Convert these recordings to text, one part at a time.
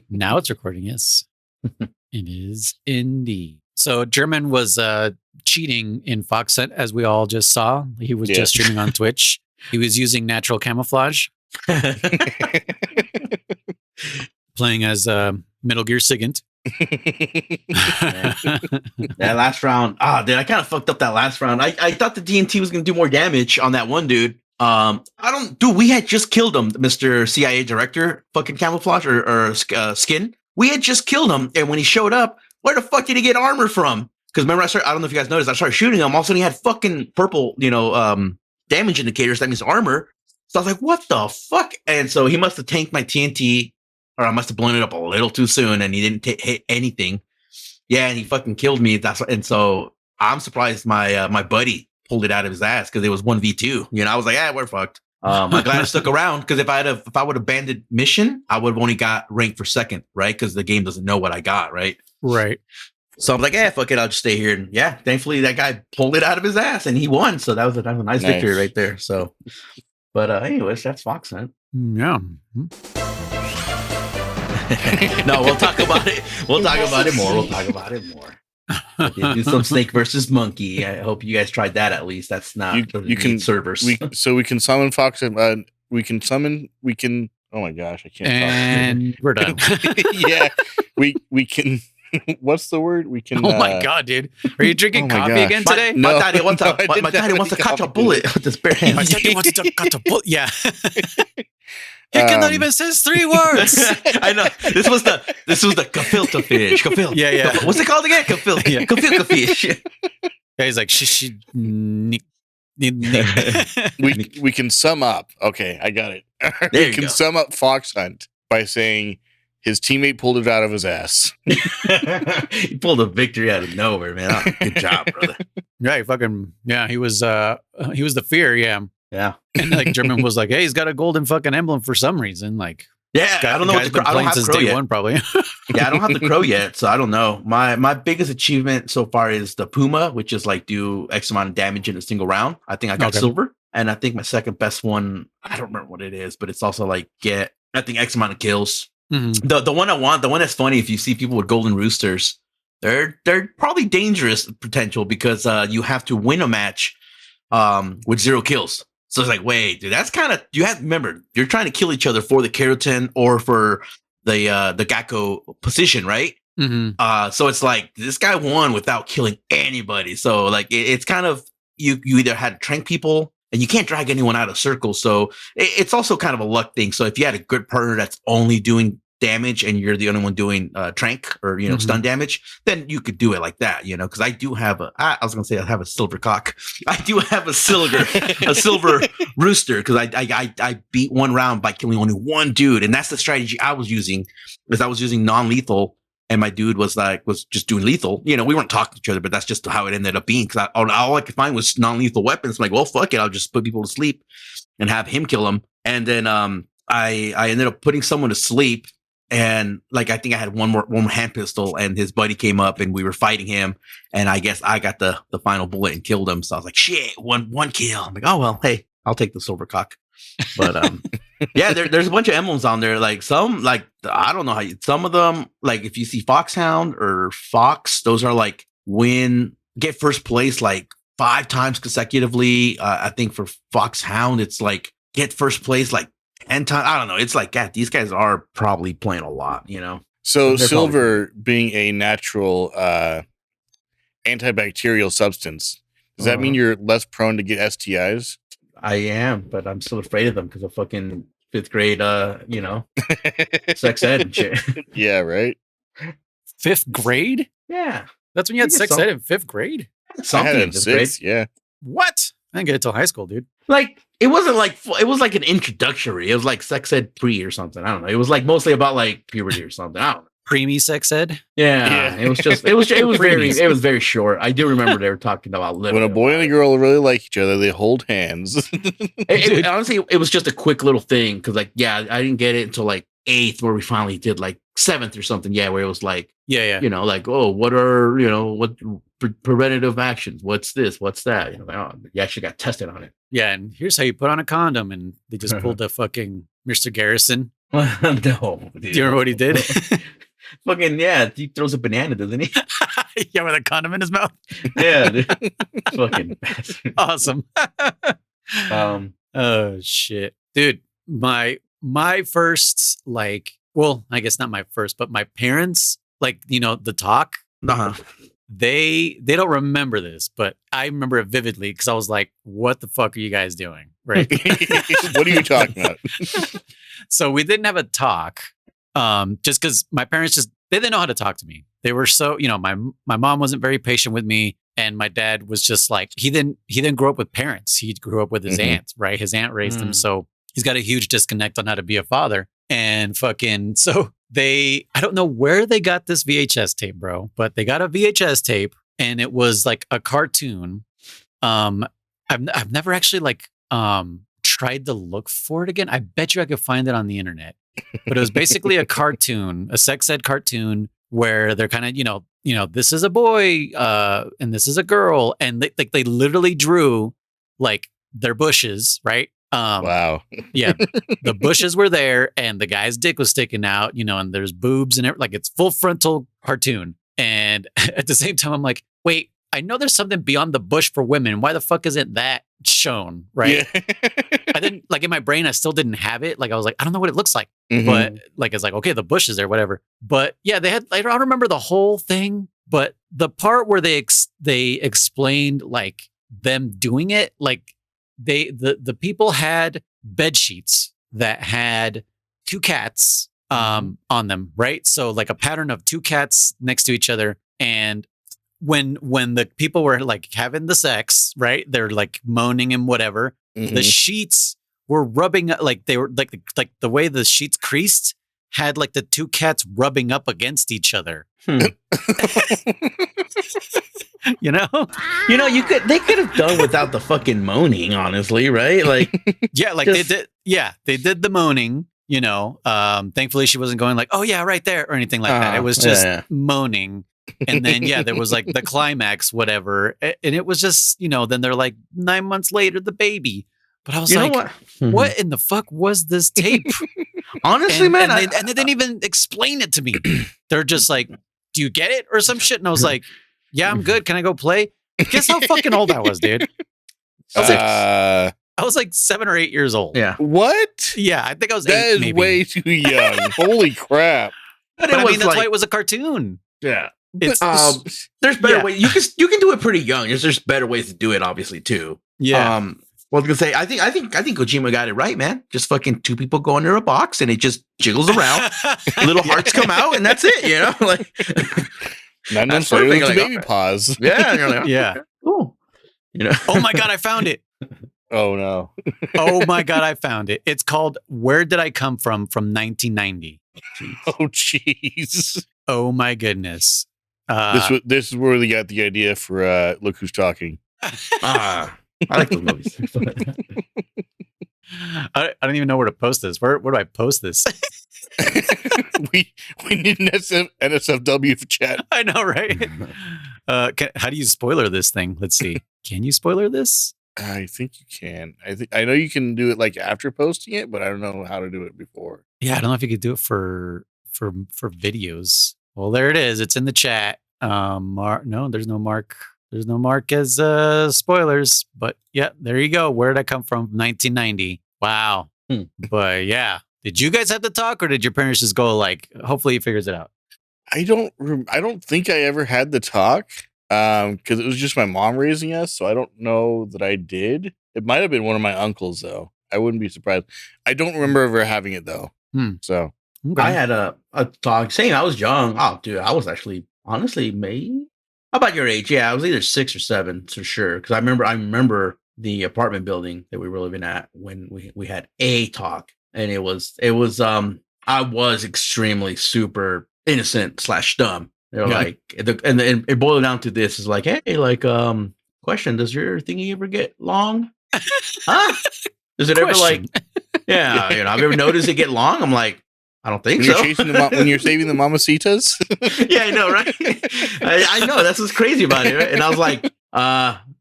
Now it's recording, yes. It is indeed. So German was cheating in Foxhunt, as we all just saw. He was just streaming on Twitch. He was using natural camouflage. Playing as Metal Gear Sigint. That last round. Dude, I kind of fucked up that last round. I thought the DNT was going to do more damage on that one dude. We had just killed him, Mr. CIA director, fucking camouflage or skin. We had just killed him. And when he showed up, where the fuck did he get armor from? Because remember, I don't know if you guys noticed, I started shooting him. All of a sudden he had fucking purple, damage indicators. That means armor. So I was like, what the fuck? And so he must have tanked my TNT, or I must have blown it up a little too soon, and he didn't hit anything. Yeah, and he fucking killed me. And so I'm surprised my buddy pulled it out of his ass because it was 1v2. I was like, we're fucked. I'm glad I stuck around, because if I would have abandoned mission, I would have only got ranked for second, right? Because the game doesn't know what I got, right? Right. So I'm like, fuck it, I'll just stay here. And yeah, thankfully that guy pulled it out of his ass and he won. So that was a nice victory right there. So, but anyways, that's Foxhunt. Yeah. No, we'll talk about it. We'll talk about it more. Do some Snake versus Monkey. I hope you guys tried that at least. That's not you can servers. We can summon Fox. Oh my gosh, I can't. And we're done. Yeah, we can. What's the word? We can. Oh my god, dude! Are you drinking coffee again today? My daddy wants to catch a bullet with his bare hands. My daddy wants to catch a bullet. Yeah. He cannot even say 3 words. I know. This was the gefilte fish. Gefilte. Yeah. What's it called again? Gefilte. Yeah. Gefilte fish. Yeah, he's like we can sum up. Okay, I got it. We can sum up Foxhunt by saying his teammate pulled it out of his ass. He pulled a victory out of nowhere, man. Oh, good job, brother. Yeah, he was the fear, yeah. Yeah. And like German was like, hey, he's got a golden fucking emblem for some reason. Like, yeah, I don't know what I don't have since day one, probably. Yeah, I don't have the crow yet, so I don't know. My biggest achievement so far is the Puma, which is like do X amount of damage in a single round. I think I got silver. And I think my second best one, I don't remember what it is, but it's also like X amount of kills. Mm-hmm. The one I want, the one that's funny, if you see people with golden roosters, they're probably dangerous potential, because you have to win a match with 0 kills. So it's like, wait, dude, that's kind of, you have to remember, you're trying to kill each other for the keratin or for the Gakko position, right? Mm-hmm. So it's like this guy won without killing anybody. So like it's kind of, you either had to trank people, and you can't drag anyone out of circles. So it's also kind of a luck thing. So if you had a good partner that's only doing damage and you're the only one doing trank or stun damage, then you could do it like that, because I do have I was gonna say I have a silver cock. I do have a silver rooster, because I beat one round by killing only one dude, and that's the strategy I was using, because I was using non-lethal, and my dude was just doing lethal. We weren't talking to each other, but that's just how it ended up being, because all I could find was non-lethal weapons. I'm like, well, fuck it, I'll just put people to sleep and have him kill them. And then I ended up putting someone to sleep. And like, I think I had one more hand pistol, and his buddy came up and we were fighting him. And I guess I got the final bullet and killed him. So I was like, shit, one kill. I'm like, oh, well, hey, I'll take the silver cock. But yeah, there's a bunch of emblems on there. Like some, like, I don't know some of them, like if you see Foxhound or Fox, those are like get first place like 5 times consecutively. I think for Foxhound, it's like get first place like 10 times. I don't know. It's like, these guys are probably playing a lot, So silver being a natural antibacterial substance, does that mean you're less prone to get STIs? I am, but I'm still afraid of them because of fucking 5th grade, sex ed and shit. Yeah, right. 5th grade? Yeah. That's when you had sex ed in 5th grade? I had it in 6th, yeah. What? I didn't get it till high school, dude. Like, it wasn't like, it was like an introductory. It was like sex ed pre or something. I don't know. It was like mostly about like puberty or something. I don't know. Preemie sex ed? Yeah. It was very short. I do remember they were talking about when a boy and a girl really like each other, they hold hands. Honestly, it was just a quick little thing. Cause like, yeah, I didn't get it until like 8th, where we finally did like 7th or something. Yeah. Where it was like, like, oh, what are, what preventative actions? What's this? What's that? Like, oh, you actually got tested on it. Yeah. And here's how you put on a condom. And they just pulled the fucking Mr. Garrison. No. Dude. Do you remember what he did? Fucking yeah, he throws a banana, doesn't he? Yeah, with a condom in his mouth. Yeah, dude. Fucking bastard. Awesome. Oh shit, dude. My first, like, well, I guess not my first, but my parents, like, the talk. Uh-huh. They don't remember this, but I remember it vividly because I was like, "What the fuck are you guys doing?" Right? What are you talking about? So we didn't have a talk, just because my parents they didn't know how to talk to me. They were so, my mom wasn't very patient with me, and my dad was just like, he didn't grow up with parents. He grew up with his aunt, right? His aunt raised him, so he's got a huge disconnect on how to be a father. And fucking so I don't know where they got this VHS tape, bro, but they got a VHS tape, and it was like a cartoon. I've never actually like tried to look for it again. I bet you I could find it on the internet. But it was basically a cartoon, a sex ed cartoon, where they're kind of, this is a boy and this is a girl, and they literally drew like their bushes, right? Wow. Yeah, the bushes were there, and the guy's dick was sticking out, and there's boobs and like it's full frontal cartoon. And at the same time, I'm like, wait, I know there's something beyond the bush for women. Why the fuck isn't that shown? Right? Yeah. I didn't, like, in my brain, I still didn't have it. Like, I was like, I don't know what it looks like, but like, it's like, okay, the bush is there, whatever. But yeah, I don't remember the whole thing, but the part where they explained like them doing it, like the people had bed sheets that had two cats on them, right? So like a pattern of two cats next to each other, and when the people were like having the sex, right? They're like moaning and whatever. The sheets were rubbing, like they were like the way the sheets creased had like the two cats rubbing up against each other. You know, they could have done without the fucking moaning, honestly, right? Like, yeah, like they did. Yeah, they did the moaning. Thankfully she wasn't going like, oh yeah, right there, or anything like that. It was just moaning. And then, yeah, there was like the climax, whatever. And it was just, then they're like 9 months later, the baby. But I was like, what in the fuck was this tape? Honestly, man. And they didn't even explain it to me. They're just like, do you get it? Or some shit. And I was like, yeah, I'm good. Can I go play? Guess how fucking old I was, dude? I was like 7 or 8 years old. Yeah. What? Yeah, I think I was 8, That is maybe. way too young. Holy crap. But I mean, that's why it was a cartoon. Yeah. There's better ways. You can do it pretty young. There's better ways to do it, obviously, too. Yeah. Well, I was gonna say, I think Kojima got it right, man. Just fucking two people go into a box and it just jiggles around. Little hearts come out, and that's it. Like 9 months later, it's a baby pause. Yeah, and you're like, yeah. Cool. Oh my god, I found it. Oh no. Oh my god, I found it. It's called "Where Did I Come From" 1990. Oh jeez. Oh my goodness. This is where they got the idea for Look Who's Talking. I like those movies. I don't even know where to post this. Where do I post this? we need an NSFW for chat. I know, right? How do you spoiler this thing? Let's see. Can you spoiler this? I think you can. I know you can do it like after posting it, but I don't know how to do it before. Yeah, I don't know if you could do it for videos. Well, there it is. It's in the chat. No, there's no mark. There's no mark as spoilers. But yeah, there you go. Where did I come from? 1990. Wow. But yeah, did you guys have to talk, or did your parents just go like, hopefully he figures it out? I don't think I ever had the talk because it was just my mom raising us. So I don't know that I did. It might have been one of my uncles though. I wouldn't be surprised. I don't remember ever having it though. So okay. I had a talk saying I was young. Oh, dude, I was actually honestly maybe about your age. Yeah, I was either 6 or 7 for sure. Because I remember the apartment building that we were living at when we had a talk, and it was I was extremely super innocent / dumb. They're like, and it boiled down to this: is like, hey, like, question, does your thingy ever get long? Huh? Does it ever like? Yeah, I've ever noticed it get long. I'm like, I don't think so. When you're saving the mamacitas? Yeah, I know, right? I know. That's what's crazy about it, right? And I was like,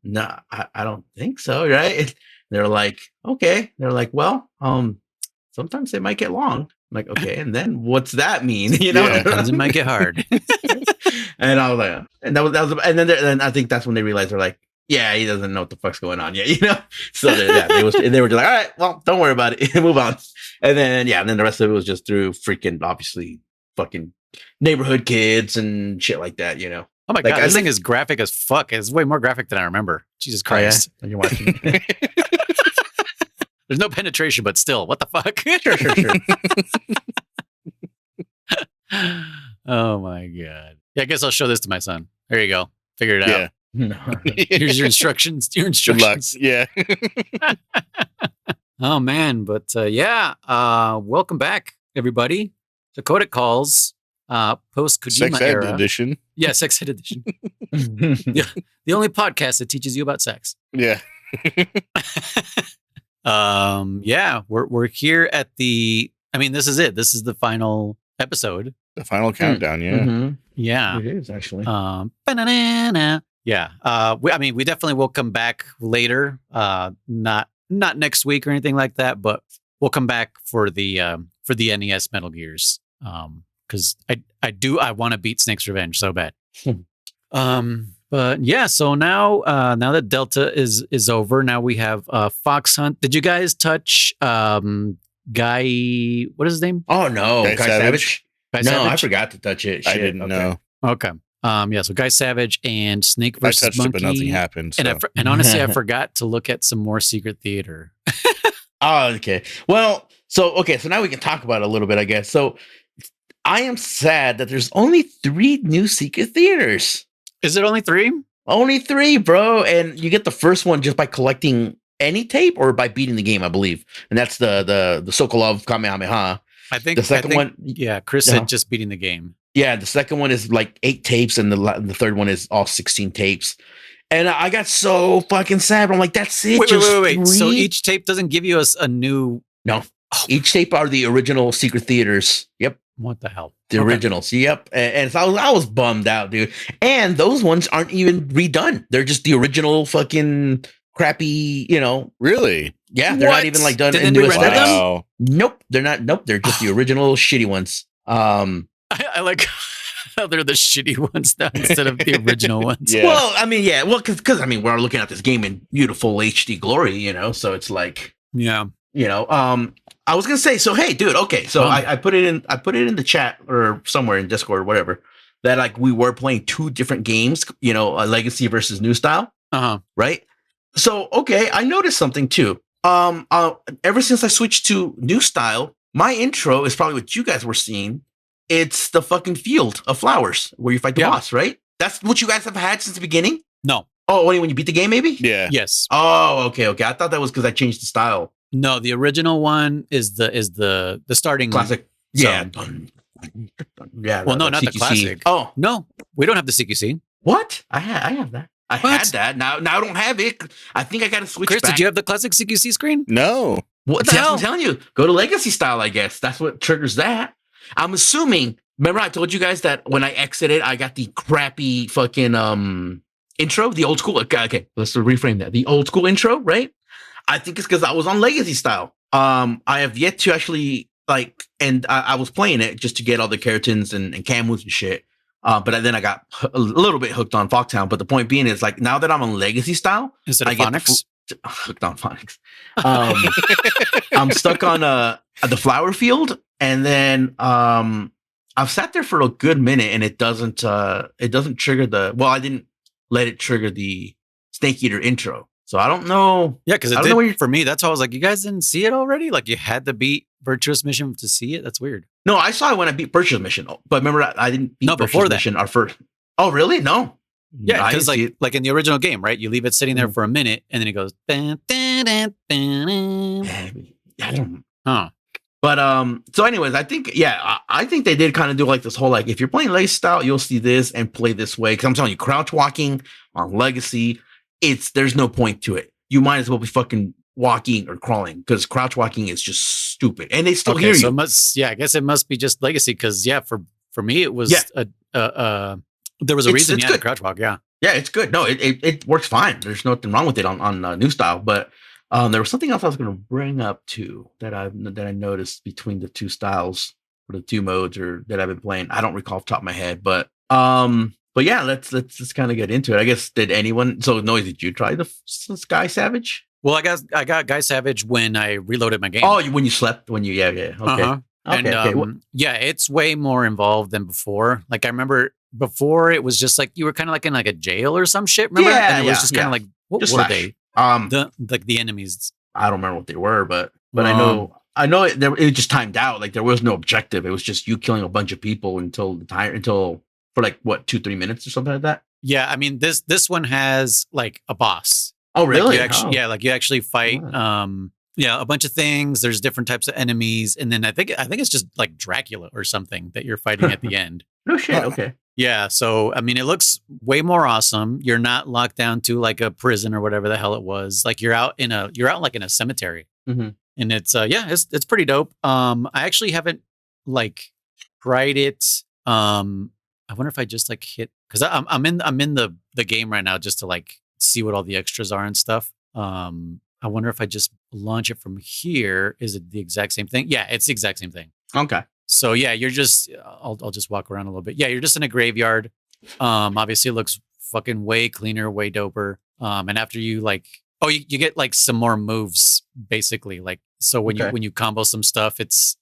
no, I don't think so, right? And they're like, okay. They're like, well, sometimes they might get long. like, okay, and then what's that mean? You know, sometimes it might get hard. And I was like, and and then I think that's when they realized they're like, yeah, he doesn't know what the fuck's going on yet, you know. So they were just like, all right, well, don't worry about it, move on. And then and then the rest of it was just through freaking obviously fucking neighborhood kids and shit like that, you know. Oh my god, this thing is graphic as fuck. It's way more graphic than I remember. Jesus Christ. Oh, yeah? You're watching. There's no penetration, but still, what the fuck? Sure. Oh my god. Yeah, I guess I'll show this to my son. There you go. Figure it out. No. Here's your instructions. Good luck. Yeah. Oh man, but welcome back, everybody, to Codec Calls, post Kojima Sex era Ed edition. Yeah, Sex Ed edition. The only podcast that teaches you about sex. Yeah. We're here at the. I mean, this is it. This is the final episode. The final countdown. Yeah. Mm-hmm. Yeah, it is actually. Yeah. We definitely will come back later. Not next week or anything like that, but we'll come back for the NES Metal Gears. Because I want to beat Snake's Revenge so bad. But yeah, so now that Delta is over, now we have Fox Hunt. Did you guys touch Guy? What is his name? Oh no, Guy Savage. Guy no, Savage? I forgot to touch it. I didn't know. Okay. So Guy Savage and Snake I versus touched Monkey. it, but nothing happened. So. And honestly, I forgot to look at some more Secret Theater. Oh, okay. Well, so now we can talk about it a little bit, I guess. So I am sad that there's only 3 new Secret Theaters. Is it only 3? Only 3, bro. And you get the first one just by collecting any tape or by beating the game, I believe. And that's the Sokolov Kamehameha. I think the second one. Yeah, Chris said just beating the game. Yeah, the second one is like 8 tapes, and the third one is all 16 tapes. And I got so fucking sad. I'm like, that's it. Wait. So each tape doesn't give you a new. No. Oh. Each tape are the original Secret Theaters. Yep. What the hell? The originals. Yep. And so I was bummed out, dude. And those ones aren't even redone. They're just the original fucking crappy, you know. Really? Yeah. They're not even like done in new aesthetics. Wow. Nope. They're not. Nope. They're just the original shitty ones. I like how they're the shitty ones now instead of the original ones. Yeah. Well, I mean, yeah. Well, because I mean, we're looking at this game in beautiful HD glory, you know. So it's like, yeah, you know. I was gonna say, so hey, dude. Okay, so I put it in the chat or somewhere in Discord or whatever that like we were playing 2 different games, you know, Legacy versus New Style. Right. So okay, I noticed something too. Ever since I switched to New Style, my intro is probably what you guys were seeing. It's the fucking field of flowers where you fight the boss, right? That's what you guys have had since the beginning? No. Oh, only when you beat the game, maybe? Yeah. Yes. Oh, okay. I thought that was because I changed the style. No, the original one is the starting classic. Yeah. Yeah. Well, no, not the classic. Oh, no, we don't have the CQC. What? I have that. I had that. Now I don't have it. I think I got to switch. Chris, back. did you have the classic CQC screen? No. What the hell? I'm telling you, go to Legacy Style. I guess that's what triggers that. I'm assuming. Remember, I told you guys that when I exited, I got the crappy fucking intro, the old school. Okay, let's reframe that. The old school intro, right? I think it's because I was on Legacy Style. I have yet to actually like, and I was playing it just to get all the keratins and camus and shit. But then I got a little bit hooked on Fogtown. But the point being is like now that I'm on Legacy Style, instead of Phonics, hooked on Phonics. I'm stuck on the flower field, and then I've sat there for a good minute, and it doesn't trigger the. Well, I didn't let it trigger the Snake Eater intro. So I don't know. Yeah, because it did for me. That's why I was like, you guys didn't see it already? Like you had to beat Virtuous Mission to see it? That's weird. No, I saw it when I beat Virtuous Mission. But remember, I didn't beat Virtuous Mission our first. Oh, really? No. Yeah, because like in the original game, right? You leave it sitting there for a minute, and then it goes. Dun, dun, dun, dun, dun. I don't know. But so anyways, I think I think they did kind of do like this whole like if you're playing Legacy Style, you'll see this and play this way. Because I'm telling you, crouch walking on Legacy, there's no point to it. You might as well be fucking walking or crawling because crouch walking is just stupid, and they still hear you. So I guess it must be just Legacy because for me it was there was a reason you had to crouch walk. Yeah, it's good. No, it works fine. There's nothing wrong with it on New Style, but There was something else I was going to bring up too that I noticed between the two styles or the two modes or that I've been playing. I don't recall off the top of my head, but yeah, let's just kind of get into it. I guess did anyone? So Noise, did you try the Sky Savage? Well, I got Guy Savage when I reloaded my game. Oh, when you slept, yeah, okay. Uh-huh. And yeah, it's way more involved than before. Like I remember before, it was just like you were kind of like in like a jail or some shit. Remember? Yeah, and it was just kind of like what just were they? The enemies. I don't remember what they were, but I know it just timed out. Like there was no objective. It was just you killing a bunch of people until for like what 2-3 minutes or something like that. Yeah, I mean this one has like a boss. Oh really? Yeah, like you actually fight. A bunch of things. There's different types of enemies, and then I think it's just like Dracula or something that you're fighting at the end. No shit. Okay. Yeah, so I mean, it looks way more awesome. You're not locked down to like a prison or whatever the hell it was. Like you're out like in a cemetery, and it's pretty dope. I actually haven't like tried it. I wonder if I just like hit because I'm in the game right now just to like see what all the extras are and stuff. I wonder if I just launch it from here. Is it the exact same thing? Yeah, it's the exact same thing. Okay. So yeah, you're just, I'll just walk around a little bit. Yeah, you're just in a graveyard. Obviously it looks fucking way cleaner, way doper. And after you like, you get like some more moves basically. Like, so when you combo some stuff, it's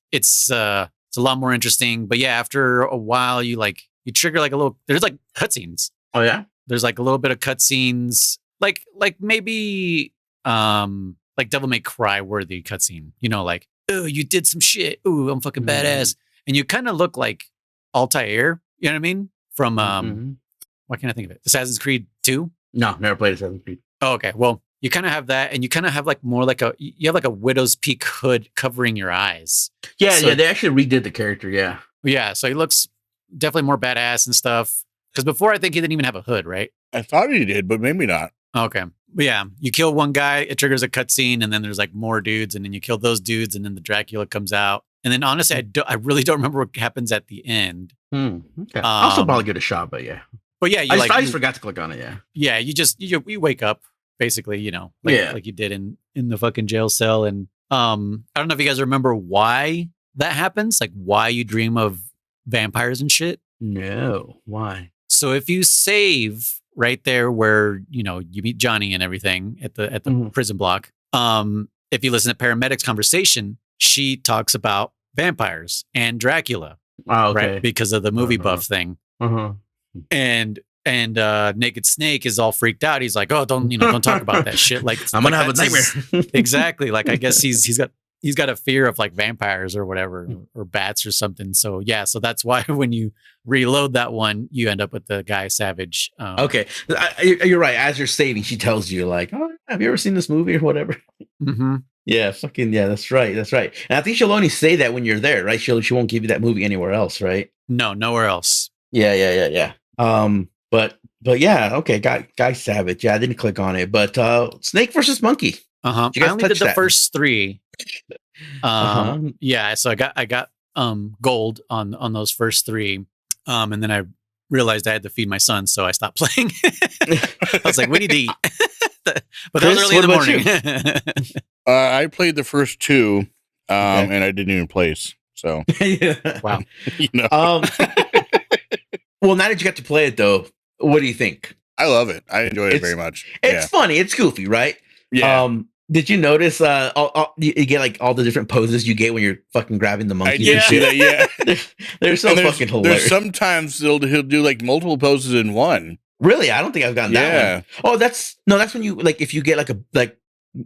a lot more interesting. But yeah, after a while you trigger like there's like cutscenes. Oh yeah. There's like a little bit of cutscenes, like maybe, like Devil May Cry worthy cutscene, like, oh, you did some shit. Ooh, I'm fucking badass. And you kind of look like Altair, you know what I mean? From, what can I think of it? Assassin's Creed 2? No, never played Assassin's Creed. Oh, okay. Well, you kind of have that, and you kind of have like more like you have like a Widow's Peak hood covering your eyes. Yeah, so, they actually redid the character, yeah. Yeah, so he looks definitely more badass and stuff. Because before, I think he didn't even have a hood, right? I thought he did, but maybe not. Okay. But yeah, you kill one guy, it triggers a cutscene, and then there's like more dudes, and then you kill those dudes, and then the Dracula comes out. And then honestly, I really don't remember what happens at the end. Okay. I'll still probably give it a shot, but yeah. But yeah, I just forgot to click on it, yeah. Yeah, you wake up, basically, like you did in the fucking jail cell. And I don't know if you guys remember why that happens, like why you dream of vampires and shit. No, why? So if you save right there where, you meet Johnny and everything at the prison block. If you listen to Paramedic's conversation, she talks about vampires and Dracula, right? Because of the movie buff thing. And Naked Snake is all freaked out. He's like, oh, don't talk about that shit. Like I'm going to have a nightmare. Exactly. Like, I guess he's got a fear of like vampires or whatever, or bats or something. So yeah, so that's why when you reload that one, you end up with the Guy Savage. Okay, you're right. As you're saving, she tells you like, "Oh, have you ever seen this movie or whatever?" Yeah, that's right. And I think she'll only say that when you're there, right? She won't give you that movie anywhere else, right? No, nowhere else. Yeah. But yeah, okay, Guy Savage. Yeah, I didn't click on it, but Snake versus Monkey. I only did the first 3. Yeah, so I got gold on those first 3, and then I realized I had to feed my son, so I stopped playing. I was like, we need to eat. But that was early in the morning. I played the first 2, and I didn't even place. So wow. Well, now that you got to play it, though, what do you think? I love it. I enjoyed it very much. It's funny. It's goofy, right? Yeah. Did you notice you get like all the different poses you get when you're fucking grabbing the monkey? I did see that, yeah. They're so fucking hilarious. There's sometimes he'll do like multiple poses in one. Really? I don't think I've gotten that one. Oh, that's when you like if you get like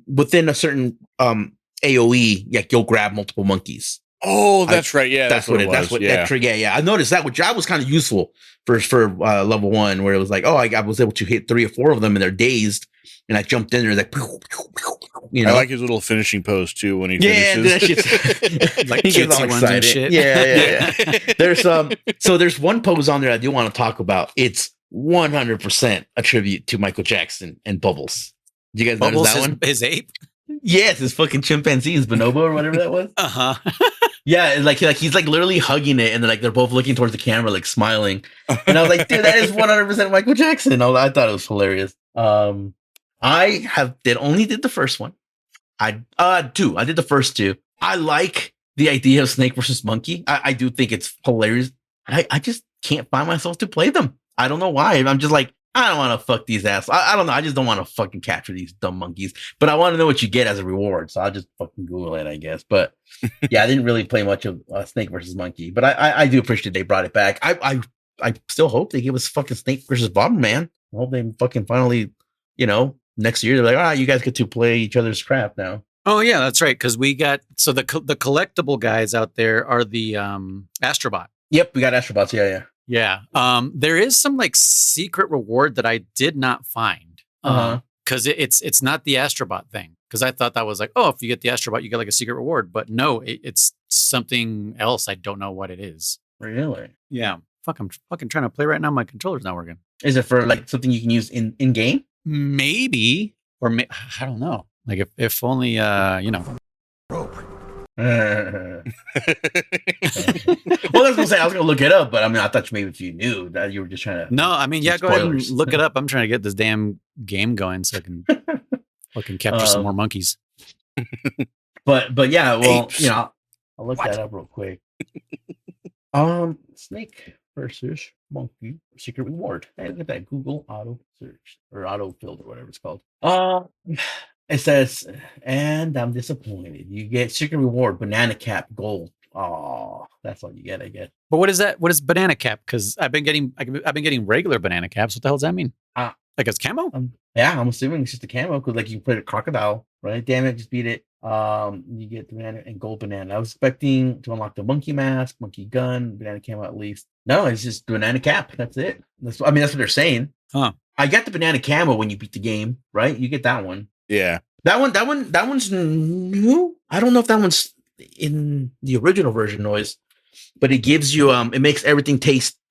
within a certain AoE, like you'll grab multiple monkeys. Oh, that's right. Yeah, that's what it was. That's what that trigger. Yeah, I noticed that, which I was kind of useful for level 1, where it was like, oh, I was able to hit 3 or 4 of them, and they're dazed, and I jumped in there like, I like his little finishing pose too when he finishes. Yeah, that shit's like he gets all excited. And shit. Yeah. There's one pose on there I do want to talk about. It's 100% a tribute to Michael Jackson and Bubbles. Did you guys notice that one? His ape. Yes, his fucking chimpanzee, his bonobo or whatever that was. Yeah, like he's like literally hugging it, and they're both looking towards the camera, like smiling. And I was like, dude, that is 100% Michael Jackson. I thought it was hilarious. I only did the first one. Two. I did the first two. I like the idea of Snake versus Monkey. I do think it's hilarious. I just can't find myself to play them. I don't know why. I'm just like, I don't want to fuck these ass. I don't know. I just don't want to fucking capture these dumb monkeys. But I want to know what you get as a reward. So I'll just fucking Google it, I guess. But yeah, I didn't really play much of Snake versus Monkey. But I do appreciate they brought it back. I still hope they give us fucking Snake versus Bomberman. I hope they fucking finally, next year they're like, you guys get to play each other's crap now. Oh yeah, that's right. Because we got the collectible guys out there are the Astrobot. Yep, we got Astrobots. Yeah. Yeah. There is some like secret reward that I did not find. Because it's not the Astrobot thing. Because I thought that was like, if you get the Astrobot, you get like a secret reward. But no, it's something else. I don't know what it is. Really? Yeah. Fuck, I'm fucking trying to play right now. My controller's not working. Is it for like something you can use in game? Maybe. I don't know. Like if only, Rope. Well, I was gonna say I was gonna look it up, but I mean, I thought maybe if you knew that you were just trying to. No, I mean, yeah, go ahead and look it up. I'm trying to get this damn game going so I can fucking capture some more monkeys. But yeah, well, Apes. I'll look that up real quick. Snake versus Monkey secret reward. Hey, look at that Google auto search or auto field or whatever it's called. It says, and I'm disappointed. You get secret reward, banana cap gold. Oh, that's all you get, I guess. But what is that? What is banana cap? Because I've been getting regular banana caps. What the hell does that mean? Like it's camo? Yeah, I'm assuming it's just a camo because like you can put a crocodile, right? Damn it, just beat it. You get the banana and gold banana. I was expecting to unlock the monkey mask, monkey gun, banana camo at least. No, it's just banana cap. That's it. That's what they're saying. Huh. I got the banana camo when you beat the game, right? You get that one. Yeah. That one's new. I don't know if that one's in the original version noise, but it gives you it makes everything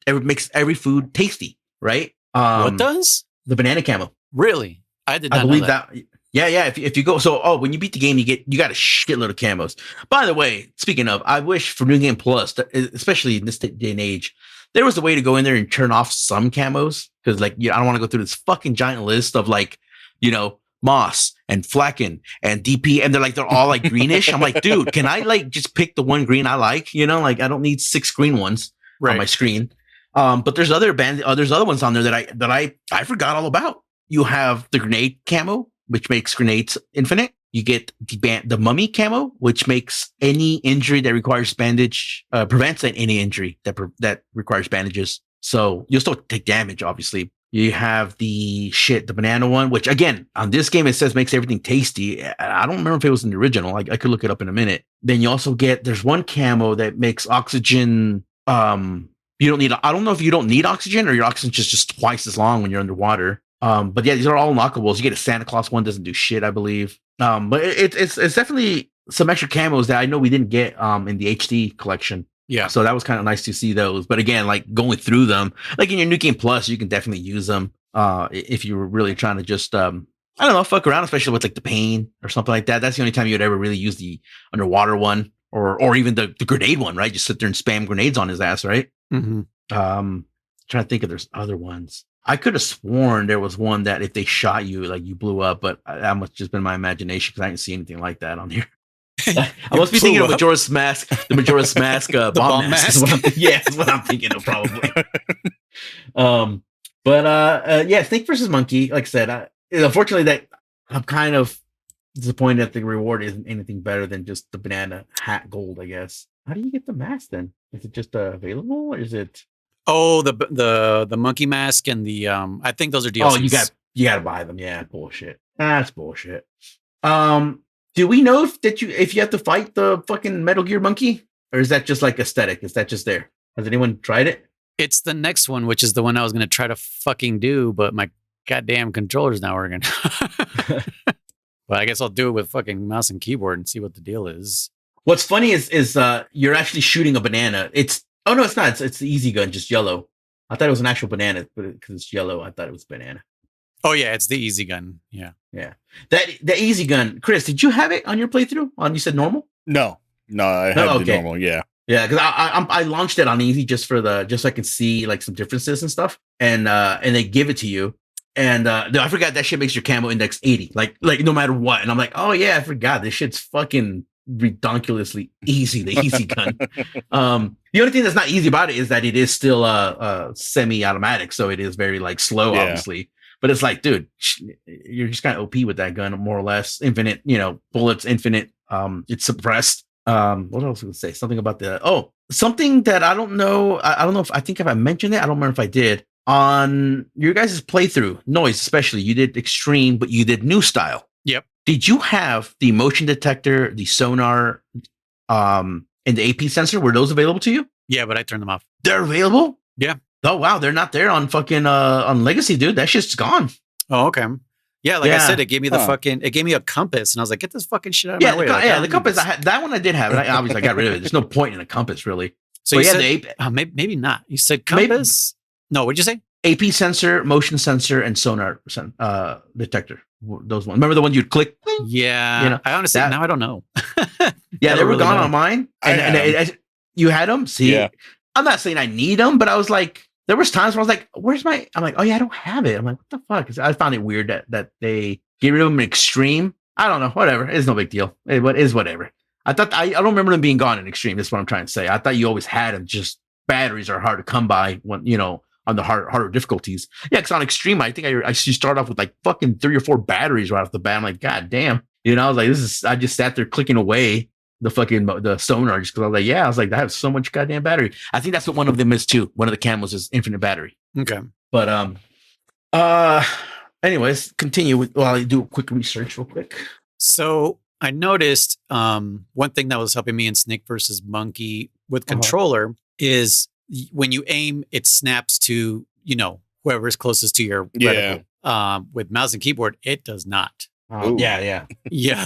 makes every food tasty, right? What does? The banana camo. Really? I did not I believe know that. Yeah. If you go, when you beat the game, you got a shitload of camos. By the way, speaking of, I wish for New Game Plus, especially in this day and age, there was a way to go in there and turn off some camos because, like, I don't want to go through this fucking giant list of like, moss and flacken and DP, and they're all like greenish. I'm like, dude, can I like just pick the one green I like? Like I don't need 6 green ones on my screen. But there's other ones on there that I forgot all about. You have the grenade camo, which makes grenades infinite. You get the mummy camo, which makes any injury that requires bandage, prevents any injury that requires bandages. So you'll still take damage, obviously. You have the banana one, which again, on this game, it says makes everything tasty. I don't remember if it was in the original. I could look it up in a minute. Then you also there's one camo that makes oxygen. You don't need, I don't know if you don't need oxygen or your oxygen is just twice as long when you're underwater. But yeah, these are all unlockables. You get a Santa Claus one, doesn't do shit, I believe. But it's definitely some extra camos that I know we didn't get in the HD collection. Yeah. So that was kind of nice to see those. But again, like going through them, like in your New Game Plus, you can definitely use them if you were really trying to just, I don't know, fuck around, especially with like the pain or something like that. That's the only time you would ever really use the underwater one or even the grenade one, right? Just sit there and spam grenades on his ass, right? Mm-hmm. Trying to think if there's other ones. I could have sworn there was one that if they shot you, like you blew up, but that must just been my imagination because I didn't see anything like that on here. I must be thinking of Majora's Mask, the Majora's Mask bomb mask. Is what I'm thinking of probably. Yeah, Snake versus Monkey. Like I said, unfortunately, that I'm kind of disappointed that the reward isn't anything better than just the banana hat gold. I guess. How do you get the mask then? Is it just available, or is it? Oh, the monkey mask and the I think those are DLCs. Oh, you got to buy them. Yeah, bullshit. That's bullshit. Do we know if you have to fight the fucking Metal Gear monkey, or is that just like aesthetic? Is that just there? Has anyone tried it? It's the next one, which is the one I was going to try to fucking do, but my goddamn controller's not working. But I guess I'll do it with fucking mouse and keyboard and see what the deal is. What's funny is you're actually shooting a banana. It's not. It's the easy gun, just yellow. I thought it was an actual banana, but because it's yellow, I thought it was banana. Oh yeah, it's the easy gun. Yeah. The easy gun. Chris, did you have it on your playthrough? You said normal? No, I had the normal. Yeah, because I launched it on easy just so I could see like some differences and stuff, and they give it to you, And no, I forgot that shit makes your camo index 80, like no matter what. And I'm like, oh yeah, I forgot this shit's fucking ridiculously easy. The easy gun. The only thing that's not easy about it is that it is still semi-automatic, so it is very like slow, obviously. But it's like, dude, you're just kind of OP with that gun, more or less. Infinite, bullets, infinite. It's suppressed. What else was I gonna say? Something about something that I don't know. I don't know if I mentioned it. I don't remember if I did. On your guys' playthrough, Noise especially, you did extreme, but you did new style. Yep. Did you have the motion detector, the sonar, and the AP sensor? Were those available to you? Yeah, but I turned them off. They're available? Yeah. Oh wow, they're not there on fucking on Legacy, dude. That shit's gone. Oh, okay. Yeah, I said, it gave me it gave me a compass, and I was like, get this fucking shit out of my way. The compass. I had that one. I did have it. I obviously got rid of it. There's no point in a compass, really. So you said, maybe not. You said compass. No, what'd you say? AP sensor, motion sensor, and sonar detector. Those ones. Remember the ones you'd click? Yeah. I honestly now I don't know. Yeah, they were gone on mine. And you had them? See, I'm not saying I need them, but I was like, there was times where I was like, where's my, I'm like, oh yeah, I don't have it. I'm like, what the fuck? I found it weird that they get rid of them in extreme. I don't know. Whatever. It's no big deal. It is whatever. I thought, I don't remember them being gone in extreme. That's what I'm trying to say. I thought you always had them. Just batteries are hard to come by when, on the harder difficulties. Yeah, because on extreme, I think I start off with like fucking 3 or 4 batteries right off the bat. I'm like, God damn. I was like, I just sat there clicking away the sonar just because I was like, I have so much goddamn battery. I think that's what one of them is too. One of the camos is infinite battery. Okay. But anyways, continue while I do a quick research real quick. So I noticed one thing that was helping me in Snake versus Monkey with controller is when you aim, it snaps to, whoever is closest to your reticle. With mouse and keyboard, it does not. Yeah.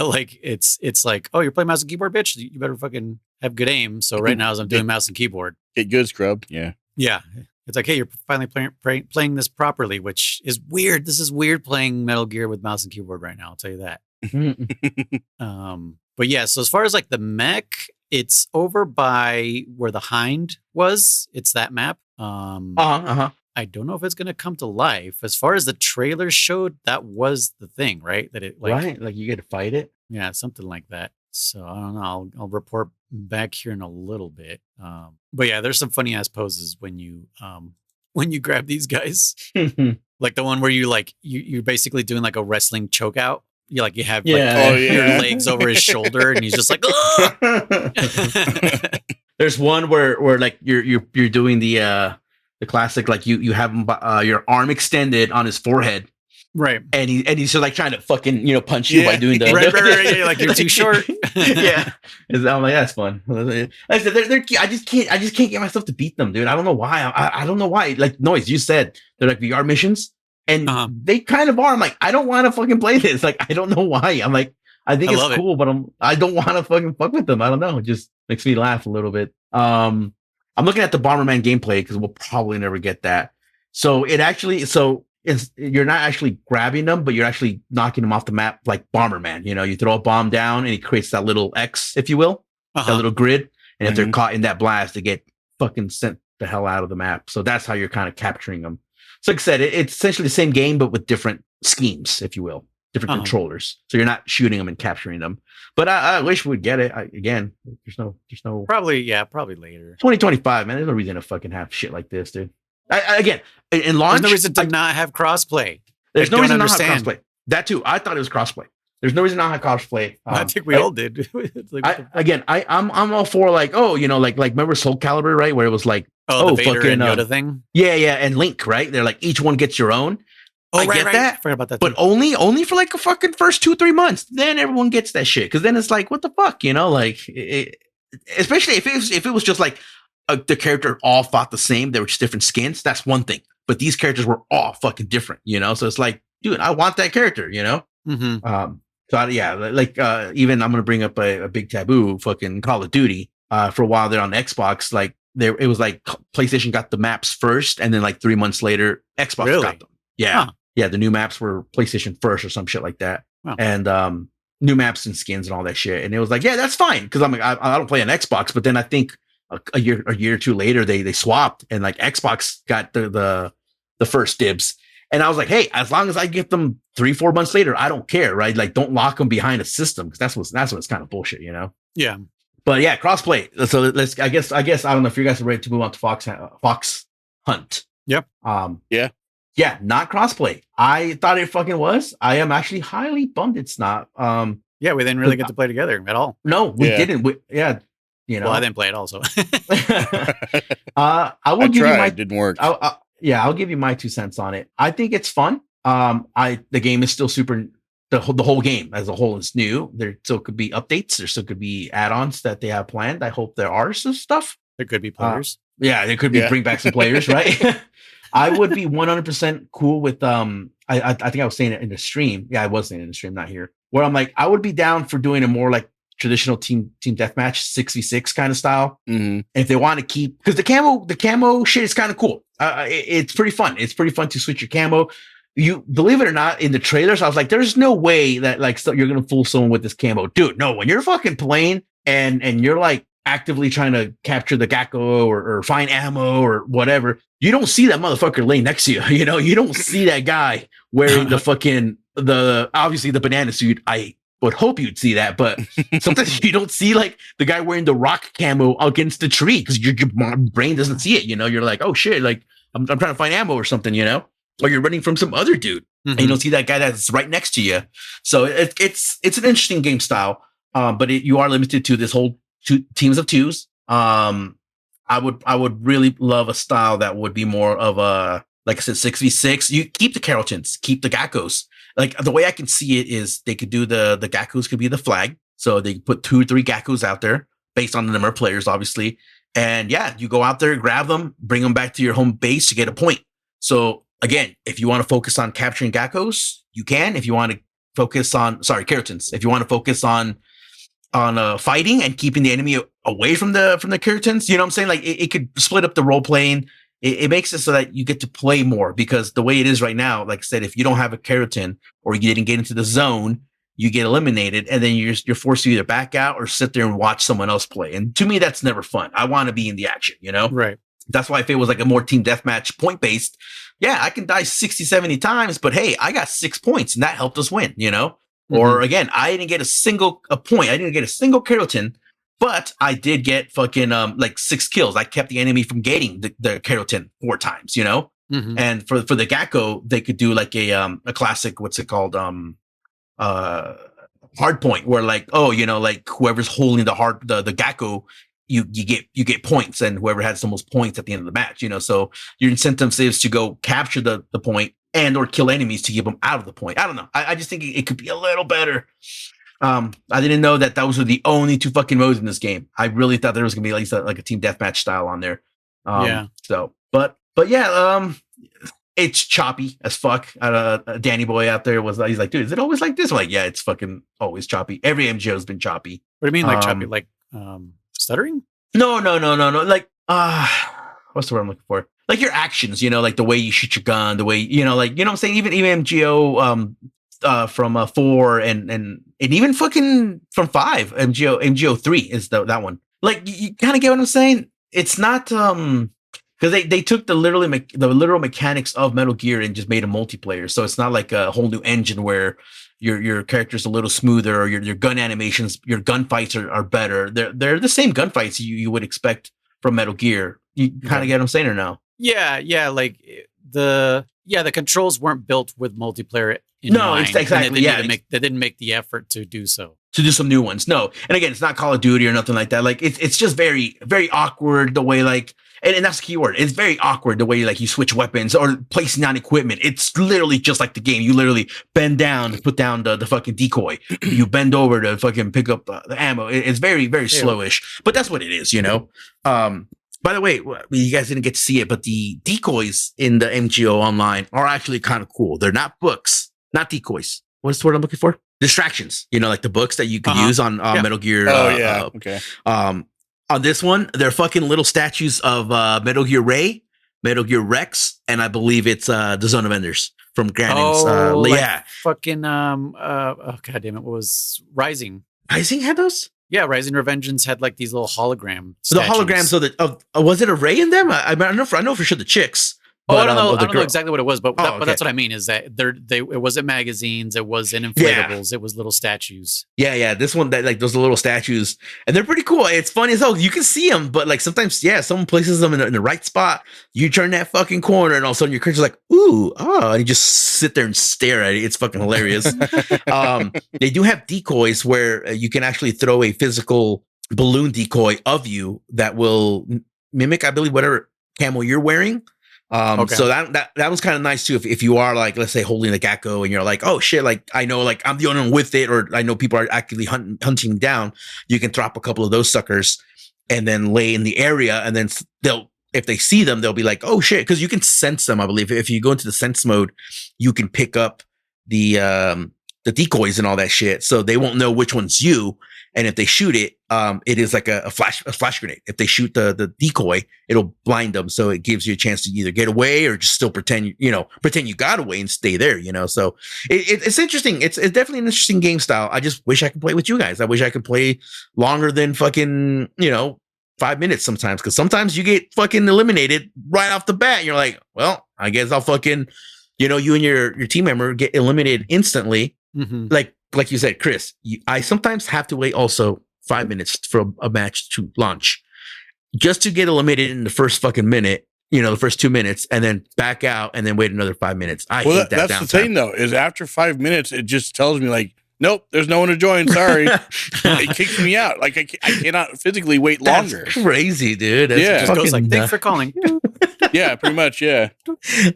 Like it's like, oh, you're playing mouse and keyboard, bitch. You better fucking have good aim. So right now, as I'm doing mouse and keyboard, get good, scrub. Yeah. It's like, hey, you're finally playing this properly, which is weird. This is weird playing Metal Gear with mouse and keyboard right now. I'll tell you that. But yeah, so as far as like the mech, it's over by where the Hind was. It's that map. I don't know if it's going to come to life. As far as the trailer showed, that was the thing, right? That it like you get to fight it. Yeah, something like that. So I don't know. I'll report back here in a little bit. But yeah, there's some funny ass poses when you grab these guys, like the one where you're basically doing like a wrestling choke out. You have your legs over his shoulder, and he's just like, There's one where like you're doing the classic, like you have him your arm extended on his forehead, right? And he's just like trying to fucking by doing the right, like you're too short. Yeah, I'm like, that's fun. I said I just can't get myself to beat them, dude. I don't know why. I don't know why. Like Noise, you said they're like VR missions. And they kind of are. I'm like, I don't want to fucking play this. Like, I don't know why. I'm like, I think it's cool, but I don't want to fucking fuck with them. I don't know. It just makes me laugh a little bit. I'm looking at the Bomberman gameplay because we'll probably never get that. So you're not actually grabbing them, but you're actually knocking them off the map like Bomberman. You throw a bomb down and it creates that little X, if you will, that little grid. And if they're caught in that blast, they get fucking sent the hell out of the map. So that's how you're kind of capturing them. So like I said, it's essentially the same game, but with different schemes, if you will, different controllers. So you're not shooting them and capturing them. But I wish we'd get it. There's no probably later. 2025, man. There's no reason to fucking have shit like this, dude. Again, in launch, there's no reason to not have crossplay. There's no reason not have crossplay. That too. I thought it was crossplay. There's no reason not have crossplay. I think we all did. I'm all for like, like remember Soul Calibur, right? Where it was like, the Vader fucking, and Yoda thing. Yeah, and Link, right? They're like each one gets your own. Oh, I get that. I forgot about that. But only for like a fucking first 2-3 months. Then everyone gets that shit. Because then it's like, what the fuck, especially if it was just like the character all fought the same. They were just different skins. That's one thing. But these characters were all fucking different, So it's like, dude, I want that character, Mm-hmm. So even I'm gonna bring up a big taboo, fucking Call of Duty. For a while there on Xbox, like it was like PlayStation got the maps first, and then like 3 months later, Xbox got them. Yeah, the new maps were PlayStation first or some shit like that, and new maps and skins and all that shit. And it was like, yeah, that's fine because I'm like, I don't play on Xbox, but then I think a year or two later they swapped, and like Xbox got the first dibs. And I was like, hey, as long as I get them 3-4 months later, I don't care, right? Like, don't lock them behind a system, because that's what's kind of bullshit, you know? Yeah. But yeah, crossplay. So let's. I guess I don't know if you guys are ready to move on to Fox Hunt. Yeah. Yeah, not crossplay. I thought it fucking was. I am actually highly bummed it's not. Yeah, we didn't really get to play together at all. No, we didn't. You know. Well, I didn't play it also. I will give you my. It didn't work. I'll give you my 2 cents on it. I think it's fun. The game is still super. The whole game as a whole is new. There still could be updates. There still could be add-ons that they have planned. I hope there are some stuff. There could be players. Yeah, there could be bring back some players, right? I would be 100% cool with I think I was saying it in the stream. Yeah, I was saying it in the stream, not here. Where I'm like, I would be down for doing a more like traditional team deathmatch 6v6 kind of style. Mm-hmm. If they want to keep, because the camo shit is kind of cool. It's pretty fun. It's pretty fun to switch your camo. You believe it or not, in the trailers, I was like, there's no way that like you're gonna fool someone with this camo, dude. No, when you're fucking playing and you're like actively trying to capture the Gakko or find ammo or whatever, you don't see that motherfucker laying next to you. You know, you don't see that guy wearing obviously the banana suit. I would hope you'd see that, but sometimes you don't see like the guy wearing the rock camo against the tree because your brain doesn't see it. You know, you're like, oh shit, like I'm trying to find ammo or something, you know, or you're running from some other dude and you don't see that guy that's right next to you. So it's an interesting game style, but you are limited to this whole teams of 2s. I would really love a style that would be more of a, like I said, 6v6. You keep the Carrotons, keep the Gakkos. Like the way I can see it is they could do the Gakkos could be the flag. So they put 2 or 3 Gakkos out there based on the number of players, obviously. And yeah, you go out there, grab them, bring them back to your home base to get a point. So again, if you want to focus on capturing Gakkos, you can. If you want to focus on, Carrotons. If you want to focus on fighting and keeping the enemy away from the Carrotons, you know what I'm saying? Like it could split up the role playing. It makes it so that you get to play more, because the way it is right now, like I said, if you don't have a Carroton or you didn't get into the zone, you get eliminated, and then you're forced to either back out or sit there and watch someone else play. And to me, that's never fun. I want to be in the action, you know? Right. That's why if it was like a more team deathmatch point based, yeah, I can die 60, 70 times, but hey, I got 6 points and that helped us win, you know? Or again, I didn't get a point. I didn't get a single Carroton, but I did get fucking like 6 kills. I kept the enemy from getting the Carroton 4 times, you know? And for the Gakko, they could do like a classic, what's it called? Hard point, where like, oh, you know, like whoever's holding the Gakko, you get points, and whoever has the most points at the end of the match, you know? So your incentive is to go capture the point and or kill enemies to keep them out of the point. I don't know. I just think it could be a little better. I didn't know that those were the only 2 fucking modes in this game. I really thought there was gonna be at least like a team deathmatch style on there. So, but yeah, it's choppy as fuck. Danny boy out there he's like, dude, is it always like this? I'm like, yeah, it's fucking always choppy. Every MGO's been choppy. What do you mean, like choppy? Like stuttering? No. Like, what's the word I'm looking for? Like your actions, you know, like the way you shoot your gun, the way, you know, like, you know what I'm saying? Even MGO from 4 and even fucking from 5, MGO 3 is that one. Like you kind of get what I'm saying? It's not because they took the literal mechanics of Metal Gear and just made a multiplayer. So it's not like a whole new engine where your character's a little smoother, or your gun animations, your gunfights are better. They're the same gunfights you would expect from Metal Gear. You kind of get what I'm saying, or no? Yeah. Like the controls weren't built with multiplayer in mind. Exactly. They didn't make the effort to do so. To do some new ones. No. And again, it's not Call of Duty or nothing like that. Like it's just very, very awkward the way like, and that's the key word. It's very awkward the way like you switch weapons or placing down equipment. It's literally just like the game. You literally bend down to put down the fucking decoy. You bend over to fucking pick up the ammo. It's very, very slowish, but that's what it is, you know? By the way, you guys didn't get to see it, but the decoys in the MGO online are actually kind of cool. They're not books, not decoys. What's the word I'm looking for? Distractions. You know, like the books that you could use on Metal Gear. Okay. On this one, they're fucking little statues of Metal Gear Ray, Metal Gear Rex, and I believe it's the Zone of Enders from Granon's. Fucking god damn it, what was Rising? Rising had those? Yeah, Rising Revengeance had like these little hologram statues. The holograms of was it a Ray in them? I know for sure the chicks, But, I don't know exactly what it was, but but that's what I mean is that it wasn't magazines, it wasn't inflatables, it was little statues. Yeah. This one, that like those little statues, and they're pretty cool. It's funny as hell. You can see them, but like sometimes, someone places them in the right spot. You turn that fucking corner, and all of a sudden your character's like, ooh, and you just sit there and stare at it. It's fucking hilarious. They do have decoys where you can actually throw a physical balloon decoy of you that will mimic, I believe, whatever camo you're wearing. So that was kind of nice too. If you are like, let's say, holding the gecko and you're like, oh shit, like I know, like I'm the only one with it, or I know people are actively hunting down, you can drop a couple of those suckers and then lay in the area, and then if they see them, they'll be like, oh shit, because you can sense them. I believe if you go into the sense mode, you can pick up the decoys and all that shit, so they won't know which one's you. And if they shoot it, it is like a flash grenade. If they shoot the decoy, it'll blind them. So it gives you a chance to either get away or just still pretend you got away and stay there, So it's interesting. It's definitely an interesting game style. I just wish I could play with you guys. I wish I could play longer than fucking, 5 minutes sometimes. Cause sometimes you get fucking eliminated right off the bat. And you're like, well, I guess I'll fucking, you and your team member get eliminated instantly. Mm-hmm. Like you said, Chris, I sometimes have to wait also 5 minutes for a match to launch just to get eliminated in the first fucking minute, the first 2 minutes, and then back out and then wait another 5 minutes. I hate that. That's downtime. The thing though, is after 5 minutes, it just tells me like, nope, there's no one to join. Sorry. It kicks me out. Like I cannot physically wait longer. That's crazy, dude. That's just goes like, thanks for calling. Yeah, pretty much. Yeah.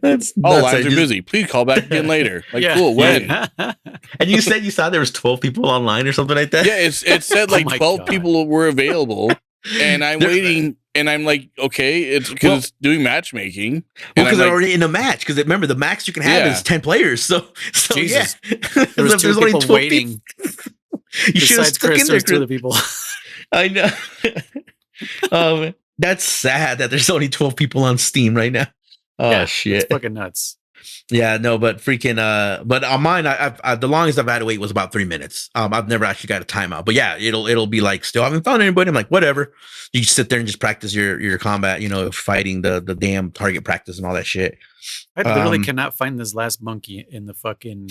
That's all lines are busy. Please call back again later. Like, cool. When? And you said you saw there was 12 people online or something like that? Yeah, it said like 12 people were available, and I'm waiting. And I'm like, okay, it's because it's doing matchmatching. Well, because they're already in a match. Because remember, the max you can have is 10 players. So Jesus. There was two people waiting. You should have stuck in there. Two of the people. I know. That's sad that there's only 12 people on Steam right now. Oh, shit. It's fucking nuts. Yeah, no, but freaking, but on mine, the longest I've had to wait was about 3 minutes. I've never actually got a timeout, but yeah, it'll be like, still haven't found anybody. I'm like, whatever. You just sit there and just practice your combat, fighting the damn target practice and all that shit. I literally cannot find this last monkey in the fucking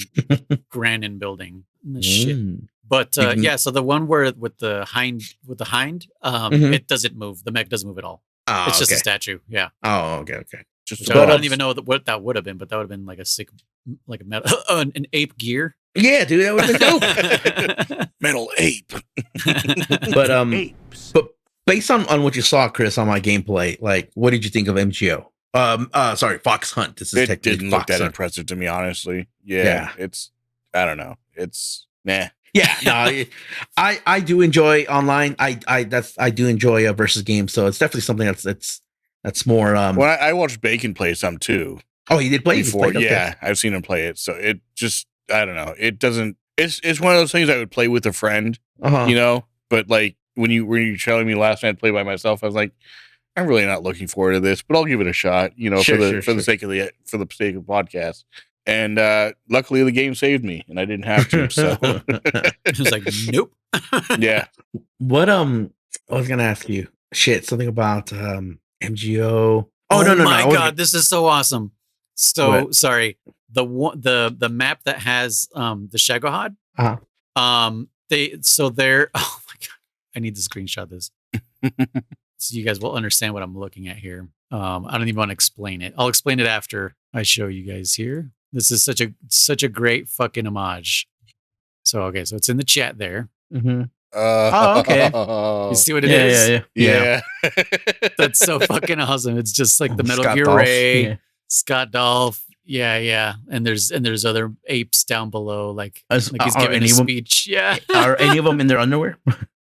Granin building. Shit. But so the one where with the hind, it doesn't move. The mech doesn't move at all. Oh, it's just a statue. Yeah. Oh, okay. I don't even know what that would have been, but that would have been like a sick, like a metal, an ape gear. Yeah, dude, that would have been dope. Metal ape. But based on what you saw, Chris, on my gameplay, like, what did you think of MGO? Sorry, Fox Hunt. This is it didn't look that impressive to me, honestly. Yeah, it's, I don't know. It's nah. Yeah, no, I do enjoy online. I do enjoy versus games, so it's definitely something that's more. Well, I watched Bacon play some too. Oh, he did play before. Yeah, I've seen him play it. So it just, I don't know. It doesn't. It's one of those things I would play with a friend. But like when you were telling me last night to play by myself, I was like, I'm really not looking forward to this, but I'll give it a shot. For the sake of the podcast. And luckily, the game saved me, and I didn't have to. So it was like, nope. Yeah. What I was gonna ask you, something about MGO. Oh my god, this is so awesome. So sorry, the map that has the Shagohod. They're oh my god, I need to screenshot this so you guys will understand what I'm looking at here. I don't even want to explain it. I'll explain it after I show you guys here. This is such a great fucking homage. So so it's in the chat there. Mm-hmm. Okay. You see what it is? Yeah. That's so fucking awesome. It's just like the Metal Gear Ray, Scott Dolph. Yeah. And there's other apes down below, like he's giving a speech. Yeah. Are any of them in their underwear?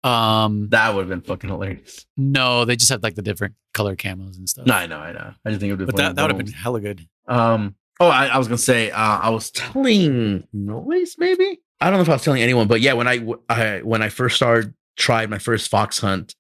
That would have been fucking hilarious. No, they just have like the different color camos and stuff. No, I know. I just think it would have been. But that would have been hella good. I was gonna say, I was telling Noise, maybe. I don't know if I was telling anyone, but yeah, when I first tried my first Fox Hunt,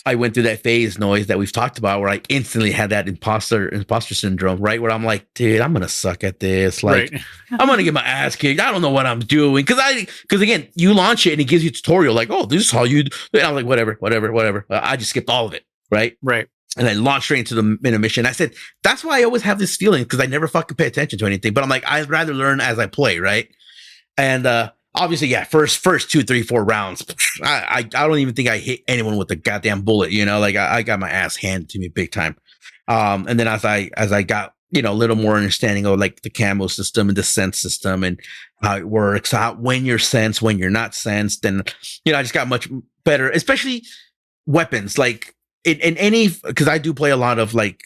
I went through that phase, Noise, that we've talked about, where I instantly had that imposter syndrome, right? Where I'm like, dude, I'm gonna suck at this. Like, right. I'm gonna get my ass kicked. I don't know what I'm doing. Because again, you launch it and it gives you a tutorial, like, oh, this is how you do. And I'm like, whatever. I just skipped all of it, right? Right. and I launched straight into the mission. I said, that's why I always have this feeling, because I never fucking pay attention to anything. But I'm like, I'd rather learn as I play, right? And obviously, yeah, first 2, 3, 4 rounds, I don't even think I hit anyone with a goddamn bullet. You know, like I got my ass handed to me big time. And then as I got, you know, a little more understanding of like the camo system and the sense system and how it works, how when you're sensed, when you're not sensed, and you know, I just got much better, especially weapons, like. In any, because I do play a lot of like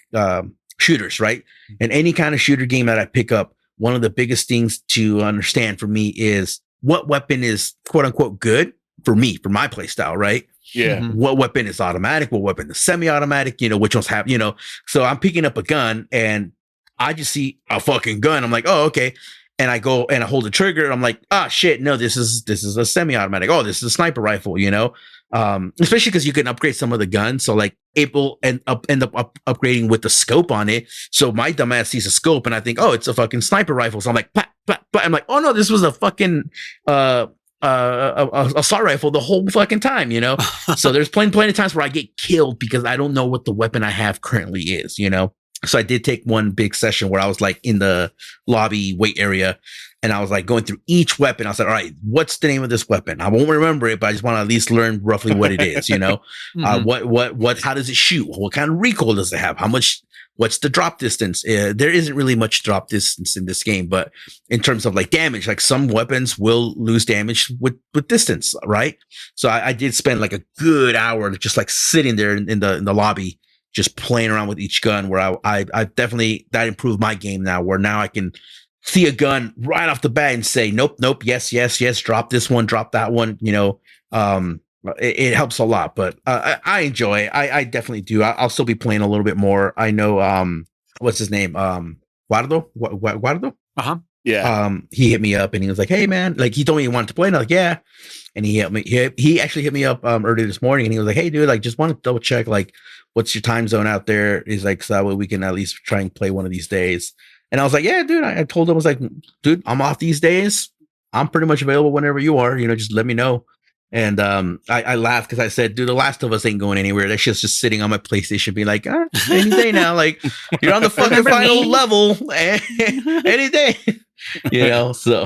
shooters, right? In any kind of shooter game that I pick up, one of the biggest things to understand for me is what weapon is quote unquote good for me, for my play style, right? Yeah. What weapon is automatic? What weapon is semi-automatic? You know, which ones have, you know, so I'm picking up a gun and I just see a fucking gun. I'm like, oh, okay. And I go and I hold the trigger and I'm like, ah, shit, no, this is a semi-automatic. Oh, this is a sniper rifle, you know? Especially because you can upgrade some of the guns. So like it will end up upgrading with the scope on it. So my dumbass sees a scope and I think, oh, it's a fucking sniper rifle. So I'm like, I'm like, oh no, this was a fucking assault rifle the whole fucking time, you know? So there's plenty of times where I get killed because I don't know what the weapon I have currently is, you know? So I did take one big session where I was like in the lobby wait area and I was like going through each weapon. I said, all right, what's the name of this weapon? I won't remember it, but I just want to at least learn roughly what it is, you know? How does it shoot? What kind of recoil does it have? What's the drop distance? There isn't really much drop distance in this game, but in terms of like damage, like some weapons will lose damage with distance, right? So I did spend like a good hour just like sitting there in the lobby, just playing around with each gun, where I definitely, that improved my game now, where now I can see a gun right off the bat and say, nope, yes, drop this one, drop that one, you know. It helps a lot, but I enjoy it. I definitely do. I'll still be playing a little bit more. I know, what's his name? Guardo? Uh-huh. Yeah. He hit me up and he was like, hey man, like he told me he wanted to play. And I was like, yeah. And he hit me. He actually hit me up earlier this morning and he was like, hey dude, like just want to double check, like what's your time zone out there? He's like, so that way we can at least try and play one of these days. And I was like, yeah, dude. I told him, I was like, dude, I'm off these days. I'm pretty much available whenever you are, you know, just let me know. And I laughed because I said, dude, The Last of Us ain't going anywhere. That shit's just sitting on my PlayStation being like, any day now. Like, you're on the fucking final level any day. You know, so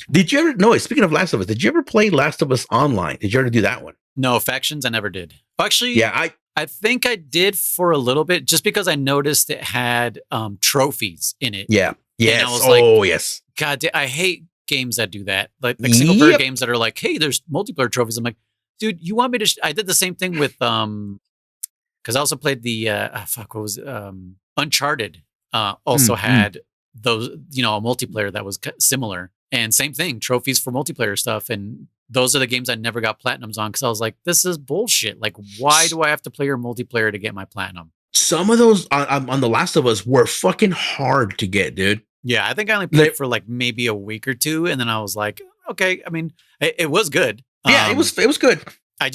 did you ever, no, speaking of Last of Us, did you ever play Last of Us Online? Did you ever do that one? No, Factions, I never did. Actually, yeah, I think I did for a little bit, just because I noticed it had trophies in it. Yeah. Yes. And I was like, yes. God, I hate games that do that. Like single player games that are like, hey, there's multiplayer trophies. I'm like, dude, you want me to? I did the same thing with because I also played the what was it? Uncharted. Also had those, you know, a multiplayer that was similar, and same thing, trophies for multiplayer stuff. And those are the games I never got platinums on because I was like, this is bullshit. Like, why do I have to play your multiplayer to get my platinum? Some of those on The Last of Us were fucking hard to get, dude. Yeah, I think I only played it for like maybe a week or two, and then I was like, okay. I mean, it was good. Yeah, it was good. I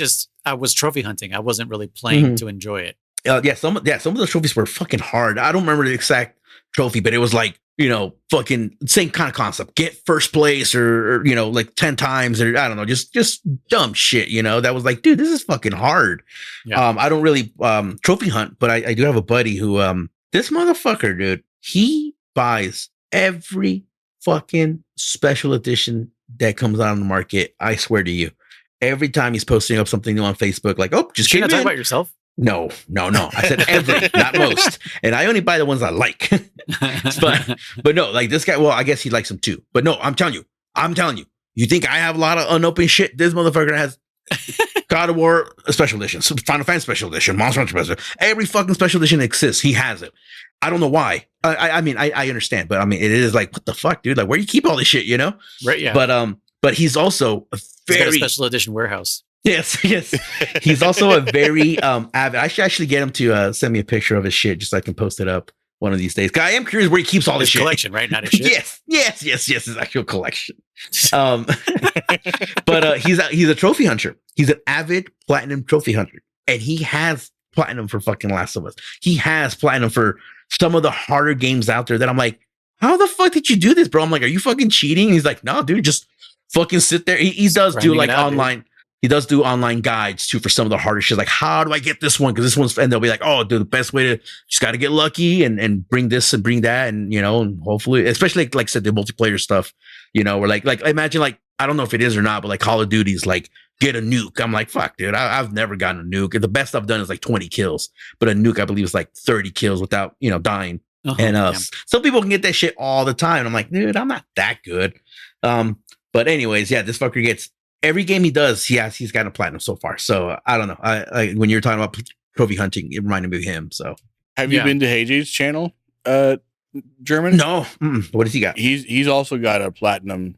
was trophy hunting. I wasn't really playing to enjoy it. Some of those trophies were fucking hard. I don't remember the exact trophy, but it was like, you know, fucking same kind of concept. Get first place or you know, like 10 times or I don't know, just dumb shit, you know. That was like, dude, this is fucking hard. Yeah. I don't really trophy hunt, but I do have a buddy who this motherfucker, dude, he buys every fucking special edition that comes out on the market. I swear to you, every time he's posting up something new on Facebook, like, oh, just you're not talking about yourself. No. I said every, not most. And I only buy the ones I like. but no, like this guy, well, I guess he likes them too. But no, I'm telling you, you think I have a lot of unopened shit? This motherfucker has God of War special edition, Final Fantasy special edition, Monster Hunter special edition. Every fucking special edition exists. He has it. I don't know why. I mean, I understand, but I mean, it is like, what the fuck, dude? Like, where do you keep all this shit, you know? Right, yeah. But he's also he's got a special edition warehouse. Yes. He's also a very avid. I should actually get him to send me a picture of his shit just so I can post it up one of these days. I am curious where he keeps all this shit. Collection, right? Not his shit. Yes. His actual collection. But he's a trophy hunter. He's an avid platinum trophy hunter, and he has platinum for fucking Last of Us. He has platinum for some of the harder games out there that I'm like, how the fuck did you do this, bro? I'm like, are you fucking cheating? And he's like, no, dude, just fucking sit there. He does do like online. Dude. he does do online guides too for some of the harder shit. Like, how do I get this one? Because this one's, and they'll be like, oh, dude, the best way to just got to get lucky and bring this and bring that, and and hopefully, especially like I said, the multiplayer stuff. Where like imagine like I don't know if it is or not, but like Call of Duty's like get a nuke. I'm like, fuck, dude, I've never gotten a nuke. The best I've done is like 20 kills, but a nuke I believe is like 30 kills without dying. And some people can get that shit all the time. I'm like, dude, I'm not that good. But anyways, yeah, this fucker gets every game he does. He's gotten a platinum so far. So I don't know. I when you're talking about trophy hunting, it reminded me of him. So have you been to HJ's channel, German? No. What does he got? He's also got a platinum.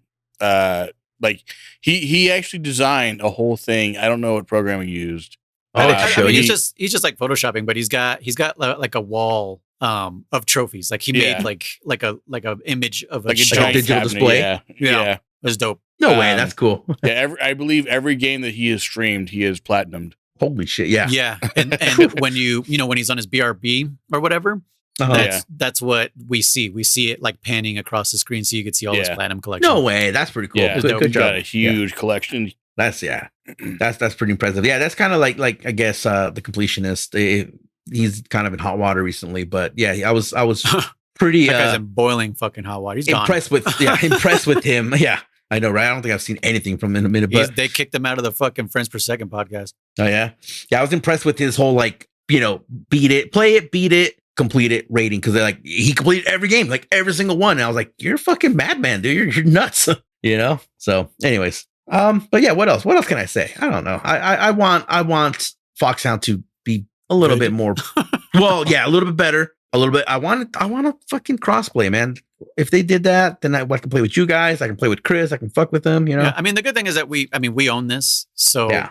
Like he actually designed a whole thing. I don't know what program he used. I mean, he's just like photoshopping, but he's got like a wall of trophies. Like he made like a image of like a giant digital cabinet, display. Yeah. It was dope. No way, that's cool. Yeah, I believe every game that he has streamed, he has platinumed. Holy shit! Yeah, yeah. And when when he's on his BRB or whatever, that's what we see. We see it like panning across the screen, so you can see all his platinum collection. No way, that's pretty cool. Yeah, good job. Got a huge collection. That's pretty impressive. Yeah, that's kind of like I guess the completionist. He's kind of in hot water recently, but yeah, I was pretty. That guy's in boiling fucking hot water. He's impressed gone. impressed with him. Yeah. I know, right? I don't think I've seen anything from him in a minute, but they kicked him out of the fucking Friends Per Second podcast. Oh yeah. Yeah. I was impressed with his whole, like, beat it, play it, beat it, complete it rating. Cause like he completed every game, like every single one. And I was like, you're a fucking madman, dude. You're nuts. So anyways, but yeah, what else can I say? I don't know. I want Foxhound to be a little bit more, well, yeah, a little bit better. A little bit. I want to fucking crossplay, man. If they did that, then I can play with you guys. I can play with Chris. I can fuck with them. Yeah, I mean, the good thing is that we own this. So,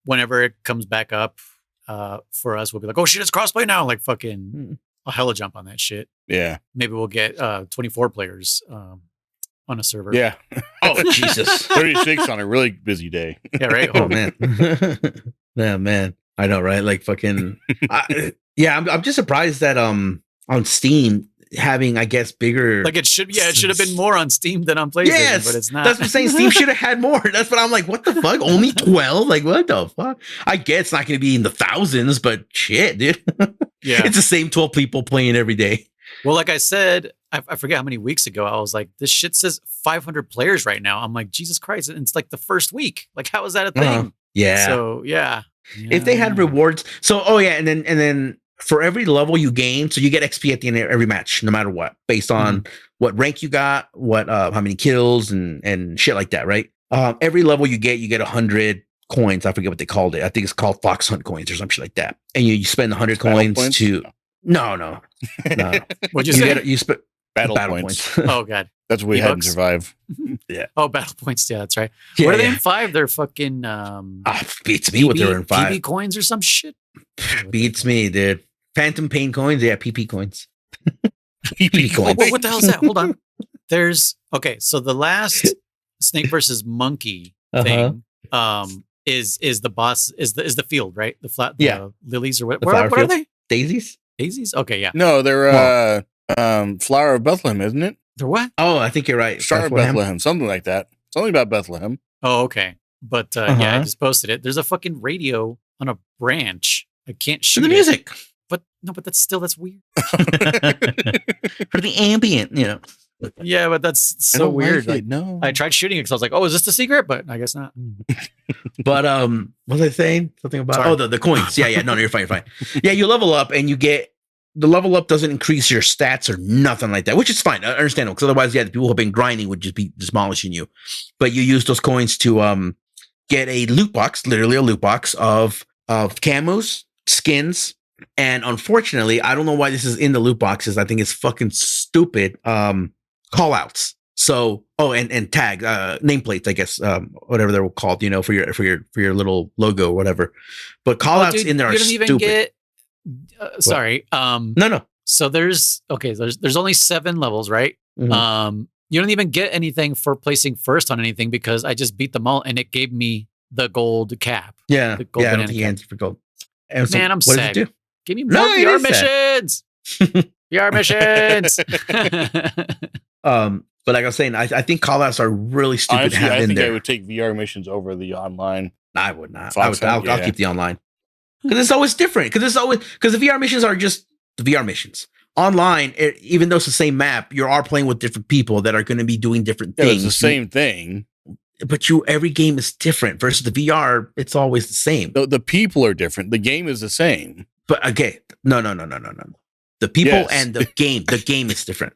whenever it comes back up for us, we'll be like, oh shit, it's crossplay now. Like fucking, I'll hella jump on that shit. Yeah. Maybe we'll get 24 players on a server. Yeah. Oh, Jesus. 36 on a really busy day. Yeah, right? Oh, man. Yeah, man. I know, right? Like fucking... I'm just surprised that on Steam having, I guess, bigger, like it should have been more on Steam than on PlayStation, but it's not. That's what I'm saying. Steam should have had more. That's what I'm like, what the fuck? Only 12? Like, what the fuck? I get it's not going to be in the thousands, but shit, dude. Yeah, it's the same 12 people playing every day. Well, like I said, I forget how many weeks ago, I was like, this shit says 500 players right now. I'm like, Jesus Christ, and it's like the first week. Like, how is that a thing? Yeah. So yeah. If they had rewards, and then for every level you gain, so you get XP at the end of every match, no matter what, based on what rank you got, what how many kills and shit like that, right? Every level you get 100 coins. I forget what they called it. I think it's called Fox Hunt coins or some shit like that. And you spend 100 coins to no. What'd you say? You spend battle points. Oh god, that's what we had to survive. Yeah. Oh, battle points. Yeah, that's right. Yeah, what are they in 5? They're fucking beats me what they're in 5. PB coins or some shit. Beats me, dude. Phantom Pain coins, yeah, PP coins. PP coins. What the hell is that? Hold on. There's so the last Snake versus Monkey thing is the boss is the field, right? The lilies or what? What are they? Daisies? Daisies? Okay, yeah. No, they're Flower of Bethlehem, isn't it? They're what? Oh, I think you're right. Star of Bethlehem, something like that. Something about Bethlehem. Oh, okay. But yeah, I just posted it. There's a fucking radio on a branch. I can't shoot the music. But no, but that's weird. For the ambient, Yeah, but that's so weird. Like, no. I tried shooting it because I was like, oh, is this the secret? But I guess not. But what was I saying? Something about the coins. Yeah. No, you're fine. Yeah, you level up and you get the level up doesn't increase your stats or nothing like that, which is fine. I understand, because otherwise, the people who have been grinding would just be demolishing you. But you use those coins to get a loot box, literally a loot box of camos, skins. And unfortunately, I don't know why this is in the loot boxes. I think it's fucking stupid. Call outs. So, and tag, nameplates, I guess, whatever they're called, for your little logo or whatever. But call outs in there are stupid. Sorry. No. So there's only 7 levels, right? Mm-hmm. You don't even get anything for placing first on anything because I just beat them all and it gave me the gold cap. Yeah. The gold banana cap for gold. And man, I'm sad. Give me more VR missions. VR missions. But like I was saying, I think call outs are really stupid. Honestly, to have I in think there. I would take VR missions over the online. I would not. Fox Hunt, I'll keep the online because it's always different. Because the VR missions are just the VR missions. Online, even though it's the same map, you are playing with different people that are going to be doing different things. It's the same thing. But every game is different versus the VR. It's always the same. The people are different. The game is the same. But again, no. The people and the game is different.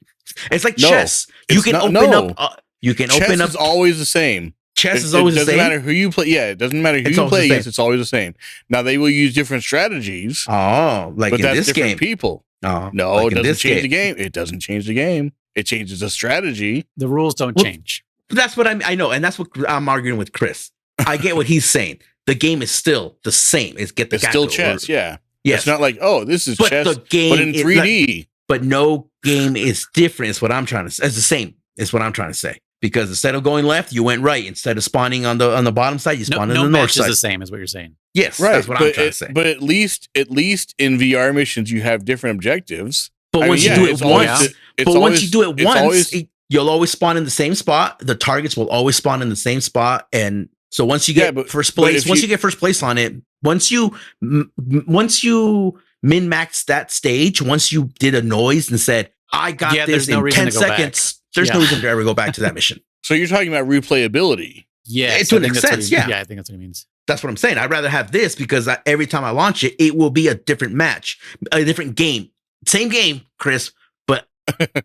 It's like chess. You can open up. Chess is always the same. Chess is always the same. It doesn't matter who you play. Yeah, it doesn't matter who you play against. It's always the same. Now they will use different strategies. Oh, like but in that's this different game. People. Oh, no, like it doesn't change the game. It doesn't change the game. It changes the strategy. The rules don't change. That's what I know, and that's what I'm arguing with Chris. I get what he's saying. The game is still the same. It's still chess. Yeah. Yes. It's not like, oh, this is chess, the game but in 3D. But no game is different. It's what I'm trying to say. It's the same. It's what I'm trying to say. Because instead of going left, you went right. Instead of spawning on the bottom side, you spawned on the north side. Is the same, is what you're saying. Yes, right. That's what I'm trying to say. But at least in VR missions, you have different objectives. But once you do it once, you'll always spawn in the same spot. The targets will always spawn in the same spot, and so once you get first place, you get first place on it, once you min max that stage, once you did a noise and said, "I got this in 10 seconds," there's no reason to ever go back to that mission. So you're talking about replayability? Yeah, to an extent. Yeah, I think that's what he means. That's what I'm saying. I'd rather have this because every time I launch it, it will be a different match, a different game. Same game, Chris, but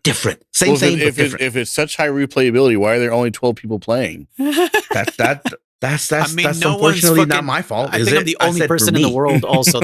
different. Same, but different. If it's such high replayability, why are there only 12 people playing? That's unfortunately not my fault. I think I'm the only person in the world also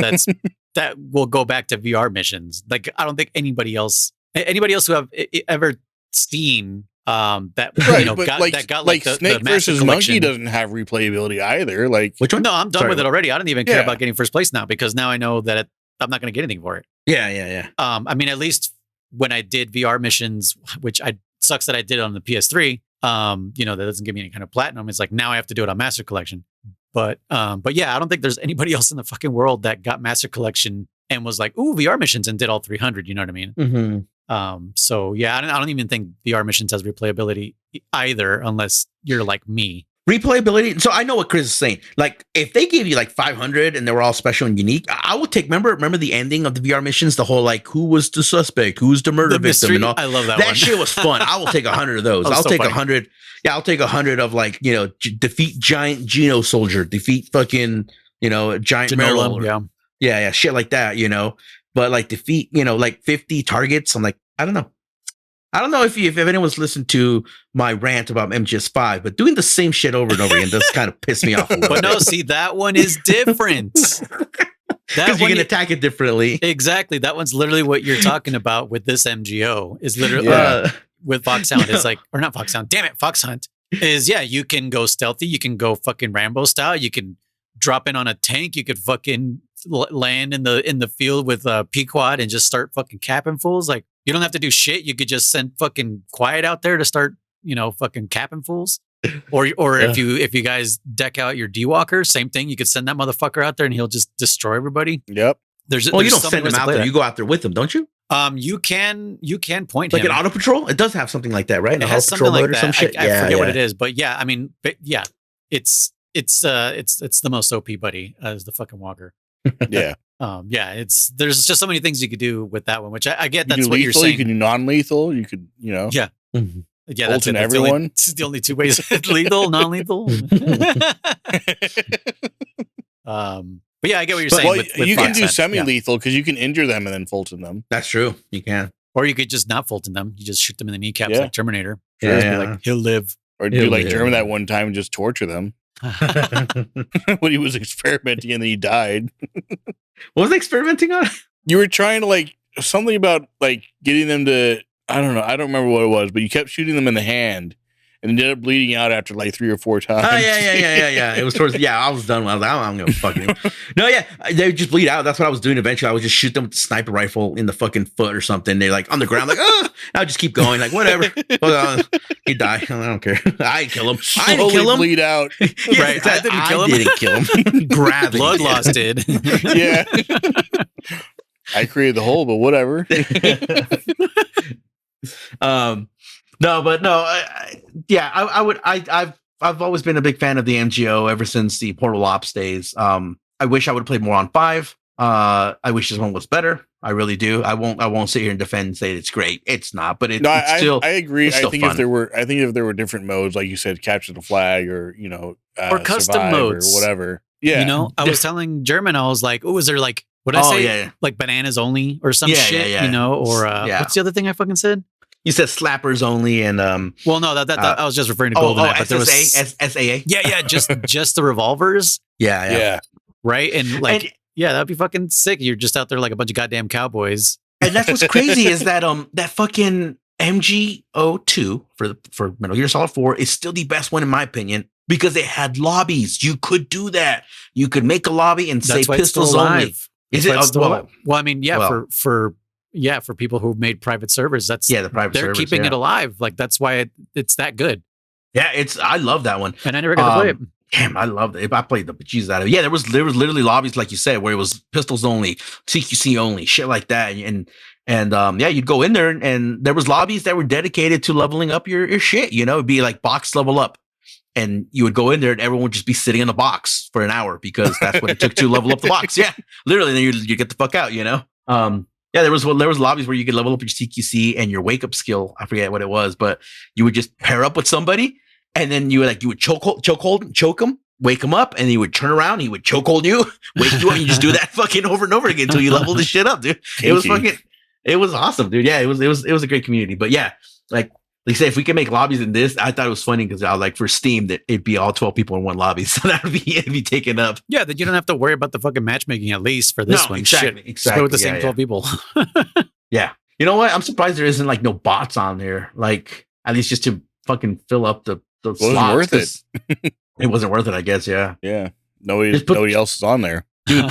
that will go back to VR missions. Like, I don't think anybody else who have ever seen that the Snake versus Monkey doesn't have replayability either. Like, which one? No, I'm done with it already. I don't even care about getting first place now because now I know that I'm not going to get anything for it. Yeah. I mean, at least when I did VR missions, which sucks that I did it on the PS3. That doesn't give me any kind of platinum. It's like now I have to do it on Master Collection. But yeah, I don't think there's anybody else in the fucking world that got Master Collection and was like, ooh, VR missions and did all 300. You know what I mean? Mm-hmm. So yeah, I don't even think VR missions has replayability either, unless you're like me. Replayability. So I know what Chris is saying. Like, if they gave you like 500 and they were all special and unique, I would take. Remember the ending of the VR missions, the whole like, who was the suspect, who's the murder victim, and all. I love that. That shit was fun. I will take 100 of those. I'll take 100. Yeah, I'll take 100 of like, defeat giant Geno soldier, defeat fucking giant Merrill. Yeah, shit like that. But like defeat like 50 targets. I'm like, I don't know. I don't know if anyone's listened to my rant about MGS5, but doing the same shit over and over again does kind of piss me off a little bit. But no, see, that one is different. Because you can attack it differently. Exactly. That one's literally what you're talking about with this MGO. Is literally with Fox Hunt. It's like, or not Fox Hunt. Damn it, Fox Hunt is you can go stealthy. You can go fucking Rambo style. You can drop in on a tank. You could fucking land in the field with a Pequod and just start fucking capping fools. Like, you don't have to do shit. You could just send fucking Quiet out there to start, fucking capping fools. Or if you guys deck out your D-Walker, same thing. You could send that motherfucker out there and he'll just destroy everybody. Yep. You don't send him out there. You go out there with him, don't you? You can point like him. Like an auto patrol? It does have something like that, right? It has something like that. Some shit. I forget what it is, but yeah, I mean, it's the most OP buddy as the fucking Walker. Yeah. There's just so many things you could do with that one, which I get. That's what lethal, you're saying. You can do non-lethal. You could, Yeah. Mm-hmm. Yeah, that's everyone. It's the only two ways: lethal, non-lethal. But yeah, I get what you're saying. Well, you can do semi-lethal because you can injure them and then Fulton them. That's true. You can, or you could just not Fulton them. You just shoot them in the kneecaps like Terminator. Like he'll live. Or do like German that one time and just torture them. When he was experimenting and then he died. What was he experimenting on? You were trying to like something about like getting them to, I don't know, I don't remember what it was, but you kept shooting them in the hand and ended up bleeding out after like 3 or 4 times. Oh, yeah. It was towards, I was done. I was like, I'm going to fuck him. No, they would just bleed out. That's what I was doing eventually. I would just shoot them with the sniper rifle in the fucking foot or something. They're like on the ground, like, I would just keep going, like, whatever. He died. I don't care. I didn't kill him. I didn't kill him. Bleed out. Right. I didn't kill him. Gravity. Blood loss did. Yeah. I created the hole, but whatever. I've always been a big fan of the MGO ever since the Portal Ops days. I wish I would have played more on 5. I wish this one was better. I really do. I won't sit here and defend and say it's great. It's not, but it's still. I agree. I think if there were different modes, like you said, capture the flag, or or custom modes or whatever. Yeah, I was telling German, I was like, "Oh, is there like what did I say? Yeah. Like bananas only or some shit? Yeah. Or what's the other thing I fucking said? You said slappers only, and well, no, that I was just referring to GoldenEye, but there was SAA. Yeah, just the revolvers. Yeah. Right, and like. Yeah, that'd be fucking sick. You're just out there like a bunch of goddamn cowboys. And that's what's crazy is that that fucking MGO2 for Metal Gear Solid 4 is still the best one in my opinion because it had lobbies. You could do that. You could make a lobby and say pistols only. Is it? Well, I mean, for people who made private servers, that's the private they're servers, keeping it alive. Like that's why it's that good. Yeah, I love that one. And I never got to play it. Damn, I loved it. I played the bejesus out of it. Yeah, there was literally lobbies like you said where it was pistols only, CQC only, shit like that. And you'd go in there and there was lobbies that were dedicated to leveling up your shit. It'd be like box level up, and you would go in there and everyone would just be sitting in the box for an hour because that's what it took to level up the box. Yeah, literally. Then you get the fuck out. There was lobbies where you could level up your CQC and your wake up skill. I forget what it was, but you would just pair up with somebody. And then you would choke them, wake them up, and he would turn around, he would choke hold you, wake you up, and you just do that fucking over and over again until you level the shit up, dude. It was awesome, dude. Yeah, it was a great community. But yeah, like you say, if we can make lobbies in this, I thought it was funny because I was like for Steam that it'd be all 12 people in one lobby, so it'd be taken up. Yeah, that you don't have to worry about the fucking matchmaking at least for this one. Exactly. Just go with the same 12 people. Yeah, you know what? I'm surprised there isn't like no bots on there, like at least just to fucking fill up the. It wasn't worth it. It wasn't worth it, I guess. Yeah. Nobody else is on there. Dude,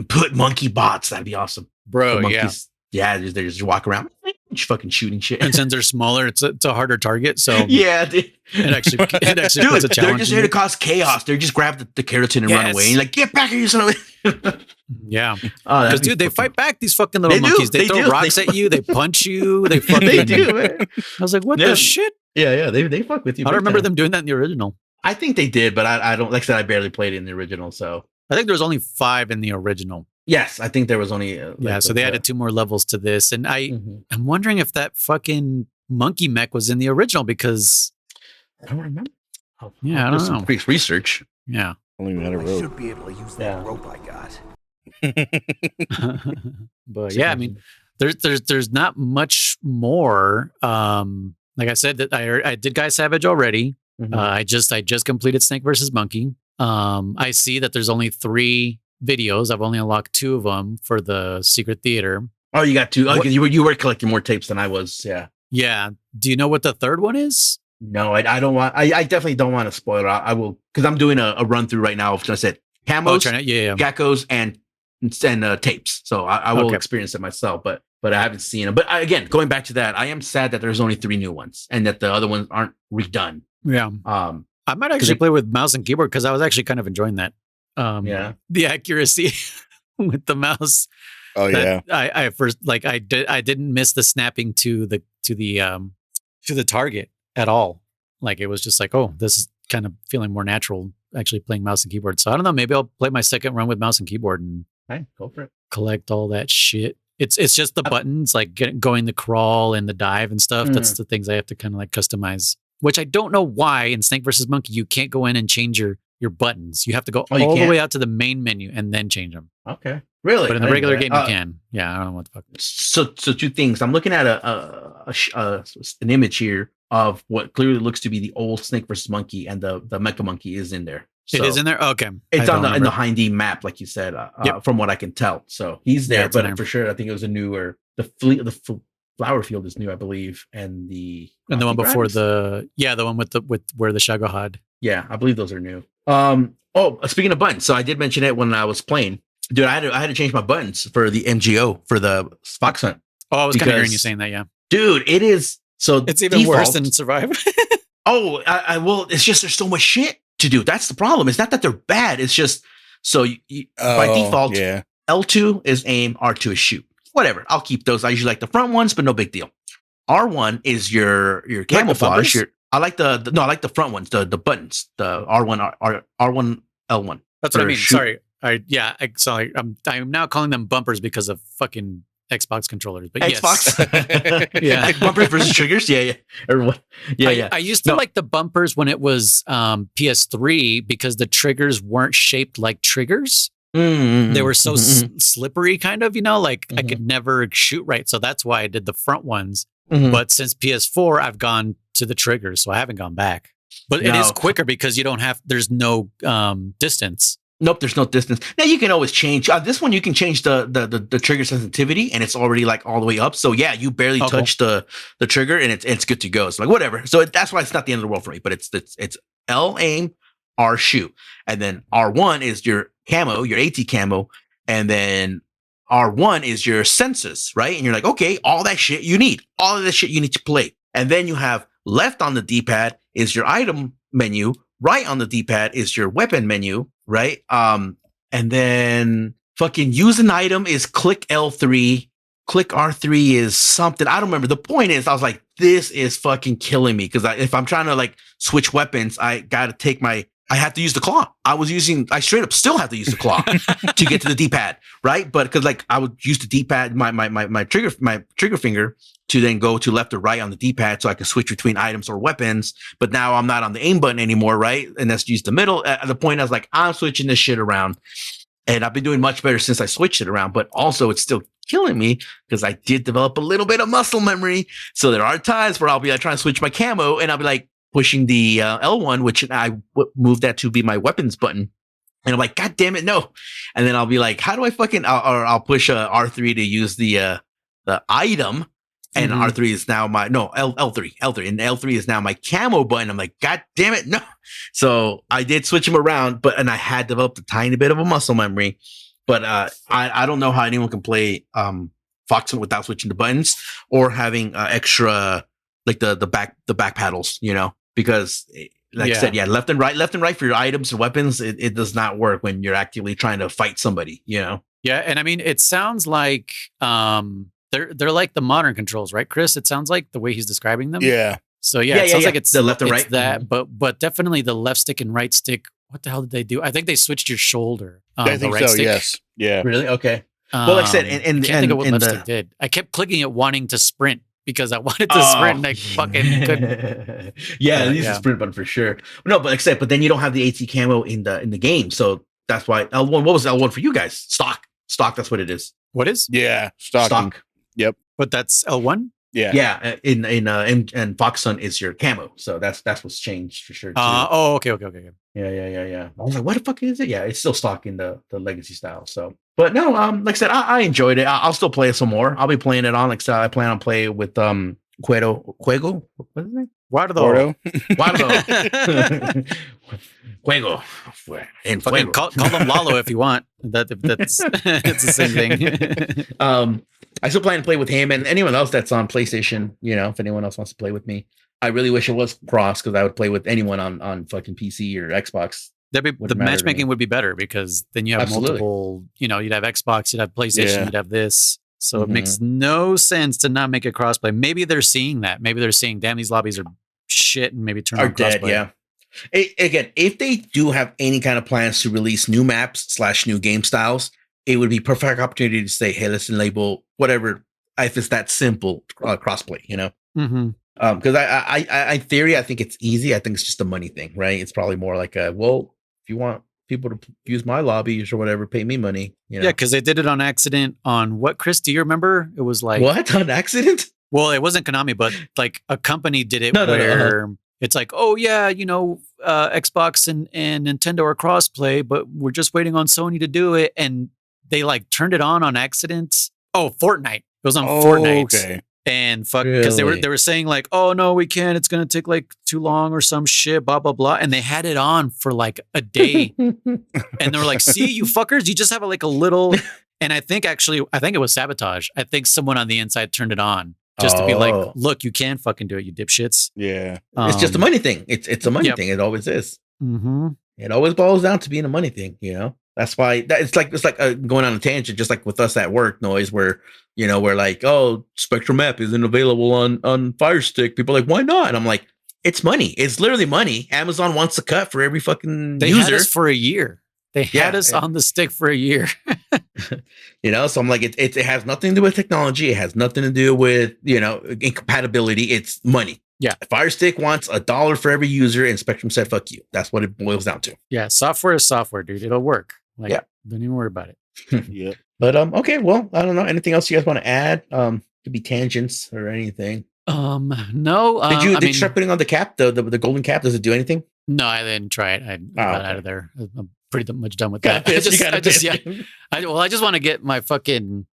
put monkey bots. That'd be awesome, bro. Yeah. They just walk around, just fucking shooting shit. And since they're smaller, it's a harder target. So yeah, dude. it actually puts a challenge. They're just here to cause chaos. They just grab the keratin and run away. And you're like, get back here, you son of a. Yeah, because dude, they fight back. These fucking little monkeys. They throw rocks at you. They punch you. They fucking. They do, man. I was like, what the shit? Yeah. They fuck with you. I don't remember them doing that in the original. I think they did, but I don't. Like I said, I barely played it in the original, so I think there was only 5 in the original. Yes, I think there was only. So they added 2 more levels to this, and I'm wondering if that fucking monkey mech was in the original because I don't remember. I don't know. Quick research. Yeah, only had a rope. I should be able to use that rope I got. But yeah, I mean, there's not much more. Like I said, that I did Guy Savage already. I just completed Snake versus Monkey. I see that there's only 3 videos. I've only unlocked 2 of them for the secret theater. Oh, you got 2. Oh, you were collecting more tapes than I was. Yeah. Yeah. Do you know what the third one is? No, I don't want. I definitely don't want to spoil it. I will because I'm doing a run through right now. Of I said camos, geckos, and tapes. So I will experience it myself, but I haven't seen them. But again, going back to that, I am sad that there's only 3 new ones and that the other ones aren't redone. Yeah. I might actually play with mouse and keyboard because I was actually kind of enjoying that. The accuracy with the mouse. Oh yeah. I first I didn't miss the snapping to the target at all. Like it was just like, oh, this is kind of feeling more natural actually playing mouse and keyboard. So I don't know, maybe I'll play my second run with mouse and keyboard and go for it. Collect all that shit. It's just the buttons, like going the crawl and the dive and stuff. That's the things I have to kind of like customize, which I don't know why in Snake versus Monkey, you can't go in and change your buttons. You have to go all the way out to the main menu and then change them. Okay. Really? But in the regular game, you can. Yeah, I don't know what the fuck. So 2 things. I'm looking at an image here of what clearly looks to be the old Snake versus Monkey, and the Mecha Monkey is in there. So it is in there? Okay. It's in the Hindy map, like you said, from what I can tell. So he's there, but for sure, I think it was a newer. The flower field is new, I believe, and the one before the one with where the Shagahad. Yeah, I believe those are new. Speaking of buttons, so I did mention it when I was playing. Dude, I had to change my buttons for the MGO for the Fox Hunt. Oh, I was kind of hearing you saying that, yeah. Dude, it is so it's even worse than Survive. Well, it's just there's so much shit to do. That's the problem. It's not that they're bad. It's just so by default, L2 is aim, R2 is shoot. Whatever. I'll keep those. I usually like the front ones, but no big deal. R1 is your camouflage. I like I like the front ones, the buttons, the R1, R1, L1. That's what I mean. Sorry. Sorry. I'm now calling them bumpers because of fucking Xbox controllers. But Xbox, yes. Yeah, bumpers versus triggers. Yeah. Or yeah. I used to like the bumpers when it was PS3 because the triggers weren't shaped like triggers. Mm-hmm. They were so slippery, kind of. Like I could never shoot right, so that's why I did the front ones. Mm-hmm. But since PS4, I've gone to the triggers, so I haven't gone back. But it is quicker because you don't have. There's no distance. Nope, there's no distance. Now you can always change. This one you can change the trigger sensitivity, and it's already like all the way up. So yeah, you barely touch the trigger, and it's good to go. It's like whatever. So that's why it's not the end of the world for me. But it's L aim, R shoot, and then R1 is your camo, your AT camo, and then R1 is your senses, right? And you're like, okay, all that shit you need, all of that shit you need to play, and then you have left on the D-pad is your item menu. Right on the D-pad is your weapon menu, right? And then fucking use an item is click L3, click R3 is something. I don't remember. The point is, I was like, this is fucking killing me because if I'm trying to like switch weapons, I got to take I have to use the claw. I straight up still have to use the claw to get to the D-pad, right? But because like I would use the D-pad, my trigger finger to then go to left or right on the D-pad so I can switch between items or weapons. But now I'm not on the aim button anymore, right? And that's use the middle. At the point I was like, I'm switching this shit around. And I've been doing much better since I switched it around. But also it's still killing me because I did develop a little bit of muscle memory. So there are times where I'll be like trying to switch my camo and I'll be like, pushing the L1, which I moved that to be my weapons button. And I'm like, God damn it, no. And then I'll be like, how do I fucking, I'll push R3 to use the item. And R3 is now L3. And L3 is now my camo button. I'm like, God damn it, no. So I did switch them around, and I had developed a tiny bit of a muscle memory. But I don't know how anyone can play Fox without switching the buttons or having extra, like the back paddles, because I said, left and right for your items and weapons. It does not work when you're actively trying to fight somebody, Yeah. And I mean, it sounds like they're like the modern controls, right, Chris? It sounds like the way he's describing them. Yeah. So it sounds like it's the left and right. That, but definitely the left stick and right stick. What the hell did they do? I think they switched your shoulder. I think so. Stick. Yes. Yeah. Really? Okay. Well, like I said, and can't think of what left stick did. I kept clicking it, wanting to sprint. Because I wanted to sprint and I fucking couldn't. Use the sprint button for sure. No, but except, but then you don't have the AT camo in the game, so that's why L1. What was L1 for you guys? Stock. That's what it is. What is? Yeah, stock. Yep. But that's L1. Yeah. In Fox Sun is your camo, so that's what's changed for sure. Too. Okay. Yeah. I was like, what the fuck is it? Yeah, it's still stock in the legacy style. So, but no, like I said, I enjoyed it. I'll still play it some more. I'll be playing it on. Like I said, I plan on playing with Juego. What's his name? Guardo. Juego. And fucking call them Lalo if you want. That's it's the same thing. I still plan to play with him and anyone else that's on PlayStation. If anyone else wants to play with me, I really wish it was cross because I would play with anyone on fucking PC or Xbox. The matchmaking would be better because then you have multiple. You'd have Xbox, you'd have PlayStation, you'd have this. So it makes no sense to not make a crossplay. Maybe they're seeing that. Maybe they're saying, "Damn, these lobbies are shit," and maybe turn on dead. Crossplay. Yeah. Again, if they do have any kind of plans to release new maps / new game styles, it would be perfect opportunity to say, "Hey, let's enable whatever." If it's that simple, crossplay, Because I theory, I think it's easy. I think it's just a money thing, right? It's probably more like if you want people to use my lobbies or whatever, pay me money. Yeah, because they did it on accident on what, Chris? Do you remember? It was like what on accident? Well, it wasn't Konami, but like a company did it where it's like, oh yeah, Xbox and Nintendo are crossplay, but we're just waiting on Sony to do it, and they like turned it on accident. Oh, Fortnite. It was on Fortnite. Okay. And fuck, because they were saying like, oh no, we can't. It's gonna take like too long or some shit, blah blah blah. And they had it on for like a day, and they were like, "See, you fuckers, you just have like a little." And I think it was sabotage. I think someone on the inside turned it on just to be like, "Look, you can fucking do it, you dipshits." Yeah, it's just a money thing. It's a money thing. It always is. Mm-hmm. It always boils down to being a money thing. That's why it's like going on a tangent, just like with us at work, Noise, where we're like, oh, Spectrum app isn't available on Fire Stick. People are like, why not? And I'm like, it's money. It's literally money. Amazon wants a cut for every fucking They user. had us for a year. They had us on the stick for a year. So I'm like, it has nothing to do with technology. It has nothing to do with, incompatibility. It's money. Yeah. Fire Stick wants $1 for every user, and Spectrum said, fuck you. That's what it boils down to. Yeah. Software is software, dude. It'll work. Don't even worry about it. Yeah. But, okay. Well, I don't know. Anything else you guys want to add? Could be tangents or anything. No. Did you start putting on the cap, the golden cap? Does it do anything? No, I didn't try it. I got out of there. I'm pretty much done with that. I just want to get my Keraton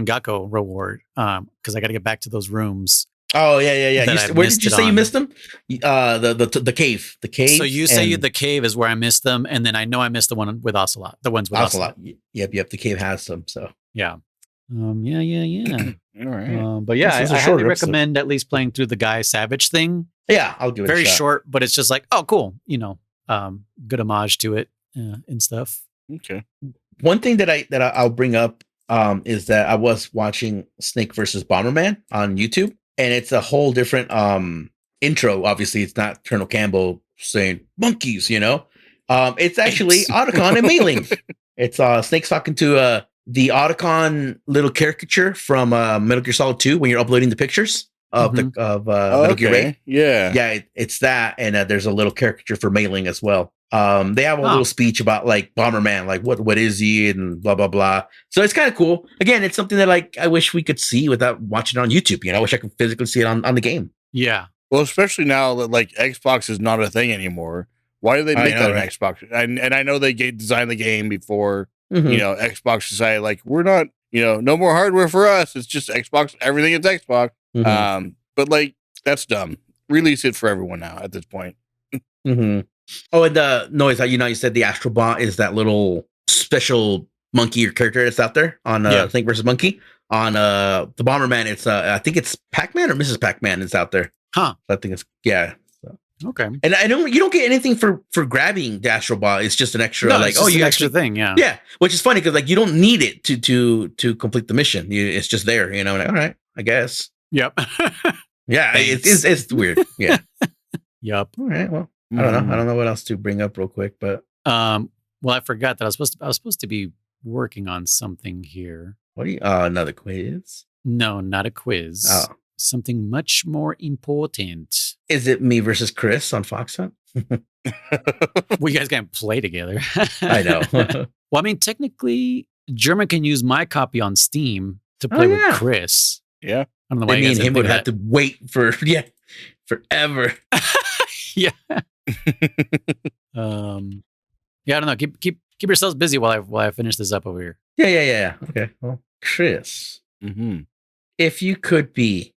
Gakko reward because I got to get back to those rooms. Oh yeah. Where did you say you missed them? The cave. The cave. So you say the cave is where I missed them, and then I know I missed the one with Ocelot. The ones with Ocelot. Yep. The cave has them. So yeah. Yeah. All right. But yeah, I highly recommend at least playing through the Guy Savage thing. Yeah, I'll give it very a shot. short, but it's just like, oh, cool. Good homage to it and stuff. Okay. One thing that I'll bring up is that I was watching Snake versus Bomberman on YouTube, and it's a whole different intro. Obviously, it's not Colonel Campbell saying monkeys. It's actually Otacon and Mailing. It's Snake's talking to the Otacon little caricature from Metal Gear Solid 2 when you're uploading the pictures of Metal Gear Ray. Yeah, it's that, and there's a little caricature for Mailing as well. They have a little speech about like Bomberman, like what is he and blah blah blah. So it's kind of cool. Again, it's something that like I wish we could see without watching it on YouTube. I wish I could physically see it on the game. Yeah. Well, especially now that like Xbox is not a thing anymore. Why do they make that an Xbox? And I know they designed the game before. Xbox decided like we're not, no more hardware for us. It's just Xbox. Everything is Xbox. But like that's dumb. Release it for everyone now at this point. Oh, and the noise that you said the Astrobot is that little special monkey or character that's out there on Snake versus Monkey. On the Bomberman, it's I think it's Pac-Man or Mrs. Pac-Man is out there. Huh. I think it's So. Okay. And you don't get anything for grabbing the Astrobot. It's just an extra you extra thing, yeah. Yeah, which is funny because like you don't need it to complete the mission. It's just there, like, all right, I guess. Yep. Yeah, it's weird. Yeah. Yep. All right. Well, I don't know. I don't know what else to bring up real quick, but well, I forgot that I was supposed to be working on something here. What do you another quiz? No, not a quiz. Oh. Something much more important. Is it me versus Chris on Fox Hunt? Well, you guys can play together. I know. Well, I mean, technically, German can use my copy on Steam to play with Chris. Yeah. I don't know why me and him would have to wait for forever. Yeah. Yeah, I don't know. Keep yourselves busy while I finish this up over here. Yeah. Okay. Well, Chris, if you could be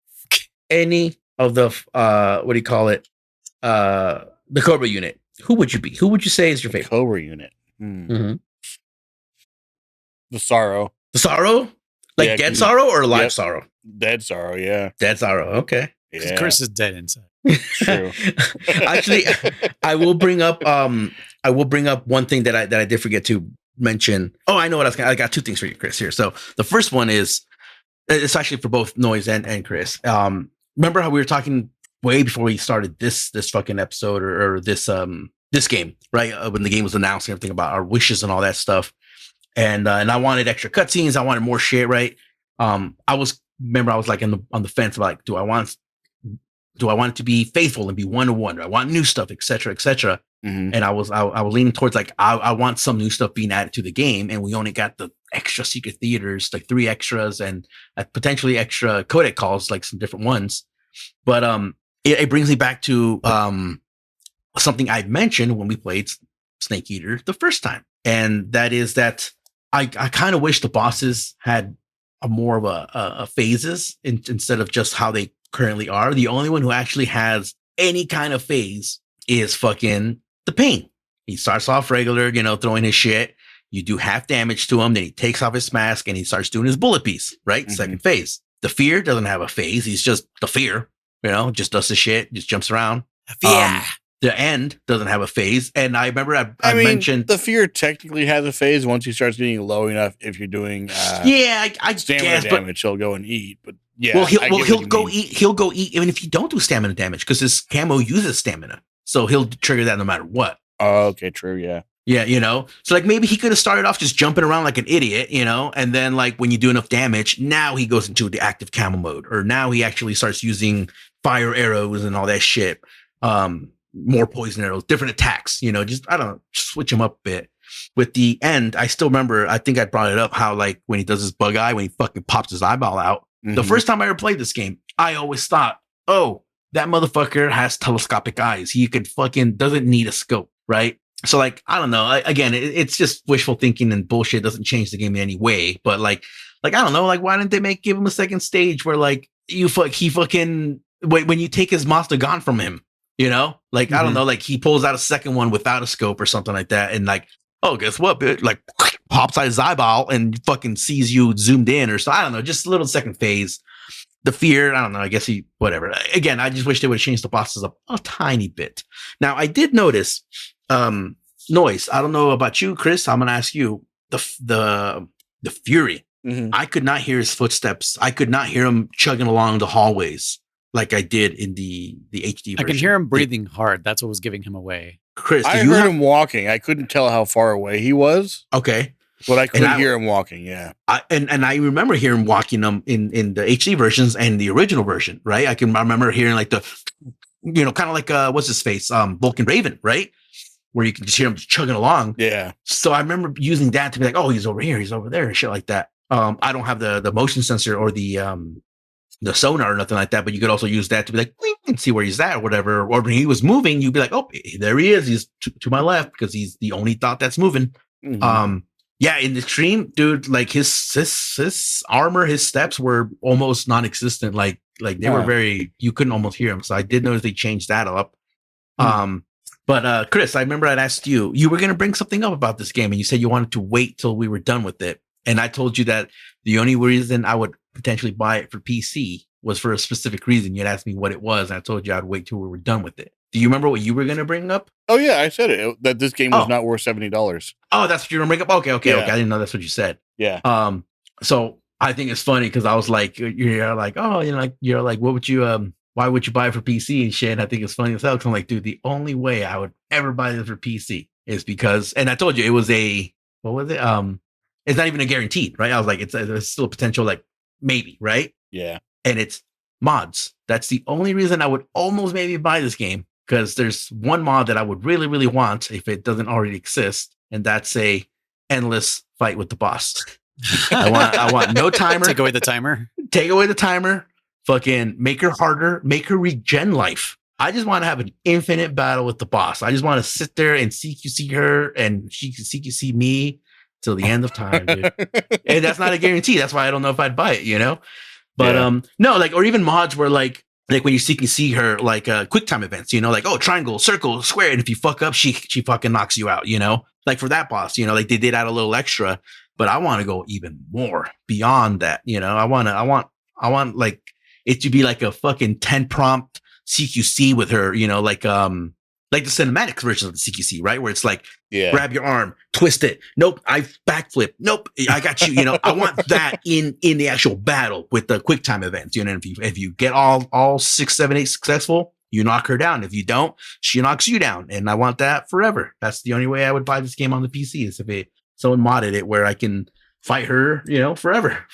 any of the what do you call it? The Cobra unit, who would you be? Who would you say is your favorite? Cobra unit. The Sorrow. The Sorrow? Like dead Sorrow or live Sorrow? Dead Sorrow, yeah. Dead Sorrow, okay. Yeah. Chris is dead inside. True. Actually, I will bring up one thing that I did forget to mention. Oh, I know what I got two things for you, Chris, here. So the first one is it's actually for both Noise and Chris. Remember how we were talking way before we started this fucking episode or this game, right? When the game was announced and everything about our wishes and all that stuff. And I wanted extra cutscenes. I wanted more shit, right? I was like on the fence about like, do I want it to be faithful and be 1-to-1? Do I want new stuff, et cetera, et cetera? And I was leaning towards like, I want some new stuff being added to the game. And we only got the extra secret theaters, like 3 extras and potentially extra codec calls, like some different ones. But it brings me back to something I mentioned when we played Snake Eater the first time. And that is that I kind of wish the bosses had a more of a phases instead of just how they currently are. The only one who actually has any kind of phase is fucking the Pain. He starts off regular, throwing his shit. You do half damage to him. Then he takes off his mask and he starts doing his bullet piece, right? Second phase. The Fear doesn't have a phase. He's just the Fear, just does the shit, just jumps around. Yeah. The End doesn't have a phase. And I remember I mentioned the Fear technically has a phase once he starts getting low enough. If you're doing I stamina guess, damage, he'll go and eat. But Yeah. Well, he'll go eat. He'll go eat even if you don't do stamina damage because his camo uses stamina, so he'll trigger that no matter what. Oh, okay, true. Yeah. Yeah, so like maybe he could have started off just jumping around like an idiot, and then like when you do enough damage, now he goes into the active camo mode, or now he actually starts using fire arrows and all that shit. More poison arrows, different attacks, just I don't know, just switch him up a bit. With the end, I still remember, I think I brought it up how like when he does his bug eye, when he fucking pops his eyeball out. The first time I ever played this game, I always thought, oh, that motherfucker has telescopic eyes. He could fucking doesn't need a scope, right? So like, I don't know. Again, it's just wishful thinking and bullshit. It doesn't change the game in any way. But like I don't know. Like, why didn't they give him a second stage where like he fucking when you take his monster gun from him, like I don't know, like he pulls out a second one without a scope or something like that, and like, oh, guess what, bitch? Like pops out his eyeball and fucking sees you zoomed in or so. I don't know. Just a little second phase. The fear, I don't know. I guess whatever. Again, I just wish they would have changed the bosses up a tiny bit. Now I did notice. Noise. I don't know about you, Chris. I'm gonna ask you the Fury. I could not hear his footsteps. I could not hear him chugging along the hallways like I did in the HD version. I can hear him breathing hard. That's what was giving him away. Chris, I heard him walking. I couldn't tell how far away he was. Okay, but I could hear him walking. Yeah, and I remember hearing him walking in the HD versions and the original version. Right, I remember hearing like the kind of like what's his face, Vulcan Raven, right? Where you can just hear him chugging along. Yeah. So I remember using that to be like, oh, he's over here, he's over there, and shit like that. I don't have the motion sensor or the sonar or nothing like that, but you could also use that to be like, blink, and see where he's at or whatever. Or when he was moving, you'd be like, oh, there he is. He's to my left because he's the only thought that's moving. Yeah, in the stream, dude, like his armor, his steps were almost non-existent. Like they were you couldn't almost hear him. So I did notice they changed that up. But Chris, I remember I'd asked you were going to bring something up about this game, and you said you wanted to wait till we were done with it. And I told you that the only reason I would potentially buy it for PC was for a specific reason. You'd asked me what it was, and I told you I'd wait till we were done with it. Do you remember what you were going to bring up? Oh yeah, I said it, that this game was not worth $70. Oh, that's what you're going to bring up? Okay. I didn't know that's what you said. Yeah. So I think it's funny because I was like, you're like, oh, you're like, what would you why would you buy it for PC and shit? And I think it's funny as hell because I'm like, dude, the only way I would ever buy this for PC is because, and I told you it was what was it? It's not even a guaranteed, right? I was like, there's still a potential, like maybe, right? Yeah. And it's mods. That's the only reason I would almost maybe buy this game, because there's one mod that I would really, really want if it doesn't already exist, and that's a endless fight with the boss. I want no timer. Take away the timer. Take away the timer. Fucking make her harder, make her regen life. I just want to have an infinite battle with the boss. I just want to sit there and CQC her, and she can CQC me till the end of time, dude. And that's not a guarantee. That's why I don't know if I'd buy it, But no, like, or even mods where like when you CQC her, like quick time events, like, oh, triangle, circle, square, and if you fuck up, she fucking knocks you out, like for that boss, like they did add a little extra, but I want to go even more beyond that, I want like it to be like a fucking 10 prompt CQC with her, like the cinematic version of the CQC, right? Where it's like, grab your arm, twist it. Nope, I backflip. Nope, I got you. I want that in the actual battle with the quick time events. If you get all 6, 7, 8 successful, you knock her down. If you don't, she knocks you down. And I want that forever. That's the only way I would buy this game on the PC, is if someone modded it where I can fight her, forever.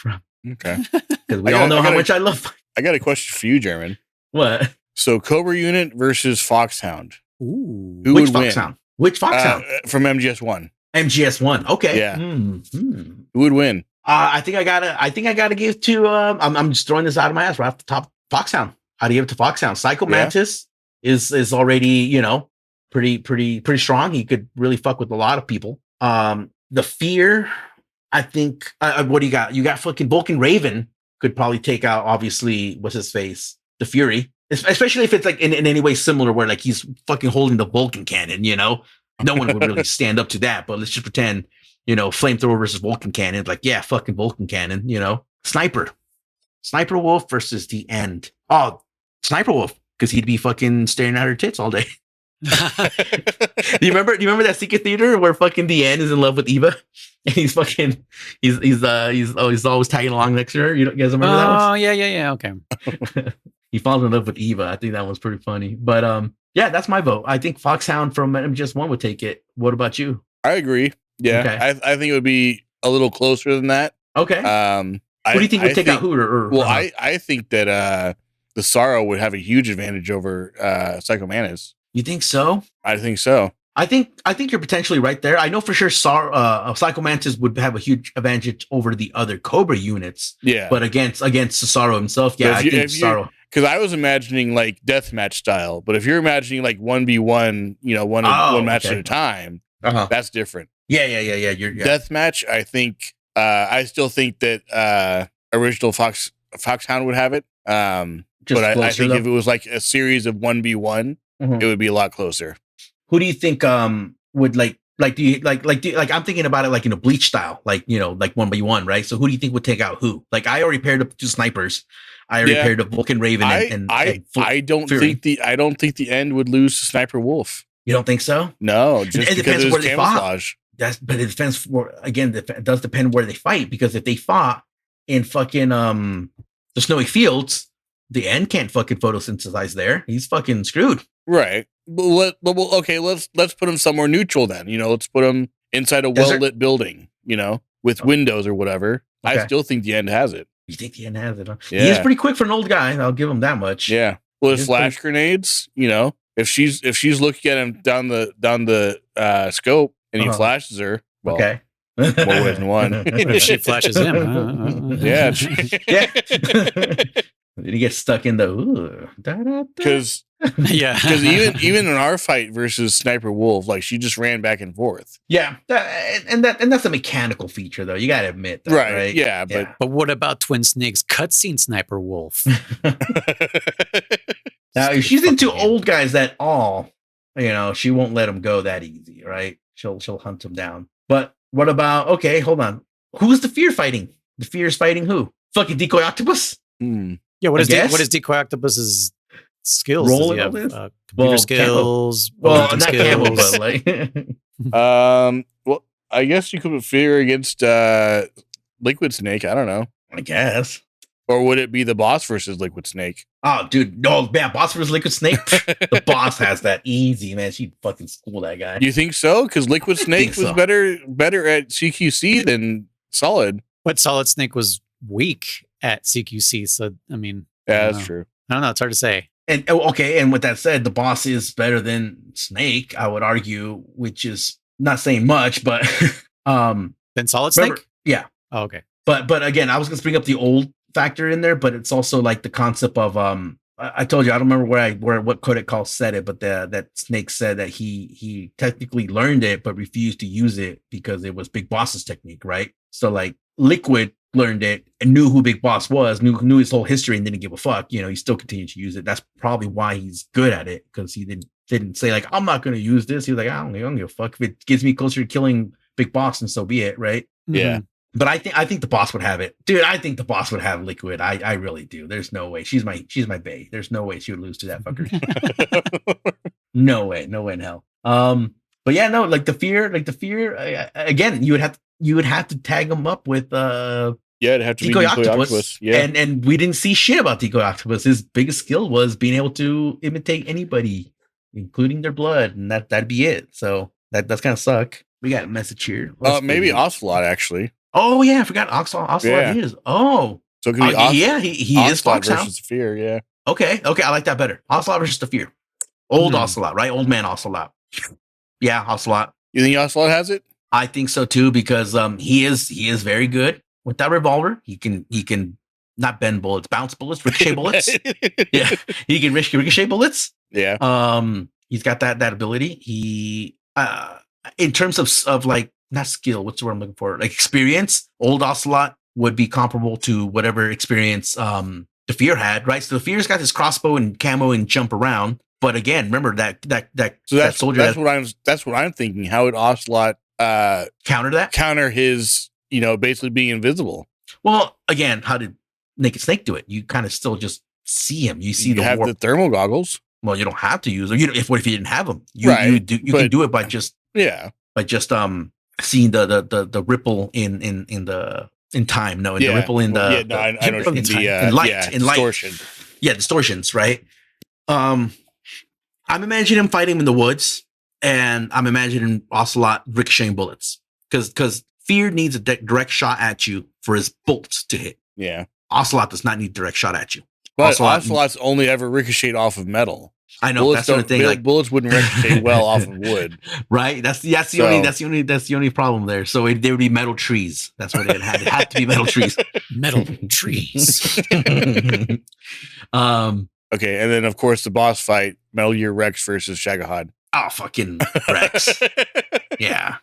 Okay. Because we all know how much I love. I got a question for you, German. What? So Cobra Unit versus Foxhound. Ooh. Who Which would Foxhound? Which Foxhound? From MGS1. MGS1. Okay. Yeah. Who would win? I think I gotta give to I'm just throwing this out of my ass right off the top. Foxhound. I'd give it to Foxhound. Psycho Mantis is already, pretty strong. He could really fuck with a lot of people. The Fear, I think what do you got? You got fucking Vulcan Raven could probably take out, obviously, what's his face? The Fury. Especially if it's like in any way similar where like he's fucking holding the Vulcan cannon, no one would really stand up to that, but let's just pretend, flamethrower versus Vulcan cannon. Like, yeah, fucking Vulcan cannon, Sniper Wolf versus the End. Oh, Sniper Wolf, because he'd be fucking staring at her tits all day. Do you remember that secret theater where fucking Deanne is in love with Eva, and he's always tagging along next to her? You guys remember that one? Oh yeah. Okay. He falls in love with Eva. I think that was pretty funny. But yeah, that's my vote. I think Foxhound from MGS1 would take it. What about you? I agree. Yeah, Okay. I think it would be a little closer than that. Okay. What do you think would take out who? Well, I think that the Sorrow would have a huge advantage over Psychomantis. You think so? I think so. I think you're potentially right there. I know for sure Psychomantis would have a huge advantage over the other Cobra units. Yeah. But against Cesaro himself, yeah, I think Cesaro. Because I was imagining like deathmatch style, but if you're imagining like 1v1, one match at a time, that's different. Yeah. You're Deathmatch, I think I still think that original Foxhound would have it. But I think if it was like a series of 1v1, it would be a lot closer. Who do you think would like I'm thinking about it like Bleach style, like 1v1, right? So who do you think would take out who? Like I already paired up two snipers. I already paired up Vulcan Raven I don't think the end would lose to Sniper Wolf. You don't think so? No, just because of his camouflage. But it depends. It does depend where they fight, because if they fought in fucking the snowy fields, the end can't fucking photosynthesize there. He's fucking screwed. Right. Let's put him somewhere neutral then. Let's put him inside a well-lit building, with windows or whatever. Okay. I still think the end has it. You think the end has it? Huh? Yeah. He is pretty quick for an old guy. I'll give him that much. Yeah. Well, his flash grenades, if she's looking at him down the scope and he flashes her, well, okay. More ways than one. If she flashes him, yeah. Did he get stuck in the because even in our fight versus Sniper Wolf, like she just ran back and forth. Yeah, and that's a mechanical feature though. You got to admit that, right? Yeah, but what about Twin Snake's cutscene Sniper Wolf? Now, if she's into old guys at all, she won't let him go that easy, right? She'll hunt him down. But what about? Okay, hold on. Who's the Fear fighting? The Fear is fighting who? Fucking Decoy Octopus. Yeah, what is Decoy Octopus's skills? Roll have computer skills. Not skills. Camo, but like. Well, I guess you could put Fear against Liquid Snake. I don't know. I guess. Or would it be the boss versus Liquid Snake? Oh, dude, no, man, boss versus Liquid Snake. The boss has that easy, man. She'd fucking school that guy. You think so? Because Liquid Snake was better at CQC than Solid. But Solid Snake was weak at CQC, so I mean, yeah, that's true. I don't know. It's hard to say. And and with that said, the boss is better than Snake, I would argue, which is not saying much, but than Solid Snake. Yeah. Oh, okay. But again, I was gonna bring up the old factor in there, but it's also like the concept of I told you, I don't remember what Codec Calls said it, but that Snake said that he technically learned it but refused to use it because it was Big Boss's technique, right? So like Liquid learned it and knew who Big Boss was, knew his whole history and didn't give a fuck. He still continued to use it. That's probably why he's good at it, because he didn't say like, I'm not going to use this. He was like, I don't give a fuck. If it gets me closer to killing Big Boss, and so be it, right? Yeah. Mm-hmm. But I think the boss would have it, dude. I think the boss would have Liquid. I really do. There's no way. She's my bae. There's no way she would lose to that fucker. No way in hell. But yeah, no, like the fear. Again, you would have to tag him up with it'd have to Decoy Octopus. Yeah, and we didn't see shit about Decoy Octopus. His biggest skill was being able to imitate anybody, including their blood, and that'd be it. So that's kind of suck. We got a message here. Maybe Ocelot actually. Oh yeah, I forgot Ocelot is. Oh, so it can be he is Foxhound versus Fear. Yeah. Okay, I like that better. Ocelot versus the Fear. Old Ocelot, right? Old man Ocelot. Yeah, Ocelot. You think Ocelot has it? I think so too, because he is very good with that revolver. He can not bend bullets, bounce bullets, ricochet bullets. Yeah, he can ricochet bullets. Yeah. He's got that ability. He in terms of like, not skill, what's the word I'm looking for? Like experience, old Ocelot would be comparable to whatever experience the Fear had, right? So the Fear's got his crossbow and camo and jump around. But again, remember that soldier. That's what I'm thinking. How would Ocelot counter that? Counter his, basically being invisible. Well, again, how did Naked Snake do it? You kind of still just see him. You see the thermal goggles. Well, you don't have to use them. What if you didn't have them? You can do it by just seeing the ripple in time. No, the ripple in the I know in light distortion. Distortions, right? I'm imagining him fighting in the woods, and I'm imagining Ocelot ricocheting bullets because Fear needs a direct shot at you for his bolts to hit. Yeah, Ocelot does not need a direct shot at you. But Ocelot's only ever ricocheted off of metal. I know bullets that's the thing. Like bullets wouldn't ricochet well off of wood, right? That's the only problem there. So there would be metal trees. That's what it had. It had to be metal trees. Metal trees. Okay, and then of course the boss fight: Metal Gear Rex versus Shagahad. Oh, fucking Rex! Yeah,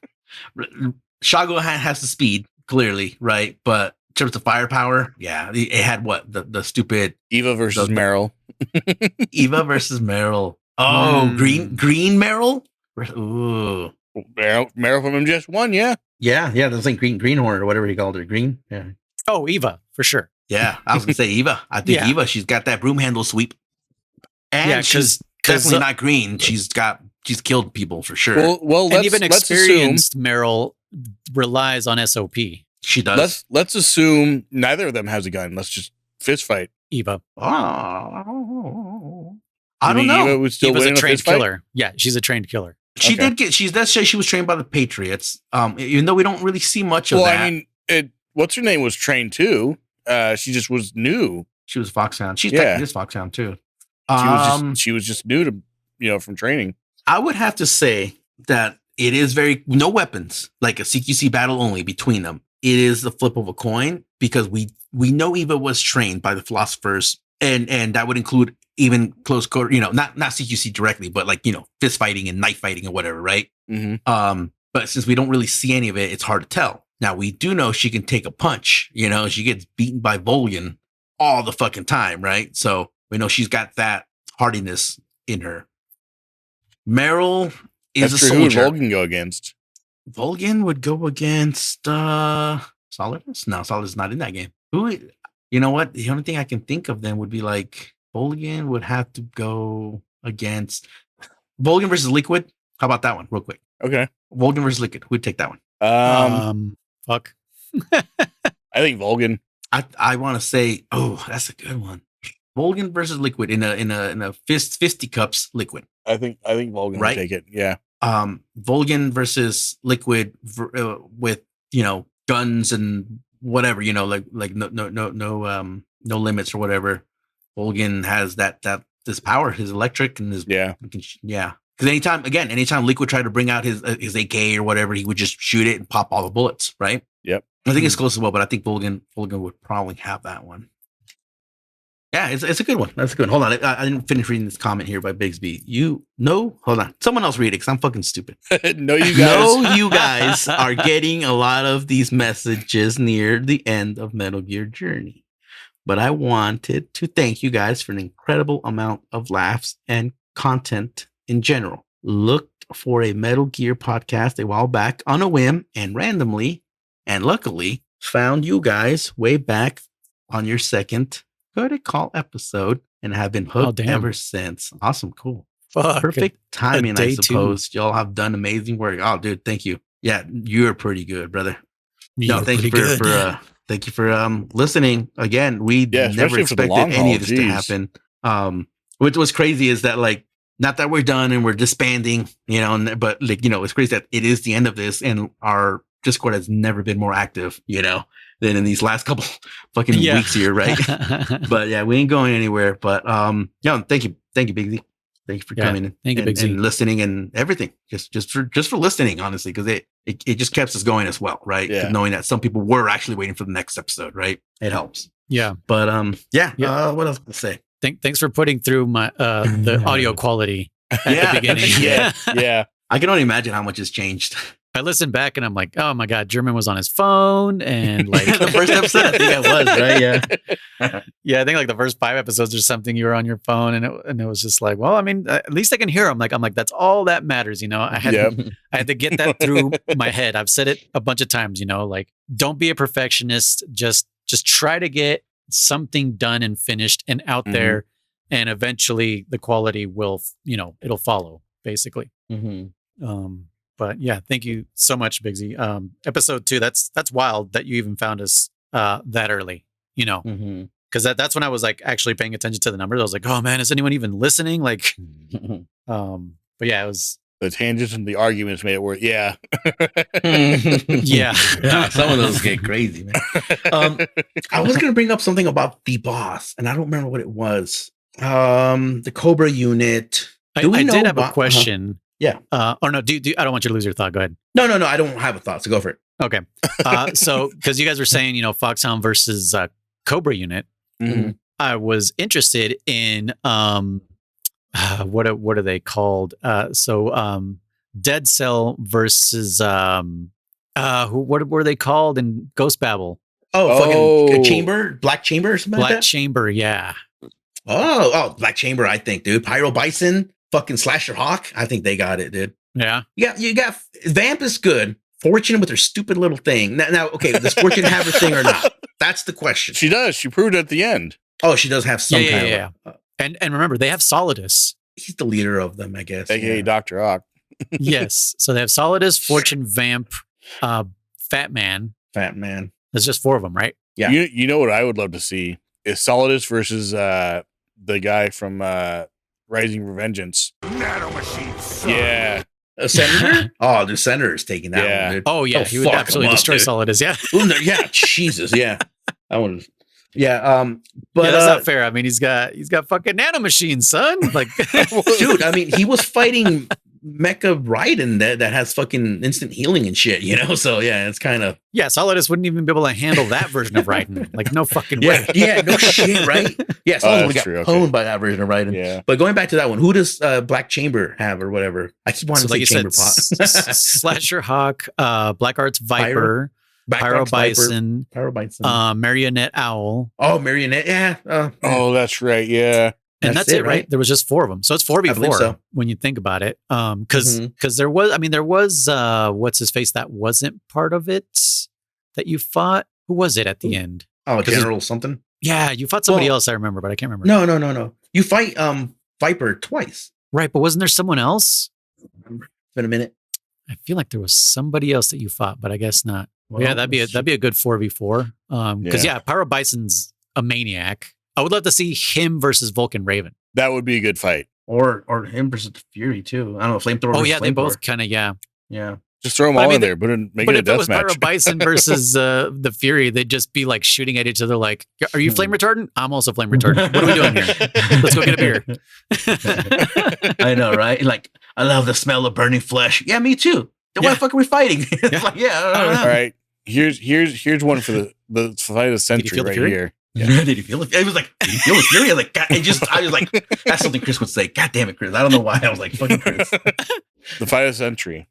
Shago has the speed clearly, right? But in terms of firepower, yeah, it had what the stupid Eva versus Meryl. Eva versus Meryl. Oh, green Meryl. Ooh, Meryl from MGS1, yeah. That's like Greenhorn or whatever he called her. Green, yeah. Oh, Eva for sure. Yeah, I was gonna say Eva. I think Eva. She's got that broom handle sweep, and she's definitely not green. She's killed people for sure. Well, and even experienced Meryl relies on SOP. She does. Let's assume neither of them has a gun. Let's just fist fight Eva. Oh, I don't know. Eva was still Eva's a trained killer. Yeah, she's a trained killer. She does say she was trained by the Patriots. Even though we don't really see much of that. I mean, what's her name was trained too. She just was new. She was Foxhound. She's technically just Foxhound too. She was just new to from training. I would have to say that it is no weapons, like a CQC battle only between them. It is the flip of a coin because we know Eva was trained by the philosophers, and that would include even close quarter, not CQC directly, but like fist fighting and knife fighting or whatever, right? Mm-hmm. But since we don't really see any of it, it's hard to tell. Now we do know she can take a punch. She gets beaten by Volgan all the fucking time, right? So we know she's got that hardiness in her. Meryl is a soldier. Who would Volgan go against? Volgan would go against Solidus? No, Solidus is not in that game. You know what? The only thing I can think of then would be like Volgan would have to go against Volgan versus Liquid. How about that one, real quick? Okay. Volgan versus Liquid. Who'd take that one? Fuck. I think Volgan. I want to say, that's a good one. Volgan versus Liquid in a fisticuffs Liquid. I think Volgan would take it. Yeah. Volgan versus Liquid with guns and whatever, like no limits or whatever. Volgan has this power, his electric and his Because anytime Liquid tried to bring out his AK or whatever, he would just shoot it and pop all the bullets, right? Yep. I think it's close as well, but I think Volgan would probably have that one. Yeah, it's a good one. That's a good one. Hold on. I didn't finish reading this comment here by Bigsby. Hold on. Someone else read it because I'm fucking stupid. No, you guys are getting a lot of these messages near the end of Metal Gear Journey. But I wanted to thank you guys for an incredible amount of laughs and content in general. Looked for a Metal Gear podcast a while back on a whim and randomly, and luckily found you guys way back on your second Codec Call episode and have been hooked ever since. Awesome. Cool. Fuck, perfect timing, I suppose. Y'all have done amazing work. Oh, dude, thank you. Yeah, you're pretty good, brother. Thank you for listening. Again, we never expected any of this to happen. What was crazy is that not that we're done and we're disbanding, but it's crazy that it is the end of this and our Discord has never been more active, than in these last couple fucking weeks here, right? But yeah, we ain't going anywhere. But thank you, Bigsy. Thank you for coming and listening and everything. Just for listening, honestly, because it just kept us going as well, right? Yeah. Knowing that some people were actually waiting for the next episode, right? It helps. Yeah. But what else to say? Thanks for putting through my the audio quality at the beginning. Yeah. I can only imagine how much has changed. I listened back and I'm like, oh my God, German was on his phone and the first episode, I think I was, right? Yeah. Yeah, I think the first 5 episodes or something, you were on your phone and it was just like, well, I mean, at least I can hear him. I'm like, that's all that matters, I had to get that through my head. I've said it a bunch of times, don't be a perfectionist. Just try to get something done and finished and out there and eventually the quality will, it'll follow basically. But yeah, thank you so much, Bigsy. Episode 2, that's wild that you even found us that early, because that's when I was like actually paying attention to the numbers. I was like, oh man, is anyone even listening? Like, but yeah, it was the tangents and the arguments made it work. Yeah. yeah. Some of those get crazy, man. I was going to bring up something about the boss, and I don't remember what it was. The Cobra unit. I did have a question. Yeah. Or no, I don't want you to lose your thought. Go ahead. No. I don't have a thought, so go for it. Okay. So, because you guys were saying, Foxhound versus Cobra unit, I was interested in what are they called? Dead Cell versus what were they called in Ghost Babel? Fucking Chamber, Black Chamber, or something like that? Chamber, yeah. Oh, Black Chamber, I think, dude. Pyro Bison, fucking Slasher Hawk. I think they got it, dude. Yeah. You got Vamp is good. Fortune with her stupid little thing. Now, okay, does Fortune have her thing or not? That's the question. She does. She proved it at the end. Oh, she does have some kind of. And remember, they have Solidus. He's the leader of them, I guess. AKA Dr. Ock. Yes. So they have Solidus, Fortune, Vamp, Fat Man. There's just 4 of them, right? Yeah. You know what I would love to see is Solidus versus the guy from Rising Revengeance. Nanomachines. Yeah. A senator? Oh, the senator's taking that one, dude. Oh, yeah. He would absolutely destroy Solidus. Yeah. Yeah. Jesus. Yeah. That one. Yeah. But that's not fair. I mean, he's got fucking nanomachines, son. Like, dude, I mean, he was fighting Mecha Raiden that has fucking instant healing and shit, So yeah, it's kind of Solidus wouldn't even be able to handle that version of Raiden. Like, no fucking way. Yeah, no shit, right? Yeah, Solidus got pwned by that version of Raiden. Yeah. But going back to that one, who does Black Chamber have or whatever? I keep wanting to say Chamber Pot. Slasher Hawk, Black Arts Viper. Pyro Bison, Marionette Owl. Oh, Marionette, yeah. Oh, that's right, yeah. And that's it, right? There was just 4 of them, so it's 4v4 when you think about it. Because there was what's his face that wasn't part of it that you fought. Who was it at the end? Oh, General something. Yeah, you fought somebody else. I remember, but I can't remember. No. You fight Viper twice, right? But wasn't there someone else? It's been a minute. I feel like there was somebody else that you fought, but I guess not. Well, yeah, that'd be a good 4v4. Because Pyro Bison's a maniac. I would love to see him versus Vulcan Raven. That would be a good fight. Or him versus Fury too. I don't know, Flamethrower. Oh yeah, they both kind of yeah. Just throw them all in there, make it a death match. But if it was Pyro Bison versus the Fury, they'd just be like shooting at each other. Like, are you flame retardant? I'm also flame retardant. What are we doing here? Let's go get a beer. I know, right? Like, I love the smell of burning flesh. Yeah, me too. Then why the fuck are we fighting? It's like, I don't know. All right, here's one for the fight of the century right here. Yeah. Did you feel it? It was like, did you feel the fury? I was like, God, I was like, that's something Chris would say. God damn it, Chris. I don't know why. I was like, fucking Chris. The fight of the century.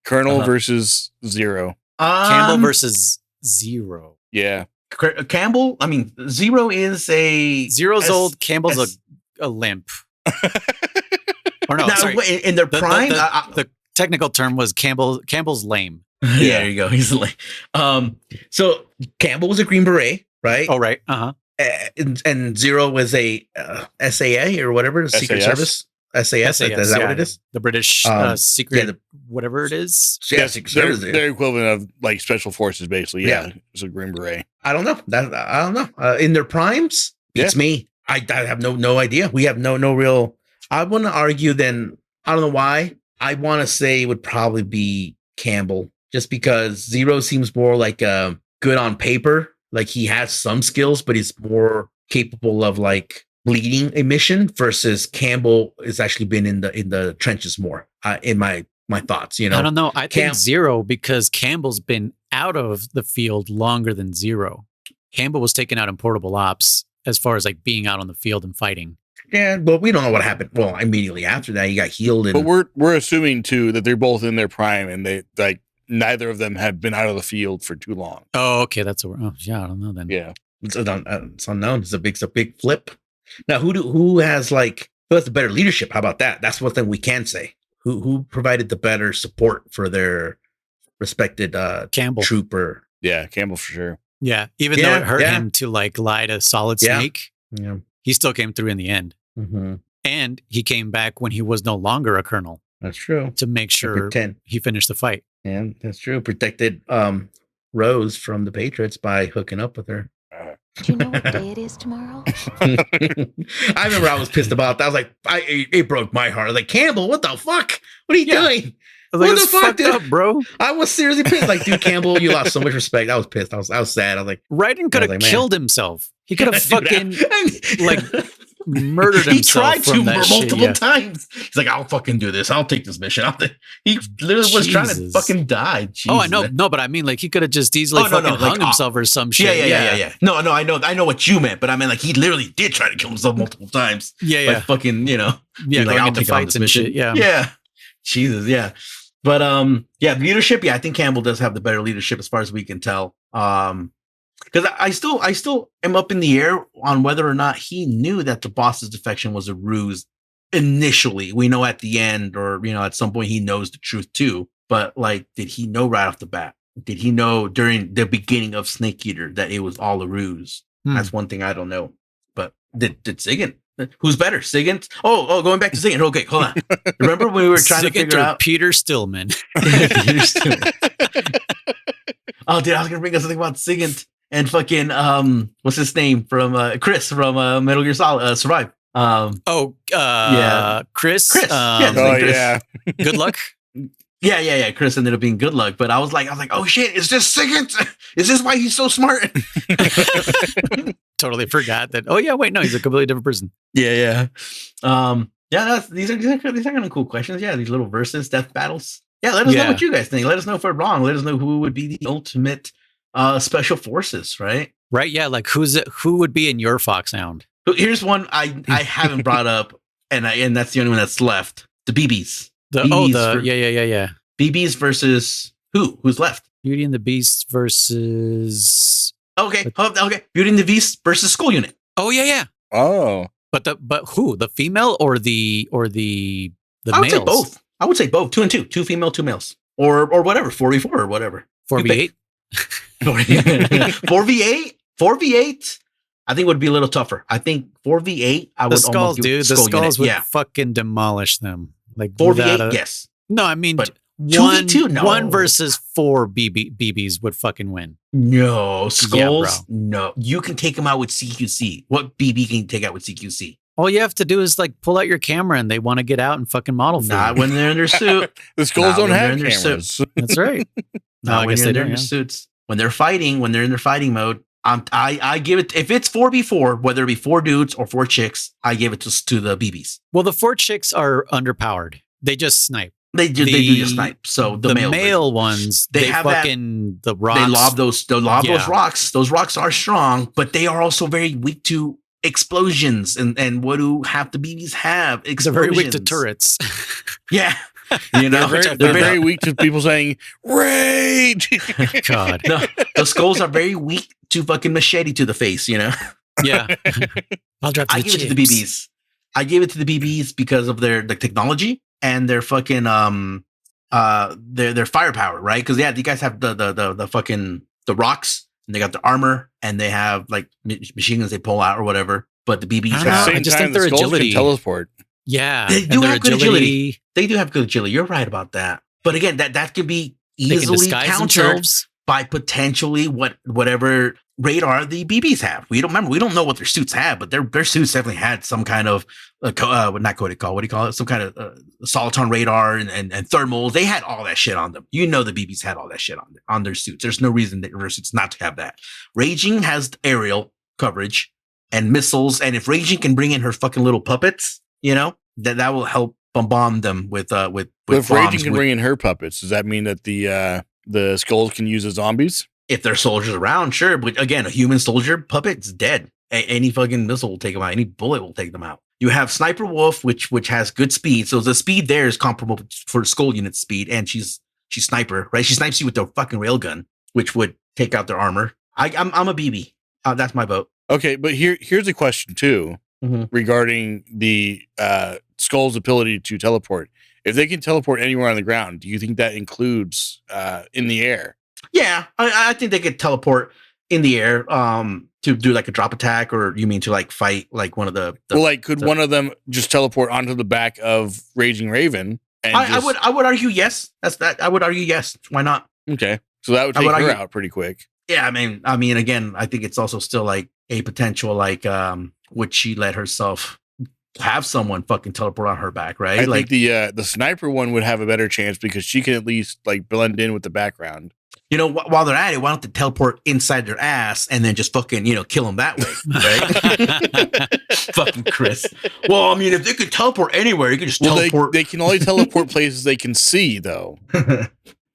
Colonel versus Zero. Campbell versus Zero. Yeah. Campbell, I mean, Zero is a... Zero's old, Campbell's a limp. Or no, sorry. In their prime? The technical term was Campbell's lame. Yeah, there you go. He's lame. So Campbell was a Green Beret, right? Oh, right. Uh-huh. And Zero was a SAA or whatever, Secret Service. SAS, is that what it is? The British secret, whatever it is. Yeah, they're equivalent of like special forces, basically. Yeah, it's a Green Beret. I don't know. I don't know. In their primes, it's me. I have no idea. We have no real. I want to argue. Then I don't know why. I want to say it would probably be Campbell, just because Zero seems more like good on paper. Like he has some skills, but he's more capable of like leading a mission versus Campbell has actually been in the trenches more in my thoughts, I don't know. I think Zero, because Campbell's been out of the field longer than Zero. Campbell was taken out in portable ops as far as like being out on the field and fighting. Yeah, but we don't know what happened. Well, immediately after that, he got healed. But we're assuming too that they're both in their prime and they like neither of them have been out of the field for too long. Oh, okay, that's I don't know then. Yeah, it's unknown. It's a big flip. Now, who has the better leadership? How about that? That's one thing we can say. Who provided the better support for their respected Campbell trooper? Yeah, Campbell for sure. Yeah, even though it hurt him to like lie to Solid Snake, yeah, he still came through in the end. Mm-hmm. And he came back when he was no longer a colonel. That's true. To make sure he finished the fight. And that's true. Protected Rose from the Patriots by hooking up with her. Do you know what day it is tomorrow? I remember I was pissed about that. I was like, it broke my heart. I was like, Campbell, what the fuck? What are you doing? I was like, what the fuck, dude? Up, bro? I was seriously pissed. Like, dude, Campbell, you lost so much respect. I was pissed. I was sad. I was like, Raiden could have killed himself. He could have fucking like murdered himself. He tried to multiple shit, times. He's like, I'll fucking do this. I'll take this mission. He literally was trying to fucking die. Jesus. Oh, I know. No, but I mean, like, he could have just easily hung himself or some shit. Yeah. No, I know what you meant, but I mean, like, he literally did try to kill himself multiple times. Yeah. Like, fucking, Yeah, like, I'll take fights and shit. Yeah. Jesus, yeah. But leadership, I think Campbell does have the better leadership as far as we can tell. Because I still am up in the air on whether or not he knew that the boss's defection was a ruse initially. We know at the end, or at some point he knows the truth too. But like, did he know right off the bat? Did he know during the beginning of Snake Eater that it was all a ruse? That's one thing I don't know. But did Sigint? Who's better, Sigint? Oh, going back to Sigint. Okay, hold on. Remember when we were trying to figure out Peter Stillman? Peter Stillman. Oh, dude, I was gonna bring up something about Sigint and fucking what's his name from Chris from Metal Gear Solid Survive. Chris. Chris. Yeah. Good luck. Yeah. Chris ended up being good luck, but I was like, oh shit, is this Sigint? Is this why he's so smart? Totally forgot that. Oh yeah, wait, no, he's a completely different person. Yeah. These are kind of cool questions. Yeah, these little versus death battles. Yeah, let us know what you guys think. Let us know if we're wrong. Let us know who would be the ultimate special forces, right? Right, yeah. Like who would be in your Fox Sound? Here's one I haven't brought up, and that's the only one that's left. The BBs. Yeah. BBs versus who? Who's left? Beauty and the Beast versus. Okay. Beauty and the Beast versus Skull Unit. Oh yeah. Oh. But who? The female or the I would males? say both. I would say both. 2 and 2. 2 female, 2 males. Or whatever. 4v4 or whatever. 4v8? 4v8 I think would be a little tougher. I think 4v8 I would the skulls, dude. The skulls would yeah. fucking demolish them. Like 4v8, yes. No, I mean but 2v2, no. 1 versus 4 BBs would fucking win. No, skulls. Yeah, no, you can take them out with CQC. What BB can you take out with CQC? All you have to do is like pull out your camera, and they want to get out and fucking model for Not you. when they're in their suit. The skulls don't have cameras. That's right. No, I guess they're in their suits. When they're fighting, when they're in their fighting mode, I give it, if it's 4v4, whether it be 4 dudes or 4 chicks, I give it to the BBs. Well, the 4 chicks are underpowered. They just snipe. They do just snipe. So the male ones, they have fucking the rocks. They lob those rocks. Those rocks are strong, but they are also very weak to explosions. And what do half the BBs have? Explosions. They're very weak to turrets. Yeah. They're very weak to people saying rage. God. No, the skulls are very weak to fucking machete to the face, Yeah. I'll drop I give it to the BBs. I give it to the BBs because of the technology and their fucking their firepower, right? Because you guys have the fucking the rocks, and they got the armor, and they have like machine guns they pull out or whatever. But the BBs I just think their agility, teleport. Yeah, they do have good agility. They do have good agility. You're right about that. But again, that could be easily countered by potentially whatever radar the BBs have. We don't know what their suits have, but their suits definitely had some kind of not Codec Call. What do you call it? Some kind of soliton radar and thermals. They had all that shit on them. The BBs had all that shit on their suits. There's no reason that their suits not to have that. Raging has aerial coverage and missiles, and if Raging can bring in her fucking little puppets, that will help bomb them with But if Raging can bring in her puppets, does that mean that the skulls can use as zombies? If there's soldiers around, sure. But again, a human soldier puppet's dead. Any fucking missile will take them out. Any bullet will take them out. You have Sniper Wolf, which has good speed. So the speed there is comparable for Skull Unit speed, and she's sniper, right? She snipes you with the fucking railgun, which would take out their armor. I'm a BB. That's my vote. Okay, but here's a question too regarding the Skull's ability to teleport. If they can teleport anywhere on the ground, do you think that includes in the air? Yeah, I think they could teleport in the air to To do like a drop attack, or you mean to like fight like one of the well, like could one of them just teleport onto the back of Raging Raven? And I would argue yes. I would argue yes. Why not? Okay, so that would take her out pretty quick. Yeah, I mean, again, I think it's also still like a potential like would she let herself have someone fucking teleport on her back, right? I think the sniper one would have a better chance because she can at least like blend in with the background. You know, while they're at it, why don't they teleport inside their ass and then just fucking, kill them that way, right? Fucking Chris. Well, I mean, if they could teleport anywhere, you could just teleport. They can only teleport places they can see, though.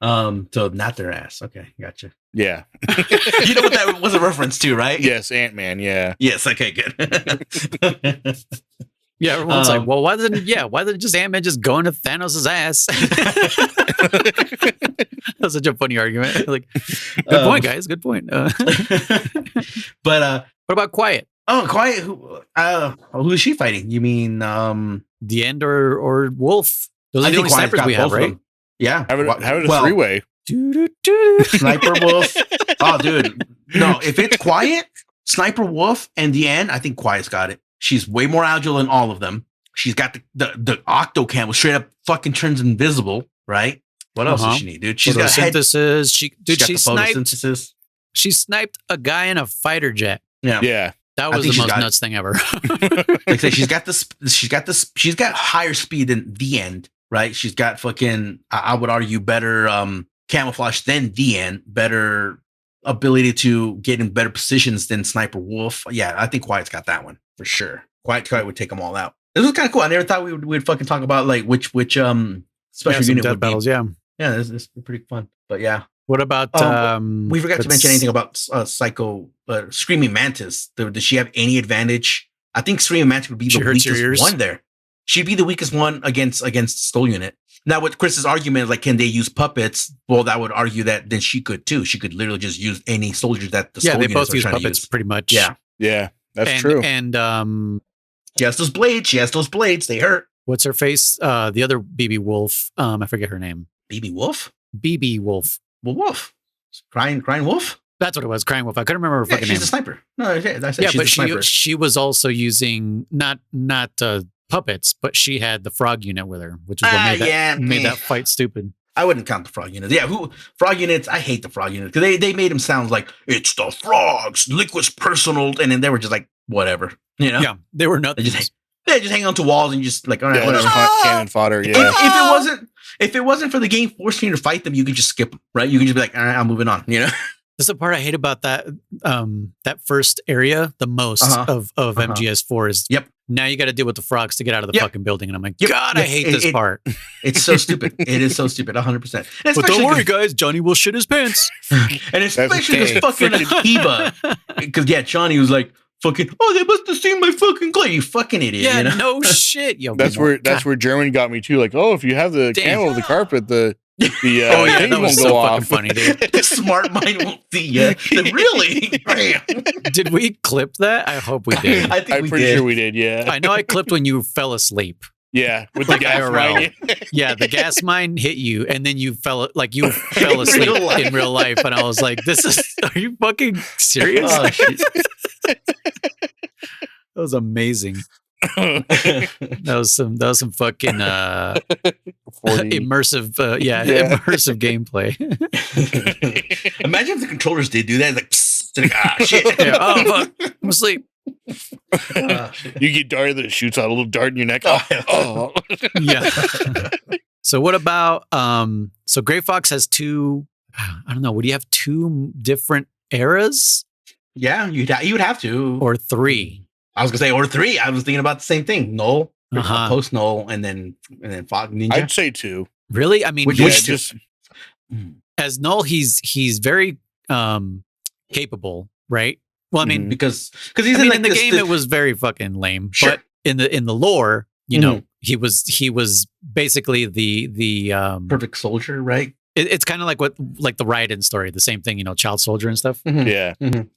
So not their ass. Okay, gotcha. Yeah. You know what that was a reference to, right? Yes, Ant-Man, yeah. Yes, okay, good. Yeah, everyone's like, well, why didn't just Ant-Man just go into Thanos' ass? That's such a funny argument. Like, good point, guys. Good point. But what about Quiet? Oh, Quiet. Who is she fighting? You mean The End or Wolf? Those are the only snipers we have, right? Yeah. Have it a three-way. Sniper Wolf. Oh, dude. No, if it's Quiet, Sniper Wolf, and The End, I think Quiet's got it. She's way more agile than all of them. She's got the octo cam, which straight up fucking turns invisible, right? What else does she need, dude? She's got photosynthesis. She sniped a guy in a fighter jet. Yeah. That was the most nuts thing ever. Like I say, she's got higher speed than The End, right? She's got fucking, I would argue, better camouflage than The End, better ability to get in better positions than Sniper Wolf. Yeah, I think Quiet's got that one for sure. Quiet would take them all out. This was kind of cool. I never thought we'd fucking talk about like which special unit would battles, be. Yeah, this is pretty fun. But yeah, what about we forgot to mention anything about Screaming Mantis. Does she have any advantage? I think Screaming Mantis would be the weakest one there. She'd be the weakest one against the Skull unit. Now, with Chris's argument is like, can they use puppets? Well, that would argue that then she could too. She could literally just use any soldiers that the Skull units are trying to use. Yeah, they both use puppets pretty much. Yeah, that's true. And she has those blades. They hurt. What's her face? The other BB Wolf. I forget her name. BB Wolf? BB Wolf. Well, Wolf. Crying Wolf? That's what it was. Crying Wolf. I couldn't remember her fucking name. She's a sniper. No, I said she's a sniper. She was also using not puppets, but she had the frog unit with her, which is what made that fight stupid. I wouldn't count the frog units. Yeah, frog units? I hate the frog units because they made them sound like it's the frogs, Liquid's personal, and then they were just like whatever, Yeah, they were nothing. They just hang onto walls and just like, all right, whatever. Cannon fodder. Yeah. If it wasn't for the game forcing you to fight them, you could just skip them, right? You can just be like, all right, I'm moving on. That's the part I hate about that first area the most of MGS4 is now you got to deal with the frogs to get out of the fucking building. And I'm like, God, I hate this part. It's so stupid. It is so stupid, 100%. But don't worry, guys. Johnny will shit his pants. And especially this fucking Akiba. Because, Johnny was like, fucking, they must have seen my fucking clay, you fucking idiot. Yeah, no shit. Yo, that's where German got me too. Like, if you have the camo of the carpet, the that was so fucking funny, dude. The smart mind won't see you. Like, really? Did we clip that? I hope we did. I'm pretty sure we did. Yeah, I know I clipped when you fell asleep. Yeah, with the gas mine. Yeah, the gas mine hit you, and then you fell asleep in real life, and I was like, are you fucking serious? Oh, shit. That was amazing. that was some fucking immersive immersive gameplay. Imagine if the controllers did do that. It's like shit. Yeah, oh fuck, I'm asleep. You get darted that shoots out a little dart in your neck. Yeah. So what about so Gray Fox has two, I don't know, would you have two different eras? Yeah, you would have to. Or three. I was gonna say or three. I was thinking about the same thing. Null, post Null, and then Fog Ninja. I'd say two. Really? I mean, which two? As Null, he's very capable, right? Well, I mean, because he's in the game, it was very fucking lame. Sure. But in the lore, you know, he was basically the perfect soldier, right? It's kind of like the Raiden story, the same thing, child soldier and stuff. Mm-hmm. Yeah. Mm-hmm.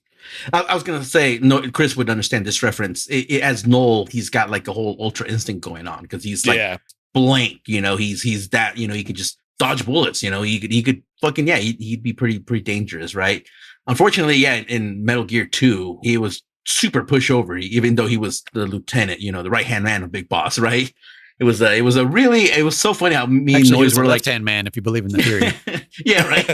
I was gonna say, no, Chris would understand this reference. As Null, he's got like a whole ultra instinct going on because he's like blank. He's that. He could just dodge bullets. He could fucking he'd be pretty dangerous, right? Unfortunately, in Metal Gear 2, he was super pushover, even though he was the lieutenant, the right hand man of Big Boss, right? It was so funny how me and Noise were like left-hand man, if you believe in the theory. Yeah, right.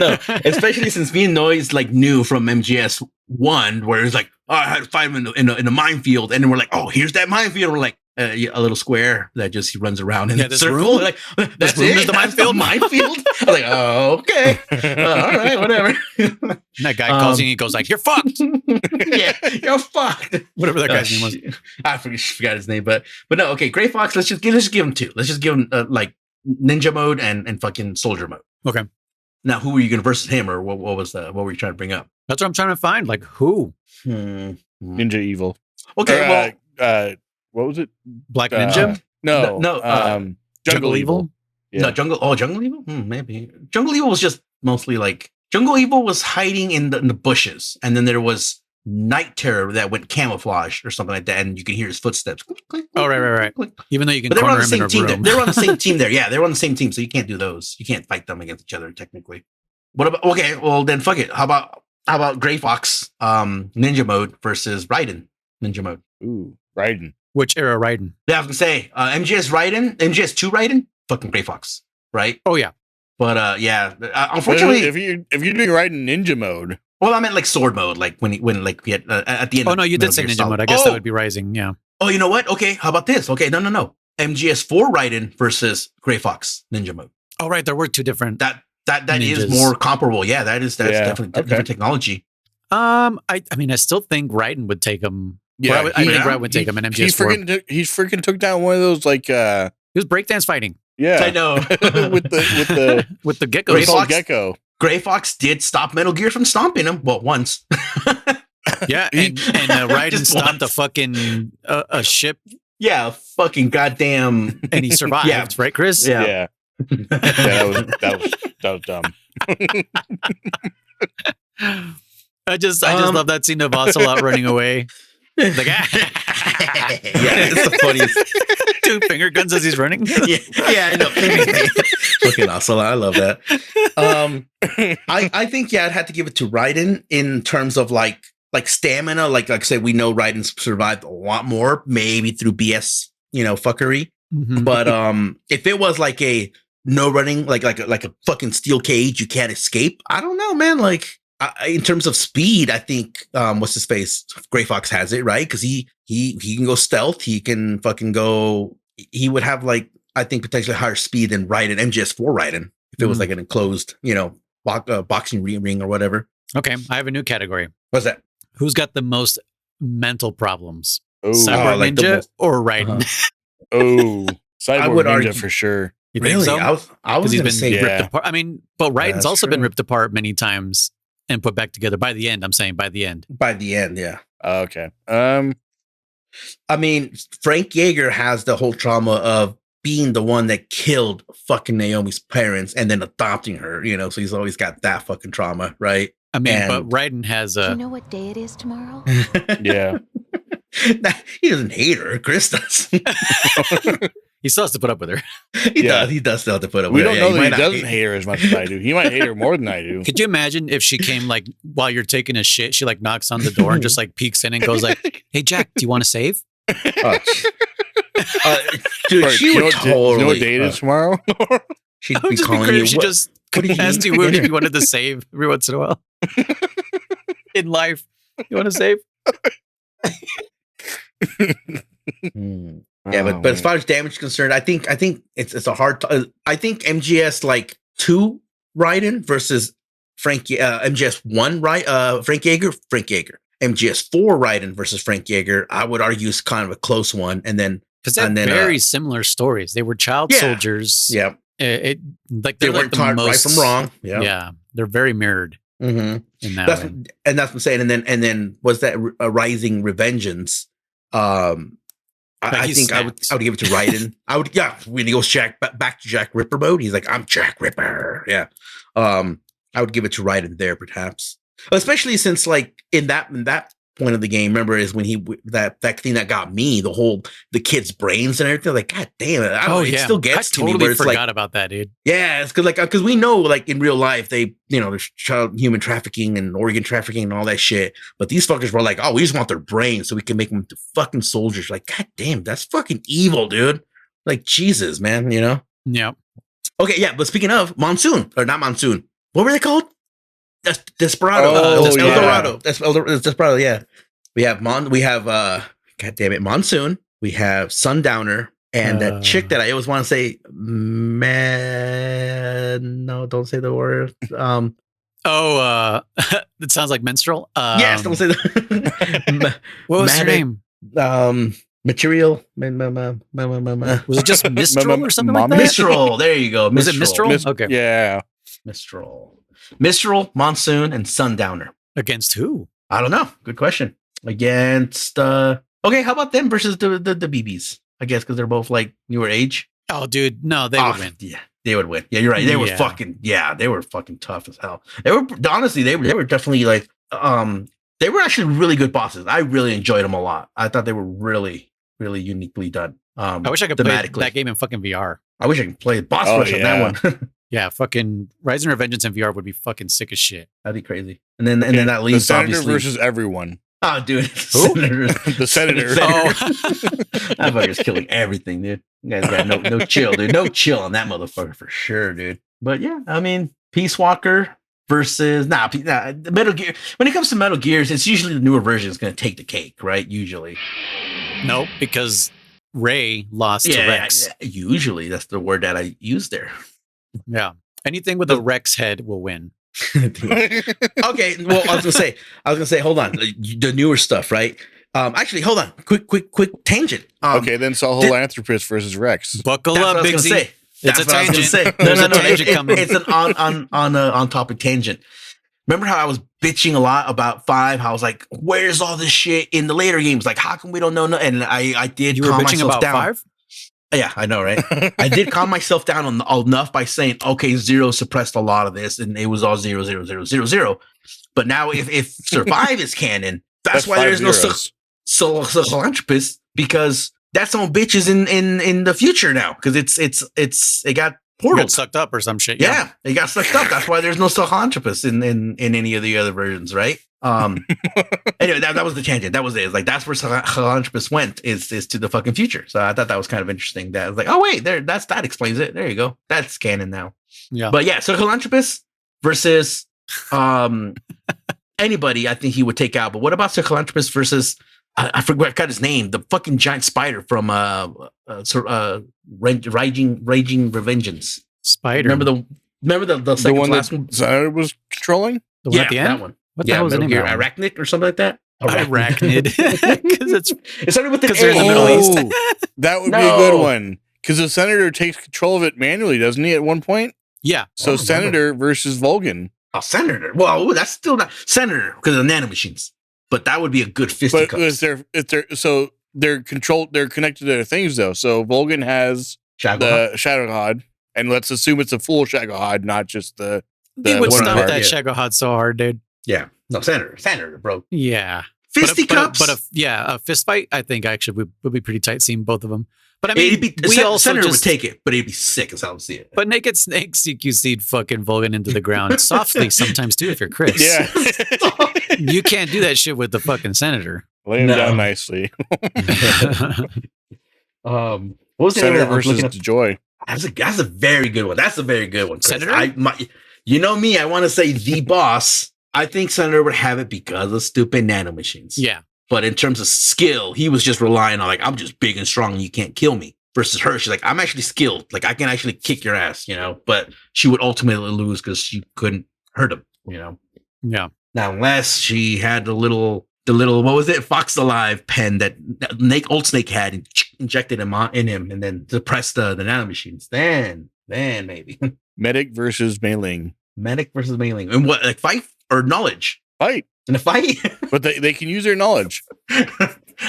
No, especially since me and Noise like knew from MGS 1 where it was like, oh, I had to fight him in a minefield, and then we're like, oh, here's that minefield. And we're like a little square that just he runs around in a circle. Room? Like that's room is the minefield. Minefield. I was like, oh, okay, all right, whatever. And that guy calls you and he goes like, "You're fucked." Yeah, you're fucked. Whatever that guy's name was. I forgot his name, but no. Okay, Gray Fox. Let's just give him 2. Let's just give him like ninja mode and fucking soldier mode. Okay. Now, who were you going to versus him, or what were you trying to bring up? That's what I'm trying to find. Like who? Ninja Evil. Okay. What was it? Black Ninja? No. Jungle Evil? Yeah. No, Jungle Evil? Maybe. Jungle Evil was just mostly like, Jungle Evil was hiding in the bushes. And then there was Night Terror that went camouflage or something like that. And you can hear his footsteps. Click, click, oh, right. click. Even though you can but corner him in a room. They were on the same team there. Yeah, they were on the same team. So you can't do those. You can't fight them against each other, technically. What about, okay, well then fuck it. How about Gray Fox ninja mode versus Raiden ninja mode? Ooh, Raiden. Which era Raiden? Yeah, I was gonna say MGS 2 Raiden, fucking Gray Fox, right? Oh yeah. But unfortunately, if you're doing Raiden ninja mode, well, I meant like sword mode, like when like we had, at the end. Oh no, you did say ninja mode. I guess that would be Rising. Yeah. Oh, you know what? Okay, how about this? Okay, no. MGS4 Raiden versus Gray Fox ninja mode. Oh right, there were 2 different. That is more comparable. Yeah, that's definitely different technology. I mean, I still think Raiden would take him. Yeah, I think Raiden would take him in MGS4. He freaking took down one of those like. He was breakdance fighting. Yeah, I know. with the gecko. Gecko. Gray Fox did stop Metal Gear from stomping him. Well, once. Yeah, and Raiden stopped a fucking a ship. Yeah, fucking goddamn. And he survived. Yeah. Right, Chris? Yeah. That was dumb. I just love that scene of Ocelot running away. Like, yeah, it's the funniest. 2 finger guns as he's running. Yeah, I know. Fucking Ocelot, I love that. I think I'd have to give it to Raiden in terms of like stamina. Like I said, we know Raiden survived a lot more, maybe through BS, fuckery. Mm-hmm. But if it was like a no running, like a fucking steel cage, you can't escape. I don't know, man. Like in terms of speed, I think what's his face? Gray Fox has it, right? Because he can go stealth. He can fucking go. He would have like, I think, potentially higher speed than Raiden, MGS4 Raiden, if it was like an enclosed, boxing ring or whatever. Okay, I have a new category. What's that? Who's got the most mental problems? Oh, Cyber Ninja or Raiden? Oh, Cyber I would Ninja argue, for sure. You think really? so? I was going to say ripped apart. I mean, but Raiden's also been true. ripped apart many times and put back together. By the end, I'm saying by the end. By the end, yeah. Okay. I mean, Frank Yeager has the whole trauma of being the one that killed fucking Naomi's parents and then adopting her, so he's always got that fucking trauma, right? I mean, but Raiden has Do you know what day it is tomorrow? Yeah. He doesn't hate her. Chris does. He still has to put up with her. He does still have to put up We with her. don't know that he might doesn't hate her as much as I do. He might hate her more than I do. Could you imagine if she came like while you're taking a shit, she like knocks on the door and just like peeks in and goes like, "Hey Jack, do you want to save?" Dude, she would totally. You know what day it is tomorrow? She'd Would be just calling great you. if she just asked you if you wanted to save every once in a while. In life, you want to save? Yeah, but as far as damage is concerned, I think it's a hard. I think MGS like 2 Raiden versus MGS 1 Frank Yeager. MGS 4 Raiden versus Frank Yeager, I would argue is kind of a close one, and then because they're very similar stories. They were child soldiers. Yeah, they weren't like taught right from wrong. Yeah, they're very mirrored. Mm-hmm. In that that's way. And that's what I'm saying. And then was that Rising Revengeance? I think I would give it to Raiden. When he goes back to Jack Ripper mode, he's like, I'm Jack Ripper. Yeah. I would give it to Raiden there, perhaps. Especially since like in that point point of the game, remember, is when that thing that got me, the kid's brains and everything. Like, God damn it! It still gets to me. I totally forgot about that, dude. Yeah, it's because we know, like, in real life, there's child human trafficking and organ trafficking and all that shit. But these fuckers were like, oh, we just want their brains so we can make them into fucking soldiers. Like, God damn, that's fucking evil, dude. Like, Jesus, man, Yeah. Okay, yeah, but speaking of Monsoon, or not Monsoon, what were they called? Desperado. Desperado. Desperado, yeah. We have God damn it, Monsoon. We have Sundowner, and that chick that I always want to say, no, don't say the word. It sounds like menstrual. Yes, don't say that. What was her name? Material. Was it just Mistral or something like that? Mistral. There you go. Was it Mistral? Okay. Yeah. Mistral, Monsoon, and Sundowner. Against who? I don't know. Good question. Against okay, how about them versus the BBs? I guess because they're both like newer age. Oh, dude, no, they would win. Yeah, they would win. Yeah, you're right. They were fucking tough as hell. They were definitely like they were actually really good bosses. I really enjoyed them a lot. I thought they were really, really uniquely done. I wish I could play that game in fucking VR. I wish I could play boss rush on that one. Yeah, fucking Rising Revengeance in VR would be fucking sick as shit. That'd be crazy. And then that leaves the Senator obviously versus everyone. Oh, dude, The Senator. That fucker's killing everything, dude. You guys got no chill, dude. No chill on that motherfucker for sure, dude. But yeah, I mean, Peace Walker versus Metal Gear. When it comes to Metal Gears, it's usually the newer version is going to take the cake, right? Usually. Nope, because Ray lost to Rex. Yeah, usually that's the word that I use there. Yeah. Anything with a Rex head will win. Okay. Well, I was gonna say, hold on. The newer stuff, right? Actually, hold on. Quick tangent. Okay, then Sahelanthropus versus Rex. Buckle up, Big Z. It's a tangent. No. It's an on topic tangent. Remember how I was bitching a lot about 5? How I was like, "Where's all this shit in the later games? Like, how come we don't know?" And I did. You were bitching about down. 5. Yeah, I know, right? I did calm myself down enough by saying, okay, 0 suppressed a lot of this, and it was all 0, 0, 0, 0, 0. But now, if Survive is canon, that's why there's no Sahelanthropus, because that son of a bitch is in the future now, because it got portal sucked up or some shit. Yeah, it got sucked up. That's why there's no Sahelanthropus in any of the other versions, right? Anyway, that was the tangent. That was it. It's like that's where Sahelanthropus went is to the fucking future. So I thought that was kind of interesting. That I was like, oh wait, that explains it. There you go. That's canon now. Yeah. But yeah, Sahelanthropus versus anybody, I think he would take out. But what about Sahelanthropus versus I forgot his name, the fucking giant spider from Raging Revengeance. Spider. Remember the second one last that one? Senator was controlling? The one at the end? That one. What the hell was the name? Arachnid or something like that? Arachnid. Because it's started with the they're in the Middle East. That would be a good one. Because the Senator takes control of it manually, doesn't he, at one point? Yeah. So Senator versus Vulcan. Oh, Senator. Well, that's still not Senator because of the nanomachines. But that would be a good fisticuffs. But they're connected to their things though. So Vulcan has the Shagohod, and let's assume it's a full Shagohod, not just the he would stop that Shagohod so hard, dude. Yeah. No, Senator, bro. Yeah. Fisticuffs. But a fist fight, I think actually would be pretty tight seeing both of them. But I mean, Senator would take it, but it'd be sick as hell to see it. But Naked Snake CQC'd fucking Vulcan into the ground softly sometimes too if you're Chris. Yeah. You can't do that shit with the fucking Senator. Lay him down nicely. What was Senator versus Joy? That's a very good one. That's a very good one. Chris. Senator? You know me, I want to say the boss. I think Senator would have it because of stupid nanomachines. Yeah. But in terms of skill, he was just relying on, like, I'm just big and strong and you can't kill me. Versus her, she's like, I'm actually skilled. Like, I can actually kick your ass, But she would ultimately lose because she couldn't hurt him, Yeah. Now, unless she had the little, what was it? Fox Alive pen that Old Snake had and injected him in him and then suppressed the nanomachines. Then maybe. Medic versus Mei-Ling. And what, like fight or knowledge? Fight. In a fight? But they can use their knowledge.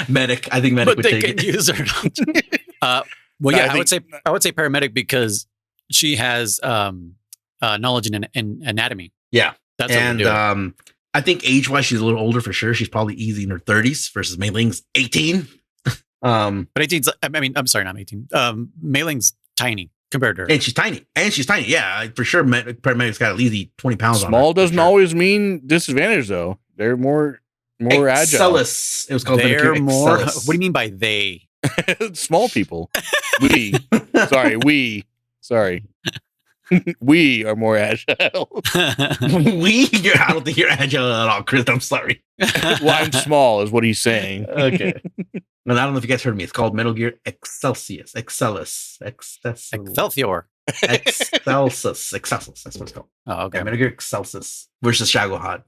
Medic. I think Medic would take it. But they can use their knowledge. Well, yeah, I would say paramedic because she has knowledge in anatomy. Yeah. That's what we do. I think age-wise, she's a little older for sure. She's probably easy in her 30s versus Mei Ling's 18. But 18's, I mean, I'm sorry, not 18. Mei Ling's tiny compared to her. And she's tiny. Yeah, for sure. Paramedic's got at least 20 pounds on her. Small doesn't always mean disadvantage, though. They're more agile. Excellus. It was called They're more. Excellus. What do you mean by they? Small people. We. Sorry. We are more agile. I don't think you're agile at all, Chris. I'm sorry. Well, I'm small, is what he's saying. Okay. And I don't know if you guys heard me. It's called Metal Gear Excellus. Excelsior. Excelsus. That's what it's called. Oh, okay. Yeah, Metal Gear Excelsus versus Shagohod.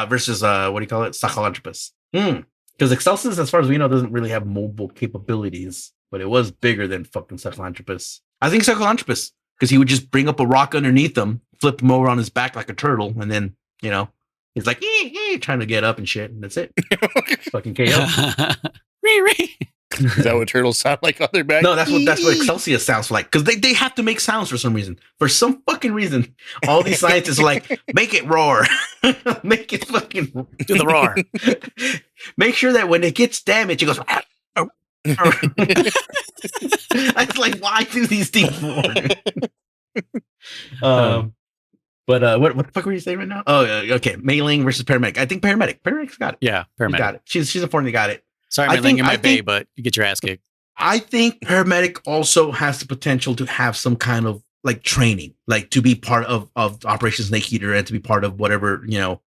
Versus what do you call it? Sahelanthropus. Because Excelsus, as far as we know, doesn't really have mobile capabilities, but it was bigger than fucking Sahelanthropus. I think Sahelanthropus, because he would just bring up a rock underneath him, flip him over on his back like a turtle, and then, he's like, trying to get up and shit, and that's it. Fucking KO. Is that what turtles sound like on their back? No, that's what Excelsius sounds like. Because they have to make sounds for some reason. For some fucking reason, all these scientists are like, make it roar. Make it fucking do the roar. Make sure that when it gets damaged, it goes. It's like, why do these things roar? But what the fuck were you saying right now? Oh, okay. Mei Ling versus Paramedic. I think Paramedic's got it. Yeah, Paramedic. Got it. She's important. Got it. Sorry, Mei Ling, you might be, but you get your ass kicked. I think Paramedic also has the potential to have some kind of like training, like to be part of Operation Snake Eater and to be part of whatever,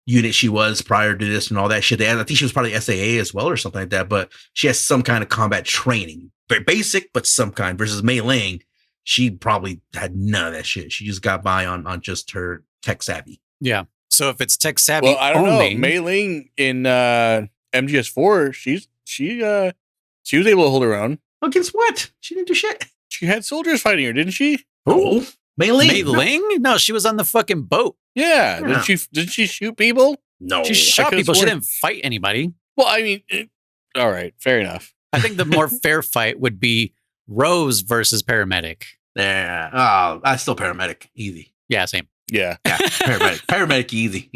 unit she was prior to this and all that shit. I think she was probably SAA as well or something like that, but she has some kind of combat training. Very basic, but some kind. Versus Mei Ling, she probably had none of that shit. She just got by on just her tech savvy. Yeah. So if it's tech savvy, well, I don't know. Mei Ling in MGS4, she was able to hold her own. Against what? She didn't do shit. She had soldiers fighting her, didn't she? Oh, Mei Ling. Mei Ling? No, she was on the fucking boat. Yeah. Did she shoot people? No. She shot people. She didn't fight anybody. Well, I mean, all right, fair enough. I think the more fair fight would be Rose versus Paramedic. Yeah. Oh, I still Paramedic. Easy. Yeah, same. Yeah. Paramedic. Paramedic easy.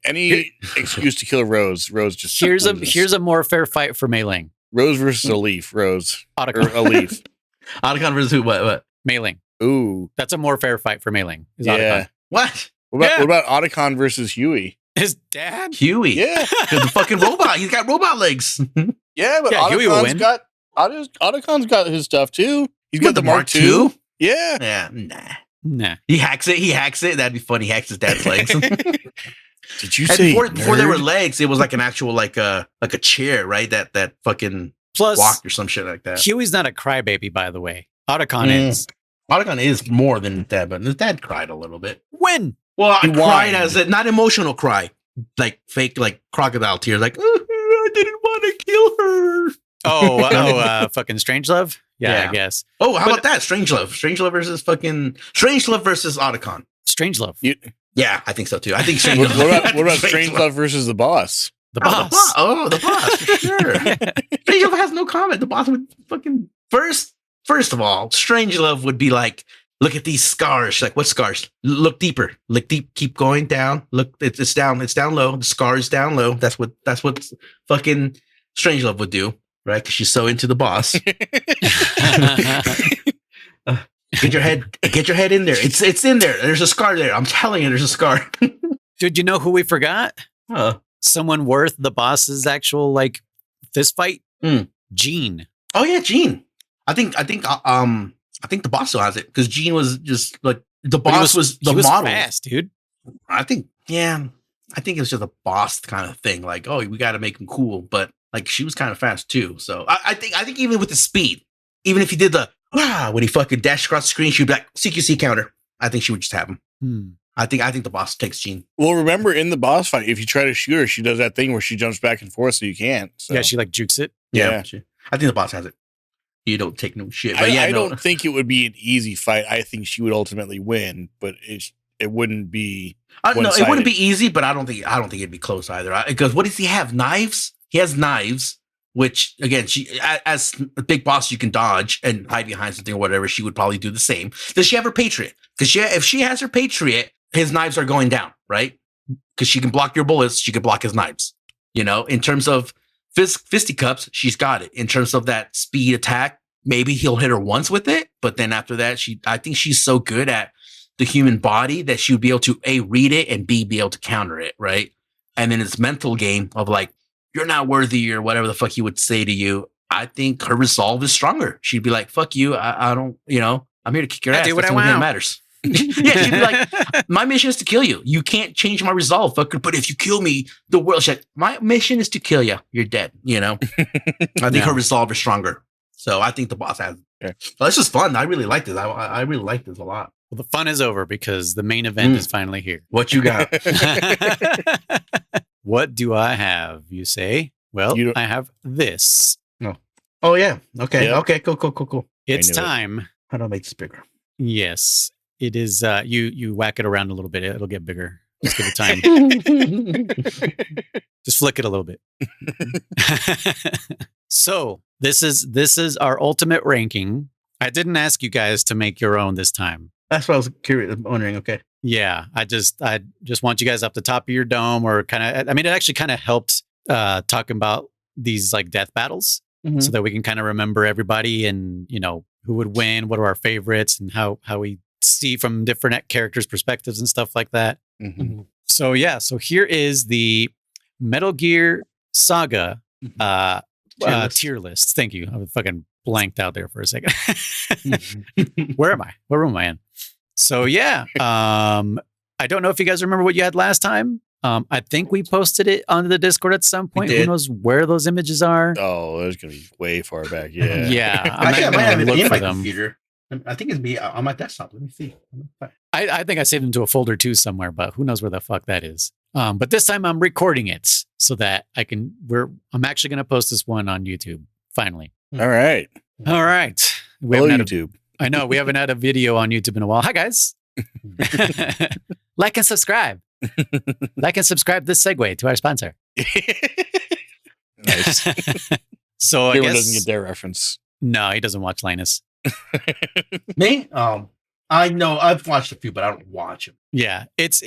Any excuse to kill Rose. Rose just here's a more fair fight for Mei Ling. Rose versus a leaf. Rose. Otacon. Or a leaf. Otacon versus who? What? Mei Ling. Ooh. That's a more fair fight for Mei Ling. Yeah. Otacon. What? What about Otacon versus Huey? His dad? Huey. Yeah. Because the fucking robot. He's got robot legs. Yeah, but Huey will win. Otacon's got his stuff too. He's got What, the Mark II. Yeah. Yeah. Nah. He hacks it. That'd be funny. He hacks his dad's legs. Did you say before there were legs, it was like an actual like a chair, right? That fucking plus walked or some shit like that. Huey's not a crybaby, by the way. Otacon is. Otacon is more than his dad, but his dad cried a little bit. When? Well, I cried as a not emotional cry, like fake, like crocodile tears, like I didn't want to kill her. Fucking Strangelove? Yeah, I guess. Oh, how about that? Strangelove versus Otacon. Strangelove. Yeah, I think so too. I think What about Strangelove versus the boss? The boss. The boss, for sure. Strangelove has no comment. The boss would fucking first of all, Strangelove would be like, look at these scars. She's like, what scars? Look deeper. Look deep. Keep going down. Look, it's down. It's down low. The scar is down low. That's what fucking Strangelove would do, right? Because she's so into the boss. Get your head in there. It's in there. There's a scar there. I'm telling you, there's a scar. Dude, you know who we forgot? Someone worth the boss's actual like fist fight. Gene. Oh yeah, Gene. I think the boss still has it because Gene was just like the boss was the model. Fast, dude. I think it was just a boss kind of thing. Like, oh, we got to make him cool, but like she was kind of fast too. So I think even with the speed, even if he did the when he fucking dashed across the screen, she'd be like CQC counter. I think she would just have him. I think the boss takes Gene. Well, remember in the boss fight, if you try to shoot her, she does that thing where she jumps back and forth, so you can't. So. Yeah, she like jukes it. Yeah. I think the boss has it. You don't take no shit. But I don't think it would be an easy fight. I think she would ultimately win, but it wouldn't be. No, it wouldn't be easy, but I don't think it'd be close either. Because what does he have? Knives. He has knives, which again, she as a big boss, you can dodge and hide behind something or whatever. She would probably do the same. Does she have her Patriot? Because if she has her Patriot, his knives are going down, right? because she can block your bullets. She can block his knives. You know, in terms of fisticuffs, she's got it. In terms of that speed attack, maybe he'll hit her once with it, but then after that, I think she's so good at the human body that she would be able to A, read it, and B, be able to counter it, right? And then his mental game of like, you're not worthy or whatever the fuck he would say to you. I think her resolve is stronger. She'd be like, fuck you. I don't, you know, I'm here to kick your ass. Do what That's I the only thing that want. matters. Yeah, she'd be like, my mission is to kill you. You can't change my resolve, fucker. But if you kill me, the world shit. My mission is to kill you. You're dead, you know? I think her resolve is stronger. So I think the boss has. Okay. So this is fun. I really like this. I really like this a lot. Well, the fun is over because the main event is finally here. What you got? What do I have, you say? Well, I have this. No. Oh, yeah. Okay. Yep. Okay. Cool. It's time. How do I make this bigger? Yes. It is. You whack it around a little bit. It'll get bigger. Just give it time. Just flick it a little bit. So this is our ultimate ranking. I didn't ask you guys to make your own this time. That's what I was curious, wondering. Okay. Yeah, I just want you guys off the top of your dome, or kind of. I mean, it actually kind of helped talking about these like death battles, so that we can kind of remember everybody and you know who would win, what are our favorites, and how we see from different characters' perspectives and stuff like that. So yeah, so here is the Metal Gear Saga tier list. Thank you. I fucking blanked out there for a second. Where am I? What room am I in? So yeah, I don't know if you guys remember what you had last time. I think we posted it onto the Discord at some point. Who knows where those images are? Oh, it's gonna be way far back. Yeah, yeah. I might have it in my computer. I think it's me on my desktop. Let me see. I think I saved them to a folder too somewhere, but who knows where the fuck that is. But this time I'm recording it so that I'm actually going to post this one on YouTube finally. All right. We haven't YouTube. I know we haven't had a video on YouTube in a while. Hi guys. Like and subscribe. Like and subscribe this segue to our sponsor. Nice. So I guess doesn't get their reference. No, he doesn't watch Linus. Me? I know I've watched a few, but I don't watch them. Yeah, his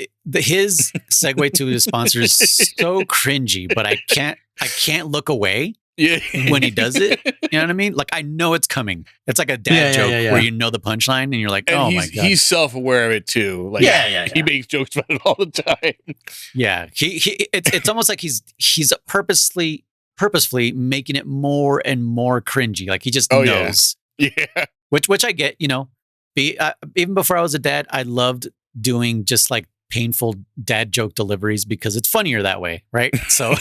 segue to his sponsor is so cringy, but I can't look away. Yeah, when he does it, you know what I mean? Like I know it's coming. It's like a dad joke where you know the punchline and you're like, oh my god. He's self-aware of it too. Like he makes jokes about it all the time. Yeah, it's almost like he's purposefully making it more and more cringy. Like he just knows. Yeah. Which I get. You know, even before I was a dad, I loved doing just like painful dad joke deliveries because it's funnier that way, right? So.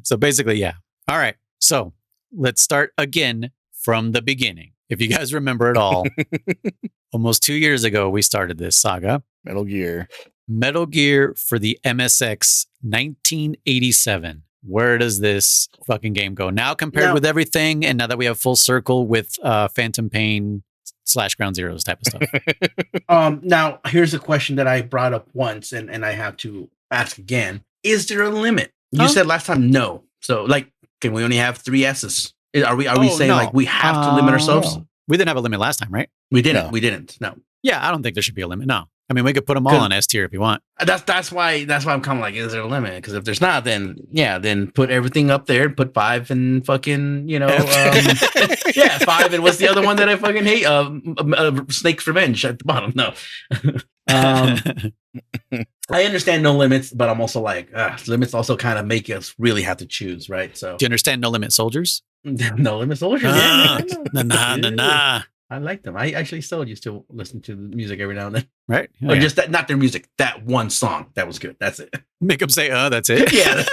So basically, yeah. All right. So let's start again from the beginning. If you guys remember at all, almost 2 years ago, we started this saga. Metal Gear for the MSX 1987. Where does this fucking game go now compared with everything? And now that we have full circle with Phantom Pain / Ground Zeroes type of stuff. Now, here's a question that I brought up once and I have to ask again. Is there a limit? You said last time no. So like, can we only have 3 S's? Are we saying like we have to limit ourselves? No. We didn't have a limit last time, right? We didn't. No. Yeah, I don't think there should be a limit. No. I mean, we could put them all on S tier if you want. That's why I'm kind of like, is there a limit? Because if there's not, then put everything up there. Put 5 and fucking 5 and what's the other one that I fucking hate? Snake's Revenge at the bottom. No. I understand no limits, but I'm also like, limits also kind of make us really have to choose, right? So do you understand No Limit Soldiers? No Limit Soldiers. Nah. I like them. I actually still used to listen to the music every now and then. Right? Or just that, not their music. That one song that was good. That's it. Make them say, that's it. Yeah,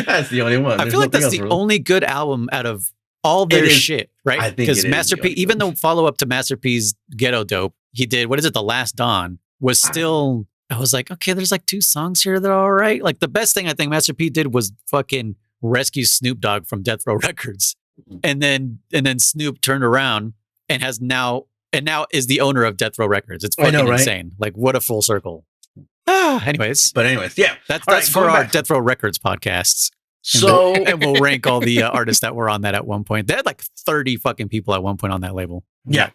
that's the only one. I feel like that's the only good album out of all their shit, right? I think because Master P, even the follow up to Master P's Ghetto Dope, he did, what is it? The Last Dawn was still, I was like, okay, there's like 2 songs here that are all right. Like the best thing I think Master P did was fucking rescue Snoop Dogg from Death Row Records. And then Snoop turned around and now is the owner of Death Row Records. It's fucking insane. Like what a full circle. Anyways, yeah, that's for our Death Row Records podcasts. So and we'll rank all the artists that were on that at one point. They had like 30 fucking people at one point on that label. Yeah.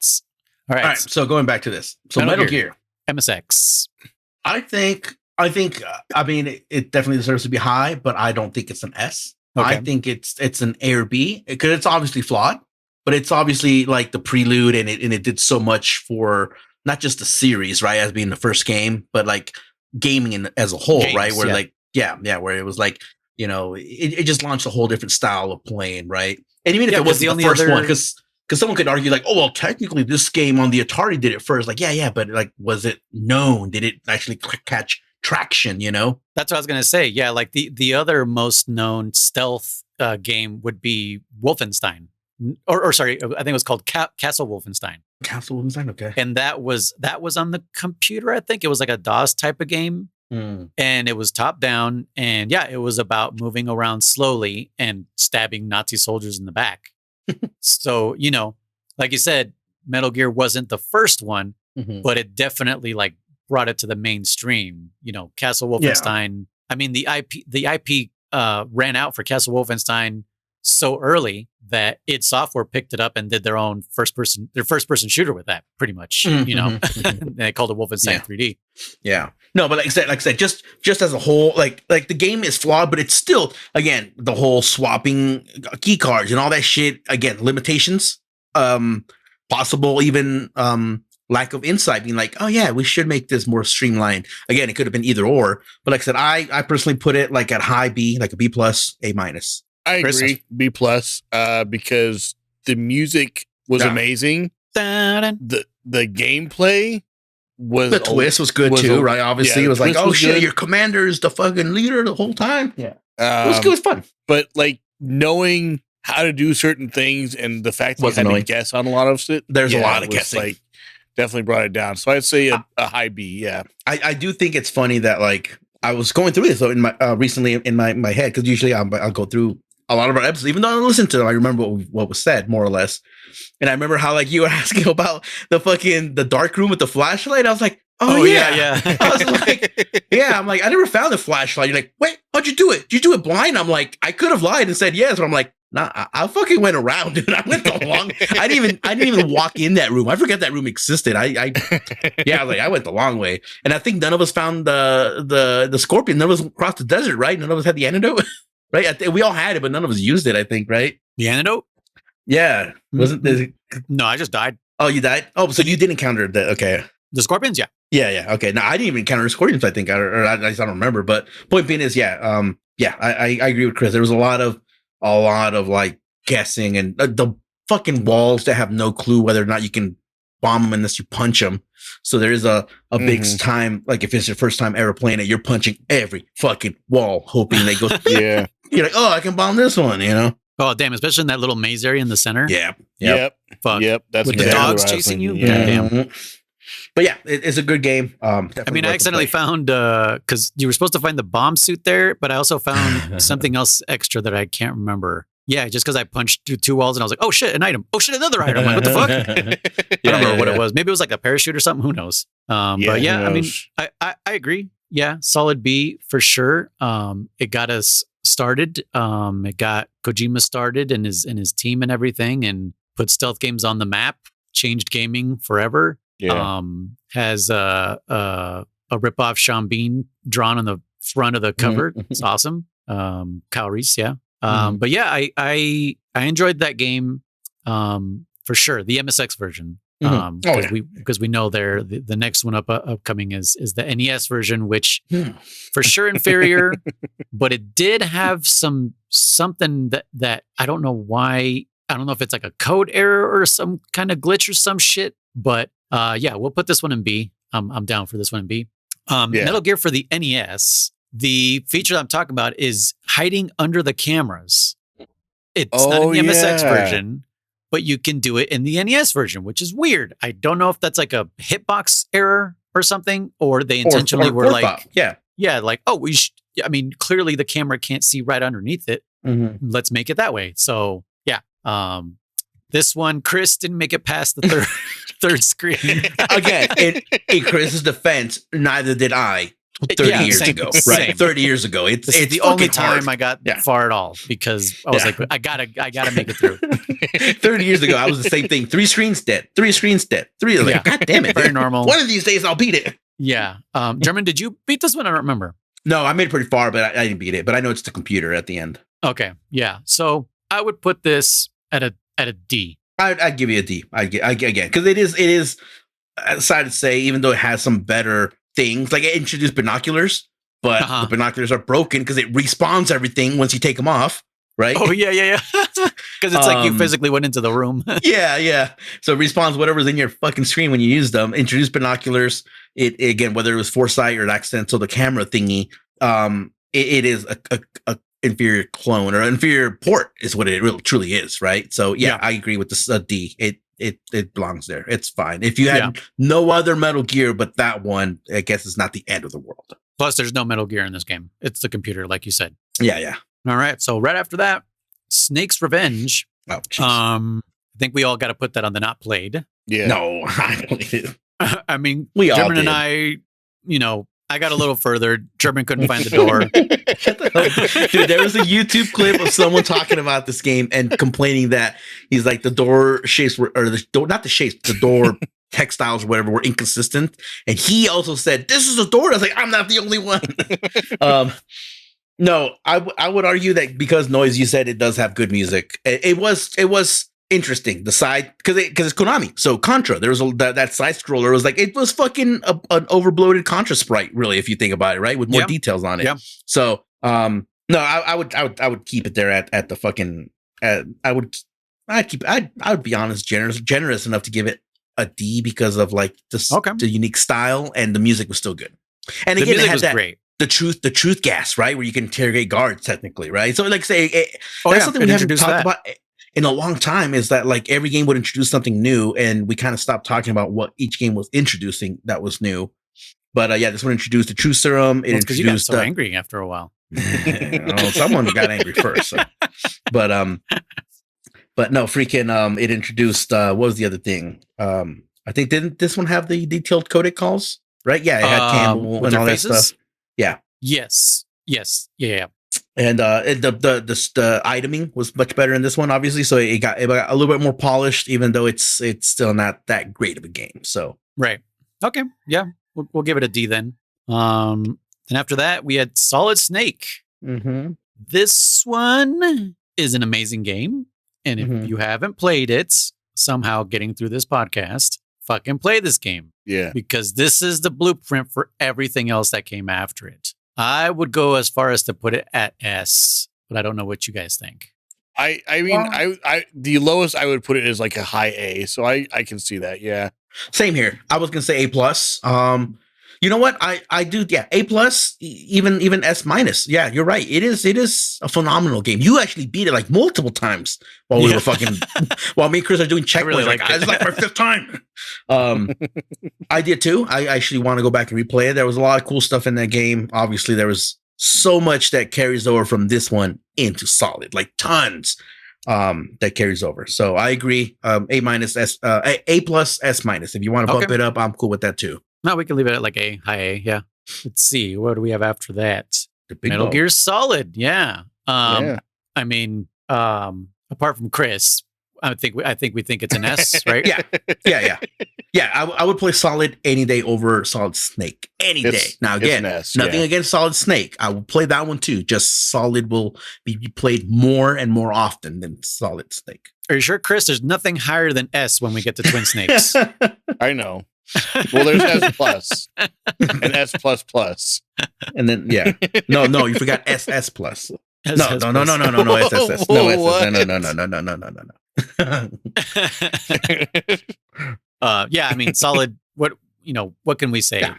All right. So going back to this. So Metal Gear. MSX. I think. I mean, it definitely deserves to be high, but I don't think it's an S. Okay. I think it's an A or B because it's obviously flawed, but it's obviously like the prelude, and it did so much for not just the series, right, as being the first game, but like gaming as a whole, right? Where where it was like, it just launched a whole different style of playing, right? And even if it wasn't the first one, because someone could argue like, oh, well, technically this game on the Atari did it first. Like, but like, was it known? Did it actually catch traction? That's what I was gonna say. Yeah, like the other most known stealth game would be Wolfenstein, or sorry, I think it was called Castle Wolfenstein. Castle Wolfenstein, okay. And that was on the computer. I think it was like a DOS type of game, and it was top down, and it was about moving around slowly and stabbing Nazi soldiers in the back. So like you said, Metal Gear wasn't the first one, but it definitely like brought it to the mainstream. Castle Wolfenstein. I mean, the IP ran out for Castle Wolfenstein so early that id Software picked it up and did their own first person shooter with that, pretty much. They called it Wolfenstein 3D. Yeah. No, but like I said, just as a whole, like the game is flawed, but it's still, again, the whole swapping key cards and all that shit. Again, limitations, possible even lack of insight, being like, oh yeah, we should make this more streamlined. Again, it could have been either or, but like I said, I personally put it like at high B, like a B plus, A minus. I agree, B plus, because the music was amazing. The gameplay was, the twist was good too, right? Obviously, it was like, oh shit, your commander is the fucking leader the whole time. Yeah, it was fun. But like knowing how to do certain things and the fact that you had to guess on a lot of it, there's a lot of guessing. Like, definitely brought it down. So I'd say a high B. Yeah, I do think it's funny that like I was going through this in my recently in my head, because usually I'll go through a lot of our episodes, even though I don't listen to them, I remember what was said more or less. And I remember how like you were asking about the dark room with the flashlight. I was like, oh yeah. I was like, I'm like, I never found the flashlight. You're like, wait, how'd you do it? Did you do it blind? I'm like, I could have lied and said yes, but I'm like, nah, I fucking went around, dude. I went the long. I didn't even walk in that room. I forgot that room existed. I went the long way. And I think none of us found the scorpion. None of us crossed the desert, right? None of us had the antidote. Right, we all had it, but none of us used it. I think, right? The antidote? Yeah, wasn't there? No, I just died. Oh, you died? Oh, so you didn't encounter the the scorpions? Yeah. Okay, no, I didn't even encounter the scorpions. I think, or I don't remember. But point being is, I agree with Chris. There was a lot of like guessing, and the fucking walls that have no clue whether or not you can bomb them unless you punch them. So there is a big time, like if it's your first time ever playing it, you're punching every fucking wall, hoping they go. Yeah. You're like, oh, I can bomb this one, Oh, damn. Especially in that little maze area in the center. Yep. Fuck. Yep. That's with the dogs chasing you. Yeah. Damn. But yeah, it's a good game. I mean, I accidentally found, because you were supposed to find the bomb suit there, but I also found something else extra that I can't remember. Yeah, just because I punched through two walls and I was like, oh shit, an item. Oh shit, another item. I'm like, what the fuck? I don't remember what it was. Maybe it was like a parachute or something. Who knows? But yeah, I mean, I agree. Yeah, solid B for sure. It got us started. It got Kojima started and his team and everything, and put stealth games on the map. Changed gaming forever. Yeah. Has a ripoff Sean Bean drawn on the front of the cover. It's awesome. Kyle Reese, yeah. But yeah, I enjoyed that game for sure. The MSX version. Because we know the next one upcoming is the NES version, which for sure inferior, but it did have something that I don't know why. I don't know if it's like a code error or some kind of glitch or some shit. But yeah, we'll put this one in B. I'm down for this one in B. Metal Gear for the NES. The feature that I'm talking about is hiding under the cameras. It's not in the MSX version, but you can do it in the NES version, which is weird. I don't know if that's like a hitbox error or something, or they intentionally were like, like, oh, I mean, clearly the camera can't see right underneath it. Let's make it that way. So yeah, this one, Chris didn't make it past the third screen. Again, in Chris's defense, neither did I. 30 Yeah, years same, ago, same. right? 30 years ago. It's the only fucking time hard. I got Yeah. far at all because I was like, I gotta make it through. 30 years ago, I was the same thing. 3 screens dead. 3 screens dead. 3. Like, Yeah. God damn it. Very normal. One of these days, I'll beat it. Yeah. German, did you beat this one? I don't remember. No, I made it pretty far, but I didn't beat it. But I know it's the computer at the end. Okay. Yeah. So I would put this at a D. I'd give you a D. Again, because it is sad to say, even though it has some better things, like it introduced binoculars, but the binoculars are broken because it respawns everything once you take them off, right? Oh, yeah. Because it's like you physically went into the room. yeah. So it respawns whatever's in your fucking screen when you use them. Introduce binoculars. It again, whether it was foresight or an accidental, the camera thingy, it is a inferior clone or inferior port is what it really truly is, right? So yeah. I agree with this D. It belongs there. It's fine. If you had no other Metal Gear but that one, I guess it's not the end of the world. Plus, there's no Metal Gear in this game. It's the computer, like you said. Yeah. All right. So right after that, Snake's Revenge. Oh, I think we all got to put that on the not played. Yeah. No, I played it. I mean, we all German did. and I, I got a little further. German couldn't find the door. Dude, there was a YouTube clip of someone talking about this game and complaining that he's like the door shapes were, or the door, not the shapes, the door textiles or whatever were inconsistent. And he also said, "This is a door." I was like, "I'm not the only one." No, I would argue that because Noise, you said it does have good music. It was interesting. The side because it's Konami. So Contra, there was that side scroller was like it was fucking an overbloated Contra sprite, really, if you think about it, right, with more details on it. Yeah. So no, I would keep it there at the fucking. I'd be honest, generous enough to give it a D because of like the unique style, and the music was still good. And again, it had that great. The truth gas, right, where you can interrogate guards technically, right? So like say that's something we haven't talked about in a long time, is that like every game would introduce something new, and we kind of stopped talking about what each game was introducing that was new. But yeah, this one introduced the Truth Serum. It introduced you got so angry after a while. Well, someone got angry first. So. But no, freaking it introduced what was the other thing? I think didn't this one have the detailed codec calls? Right? Yeah, it had Campbell and all that stuff. Yeah. Yes. Yeah. And the iteming was much better in this one, obviously. So it got a little bit more polished, even though it's still not that great of a game. So right. Okay. Yeah. We'll give it a D then. And after that, we had Solid Snake. Mm-hmm. This one is an amazing game. And if you haven't played it, somehow getting through this podcast, fucking play this game. Yeah. Because this is the blueprint for everything else that came after it. I would go as far as to put it at S, but I don't know what you guys think. I mean, the lowest I would put it is like a high A. So I can see that. Yeah. Same here. I was going to say A+. You know what? I do. Yeah. A+, even S-. Yeah, you're right. It is a phenomenal game. You actually beat it like multiple times while we were fucking, while me and Chris are doing checkpoints. Really it's like my 5th time. I did too. I actually want to go back and replay it. There was a lot of cool stuff in that game. Obviously there was so much that carries over from this one into Solid, like tons, that carries over. So I agree. A-, S, A+, S-. If you want to bump it up, I'm cool with that too. No, we can leave it at like A, high A. Yeah. Let's see. What do we have after that? Metal Gear Gear Solid. Yeah. I mean, apart from Chris, I think we think it's an S, right? Yeah. I would play Solid any day over Solid Snake any day. Now again, nothing against Solid Snake. I will play that one too. Just Solid will be played more and more often than Solid Snake. Are you sure, Chris? There's nothing higher than S when we get to Twin Snakes. I know. Well, there's S+ and S++. And then no, you forgot SS+. No, SSS. No, SS. No. Yeah, I mean, Solid. What can we say?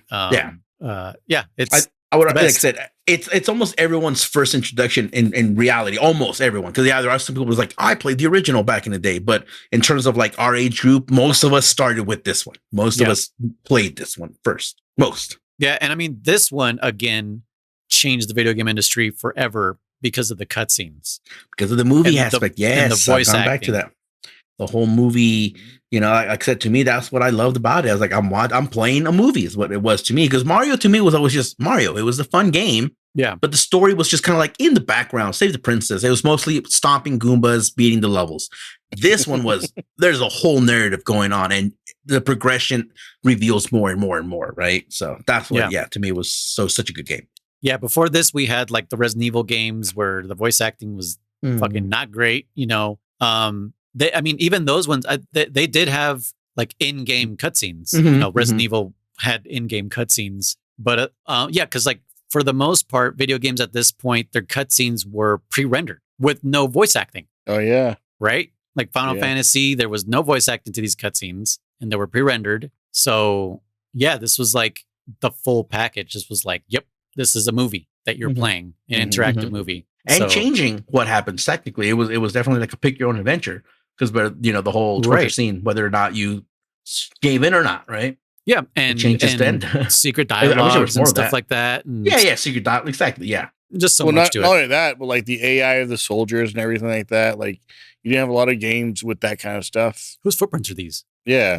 It's. I would like I said, it's almost everyone's first introduction in reality. Almost everyone, because there are some people who's like, I played the original back in the day, but in terms of like our age group, most of us started with this one. Most of us played this one first. Most. Yeah, and I mean, this one again changed the video game industry forever because of the cutscenes, because of the movie aspect. Yes, and the voice acting. Back to that. the whole movie. You know, like I said, to me, that's what I loved about it. I was like, I'm playing a movie is what it was to me, because Mario to me was always just Mario. It was a fun game. Yeah. But the story was just kind of like in the background, save the princess. It was mostly stomping Goombas, beating the levels. This one was, there's a whole narrative going on, and the progression reveals more and more and more, right? So that's what, to me was such a good game. Yeah, before this, we had like the Resident Evil games where the voice acting was fucking not great, you know. Even those ones, they did have like in-game cutscenes. You know, Resident Evil had in-game cutscenes, but because like for the most part, video games at this point, their cutscenes were pre-rendered with no voice acting. Oh yeah, right. Like Final Fantasy, there was no voice acting to these cutscenes, and they were pre-rendered. So yeah, this was like the full package. This was like, yep, this is a movie that you're playing, an interactive movie, and changing what happens. Technically, it was definitely like a pick your own adventure, because the whole torture scene, whether or not you gave in or not, right? Yeah, and changes then secret dialogues and stuff like that. And secret dialogue, exactly. Yeah, just so much to it. Not only that, but like the AI of the soldiers and everything like that. Like you didn't have a lot of games with that kind of stuff. Whose footprints are these? Yeah,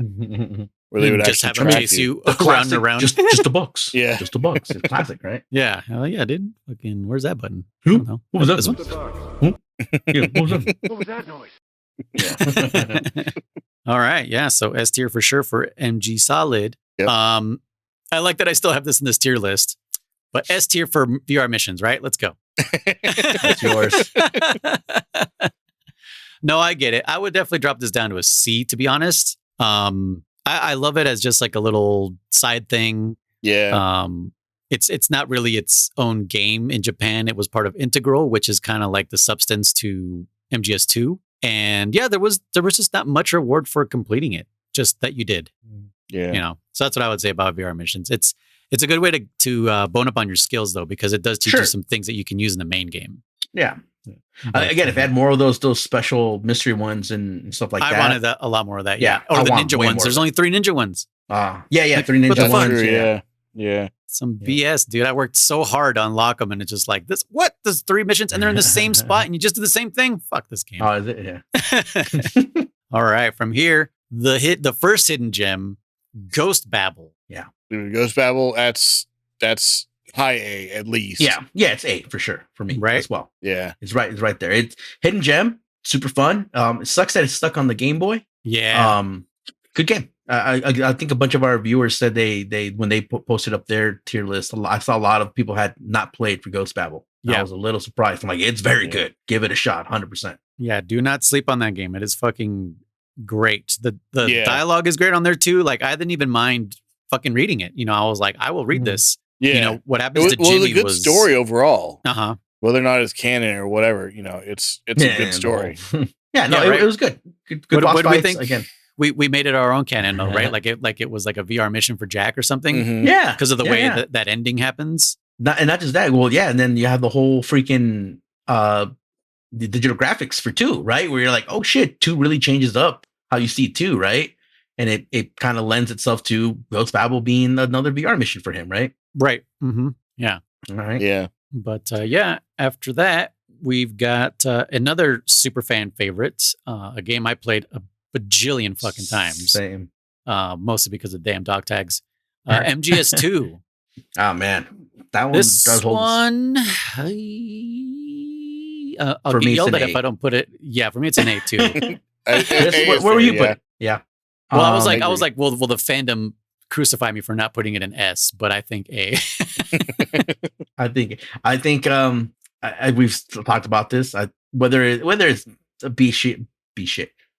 where they would just actually have them chase you around and around. Just the books. Yeah, just the books. It's classic, right? Yeah, yeah, dude. Fucking, where's that button? Who? What was that? This one? Yeah, what was that? What was that noise? Yeah. All right, yeah. So S tier for sure for MG Solid. Yep. I like that I still have this in this tier list, but S tier for VR missions, right? Let's go. That's yours. No, I get it. I would definitely drop this down to a C, to be honest. I love it as just like a little side thing. Yeah. It's not really its own game in Japan. It was part of Integral, which is kind of like the substance to MGS2. And yeah, there was just not much reward for completing it, just that you did. Yeah. You know, so that's what I would say about VR missions. It's a good way to bone up on your skills, though, because it does teach you some things that you can use in the main game. Yeah. Again, if I had more of those special mystery ones and stuff like that. I wanted a lot more of that. Yeah. Or I the want ninja way ones. more There's of only 3 ninja ones. Yeah, 3 ninja ones. Yeah. Some BS, dude. I worked so hard to unlock them, and it's just like this. What? There's 3 missions, and they're in the same spot, and you just do the same thing. Fuck this game. Oh, is it? Yeah. All right. From here, the first hidden gem, Ghost Babel. Yeah. Dude, Ghost Babel. That's high A at least. Yeah, it's A for sure for me, right? As well. Yeah, it's right there. It's hidden gem, super fun. It sucks that it's stuck on the Game Boy. Yeah. Good game. I think a bunch of our viewers said they when they posted up their tier list, I saw a lot of people had not played for Ghost Babel. I was a little surprised. I'm like, it's very good. Give it a shot, 100%. Yeah, do not sleep on that game. It is fucking great. The dialogue is great on there too. Like I didn't even mind fucking reading it. You know, I was like, I will read this. Yeah. You know, what happens to Jimmy was a good story overall. Uh-huh. Whether or not it's canon or whatever, you know, it's a good story. It was good. Good boss fights. We think? Again, we made it our own canon though, right? Like it was like a VR mission for Jack or something. Mm-hmm. Yeah. Because of the way that ending happens. And not just that. Well, yeah, and then you have the whole freaking the digital graphics for 2, right? Where you're like, oh shit, 2 really changes up how you see 2, right? And it kind of lends itself to Ghost Babel being another VR mission for him, right? Right. Mm-hmm. Yeah. All right. Yeah. But after that, we've got another super fan favorite, a game I played a bajillion fucking times. Same. Mostly because of damn dog tags. MGS2. Oh man, that one. This one, I'll get yelled at if I don't put it. Yeah, for me it's an A too. Where were you put? Yeah. Well, I was like, well, the fandom crucify me for not putting it in S, but I think A. I think we've talked about this. Whether it's a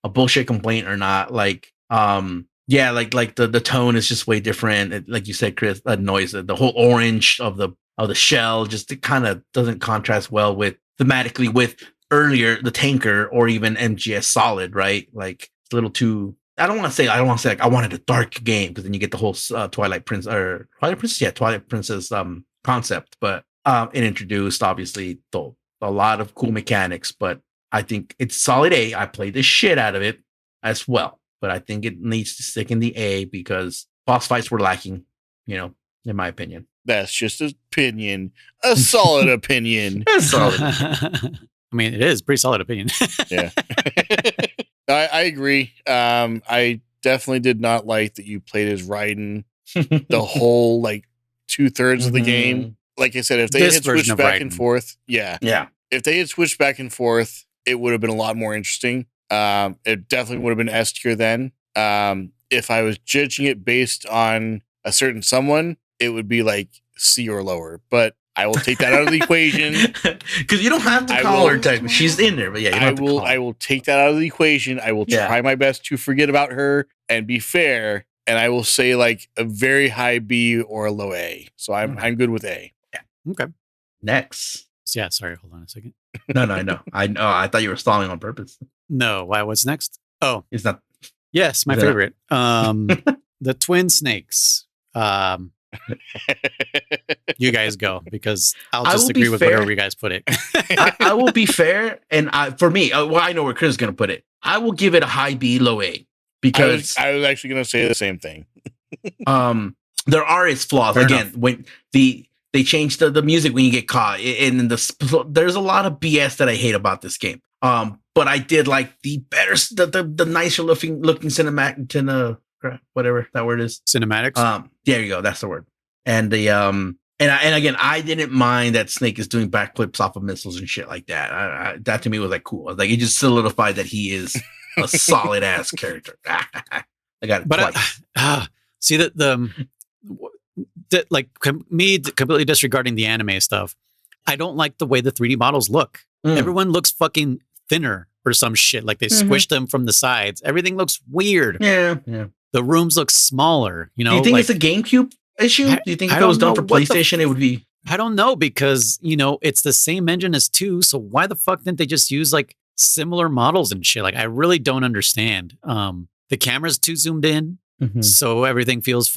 a bullshit complaint or not, like the tone is just way different. Like you said, Chris, noise, the whole orange of the shell, just it kind of doesn't contrast well with thematically with earlier the Tanker or even MGS Solid, right? Like it's a little too. I don't want to say like I wanted a dark game, because then you get the whole Twilight Princess concept. But it introduced obviously a lot of cool mechanics. But I think it's solid A. I played the shit out of it as well, but I think it needs to stick in the A because boss fights were lacking. You know, in my opinion. That's just an opinion, a solid opinion. Solid. I mean, it is pretty solid opinion. Yeah. I agree. I definitely did not like that you played as Raiden the whole like 2/3 of the game. Like I said, if they had switched back and forth, if they had switched back and forth, it would have been a lot more interesting. It definitely would have been S tier then. If I was judging it based on a certain someone, it would be like C or lower. But I will take that out of the equation because you don't have to call her technically. She's in there, but yeah, I will take that out of the equation. I will try my best to forget about her and be fair. And I will say like a very high B or a low A. So I'm good with A. Yeah. Okay. Next. Yeah. Sorry. Hold on a second. No, I know. I thought you were stalling on purpose. No. Why? What's next? Oh, it's not. Yes, my favorite. The twin snakes. You guys go because I'll just agree with whatever you guys put it. I will be fair, and for me, I know where Chris is going to put it. I will give it a high B, low A because I was actually going to say the same thing. There are its flaws. Fair enough. When they changed the music when you get caught, and there's a lot of BS that I hate about this game. But I did like the better, the nicer looking cinematic, whatever that word is. Cinematics. There you go. That's the word. And the and again, I didn't mind that Snake is doing backflips off of missiles and shit like that. That to me was like cool. Like it just solidified that he is a solid ass character. I got it. But see that like me completely disregarding the anime stuff. I don't like the way the 3D models look. Everyone looks fucking thinner or some shit. Like they squished them from the sides. Everything looks weird. Yeah. The rooms look smaller. You know, do you think it's a GameCube issue? Do you think if it was done for PlayStation, it would be? I don't know because it's the same engine as 2. So why the fuck didn't they just use like similar models and shit? Like I really don't understand. The camera's too zoomed in, so everything just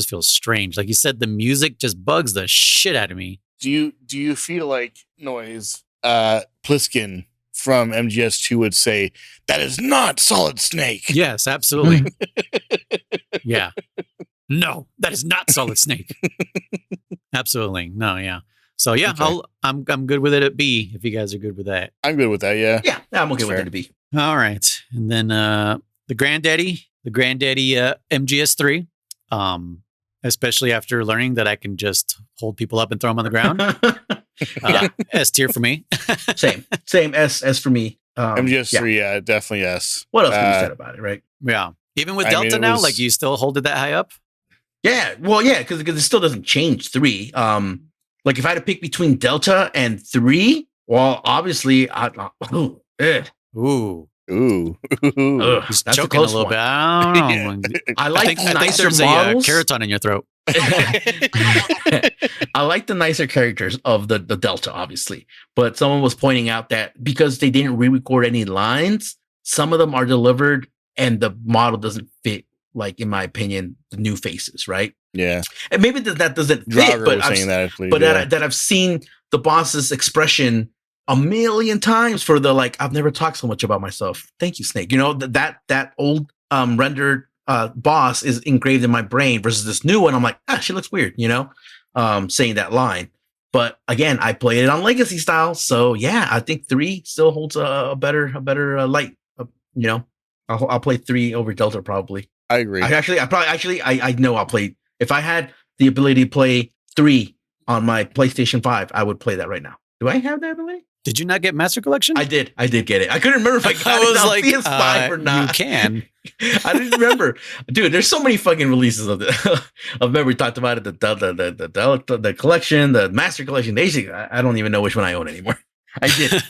feels strange. Like you said, the music just bugs the shit out of me. Do you feel like Noise Pliskin from MGS2 would say that is not Solid Snake? Yes, absolutely. Yeah. No, that is not Solid Snake. Absolutely. No, yeah. So yeah, okay. I'm good with it at B if you guys are good with that. I'm good with that, yeah. Yeah, I'm okay with it at B. All right. And then the Granddaddy MGS3. Especially after learning that I can just hold people up and throw them on the ground. S tier for me. Same S for me. MGS3, yeah, definitely S. What else can be said about it, right? Yeah. Even with Delta now, like you still hold it that high up? Yeah. Well, yeah, because it still doesn't change 3. Like if I had to pick between Delta and 3, well, obviously, He's choking a little bit. I like the nicer models. A Keraton in your throat. I like the nicer characters of the Delta, obviously. But someone was pointing out that because they didn't re-record any lines, some of them are delivered and the model doesn't fit, like, in my opinion, the new faces, right? Yeah. And maybe that doesn't fit, but I've seen the boss's expression a million times for the like, I've never talked so much about myself. Thank you, Snake. That old rendered boss is engraved in my brain versus this new one. I'm like, she looks weird, saying that line. But again, I played it on Legacy style, so yeah, I think 3 still holds a better light. I'll play 3 over Delta probably. I agree. I know I'll play. If I had the ability to play 3 on my PlayStation 5, I would play that right now. Do I have that ability? Did you not get Master Collection? I did get it. I couldn't remember if I got it on PS5 or not. You can. I didn't remember. Dude, there's so many fucking releases of it. I remember we talked about it, the collection, the Master Collection. I don't even know which one I own anymore. I did.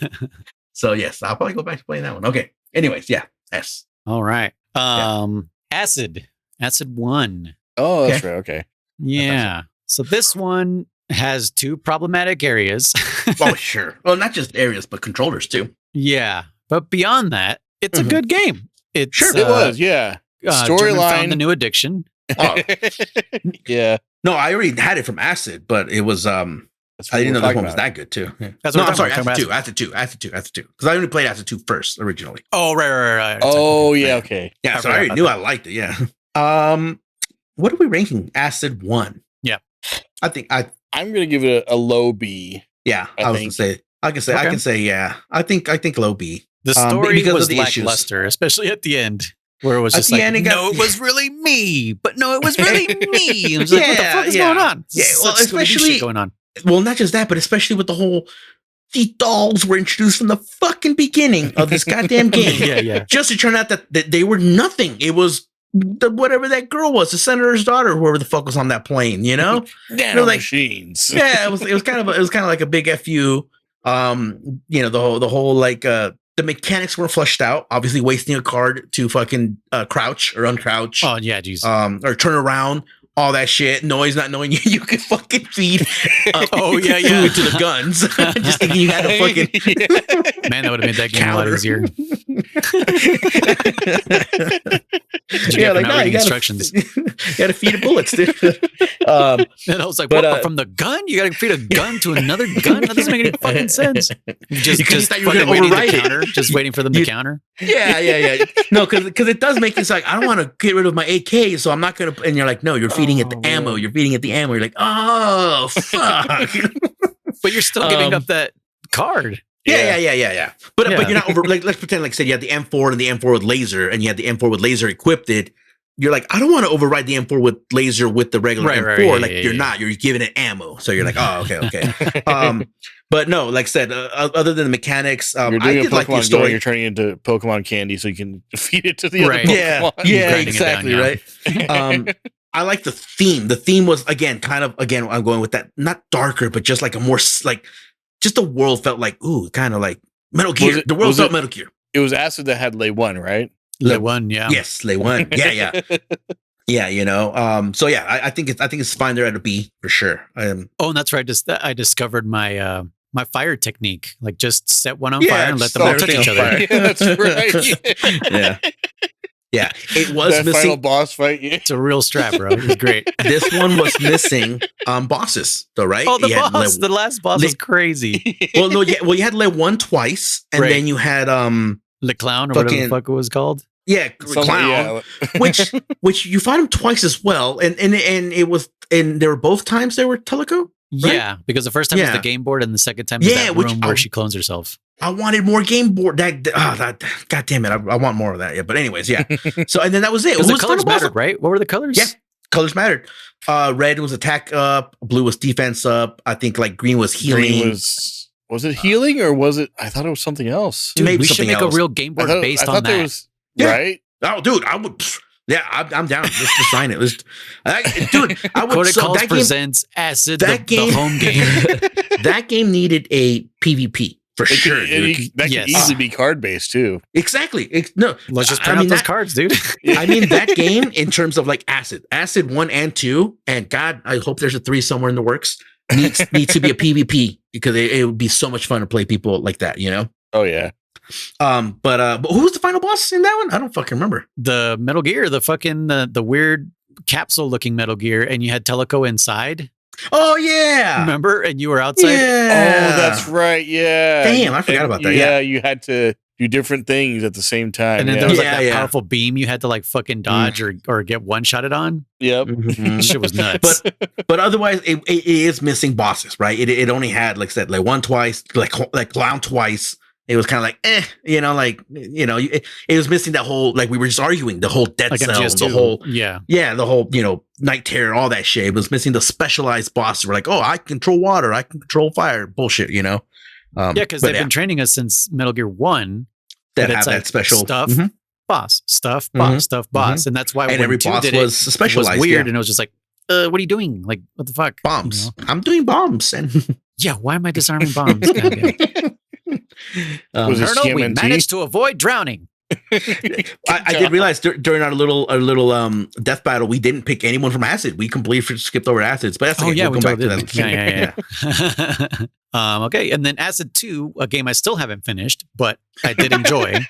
So yes, I'll probably go back to playing that one. Okay. Anyways, yeah. S. All right. Acid 1. Oh, that's right. Okay. Yeah. So this one has 2 problematic areas. Oh, sure. Well, not just areas, but controllers too. Yeah. But beyond that, it's a good game. It was, yeah. Storyline. Found the new addiction. Oh. Yeah. No, I already had it from Acid, but it was I didn't know this one was that good too. Yeah. That's what I'm sorry, Acid 2. Because I only played Acid 2 first originally. Oh, right. Oh, yeah, okay. Yeah, so I already knew I liked it, yeah. What are we ranking Acid 1? Yeah. I'm gonna give it a low B. Yeah, I can say, yeah. I think low B. The story because was of the issues. lackluster, especially at the end, where it was At just the like, end, it got- no, it was really me, but no, it was really me. It was like, what the fuck is going on? Yeah, well, Such Scooby-Doo especially- shit going on. Well, not just that, but especially with the whole the dolls were introduced from the fucking beginning of this goddamn game. Yeah. Just to turn out that they were nothing. It was whatever that girl was, the senator's daughter, whoever the fuck was on that plane, you know? Nano like- machines. Yeah, it was kind of like a big FU. The whole like the mechanics weren't fleshed out. Obviously, wasting a card to fucking crouch or uncrouch. Oh yeah, geez. Or turn around. All that shit, noise, not knowing you could fucking feed food to the guns. Just thinking you had a fucking Man, that would have made that game a lot counter. easier. You got instructions. You got to feed the bullets, dude. And I was like, But, what? From the gun? You got to feed a gun to another gun? That doesn't make any fucking sense. Just thought you were fucking gonna waiting to override it. counter. Just waiting for them to counter. Yeah. No, because it does make this like, I don't want to get rid of my AK, so I'm not going to. And you're like, no, you're feeding it the ammo. man. You're feeding it the ammo. You're like, oh, fuck. But you're still giving up that card. Yeah. But Yeah. you're not over. Like, let's pretend, like I said, you had the M4 and the M4 with laser, and you had the M4 with laser equipped. You're like, I don't want to override the M4 with laser with the regular M4. You're not. You're giving it ammo, so you're like, oh, okay. But no, like I said, other than the mechanics, You're I doing a did like the Pokemon Go, story. you're turning into Pokemon candy so you can feed it to the Right. other Yeah, Pokemon. yeah, grinding it exactly, down, right. I like the theme. The theme was again, I'm going with that, not darker, but just like a more like, just the world felt like, ooh, kind of like Metal Gear. The world felt Metal Gear. It was Acid that had Lay 1, right? The one, yeah. Yes, they won. Yeah. Yeah, you know. So yeah, I think it's fine there at a B for sure. Oh, and that's right. I discovered my my fire technique. Like just set one on Yeah, fire and let just them all set touch each everything other. on fire. Yeah, that's right. Yeah. Yeah, it was That final missing. boss fight. Yeah. It's a real strap, bro. It was great. This one was missing bosses, though, right? Oh, the You had boss. The last boss Le- was crazy. well, no, yeah, well, you had Le one twice, and Right. then you had The clown or whatever the Fucking- fuck it was called. Clown, which you fought him twice as well, and there were both times there were Teleco. Right? Yeah, because the first time was Yeah. the game board, and the second time was Yeah, that which room I- where she clones herself. I wanted more game board. That God damn it, I want more of that. Yeah, but anyways, yeah. So and then that was it. Because Who the was colors final boss? mattered, right? What were the colors? Yeah, colors mattered. Red was attack up, blue was defense up. I think like green was healing. Green was it healing or was it? I thought it was something else. Dude, maybe we should something make else. a real game board based on there that. was Yeah. right. Oh, dude, I would. Yeah, I'm down. Let's design it. Dude, I would. Codec So Calls that game, presents Acid, the game, home game. that game needed a PvP for sure. Dude. That Yes. could easily be card based too. Exactly. No, Let's just I print mean out those that- cards, dude. I mean that game in terms of like Acid 1 and 2, and God, I hope there's a 3 somewhere in the works. Needs to be a PvP because it would be so much fun to play people like that, you know. Oh yeah. But who was the final boss in that one? I don't fucking remember. The Metal Gear, the fucking the weird capsule looking Metal Gear, and you had Teleco inside. Oh yeah, Remember? And you were outside. Yeah. Oh, that's right. Yeah. Damn, I forgot about that. Yeah. you had to do different things at the same time. And then yeah. there was like Yeah, that yeah. powerful beam you had to like fucking dodge or get one shotted on. Yep. Mhm. Shit was nuts. But otherwise, it is missing bosses, right? It only had, like I said, like one twice, like clown twice. It was kind of like, it was missing that whole, like we were just arguing, the whole dead like cell, MGS2. the whole, yeah. the whole, night terror, all that shit. It was missing the specialized bosses. We're like, oh, I control water, I can control fire, bullshit, Yeah, because they've been training us since Metal Gear 1. that it's have like that special stuff, Mhm. boss, stuff, boss, Mhm. stuff, boss. And that's why And when every 2 boss did was it specialized. was weird. yeah. And it was just like, what are you doing? Like, what the fuck? Bombs. You know? I'm doing bombs. And Yeah, why am I disarming bombs? Goddamn. Was it Colonel, we TMNT? managed to avoid drowning. I did realize during our little death battle, we didn't pick anyone from Acid. We completely skipped over Acids, but that's okay. Yeah, we'll we come back totally to that. did. Yeah. Okay, and then Acid 2, a game I still haven't finished, but I did enjoy.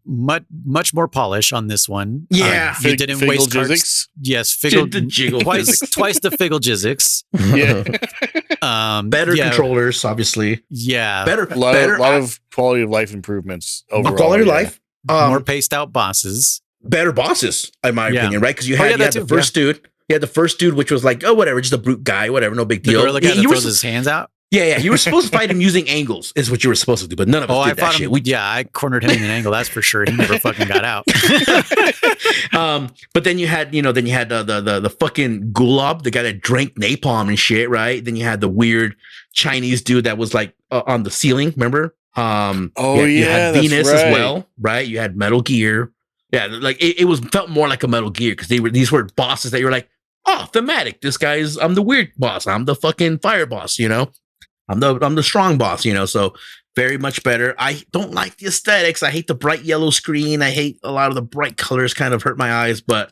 Much more polish on this one. Yeah. You didn't waste cards. Physics. Yes, Figgle The jiggle twice physics. twice the Figgle Jizzix. Yeah. Better yeah, controllers, obviously. Yeah. Better, A lot better of quality of life improvements overall. quality of yeah. life. More paced out bosses. Better bosses, in my Yeah. opinion, right? Because you Oh, had, yeah, you had that the too, first dude. You had the first dude, which was like, oh, whatever, just a brute guy, whatever, no big The deal. gorilla guy that You were throws his hands out. Yeah. You were supposed to fight him using angles, is what you were supposed to do, but none of us did that shit. I cornered him in an angle. That's for sure. He never fucking got out. But then you had, the fucking Gulab, the guy that drank napalm and shit, right? Then you had the weird Chinese dude that was like on the ceiling. Remember? You had Venus as well, right? You had Metal Gear. Yeah, like it felt more like a Metal Gear because these were bosses that you were like, oh, thematic. I'm the weird boss. I'm the fucking fire boss. I'm the strong boss. So very much better. I don't like the aesthetics. I hate the bright yellow screen. I hate a lot of the bright colors. Kind of hurt my eyes, but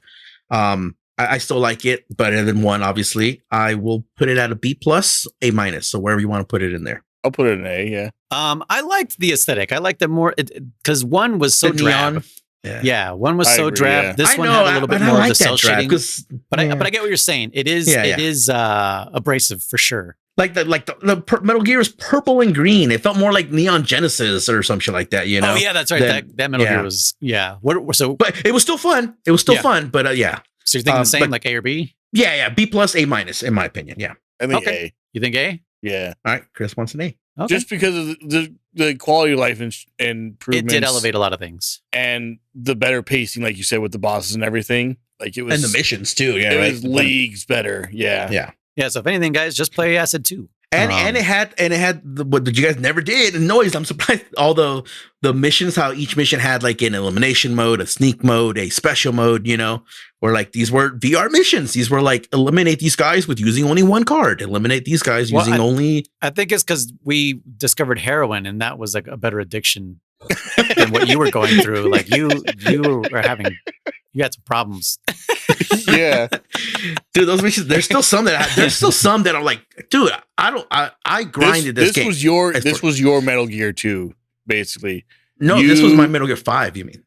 I still like it better than 1. Obviously, I will put it at a B+, A-. So wherever you want to put it in there. I'll put it in A. Yeah. I liked the aesthetic. I liked it more because 1 was so drab. Yeah, 1 was so drab. Yeah. This one had a little bit more of the cell shading. But I get what you're saying. It is abrasive for sure. Like the Metal Gear is purple and green. It felt more like Neon Genesis or some shit like that. Oh yeah, that's right. That Metal Gear was but it was still fun. It was still fun. But yeah. So you're thinking the same, like A or B? Yeah, B+, A- in my opinion. Yeah, I think A. You think A? Yeah. All right, Chris wants an A. Okay. Just because of the quality of life and improvements. It did elevate a lot of things. And the better pacing, like you said, with the bosses and everything. Like it was, and the missions too. Yeah, it was leagues better. Yeah. So if anything, guys, just play Acid 2. And it had what you guys never did, noise. I'm surprised all the missions, how each mission had like an elimination mode, a sneak mode, a special mode, where like these were VR missions. These were like eliminate these guys with using only 1 card, eliminate these guys using only. I think it's because we discovered heroin, and that was like a better addiction than what you were going through. Like you had some problems. Yeah, dude, those missions. There's still some that I'm like, dude, I grinded this game. This was your Metal Gear 2, basically. No, this was my Metal Gear 5. You mean?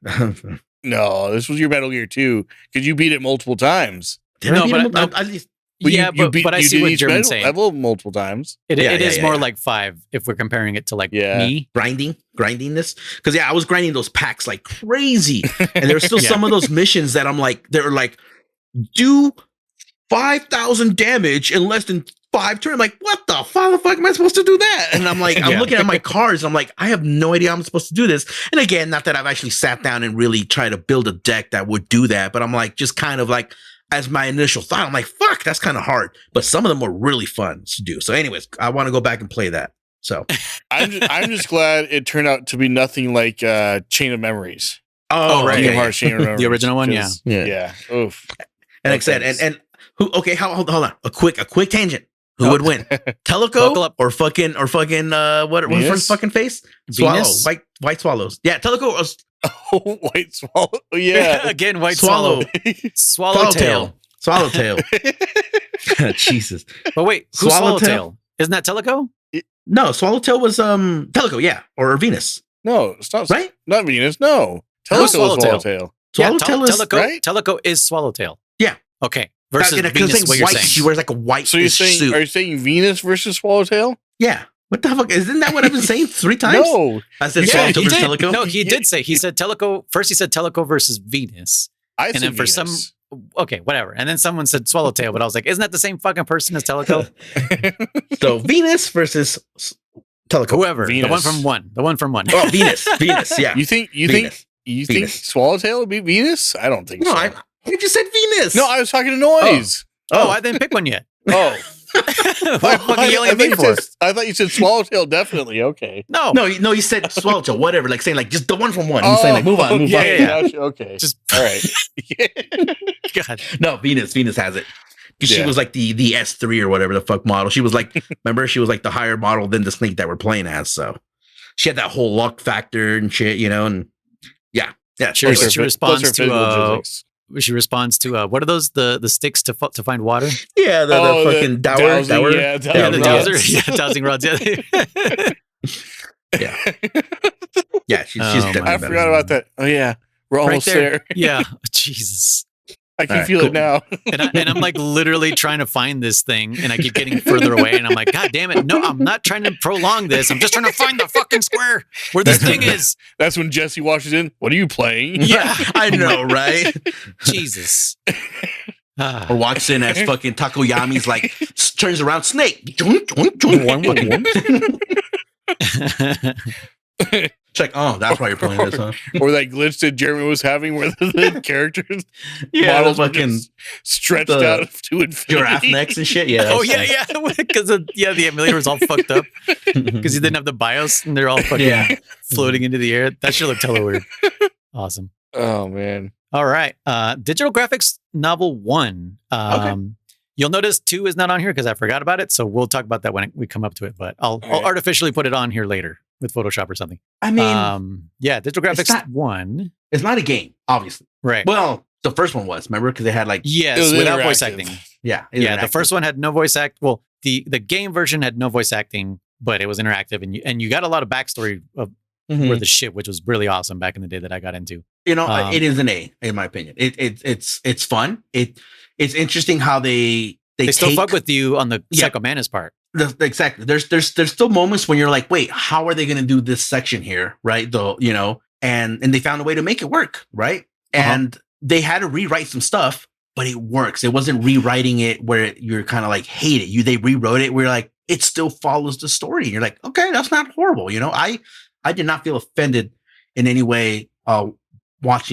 No, this was your Metal Gear 2 because you beat it multiple times. But I see what German's saying. Level multiple times. It is more like 5 if we're comparing it to like me grinding this, because I was grinding those packs like crazy, and there were still some of those missions that I'm like, they're like, do 5,000 damage in less than 5 turns. I'm like, what the fuck am I supposed to do that? And I'm like, I'm looking at my cards. And I'm like, I have no idea how I'm supposed to do this. And again, not that I've actually sat down and really tried to build a deck that would do that, but I'm like, just kind of like, as my initial thought, I'm like, fuck, that's kind of hard. But some of them were really fun to do. So anyways, I want to go back and play that. So I'm just glad it turned out to be nothing like Chain of Memories. Oh, right. Kingdom Hearts Chain of Memories. The original one, yeah. Oof. And like I said, and who? Okay, hold on. A quick tangent. Who would win? Teleco or fucking what was her fucking face? Venus? Swallow. White swallows. Yeah, Teleco or White Swallow. Yeah. Again, White Swallow. Swallowtail. Swallowtail. Jesus. But wait, who's Swallowtail? Isn't that Teleco? No, Swallowtail was Teleco, yeah, or Venus. No, it's not. Right? Not Venus. No, Teleco was Swallowtail. Swallowtail is Teleco. Right? Teleco is Swallowtail. Yeah. Okay. Versus Venus, what you're saying. She wears like a white suit. Are you saying Venus versus Swallowtail? Yeah. What the fuck? Isn't that what I've been saying 3 times? No. I said Swallowtail versus Teleco? No, he did say. He said Teleco. First he said Teleco versus Venus. And then for Venus. Okay, whatever. And then someone said Swallowtail, but I was like, isn't that the same fucking person as Teleco? So Venus versus Teleco. Whoever. Venus. The one from one. Oh, Venus, yeah. You think Swallowtail would be Venus? I don't think so. I just said Venus. No, I was talking to Noise. Oh, I didn't pick one yet. Oh. What fucking yelling at me for? I thought you said Swallowtail, definitely. Okay. No, you said Swallowtail, whatever. Like saying like just the one from one. He's saying like move on. Yeah. Okay. Just all right. God. No, Venus has it. Because she was like the S3 or whatever the fuck model. She was like, remember, she was like the higher model than the Snake that we're playing as. So she had that whole luck factor and shit, and yeah. She responds to what are those the sticks to find water? Yeah, the fucking dower. Yeah, the dowser. Yeah, dowsing rods. Yeah. Yeah, she's definitely I forgot about that. Oh yeah, we're almost there. Yeah, Jesus. I can feel it now. and I'm like literally trying to find this thing, and I keep getting further away, and I'm like, God damn it. No, I'm not trying to prolong this. I'm just trying to find the fucking square where this thing is. That's when Jesse washes in. What are you playing? Yeah. I know, right? Jesus. Or walks in as fucking Takoyami's like turns around, snake. Joink, joink, joink. It's like, oh, that's why you're playing this, huh? Or that glitch that Jeremy was having where the characters models were fucking just stretched out to infinity. Giraffe necks and shit. Yeah. Yeah. Because the emulator was all fucked up because he didn't have the BIOS and they're all fucking floating into the air. That should look hella weird. Awesome. Oh man. All right. Digital graphics novel 1. Okay. You'll notice 2 is not on here because I forgot about it. So we'll talk about that when we come up to it. But I'll artificially put it on here later with Photoshop or something. I mean, digital graphics 1. It's not a game, obviously. Right. Well, the first one was, remember? Because they had like... Yes, without voice acting. Yeah. The first one had no voice act. Well, the game version had no voice acting, but it was interactive. And you got a lot of backstory of where the ship, which was really awesome back in the day that I got into. You know, it is an A, in my opinion. It's fun. It's interesting how they still fuck with you on the Psycho Mantis part. Exactly. There's still moments when you're like, wait, how are they going to do this section here, right? Though, you know, and they found a way to make it work, right? And they had to rewrite some stuff, but it works. It wasn't rewriting it where you're kind of like hate it. They rewrote it where like it still follows the story. You're like, okay, that's not horrible. You know, I did not feel offended in any way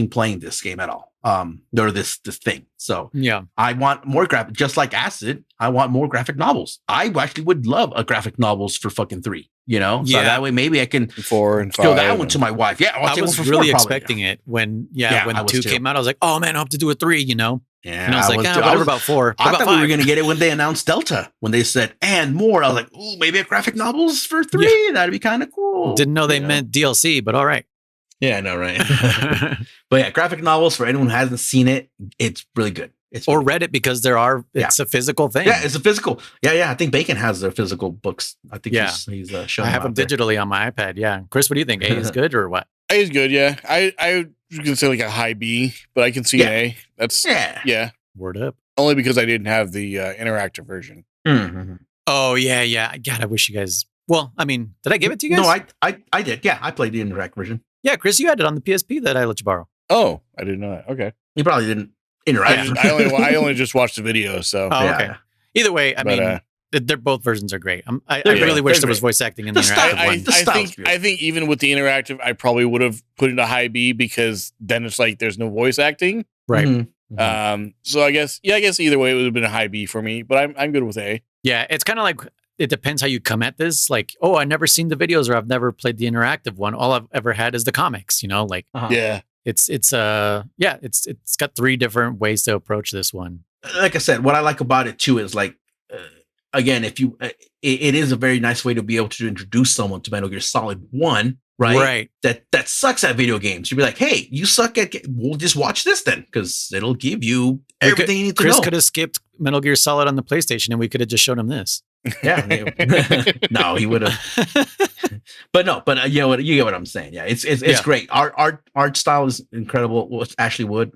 playing this game at all. Or this thing. So I want more graphic, just like Acid. I want more graphic novels. I actually would love a graphic novels for fucking 3. You know, so that way maybe I can 4 and 5 show that one to my wife. Yeah, I was really expecting it when 2 came out. I was like, oh man, I hope to do a 3. You know. Yeah, and I was like, whatever about 4. I thought we were going to get it when they announced Delta. When they said and more, I was like, oh, maybe a graphic novels for 3. Yeah. That'd be kind of cool. Didn't know they meant DLC, but all right. Yeah, I know, right? But yeah, graphic novels, for anyone who hasn't seen it, it's really good. Or read it, because it's a physical thing. Yeah, it's a physical. Yeah. I think Bacon has their physical books. I think he's showing. I have them digitally on my iPad. Yeah. Chris, what do you think? A is good or what? A is good, yeah. I can say like a high B, but I can see an A. That's Word up. Only because I didn't have the interactive version. Mm-hmm. Oh, yeah. God, I wish you guys... Well, I mean, did I give it to you guys? No, I did. Yeah, I played the interactive version. Yeah, Chris, you had it on the PSP that I let you borrow. Oh, I didn't know that. Okay. You probably didn't interact. I only just watched the video, so... Oh, okay. Yeah. Either way, I mean... they're both versions are great. I really wish there was voice acting in the interactive one. I think even with the interactive, I probably would have put it a high B, because then it's like there's no voice acting. Right. Mm-hmm. So I guess either way it would have been a high B for me, but I'm good with A. Yeah, it's kind of like, it depends how you come at this. Like, oh, I've never seen the videos, or I've never played the interactive one. All I've ever had is the comics, you know, like it's got 3 different ways to approach this one. Like I said, what I like about it too is like, again, if you, it is a very nice way to be able to introduce someone to Metal Gear Solid 1, right? That sucks at video games. You'd be like, hey, you suck at, we'll just watch this then, because it'll give you everything you need to know. Chris could have skipped Metal Gear Solid on the PlayStation, and we could have just shown him this. Yeah. No, he would have. But you know, you get what I'm saying. Yeah, it's great. Art style is incredible. What's Ashley Wood?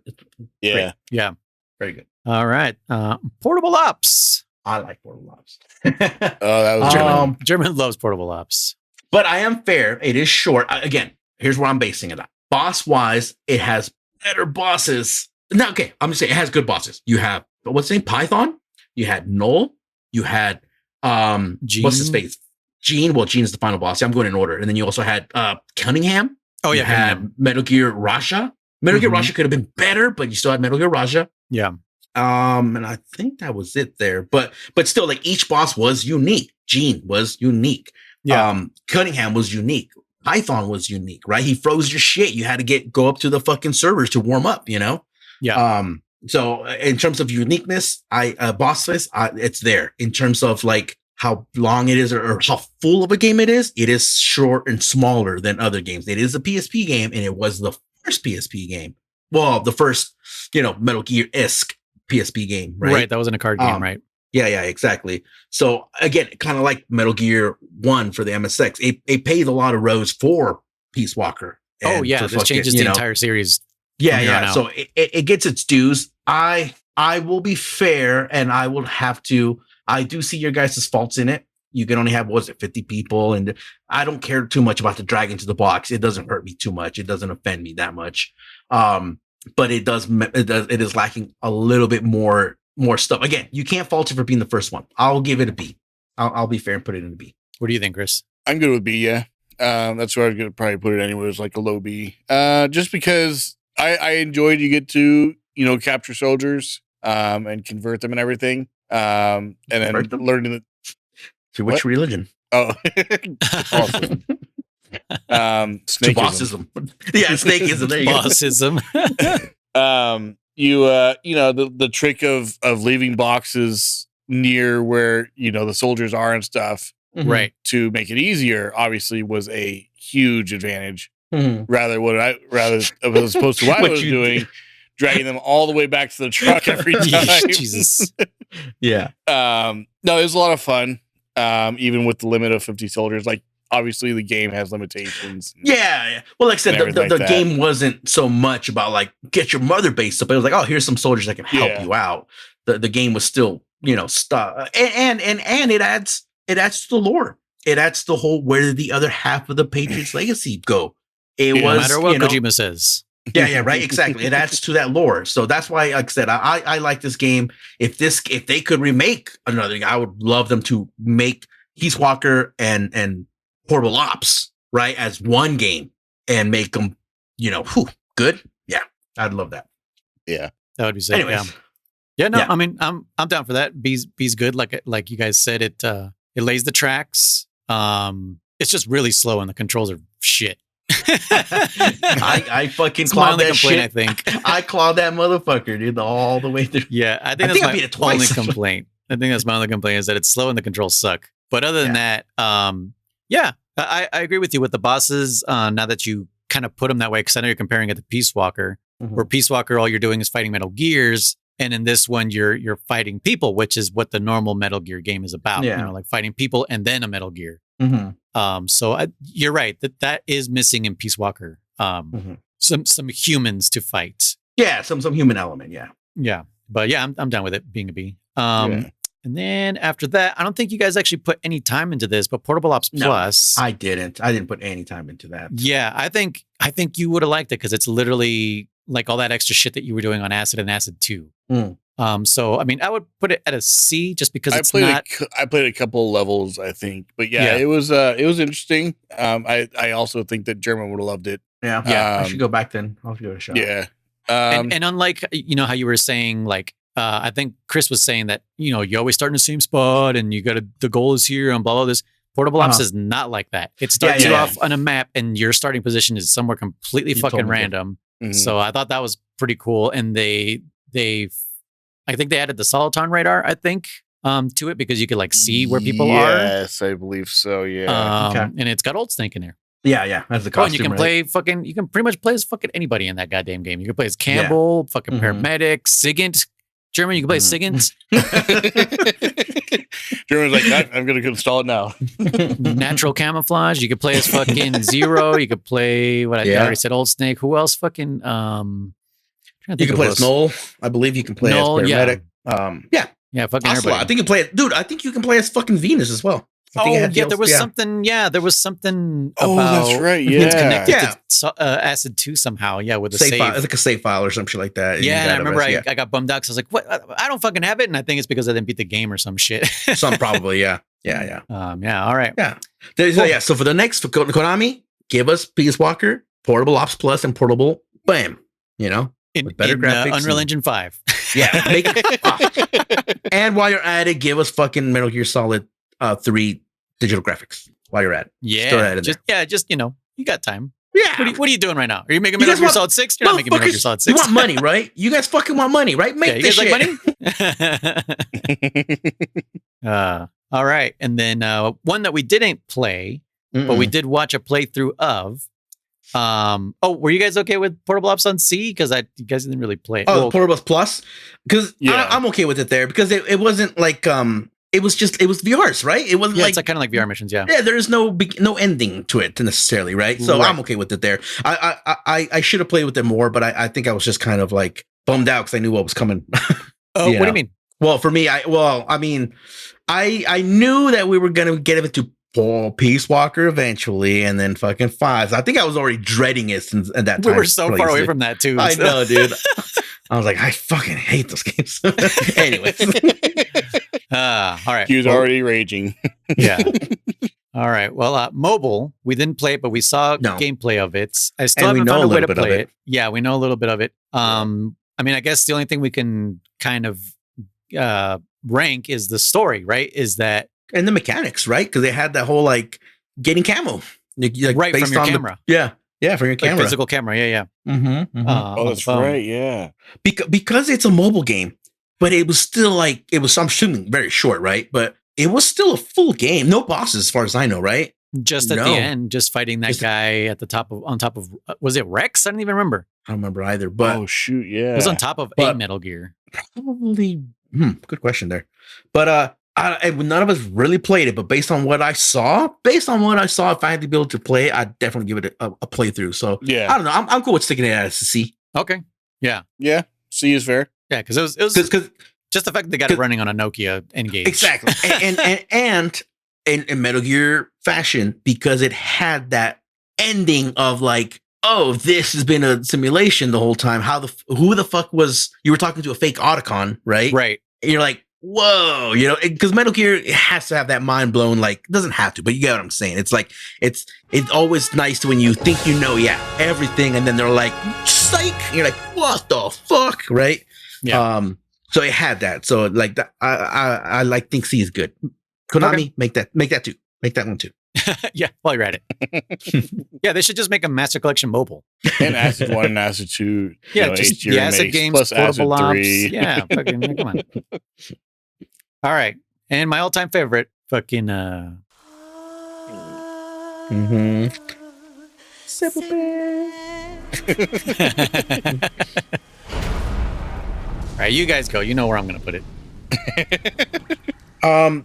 Yeah. Very good. All right. Portable Ops. I like Portable Ops. That was German loves Portable Ops. But I am fair. It is short. Again, here's where I'm basing it on. Boss-wise, it has better bosses. Now, okay, I'm going to say it has good bosses. You have, what's his name? Python. You had Null. You had, Gene. What's his face? Gene. Well, Gene is the final boss. I'm going in order. And then you also had Cunningham. Oh, yeah. You had Metal Gear Rasha. Metal Gear Rasha could have been better, but you still had Metal Gear Rasha. Yeah. And I think that was it there, but still, like, each boss was unique. Gene was unique. Yeah. Cunningham was unique. Python was unique, right? He froze your shit. You had to go up to the fucking servers to warm up, you know? Yeah. So in terms of uniqueness, boss face, it's there. In terms of like how long it is or how full of a game it is short and smaller than other games. It is a PSP game, and it was the first PSP game. Well, the first, Metal Gear-esque PSP game, right? Right. That wasn't a card game, right? Yeah, exactly. So again, kind of like Metal Gear 1 for the MSX, it paved a lot of roads for Peace Walker. Oh yeah, this changes the entire series. Yeah. So it gets its dues. I will be fair, and I do see your guys' faults in it. You can only have, 50 people, and I don't care too much about the drag into the box. It doesn't hurt me too much. It doesn't offend me that much. But it is lacking a little bit more more stuff. Again, you can't fault it for being the first one. I'll give it a B. I'll be fair and put it in a B. What do you think, Chris? I'm good with B. Yeah, that's where I'd gonna probably put it anyway. It's like a low B. Just because I enjoyed you get to capture soldiers and convert them and everything. And then learning that. To which religion? Oh, awesome. Snakeism. Yeah, snakeism. There you Bossism. The trick of leaving boxes near where the soldiers are and stuff, right, to make it easier, obviously was a huge advantage. Rather as opposed to what I was doing, dragging them all the way back to the truck every time. Jesus. Yeah. No, it was a lot of fun. Even with the limit of 50 soldiers, like obviously the game has limitations. Yeah. Well, like I said, the game wasn't so much about like get your mother base up. It was like, oh, here's some soldiers that can help you out. The game was still, stuff, and it adds to the lore. It adds to the whole where did the other half of the Patriots legacy go? It was no matter what Kojima says. Yeah, right, exactly. It adds to that lore. So that's why, like I said, I like this game. If they could remake another, I would love them to make Peace Walker and Portable Ops, right, as one game and make them, good. Yeah, I'd love that. Yeah, that would be sick. Anyways, yeah. No, I mean, I'm down for that. B's good. Like you guys said, it lays the tracks. It's just really slow and the controls are shit. I fucking clawed that shit. I think I clawed that motherfucker, dude, all the way through. Yeah, I think that's my only complaint. I think that's my only complaint is that it's slow and the controls suck. But other than that, I agree with you with the bosses. Now that you kind of put them that way, because I know you're comparing it to Peace Walker, where Peace Walker, all you're doing is fighting Metal Gears, and in this one, you're fighting people, which is what the normal Metal Gear game is about. Yeah. Like fighting people and then a Metal Gear. So you're right that is missing in Peace Walker. Some humans to fight. Yeah, some human element. Yeah. But yeah, I'm down with it being a B. And then after that, I don't think you guys actually put any time into this, but Portable Ops Plus. I didn't put any time into that. Yeah, I think you would have liked it because it's literally like all that extra shit that you were doing on Acid and Acid 2. So I mean, I would put it at a C just because I played a couple levels, I think, but it was interesting. I also think that German would have loved it. Yeah. I should go back then. I'll give it a shot. Yeah. And unlike how you were saying, like I think Chris was saying that you always start in the same spot and the goal is here and blah blah this. Portable Ops is not like that. It starts you off on a map and your starting position is somewhere completely fucking random. So I thought that was pretty cool, and I think they added the Soliton radar, I think, to it because you could like see where people are. Yes, I believe so. Yeah. And it's got Old Snake in there. Yeah. That's the costume. And you can play you can pretty much play as fucking anybody in that goddamn game. You can play as Campbell, fucking paramedic, Sigint. German, you can play Sigint. German's like, I'm going to install it now. Natural camouflage. You could play as fucking Zero. You could play I already said, Old Snake. Who else? Fucking you can play as Noel. I believe you can play as paramedic. Yeah, fucking everybody. I think you play it, dude. I think you can play as fucking Venus as well. There was something. Yeah, there was something. Oh, about that's right. Yeah, it's connected to Acid 2 somehow. Yeah, with a save file. It's like a save file or some shit like that. Yeah, and I remember I got bummed out because I was like, "What? I don't fucking have it," and I think it's because I didn't beat the game or some shit. Some probably. Yeah. All right. Yeah. So for the next Konami, give us Peace Walker, Portable Ops Plus, and Portable Bam. With better graphics. Unreal Engine 5. Yeah. And while you're at it, give us fucking Metal Gear Solid 3 digital graphics while you're at it. Yeah. Just you got time. Yeah. What are you doing right now? Are you making Metal Gear Solid 6? You're not making Metal Gear Solid 6. You want money, right? You guys fucking want money, right? Make this shit. Like money? All right. And then one that we didn't play, but we did watch a playthrough of. Were you guys okay with Portable Ops on C? Because you guys didn't really play it. Portable Ops Plus? Because I'm okay with it there because it wasn't like it was VRs, right? It wasn't it's like kind of like VR missions, yeah. Yeah, there's no ending to it necessarily, right? So I'm okay with it there. I should have played with it more, but I think I was just kind of like bummed out because I knew what was coming. What do you mean? Well, for me, I knew that we were gonna get it to Peace Walker eventually, and then fucking 5. I think I was already dreading it since at that time. We were so far away from that too. I know, dude. I was like, I fucking hate those games. Anyways. All right. He was already raging. Yeah. All right. Well, mobile, we didn't play it, but we saw No. gameplay of it. I still And we haven't know found a a way little to bit of play it. it. Yeah, we know a little bit of it. I mean, I guess the only thing we can kind of rank is the story, right? Is that And the mechanics, right? Because they had that whole like getting camo. Like, right based from your on camera. Yeah, from your Like camera. physical camera. Yeah, yeah. Mm-hmm, On Oh, the that's phone. right. Yeah. Because it's a mobile game, but it was still like, it was, I'm assuming, very short, right? But it was still a full game. No bosses, as far as I know, right? Just at the end, just fighting that guy at the top of, on top of, was it Rex? I don't even remember. I don't remember either, but Oh shoot, yeah. It was on top of a Metal Gear. probably, good question there. But none of us really played it, but based on what I saw, if I had to be able to play, I'd definitely give it a playthrough. So Yeah. I don't know. I'm cool with sticking it as a C. Okay. Yeah. Yeah. C is fair. Yeah, because it was Because just the fact that they got it running on a Nokia N-Gage. exactly, and in Metal Gear fashion, because it had that ending of like, oh, this has been a simulation the whole time. Who the fuck was, you were talking to a fake Otacon, right? Right. And you're like, whoa, because Metal Gear, it has to have that mind blown, like, it doesn't have to, but you get what I'm saying. It's like, it's always nice when you think you know, everything, and then th're like, psych, and you're like, what the fuck, right? Yeah. So it had that. So like that, I like think C is good. Konami, make that too. Make that one too. Yeah, while you're at it. Yeah, they should just make a Master Collection mobile. And Acid 1 and Acid 2. Yeah, just the Acid games, plus portable Acid ops. 3. Yeah, fucking, come on. All right. And my all-time favorite, fucking All right, you guys go. You know where I'm gonna put it.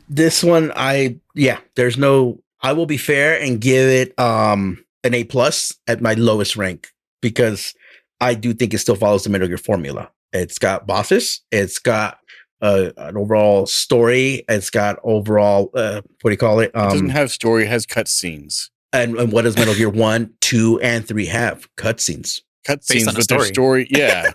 This one, I will be fair and give it an A+ at my lowest rank, because I do think it still follows the Metal Gear formula. It's got bosses, it's got an overall story, it's got overall what do you call it? It doesn't have story, it has cutscenes. And what does Metal Gear 1, 2, and 3 have? Cutscenes. Cutscenes with their story. Yeah.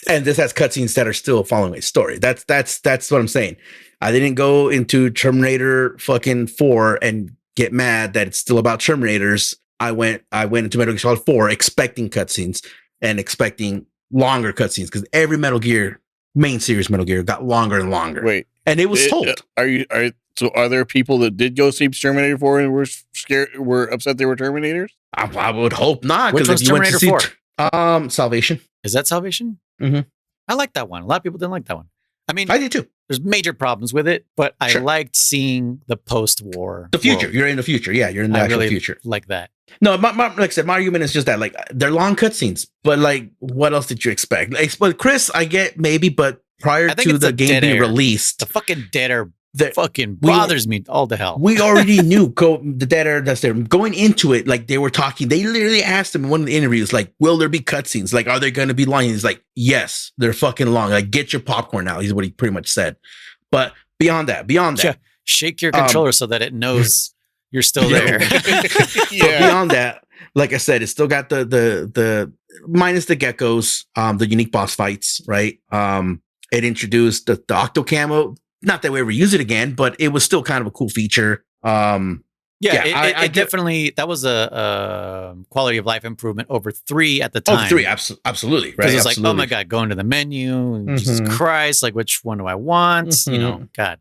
And this has cutscenes that are still following a story. That's what I'm saying. I didn't go into Terminator fucking 4 and get mad that it's still about Terminators. I went into Metal Gear Solid 4 expecting cutscenes and expecting longer cutscenes, because every main series Metal Gear got longer and longer. Wait. And it was told. Are there people that did go see Terminator 4 and were scared, were upset they were Terminators? I would hope not. Which one's Terminator 4? Salvation. Is that Salvation? Mm-hmm. I like that one. A lot of people didn't like that one. I mean, I did too. There's major problems with it, but I liked seeing the post-war. The future. world. You're in the future. Yeah, you're in the actual really future. Like that. No, like I said, my argument is just that, like, they're long cutscenes, but like, what else did you expect? Like, but Chris, I get maybe, but prior to the game being released, the fucking dead air that fucking bothers me all the hell. We already knew the dead air that's there. Going into it, like, they were talking, they literally asked him in one of the interviews, like, will there be cutscenes? Like, are they going to be long? And he's like, yes, they're fucking long. Like, get your popcorn now. He's what he pretty much said. But beyond that, shake your controller so that it knows you're still there. But beyond that, like I said, it's still got the minus the geckos, the unique boss fights, right? It introduced the octo camo. Not that we ever use it again, but it was still kind of a cool feature. It definitely, that was a quality of life improvement over 3 at the time. Oh, 3, absolutely. Right. Because it's like, oh my God, going to the menu, and Jesus Christ, like, which one do I want? You know, God.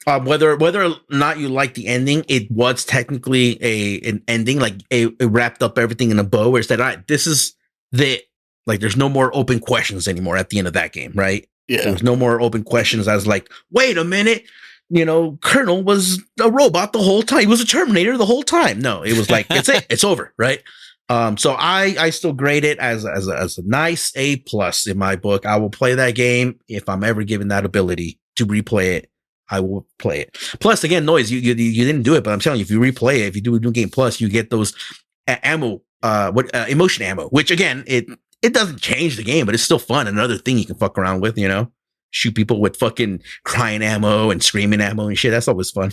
Whether or not you like the ending, it was technically an ending, like it wrapped up everything in a bow where it said, all right, this is like, there's no more open questions anymore at the end of that game, right? Yeah. There's no more open questions. I was like, wait a minute, Colonel was a robot the whole time. He was a Terminator the whole time. No, it was like, it's it. It's over, right? So I still grade it as a nice A+ in my book. I will play that game if I'm ever given that ability to replay it. I will play it. Plus, again, Noise, you didn't do it, but I'm telling you, if you replay it, if you do a New Game Plus, you get those ammo, emotion ammo, which again, it doesn't change the game, but it's still fun. Another thing you can fuck around with, shoot people with fucking crying ammo and screaming ammo and shit. That's always fun.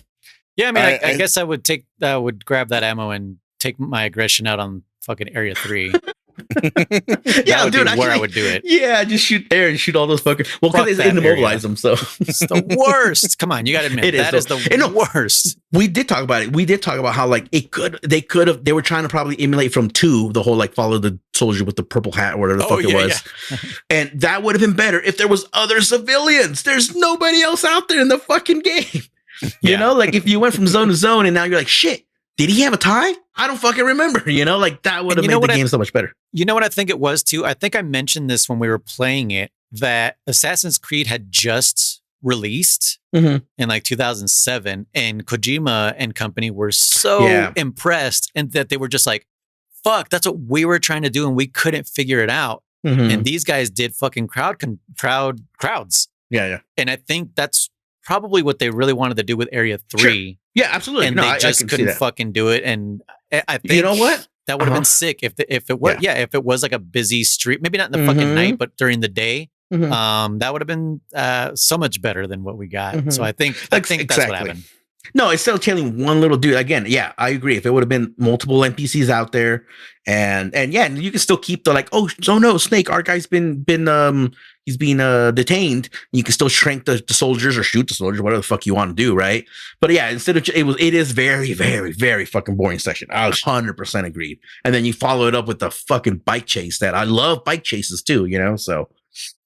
Yeah, I mean, I guess I would grab that ammo and take my aggression out on fucking Area 3. Yeah, dude, where I would do it. Yeah, just shoot there and shoot all those fuckers. Well, because they immobilize them, so it's the worst. Come on, you got to admit that is the worst. We did talk about it. We did talk about how like they were trying to probably emulate from 2 the whole like follow the soldier with the purple hat or whatever the fuck it was, and that would have been better if there was other civilians. There's nobody else out there in the fucking game. You know, like if you went from zone to zone and now you're like, shit, did he have a tie? I don't fucking remember. You know, like that would have made the game so much better. You know what I think it was too? I think I mentioned this when we were playing it, that Assassin's Creed had just released in like 2007, and Kojima and company were so impressed, and that they were just like, fuck, that's what we were trying to do and we couldn't figure it out. And these guys did fucking crowds. Yeah. And I think that's probably what they really wanted to do with Area 3. Sure. Yeah, absolutely. And they just couldn't fucking do it. And I think, you know what? That would have been sick if it was if it was like a busy street, maybe not in the fucking night, but during the day. That would have been so much better than what we got. So I think that's what happened. No, it's still telling one little dude. Again, yeah, I agree. If it would have been multiple NPCs out there, and you can still keep the like, oh no, Snake, our guy's been he's being detained. You can still shrink the soldiers or shoot the soldiers, whatever the fuck you want to do, right? But yeah, instead of it is very, very, very fucking boring section. I 100% agreed. And then you follow it up with the fucking bike chase that I love bike chases too, you know. So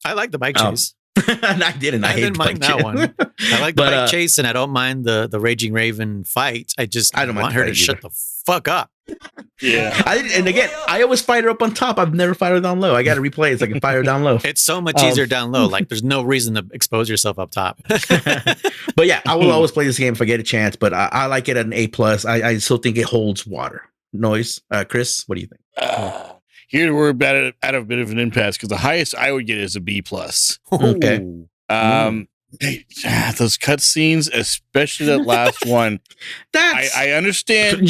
I like the bike chase. And I didn't. I didn't mind that one. I like the bike chase, and I don't mind the Raging Raven fight. I don't want her to shut the fuck up. Yeah. And again, I always fight her up on top. I've never fired her down low. I got to replay it so I can fire her down low. It's so much easier down low. Like there's no reason to expose yourself up top. But yeah, I will always play this game if I get a chance. But I like it at an A+. I still think it holds water. Noise, Chris, what do you think? Here we're at a bit of an impasse because the highest I would get is a B+. Okay. Those cutscenes, especially that last one. I understand.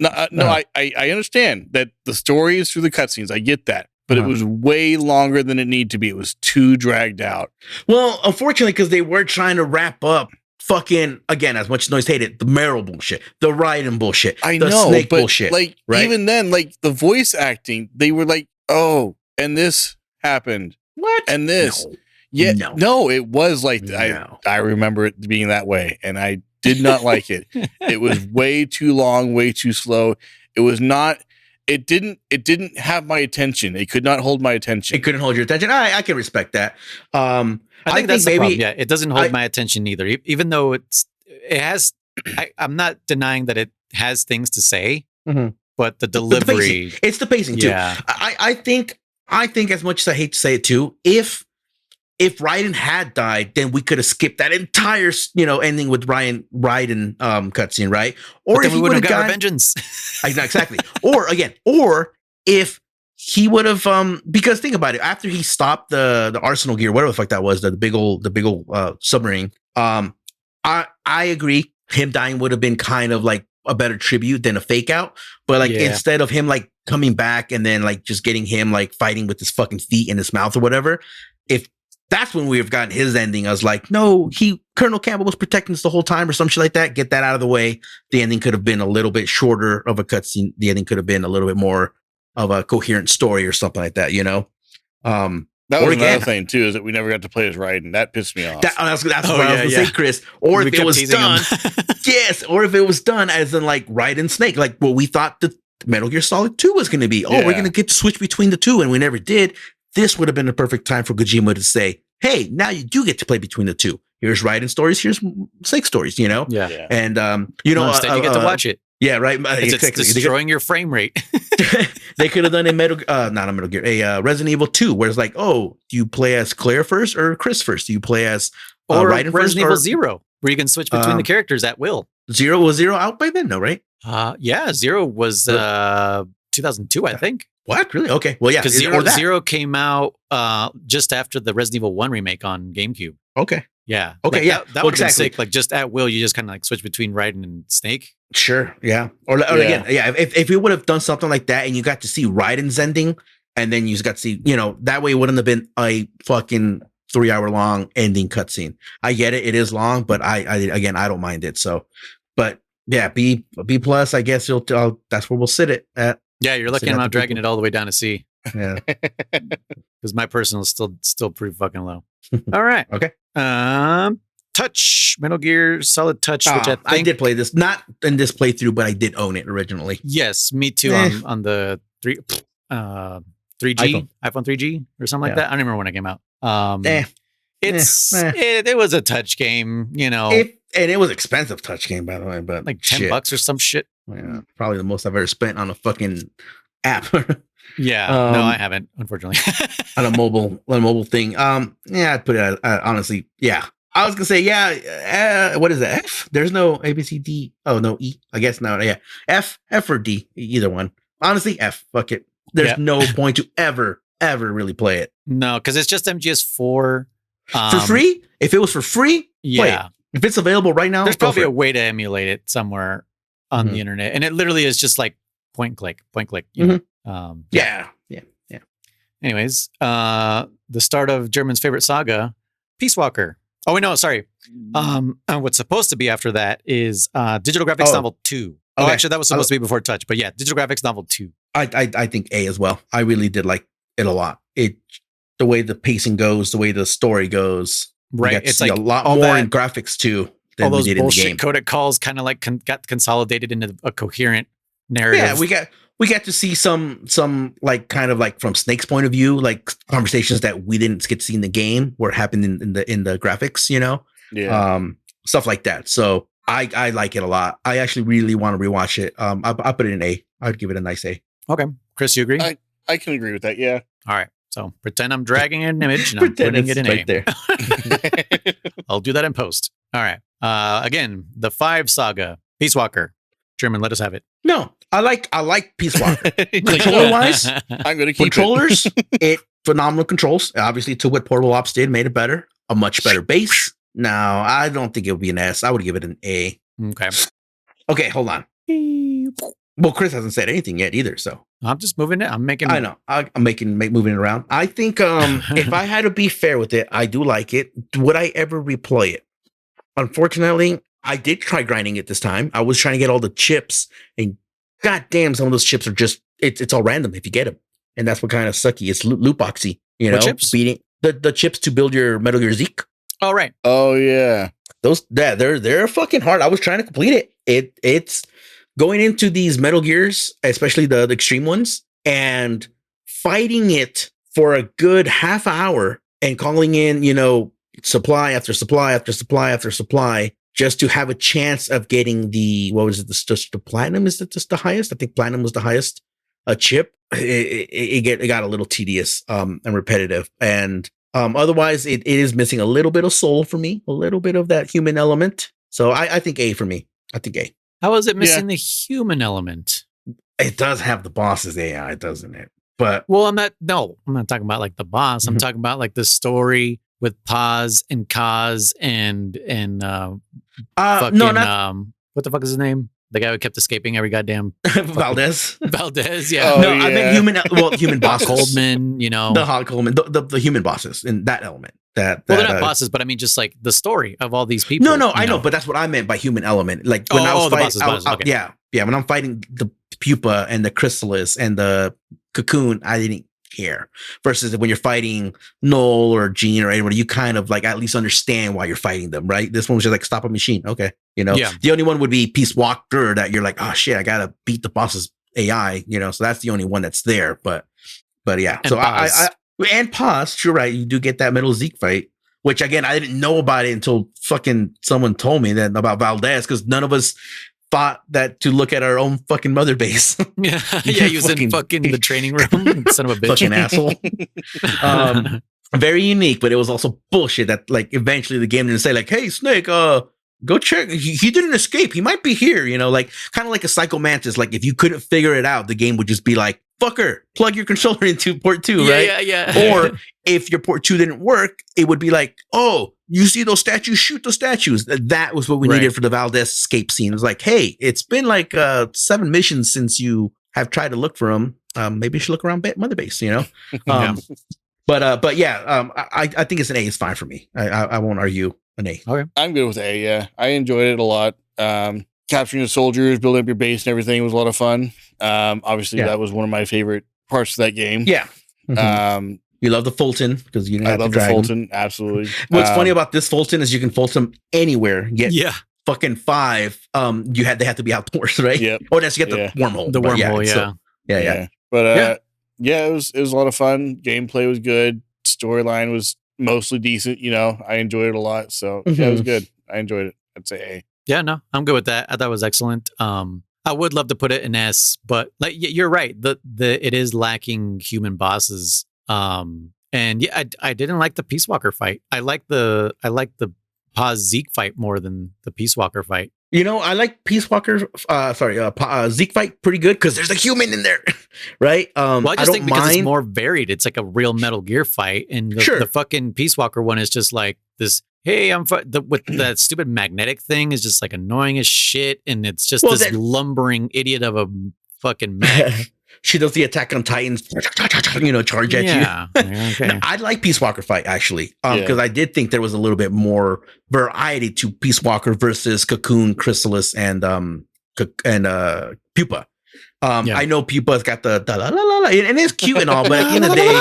I understand that the story is through the cutscenes. I get that, but it was way longer than it needed to be. It was too dragged out. Well, unfortunately, because they were trying to wrap up. Fucking again, as much as Noise hated the Meryl bullshit, the Raiden bullshit, the Snake but bullshit. Like right? Even then, like the voice acting, they were like, "Oh, and this happened, what, and this." No, it was like I remember it being that way, and I did not like it. It was way too long, way too slow. It was not. It didn't have my attention. It could not hold my attention. It couldn't hold your attention. I can respect that. I think that's the problem. Yeah, it doesn't hold my attention either. Even though it has, I'm not denying that it has things to say, but the delivery. It's the pacing too. Yeah. I think as much as I hate to say it too, if Raiden had died, then we could have skipped that entire, ending with Raiden cutscene, right? Or if we would have got vengeance. Exactly. or if he would have, because think about it, after he stopped the arsenal gear, whatever the fuck that was, the big old submarine. I agree. Him dying would have been kind of like a better tribute than a fake out. But like instead of him like coming back and then like just getting him like fighting with his fucking feet in his mouth or whatever, if that's when we have gotten his ending. I was like, no, Colonel Campbell was protecting us the whole time or some shit like that. Get that out of the way. The ending could have been a little bit shorter of a cutscene. The ending could have been a little bit more of a coherent story or something like that, That was another thing too, is that we never got to play as Raiden. That pissed me off. That's what I was going to say, Chris. Or if it was done, or if it was done as in like Raiden Snake, like what we thought the Metal Gear Solid 2 was going to be. We're going to get to switch between the two, and we never did. This would have been the perfect time for Kojima to say, hey, now you do get to play between the two. Here's Raiden stories, here's Snake stories, Yeah. And, instead you get to watch it. Yeah, right. It's destroying your frame rate. They could have done a Resident Evil 2, where it's like, oh, do you play as Claire first or Chris first? Do you play as Raiden first? Resident Evil 0, where you can switch between the characters at will. Was Zero out by then? No, right? Yeah, 0 was 2002, I think. What? Really? Okay. Well, yeah. Because Zero came out just after the Resident Evil 1 remake on GameCube. Okay. Yeah. Okay. That would be sick. Like just at will, you just kind of like switch between Raiden and Snake. Sure. Yeah. Or again, if you would have done something like that and you got to see Raiden's ending, and then you got to see, that way it wouldn't have been a fucking 3-hour long ending cutscene. I get it. It is long, but I don't mind it. So, but yeah, B+, I guess that's where we'll sit it at. Yeah, you're lucky I'm not dragging it all the way down to C. Yeah. Because my personal is still pretty fucking low. All right. Okay. Touch, Metal Gear Solid Touch, which I did play this, not in this playthrough, but I did own it originally. Yes, me too. On the 3G, iPhone 3G or something like that. I don't remember when it came out. It was a touch game, and it was expensive touch game, by the way, but like $10 or some shit. Yeah, probably the most I've ever spent on a fucking app. Yeah, no, I haven't, unfortunately. on a mobile thing. Yeah, I'd put it honestly. Yeah, I was gonna say what is that? F? There's no A, B, C, D. Oh no, E. I guess no. Yeah, F or D. Either one. Honestly, F. Fuck it. There's no point to ever really play it. No, because it's just MGS4 for free. If it was for free, play it. If it's available right now, there's probably a way to emulate it somewhere on the internet, and it literally is just like point click. You know? Yeah. Anyways, the start of German's favorite saga, Peace Walker. Oh, wait, no, sorry. What's supposed to be after that is Digital Graphics Novel 2. Oh, actually, that was supposed to be before Touch, but yeah, Digital Graphics Novel 2. I think A as well. I really did like it a lot. The way the pacing goes, the way the story goes. Right. It's like a lot more in graphics too than all those we did bullshit in the game. Codec calls kind of like got consolidated into a coherent narrative. Yeah, we got to see some like kind of like from Snake's point of view, like conversations that we didn't get to see in the game where it happened in the graphics, stuff like that. So I like it a lot. I actually really want to rewatch it. I put it in A. I'd give it a nice A. Okay, Chris, you agree? I can agree with that. Yeah. All right. So pretend I'm dragging an image and I'm putting it in right A. There. I'll do that in post. All right. Again, the 5 saga, Peace Walker. German, let us have it. No, I like Peace Walker. Controller wise, I'm going to keep controllers. It phenomenal controls. Obviously, to what Portable Ops did, made it better. A much better base. Now, I don't think it would be an S. I would give it an A. Okay, hold on. Well, Chris hasn't said anything yet either, so I'm just moving it. I'm making. I know. I'm moving it around. I think if I had to be fair with it, I do like it. Would I ever replay it? Unfortunately, I did try grinding it this time. I was trying to get all the chips, and goddamn, some of those chips are just it's all random if you get them, and that's what kind of sucky. It's loot boxy, What chips? Beating the chips to build your Metal Gear Zeke. Oh right. Oh yeah. They're fucking hard. I was trying to complete it. It's going into these Metal Gears, especially the extreme ones, and fighting it for a good half hour and calling in, supply after supply after supply after supply just to have a chance of getting the platinum. Is it just the highest? I think platinum was the highest chip. It got a little tedious and repetitive, and otherwise it is missing a little bit of soul for me, a little bit of that human element. So I think A for me. I think A. How is it missing the human element? It does have the boss's AI, doesn't it? But I'm not talking about like the boss. I'm talking about like the story with Paz and Kaz and fucking, what the fuck is his name? The guy who kept escaping every goddamn Valdez. Yeah. No, I meant human bosses. Coldman, the Hot Coleman, the human bosses in that element. They're not bosses, but I mean just like the story of all these people. No, I know, but that's what I meant by human element. Like when I was fighting, bosses, okay. Yeah, when I'm fighting the pupa and the chrysalis and the cocoon, I didn't care. Versus when you're fighting Noel or Gene or anyone, you kind of like at least understand why you're fighting them, right? This one was just like stop a machine, okay, The only one would be Peace Walker that you're like, oh shit, I gotta beat the boss's AI, so that's the only one that's there. But yeah, and so Paz. And Paz, you're right. You do get that Metal Zeke fight, which again, I didn't know about it until fucking someone told me that about Valdez, because none of us thought that to look at our own fucking mother base. Yeah, he was in fucking the training room. Son of a bitch. Fucking asshole. Very unique, but it was also bullshit that like eventually the game didn't say like, hey, Snake, go check. He didn't escape. He might be here, like kind of like a Psycho Mantis. Like if you couldn't figure it out, the game would just be like, fucker, plug your controller into port 2, right? Yeah. Or if your port 2 didn't work, it would be like, oh, you see those statues, shoot those statues. That was what we needed for the Valdez escape scene. It was like, hey, it's been like 7 missions since you have tried to look for them. Maybe you should look around Mother Base, But yeah, I think it's an A. It's fine for me. I won't argue an A. Okay, I'm good with A. Yeah, I enjoyed it a lot. Capturing the soldiers, building up your base and everything was a lot of fun. Obviously, that was one of my favorite parts of that game. Yeah. Mm-hmm. You love the Fulton because you I love the Fulton. Absolutely. What's funny about this Fulton is you can Fulton anywhere. Yet fucking 5. They have to be outdoors, right? Yep. Oh, that's you get the wormhole. The wormhole, yeah. But it was a lot of fun. Gameplay was good. Storyline was mostly decent. I enjoyed it a lot. So it was good. I enjoyed it. I'd say A. Yeah, no, I'm good with that. I thought it was excellent. I would love to put it in S, but like you're right. It is lacking human bosses. And yeah, I didn't like the Peace Walker fight. I like the Paz Zeke fight more than the Peace Walker fight. I like Peace Walker. Zeke fight pretty good because there's a human in there, right? Well, I just think because it's more varied. It's like a real Metal Gear fight, and the fucking Peace Walker one is just like this. Hey, with that stupid magnetic thing is just like annoying as shit, and it's just this lumbering idiot of a fucking mech. She does the Attack on Titans, charge at you. Yeah, okay. No, I like Peace Walker fight actually, because I did think there was a little bit more variety to Peace Walker versus Cocoon, Chrysalis, and Pupa. I know Pupa's got the la la la, and it's cute and all, but at the end of the day,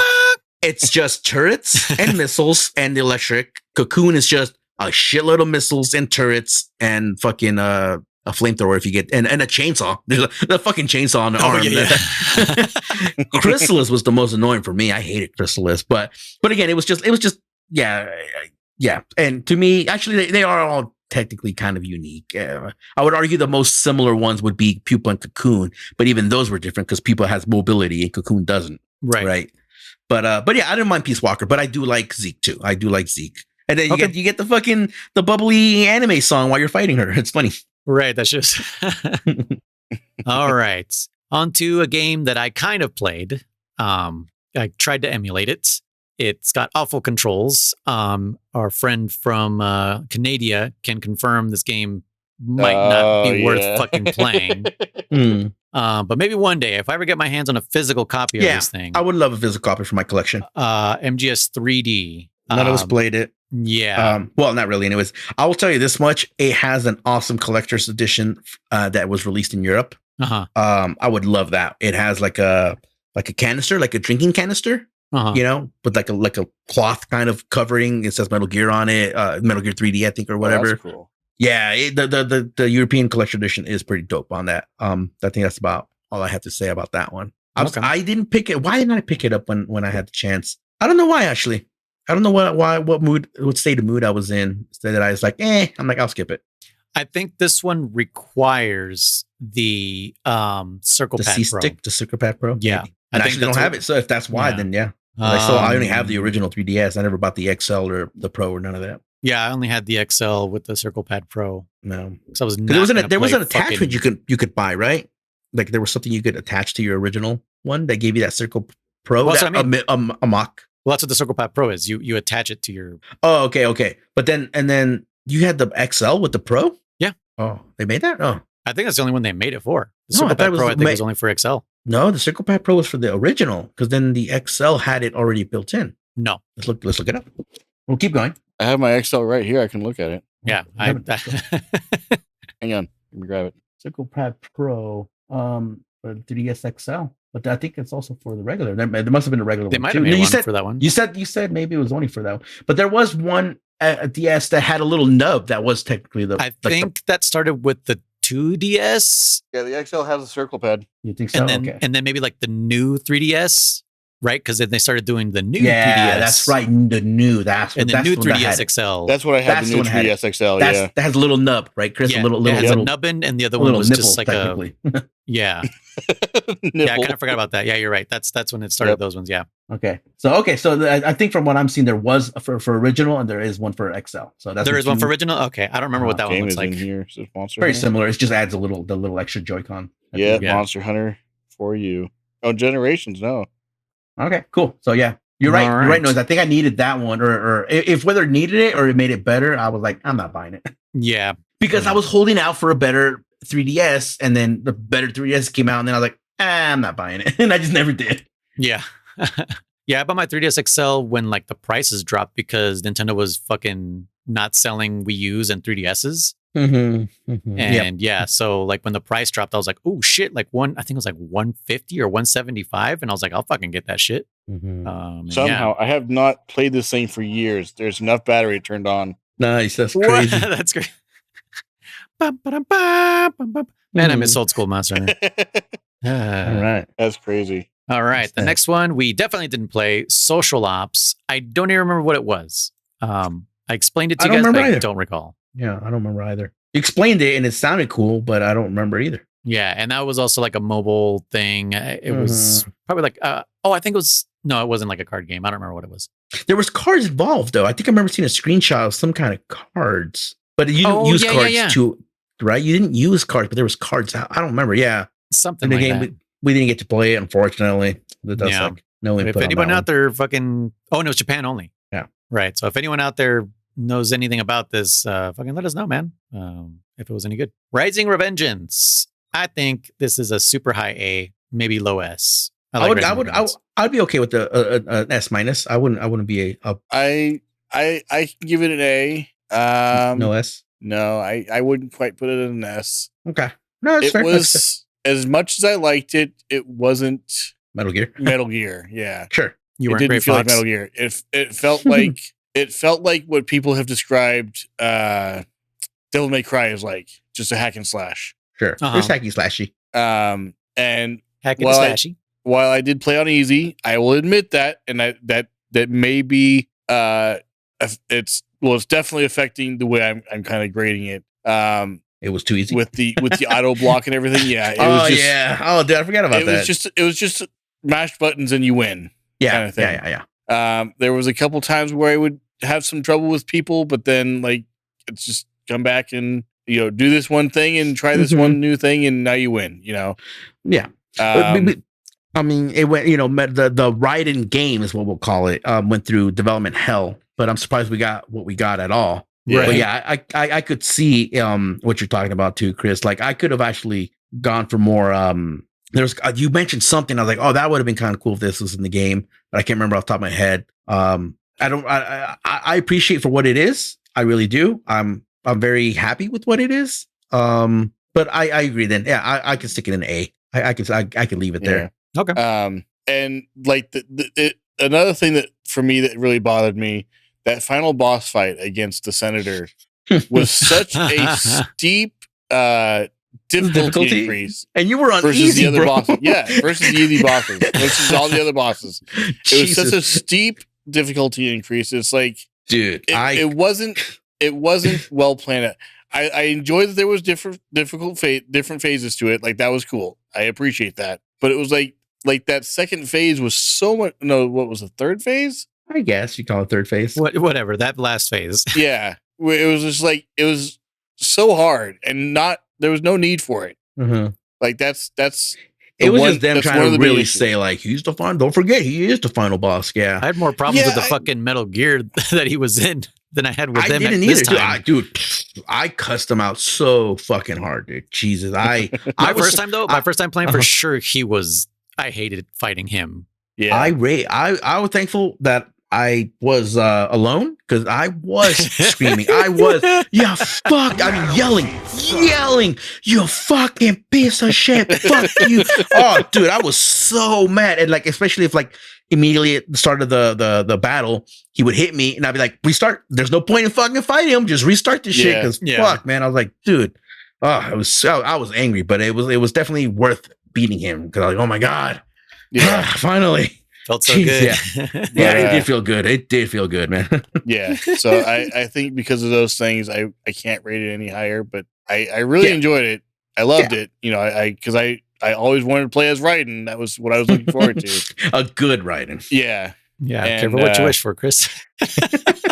it's just turrets and missiles and the electric. Cocoon is just a shitload of missiles and turrets and fucking a flamethrower if you get and a chainsaw. There's a fucking chainsaw on the arm. Yeah. Chrysalis was the most annoying for me. I hated Chrysalis, but again, it was just yeah. And to me, actually, they are all technically kind of unique. I would argue the most similar ones would be Pupa and Cocoon, but even those were different because Pupa has mobility and Cocoon doesn't. Right. But yeah, I didn't mind Peace Walker, but I do like Zeke too. I do like Zeke. And then you get the bubbly anime song while you're fighting her. It's funny. Right, that's just all right. On to a game that I kind of played. I tried to emulate it. It's got awful controls. Our friend from Canada can confirm this game might not be worth fucking playing. But maybe one day, if I ever get my hands on a physical copy of this thing, I would love a physical copy for my collection. MGS 3D. None of us played it. Yeah. Well, not really. Anyways, I will tell you this much: it has an awesome collector's edition that was released in Europe. I would love that. It has like a canister, like a drinking canister, with like a cloth kind of covering. It says Metal Gear on it, Metal Gear 3D, I think, or whatever. That's cool. Yeah, the European collector edition is pretty dope on that. I think that's about all I have to say about that one. I didn't pick it. Why didn't I pick it up when I had the chance? I don't know why, actually. I don't know what state of mood I was in. So that I was like, I'm like, I'll skip it. I think this one requires the Circle Pad Pro. C-Stick, the Circle Pad Pro? Yeah. And I actually don't have it. So if that's why, then yeah. I only have the original 3DS. I never bought the XL or the Pro or none of that. Yeah, I only had the XL with the Circle Pad Pro. No. So I was there was an attachment you could buy, right? Like there was something you could attach to your original one that gave you that Circle Pro, well, that's what I mean. A mock. Well, that's what the Circle Pad Pro is. You attach it to your. Oh, okay. But then you had the XL with the Pro? Yeah. Oh, they made that? Oh. I think that's the only one they made it for. The Circle Pad Pro, I think, was only for XL. No, the Circle Pad Pro was for the original because then the XL had it already built in. No. Let's look it up. We'll keep going. I have my XL right here. I can look at it. Yeah. Hang on. Let me grab it. Circle Pad Pro for 3DS XL. But I think it's also for the regular. There must have been a regular one. They might have made one for that one. You said maybe it was only for that one. But there was one DS that had a little nub that was technically the. I think that started with the 2DS. Yeah, the XL has a circle pad. You think so? And then maybe like the new 3DS, right? Because then they started doing the new 3DS. Yeah, that's right. The new. That's and the new 3DS XL. That's what I had. The new 3DS XL. That has a little nub, right, Chris? Yeah, a little. It has a nubbin, and the other one was just like a. Yeah. Yeah, I kind of forgot about that. Yeah, you're right. That's when it started. Those ones. Yeah. Okay. So I think from what I'm seeing, there was for original, and there is one for XL. So there is one for original. Okay, I don't remember what that one looks like. Here. Very similar. It just adds the little extra Joy-Con. Yeah, Monster Hunter for you. Oh, Generations. No. Okay, cool. So yeah, you're right. You're right, Noise. I think I needed that one, or if whether needed it or it made it better, I was like, I'm not buying it. Yeah, because I was holding out for a better 3DS, and then the better 3DS came out, and then I was like, I'm not buying it, and I just never did. Yeah. Yeah, I bought my 3DS XL when like the prices dropped because Nintendo was fucking not selling Wii U's and 3DS's. And so like when the price dropped, I was like, oh shit, like I think it was like 150 or 175. And I was like, I'll fucking get that shit. Somehow I have not played this thing for years. There's enough battery turned on. Nice. That's crazy. That's great. Man, I miss old school Monster Hunter. All right. That's crazy. All right. The next one we definitely didn't play, Social Ops. I don't even remember what it was. I explained it to you guys, but I don't recall. Yeah, I don't remember either. You explained it and it sounded cool, but I don't remember either. Yeah, and that was also like a mobile thing. It was probably like, I think it was, no, it wasn't like a card game. I don't remember what it was. There was cards involved, though. I think I remember seeing a screenshot of some kind of cards, but you didn't use cards to, right? You didn't use cards, but there was cards. I don't remember. Yeah. Something like that. We didn't get to play it, unfortunately. That's like no input. If anyone out there fucking, no, it's Japan only. Yeah. Right. So if anyone out there knows anything about this, fucking let us know, man. If it was any good. Rising Revengeance. I think this is a super high A, maybe low S. I'd be okay with an S minus. I wouldn't be a. I can give it an A. No S. No, I wouldn't quite put it in an S. Okay. No, it's fair. Was as much as I liked it. It wasn't Metal Gear. Metal Gear, yeah, sure. You weren't didn't feel like Metal Gear. It felt like what people have described Devil May Cry as like, just a hack and slash. Sure. There's hacky slashy. And hack and slashy. While I did play on easy, I will admit that, and that may be it's definitely affecting the way I'm kind of grading it. It was too easy with the auto block and everything. Yeah. Dude, I forgot about that. It was just mash buttons and you win. Yeah. Kind of thing. Yeah. There was a couple times where I would have some trouble with people, but then like it's just come back and do this one thing and try this one new thing, and now you win. Yeah. I mean, it went. The ride-in game is what we'll call it. Went through development hell, but I'm surprised we got what we got at all. Right. But yeah, I could see what you're talking about too, Chris. Like I could have actually gone for more. There's you mentioned something. I was like, oh, that would have been kind of cool if this was in the game, but I can't remember off the top of my head. I appreciate for what it is. I really do. I'm very happy with what it is. But I agree. Then yeah, I can stick it in A. I can leave it there. Okay. And like another thing that for me that really bothered me, that final boss fight against the senator was such a steep difficulty increase, and you were on versus easy, the other bro. bosses. Yeah, versus the easy bosses, versus all the other bosses. It was such a steep difficulty increase. It's like, dude, it wasn't well planned out. I enjoyed that there was different phases to it. Like that was cool. I appreciate that. But it was like that second phase was so much. No, what was the third phase? I guess you call it third phase. Whatever, that last phase. Yeah, it was just like it was so hard, and there was no need for it. Like that's. It was just them trying to really say like he's the final. Don't forget he is the final boss. Yeah, I had more problems with the fucking Metal Gear that he was in than I had with them. Didn't either, dude. I cussed him out so fucking hard, dude. Jesus, my first time playing for sure, I hated fighting him. Yeah, I was thankful that I was alone because I was screaming. I was, yelling, you fucking piece of shit, fuck you. Oh, dude, I was so mad. And like, especially if like immediately at the start of the battle, he would hit me and I'd be like, restart. There's no point in fucking fighting him. Just restart this shit. Cause fuck, man. I was like, dude, I was angry, but it was definitely worth beating him because I was like, oh my God. Yeah, finally. Felt so good. Yeah, it did feel good. It did feel good, man. Yeah. So I think because of those things, I can't rate it any higher, but I really enjoyed it. I loved it. Because I always wanted to play as Raiden. That was what I was looking forward to. A good Raiden. Yeah. Yeah. And, careful what you wish for, Chris.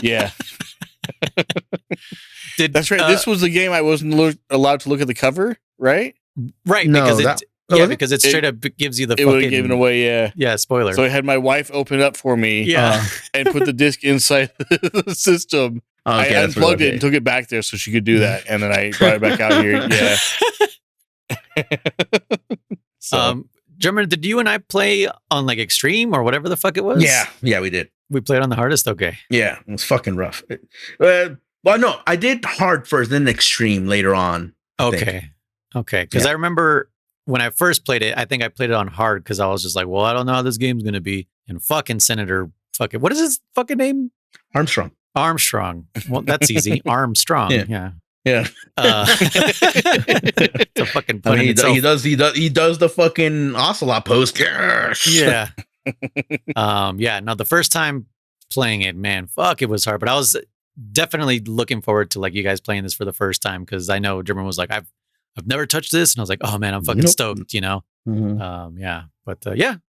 Yeah. That's right. This was the game I wasn't allowed to look at the cover, right? Right. No, because it straight up gives you the fucking... It would have given away, yeah. Yeah, spoiler. So I had my wife open it up for me and put the disc inside the system. Okay, I unplugged it and took it back there so she could do that. And then I brought it back out here. Yeah. German, did you and I play on like Extreme or whatever the fuck it was? Yeah, we did. We played on the hardest? Okay. Yeah, it was fucking rough. Well, no, I did hard first, then extreme later on. Okay. Because I remember when I first played it, I think I played it on hard because I was just like, well, I don't know how this game's going to be. And fucking Senator, what is his fucking name? Armstrong. Well, that's easy. Armstrong. Yeah. It's a fucking pun he does the fucking ocelot pose. Yeah. No, the first time playing it, man, fuck, it was hard. But I was definitely looking forward to like you guys playing this for the first time because I know German was like, I've never touched this, and I was like, oh man, I'm fucking stoked, you know. But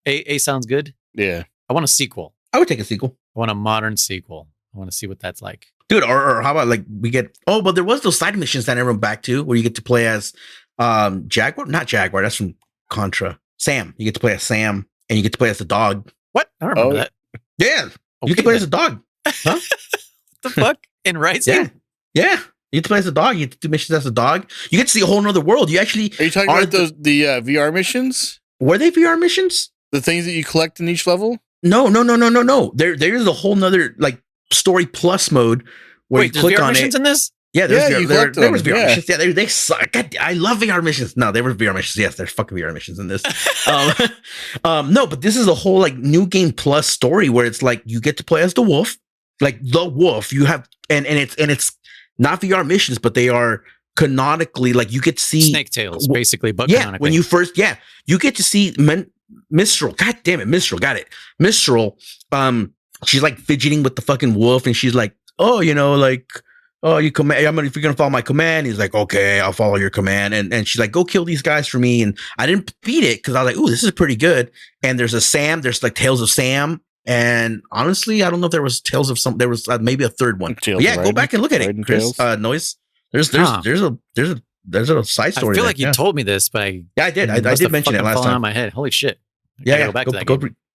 A sounds good. Yeah, I want a sequel. I would take a sequel. I want a modern sequel. I want to see what that's like, dude. Or how about like we get? Oh, but there was those side missions that I went back to where you get to play as Jaguar, not Jaguar. That's from Contra. Sam. You get to play as Sam, and you get to play as the dog. What? I don't remember that. Yeah, you get to play as a dog. Huh? The fuck? In Rising? Yeah. You get to play as a dog. You get to do missions as a dog. You get to see a whole nother world. You actually are you talking about the VR missions? Were they VR missions? The things that you collect in each level? No. There's a whole nother like story plus mode where you click VR on missions in this? Yeah, there was VR missions. Yeah, they suck. God, I love VR missions. No, there were VR missions. Yes, there's fucking VR missions in this. No, but this is a whole like new game plus story where it's like you get to play as the wolf, like the wolf. You have and it's not VR missions, but they are canonically like you get to see Snake Tales, basically. But canonically. When you first, you get to see Mistral. God damn it, Mistral. Got it, Mistral. She's like fidgeting with the fucking wolf, and she's like, oh, you know, like. Oh, you command. If you're gonna follow my command, he's like, okay, I'll follow your command. And she's like, go kill these guys for me. And I didn't beat it because I was like, ooh, this is pretty good. And there's a Sam. There's like Tales of Sam. And honestly, I don't know if there was Tales of some. There was maybe a third one. Go back and look at it, Chris. Noise. There's a side story. I feel like you told me this, but I did. I did mention it last time. On my head. Holy shit. Go back to that.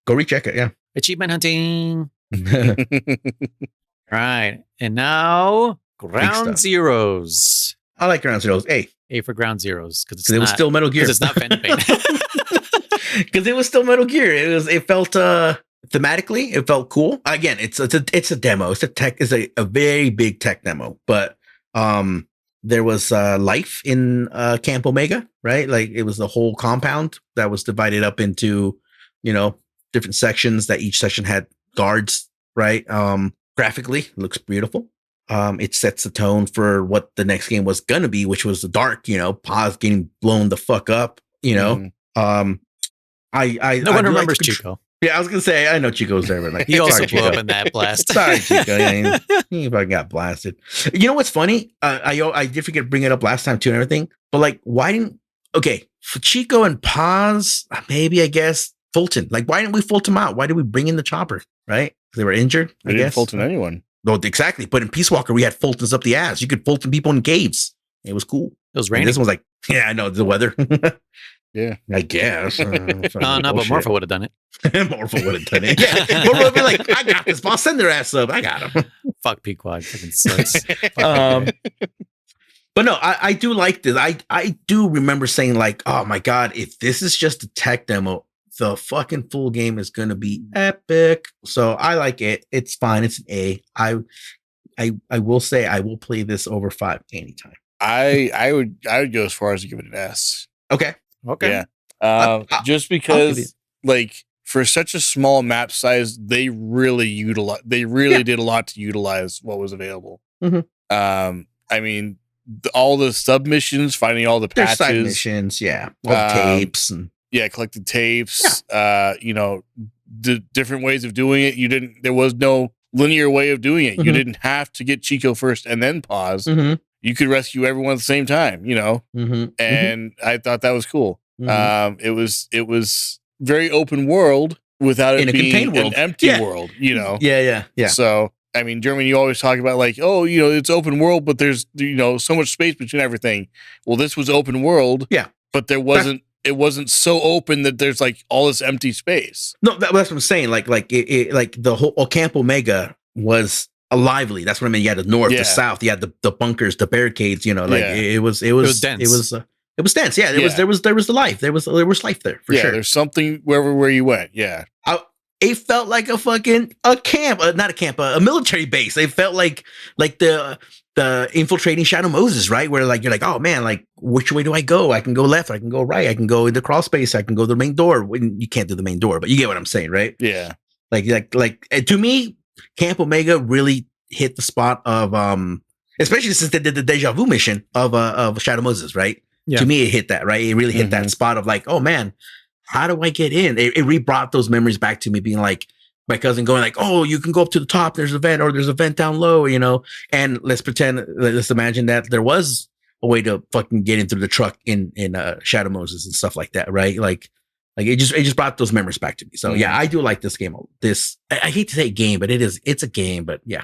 Go recheck it. Yeah. Achievement hunting. Right. And now. Ground Zeroes. I like Ground Zeroes. A for Ground Zeroes because it was still Metal Gear. Because it's not Phantom Pain. Because it was still Metal Gear. It felt thematically, it felt cool. Again, it's a demo. It's a very big tech demo. But there was life in Camp Omega, right? Like it was the whole compound that was divided up into, different sections that each section had guards, right? Graphically, it looks beautiful. It sets the tone for what the next game was gonna be, which was the dark, Paz getting blown the fuck up, No one remembers Chico. Yeah, I was gonna say I know Chico was there, but like he also blew up in that blast. Sorry, Chico. Yeah, he fucking got blasted. You know what's funny? I did forget to bring it up last time too and everything, but like, why didn't? Okay, for Chico and Paz, maybe I guess Fulton. Like, why didn't we Fulton out? Why did we bring in the chopper? Right? They were injured. I didn't Fulton anyone. No, exactly. But in Peace Walker, we had Fultons up the ass. You could Fulton people in caves. It was cool. It was raining. And this one's like, yeah, I know the weather. Yeah, I guess. No, but Morpho would have done it. Morpho would have done it. Yeah, Morpho would be like, I got this, boss. Send their ass up. I got them. Fuck Pequod. Fucking sucks. But no, I do like this. I do remember saying like, oh my God, if this is just a tech demo, the fucking full game is going to be epic. So I like it. It's fine. It's an A. I will say I will play this over 5 anytime. I would go as far as to give it an S. Okay. Yeah. Just because like for such a small map size, they really did a lot to utilize what was available. Mm-hmm. I mean, all the submissions, finding all the patches, side missions, all the tapes and collected tapes, the different ways of doing it. There was no linear way of doing it. Mm-hmm. You didn't have to get Chico first and then Paz. Mm-hmm. You could rescue everyone at the same time, mm-hmm. and I thought that was cool. Mm-hmm. It was very open world without it being an empty world, Yeah. So, I mean, German, you always talk about like, oh, it's open world, but there's, so much space between everything. Well, this was open world. Yeah. But it wasn't so open that there's like all this empty space. No, that's what I'm saying. Like the whole Camp Omega was lively. That's what I mean. You had the north, the south. You had the bunkers, the barricades. It was dense. It was dense. Yeah, there was the life. There was life there for sure. There's something wherever you went. Yeah. it felt like a camp, not a camp, a military base. It felt like the infiltrating Shadow Moses, right? Where like you're like, oh man, like which way do I go? I can go left, I can go right, I can go in the crawl space, I can go to the main door. When you can't do the main door, but you get what I'm saying, right? Yeah. Like to me, Camp Omega really hit the spot of especially since they did the deja vu mission of Shadow Moses, right? Yeah. To me, it hit that, right? It really hit that spot of like, oh man, how do I get in? It re-brought those memories back to me, being like my cousin going like, oh, you can go up to the top, there's a vent, or there's a vent down low, you know? And let's imagine that there was a way to fucking get into the truck in Shadow Moses and stuff like that, right? Like it just brought those memories back to me. So yeah, I do like this game. I hate to say game, but it's a game, but yeah,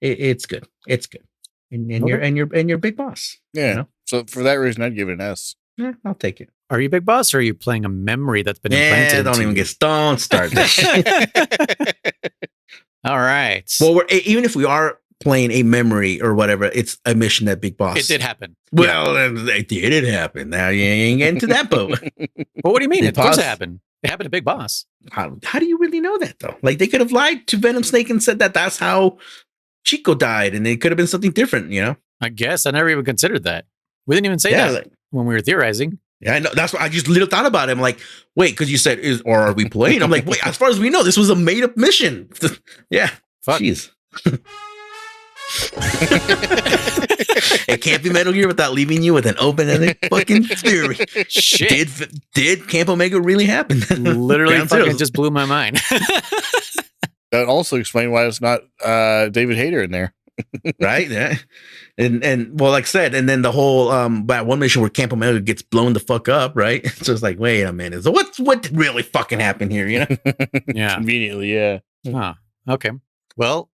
it's good. It's good. And you're Big Boss. Yeah. You know? So for that reason, I'd give it an S. Yeah, I'll take it. Are you Big Boss, or are you playing a memory that's been implanted? Don't start that. All right. Well, even if we are playing a memory or whatever, it's a mission that Big Boss. It did happen. Well, it did happen. Now you ain't getting to that boat. Well, what do you mean? Of course it happened. It happened to Big Boss. How do you really know that though? Like they could have lied to Venom Snake and said that that's how Chico died, and it could have been something different, you know? I guess I never even considered that. We didn't even say that when we were theorizing. Yeah, I know. That's what I just little thought about it. I'm like, wait, because you said or are we playing? I'm like, wait, as far as we know, this was a made up mission. Yeah. Fuck. Jeez. It can't be Metal Gear without leaving you with an open-ended fucking theory. Shit. Did Camp Omega really happen? Literally fucking just blew my mind. That also explained why it's not David Hayter in there. Right? Yeah. And well, like I said, and then the whole that one mission where Camp Omega gets blown the fuck up, right? So it's like, wait a minute. So what really fucking happened here, you know? Yeah. Conveniently, yeah. Huh. Okay. Well,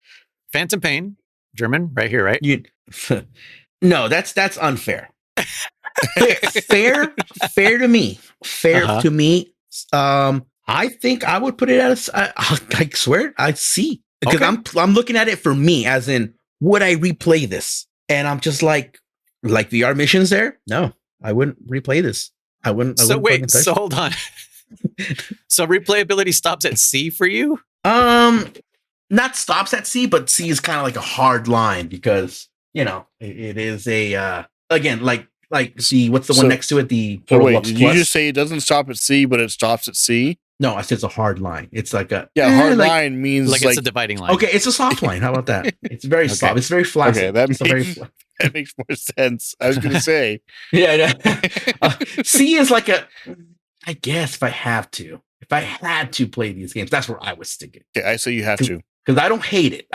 Phantom Pain, German, right here, right? No, that's unfair. fair to me. Fair to me. I think I would put it at I swear I see, because I'm looking at it for me, as in, would I replay this? And I'm just like VR missions there. No, I wouldn't replay this. I wouldn't. So wait, so hold on. So replayability stops at C for you? Not stops at C, but C is kind of like a hard line, because you know it is a again like C. What's the one next to it? The wait, did you just say it doesn't stop at C, but it stops at C? No, I said it's a hard line. It's like a hard line means like it's a dividing line. Okay, it's a soft line. How about that? It's very soft. It's very flaccid. Okay, that makes more sense. I was going to say, yeah. C is like a. I guess if I had to play these games, that's where I would stick it. Okay, I say you have to, because I don't hate it.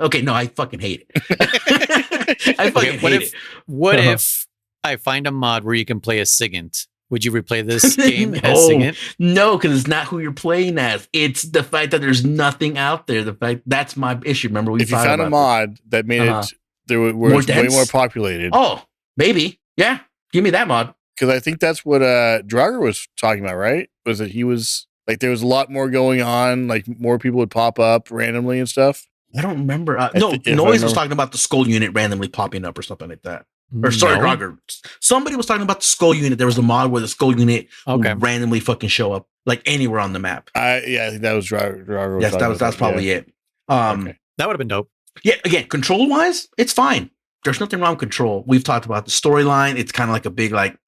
Okay, no, I fucking hate it. I fucking hate it. What if I find a mod where you can play as Sigint? Would you replay this game as Sigint? No, because it's not who you're playing as. It's the fact that there's nothing out there. The fact that's my issue. Remember, if you found a mod that made it, there were way more populated. Oh, maybe, yeah. Give me that mod. Because I think that's what Draugr was talking about, right? Was that he was like there was a lot more going on, like more people would pop up randomly and stuff. I don't remember. Noise was talking about the skull unit randomly popping up or something like that. Or sorry, Draugr. Somebody was talking about the skull unit. There was a mod where the skull unit would randomly fucking show up like anywhere on the map. Yeah, I think that was Draugr. Yes, that's probably it. That would have been dope. Yeah, again, control wise, it's fine. There's nothing wrong with control. We've talked about the storyline. It's kind of like a big like,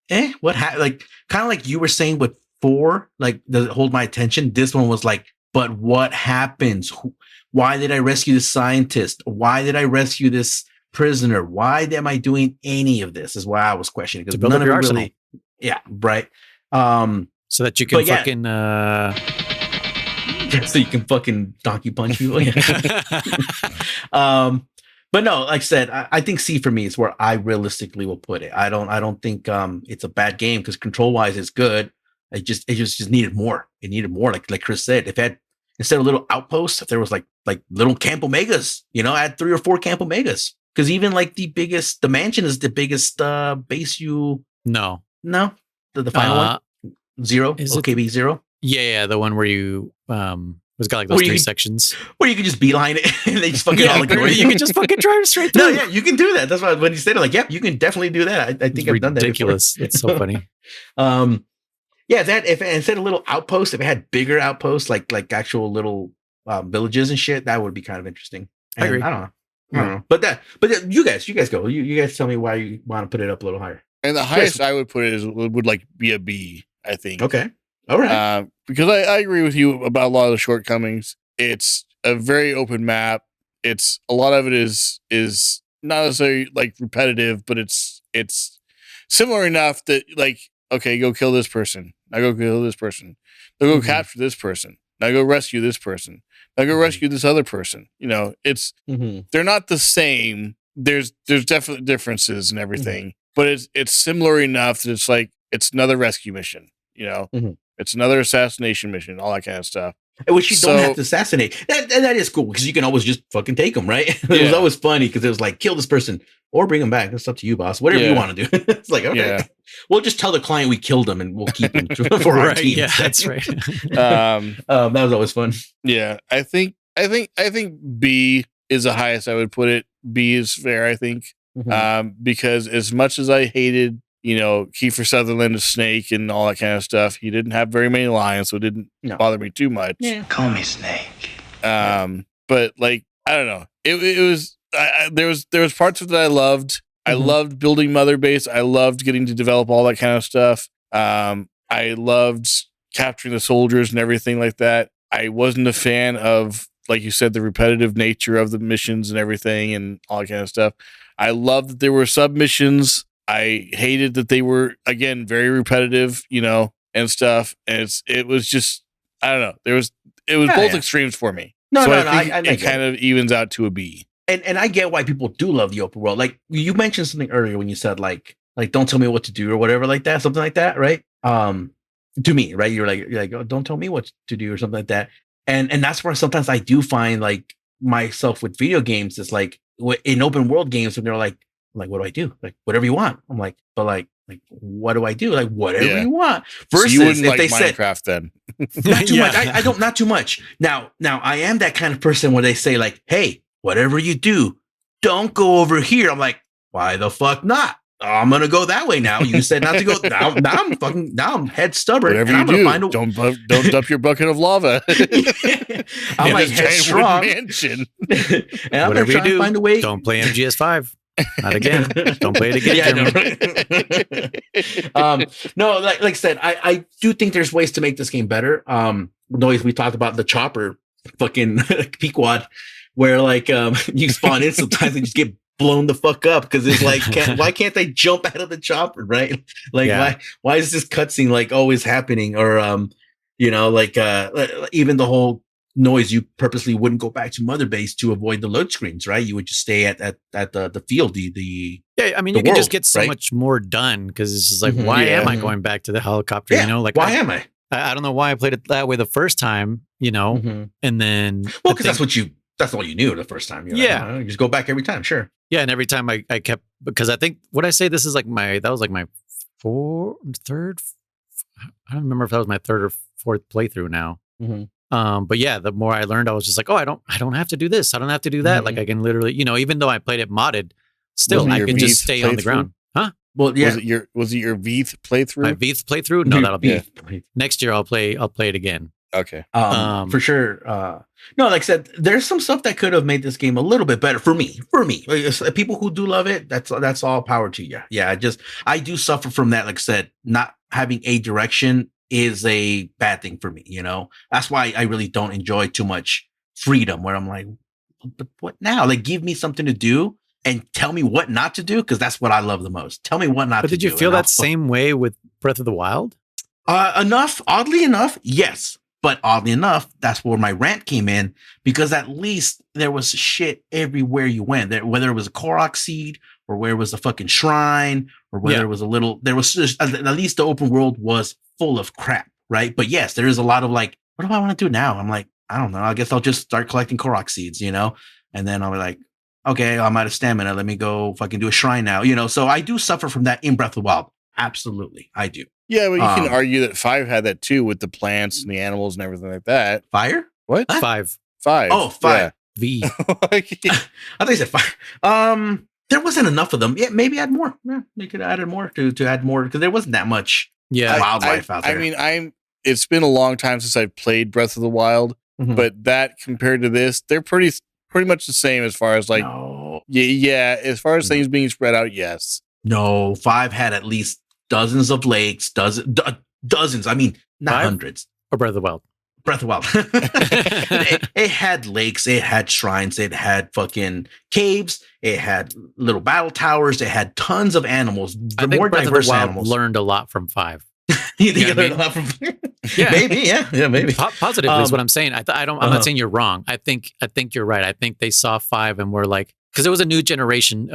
like kind of like you were saying with 4, like does it hold my attention? This one was like, but what happens? Why did I rescue the scientist? Why did I rescue this prisoner? Why am I doing any of this? Is why I was questioning, because none of it really. Yeah, right. So that you can fucking. So you can fucking donkey punch people. But no, like I said, I think C for me is where I realistically will put it. I don't think it's a bad game, because control wise it's good. It just needed more. It needed more. Like Chris said, if it had, instead of little outposts, if there was like little Camp Omegas, add 3 or 4 Camp Omegas. Because even like the mansion is the biggest base you. No, the final one, 0. OKB 0. Yeah, the one where you it's got like those 3 sections where you can just beeline it and they just fucking all ignore you. You can just fucking drive straight through. No, yeah, you can do that. That's why when you said it, like, yeah, you can definitely do that. I think I've done that. Ridiculous. It's so funny. Yeah, that if instead of little outposts, if it had bigger outposts like actual little villages and shit, that would be kind of interesting. And I agree. I don't know. I don't know. But you guys go. You guys tell me why you want to put it up a little higher. And the highest I would put it would like be a B, I think. Okay. All right. Because I agree with you about a lot of the shortcomings. It's a very open map. It's a lot of it is not necessarily like repetitive, but it's similar enough that like, okay, go kill this person. Now go kill this person. Now go capture this person. Now go rescue this person. Now go rescue this other person. You know, it's they're not the same. There's definitely differences and everything, but it's similar enough that it's like it's another rescue mission. You know, it's another assassination mission, all that kind of stuff. Which you don't have to assassinate. That is cool because you can always just fucking take them, right? It was always funny because it was like, kill this person or bring them back. That's up to you, boss. Whatever you want to do. It's like, okay, we'll just tell the client we killed them and we'll keep them for our team. Yeah, that's right. That was always fun. Yeah, I think B is the highest I would put it. B is fair, I think, because as much as I hated, you know, Kiefer Sutherland as Snake and all that kind of stuff, he didn't have very many lines, so it didn't bother me too much. Yeah. Call me Snake. But like, I don't know, it was there was parts of it that I loved. I loved building Mother Base. I loved getting to develop all that kind of stuff. I loved capturing the soldiers and everything like that. I wasn't a fan of, like you said, the repetitive nature of the missions and everything and all that kind of stuff. I loved that there were submissions. I hated that they were, again, very repetitive, you know, and stuff. And it was just, I don't know. It was both extremes for me. I think it kind of evens out to a B. And I get why people do love the open world. Like you mentioned something earlier when you said like don't tell me what to do or whatever like that, something like that, right? To me, right? You're like, oh, don't tell me what to do or something like that. And that's where sometimes I do find like myself with video games is like in open world games when they're like, what do I do? Like whatever you want. I'm like, but like what do I do? Like whatever you want. Versus so you wouldn't if like they Minecraft said, then. not too much. I don't, not too much. Now I am that kind of person where they say like, hey, whatever you do, don't go over here. I'm like, why the fuck not? I'm gonna go that way now. You said not to go. Now I'm head stubborn. Whatever you do, don't dump your bucket of lava. I'm like headstrong. Mansion. And I'm whatever you do, find a way. Don't play MGS5. Not again. Don't play it again. No, like I said, I do think there's ways to make this game better. Noise we talked about the chopper, fucking Pequod, where like you spawn in sometimes and just get blown the fuck up because it's like why can't they jump out of the chopper, right? Like why is this cutscene like always happening? Or you know, like even the whole Noise, you purposely wouldn't go back to Mother Base to avoid the load screens, right? You would just stay at the field, I mean, you can just get so much more done because it's just like, why am I going back to the helicopter? You know, like why am I? I don't know why I played it that way the first time, you know, and then because that's all you knew the first time. You're like, oh, you just go back every time, sure. Yeah, and every time I kept, because I think what I say this is like that was like my third. I don't remember if that was my third or fourth playthrough now. But yeah, the more I learned, I was just like, oh, I don't have to do this. I don't have to do that. Like I can literally, you know, even though I played it modded, still I can just stay on the ground. Huh? Well, yeah. Was it your Veeth playthrough? My Veeth playthrough? No, that'll be next year. I'll play it again. Okay. For sure. No, like I said, there's some stuff that could have made this game a little bit better for me. Like, people who do love it, that's all power to you. Yeah. I do suffer from that. Like I said, not having a direction is a bad thing for me, you know. That's why I really don't enjoy too much freedom where I'm like, but what now? Like give me something to do and tell me what not to do, because that's what I love the most. Tell me what not to do. But did you feel that same way with Breath of the Wild? Oddly enough, yes. But oddly enough, that's where my rant came in, because at least there was shit everywhere you went. Whether it was a Korok seed or where it was a fucking shrine or whether it was there was just, at least the open world was full of crap, right? But yes, there is a lot of like, what do I want to do now? I'm like, I don't know. I guess I'll just start collecting Korok seeds, you know? And then I'll be like, okay, I'm out of stamina. Let me go fucking do a shrine now, you know? So I do suffer from that in Breath of the Wild. Absolutely. I do. Yeah, but you can argue that 5 had that too with the plants and the animals and everything like that. Fire? What? Huh? 5. Oh, 5. Yeah. V. I thought you said 5. There wasn't enough of them. Yeah, maybe add more. Yeah, they could have added more to add more, because there wasn't that much Yeah. wildlife out there. I mean, it's been a long time since I've played Breath of the Wild, but that compared to this, they're pretty much the same as far as like, yeah, as far as things being spread out, yes. No, 5 had at least dozens of lakes, dozens. I mean, not 5? Hundreds. Or Breath of the Wild. Breath of the Wild. it had lakes, it had shrines, it had fucking caves, it had little battle towers, it had tons of animals. I think More Breath diverse of the Wild animals. learned a lot from 5. You think You I know learned a what lot from? Yeah. Maybe, yeah, maybe. Positively is what I'm saying. I'm not saying you're wrong. I think you're right. I think they saw 5 and were like, because it was a new generation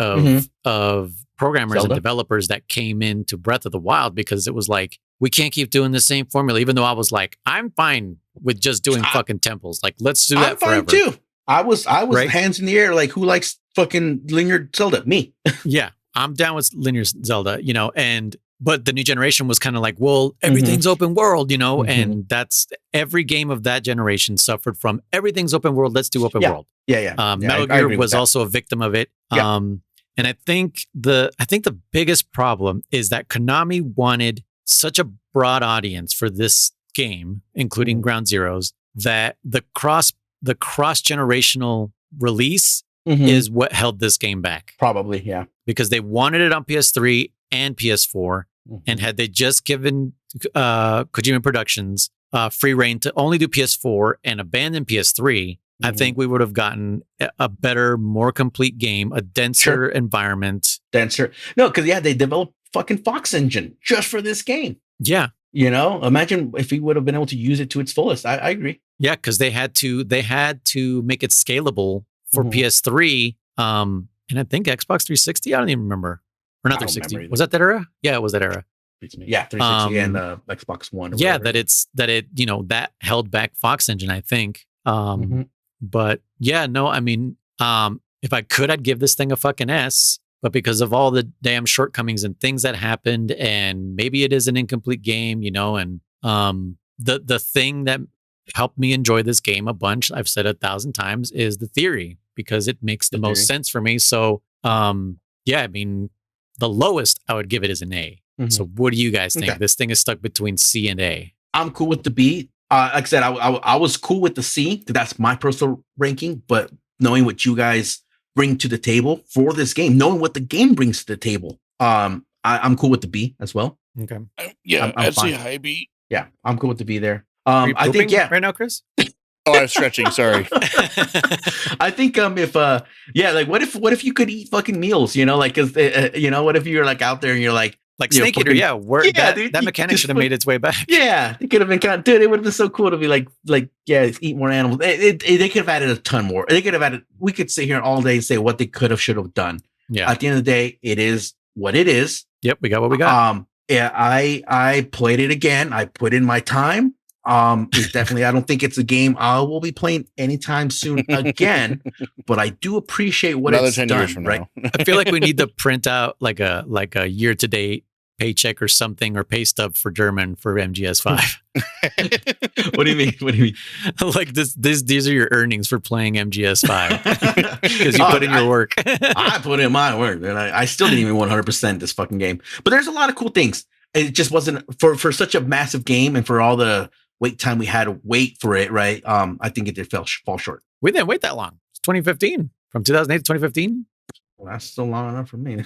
of programmers and developers that came into Breath of the Wild, because it was like, we can't keep doing the same formula. Even though I was like, I'm fine with just doing fucking temples. Like, let's do that forever. I'm fine too. I was right? hands in the air. Like, who likes fucking linear Zelda? Me. Yeah, I'm down with linear Zelda. But the new generation was kind of like, well, everything's open world, and that's every game of that generation suffered from everything's open world. Let's do open world. Yeah. Metal Gear was also a victim of it. Yeah. And I think the biggest problem is that Konami wanted such a broad audience for this game, including Ground Zeroes, that the cross generational release is what held this game back. Probably, yeah. Because they wanted it on PS3 and PS4. And had they just given Kojima Productions free reign to only do PS4 and abandon PS3, I think we would have gotten a better, more complete game, a denser environment. Denser. No, because, they developed fucking Fox Engine just for this game. Yeah. Imagine if we would have been able to use it to its fullest. I agree. Yeah, because they had to make it scalable for PS3. And I think Xbox 360, I don't even remember. Or not 360. Was that era? Yeah, it was that era. Yeah, 360 and Xbox One. Yeah, that held back Fox Engine, I think. But yeah, no, I mean, if I could, I'd give this thing a fucking S. But because of all the damn shortcomings and things that happened, and maybe it is an incomplete game, and the thing that helped me enjoy this game a bunch, I've said 1,000 times, is the theory, because it makes the most sense for me. So, I mean, the lowest I would give it is an A. So what do you guys think? Okay. This thing is stuck between C and A. I'm cool with the B. Like I said, I was cool with the C. That's my personal ranking. But knowing what you guys bring to the table for this game, knowing what the game brings to the table, I'm cool with the B as well. Okay. I'd say high B. Yeah, I'm cool with the B there. I think right now, Chris. Oh, I was stretching. Sorry. I think if like what if you could eat fucking meals, like, cause what if you're like out there and you're like Snake Eater, that mechanic should have made its way back. Yeah, it could have been dude. It would have been so cool to be like eat more animals. They could have added a ton more. They could have added. We could sit here all day and say what they could have, should have done. Yeah. At the end of the day, it is what it is. Yep, we got what we got. I played it again. I put in my time. It's definitely, I don't think it's a game I will be playing anytime soon again, but I do appreciate what it's done, right? I feel like we need to print out like a year to date paycheck or something, or pay stub for German for MGS5. What do you mean? Like these are your earnings for playing MGS5 because you put in your work. I put in my work, and I still didn't even 100% this fucking game. But there's a lot of cool things. It just wasn't for such a massive game, and for all the wait time we had to wait for it, right? I think it did fall short. We didn't wait that long. It's 2015. From 2008 to 2015. Well, that's still long enough for me.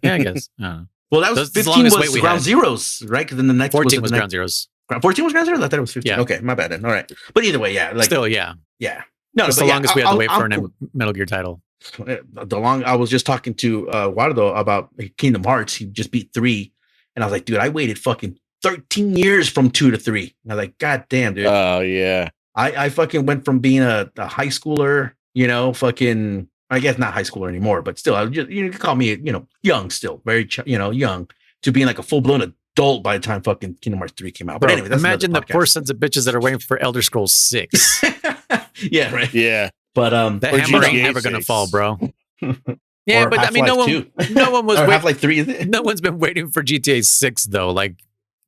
Yeah, I guess. Well, that was 15 was Ground Zeroes, right? Because then the next 14 was Ground Zeroes. 14 was Ground Zeroes? I thought it was 15. Yeah. Okay, my bad then. All right. But either way, yeah. Still, yeah. Yeah. No, it's the longest we had to wait for a Metal Gear title. I was just talking to Eduardo about Kingdom Hearts. He just beat 3. And I was like, dude, I waited fucking 13 years from 2 to 3. And I was like, God damn, dude. Oh, yeah. I fucking went from being a high schooler, fucking, I guess not high schooler anymore, but still, I would just, you could call me, young still, very, young, to being like a full-blown adult by the time fucking Kingdom Hearts 3 came out. But anyway, that's imagine the poor sons of bitches that are waiting for Elder Scrolls 6. Yeah, right. Yeah. But the hammer ain't never gonna fall, bro. Yeah, but I mean, no one was waiting. Half-Life 3. No one's been waiting for GTA 6 though. Like,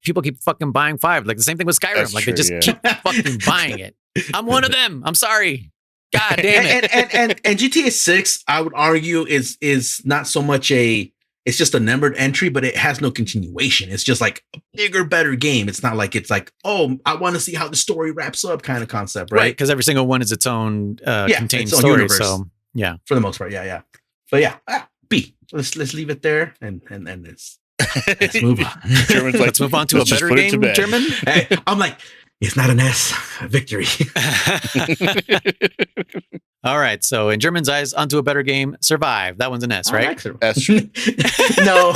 people keep fucking buying 5. Like the same thing with Skyrim. That's like true, they just keep fucking buying it. I'm one of them. I'm sorry. God damn it. And GTA 6, I would argue, is not so much a it's just a numbered entry, but it has no continuation. It's just like a bigger, better game. It's not like it's like, oh, I want to see how the story wraps up kind of concept, right? Because every single one is its own contained its own story. universe. So yeah, for the most part, yeah. But yeah, B. Let's leave it there and let's move on. German's like, let's move on to a better game, German. Hey, I'm like, it's not an S. Victory. All right. So in German's eyes, onto a better game. Survive. That one's an S, right? That's true. No.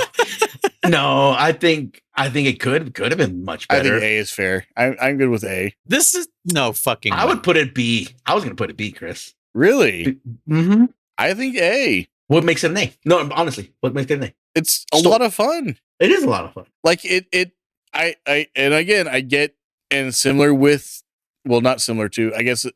I think it could have been much better. I think A is fair. I'm good with A. This is no fucking. I would put it B. I was going to put it B, Chris. Really? Mm-hmm. I think A. What makes it an A? No, honestly, what makes it an A? It's a lot of fun. It is a lot of fun. Like I again, I get, and similar with, well, not similar to, I guess,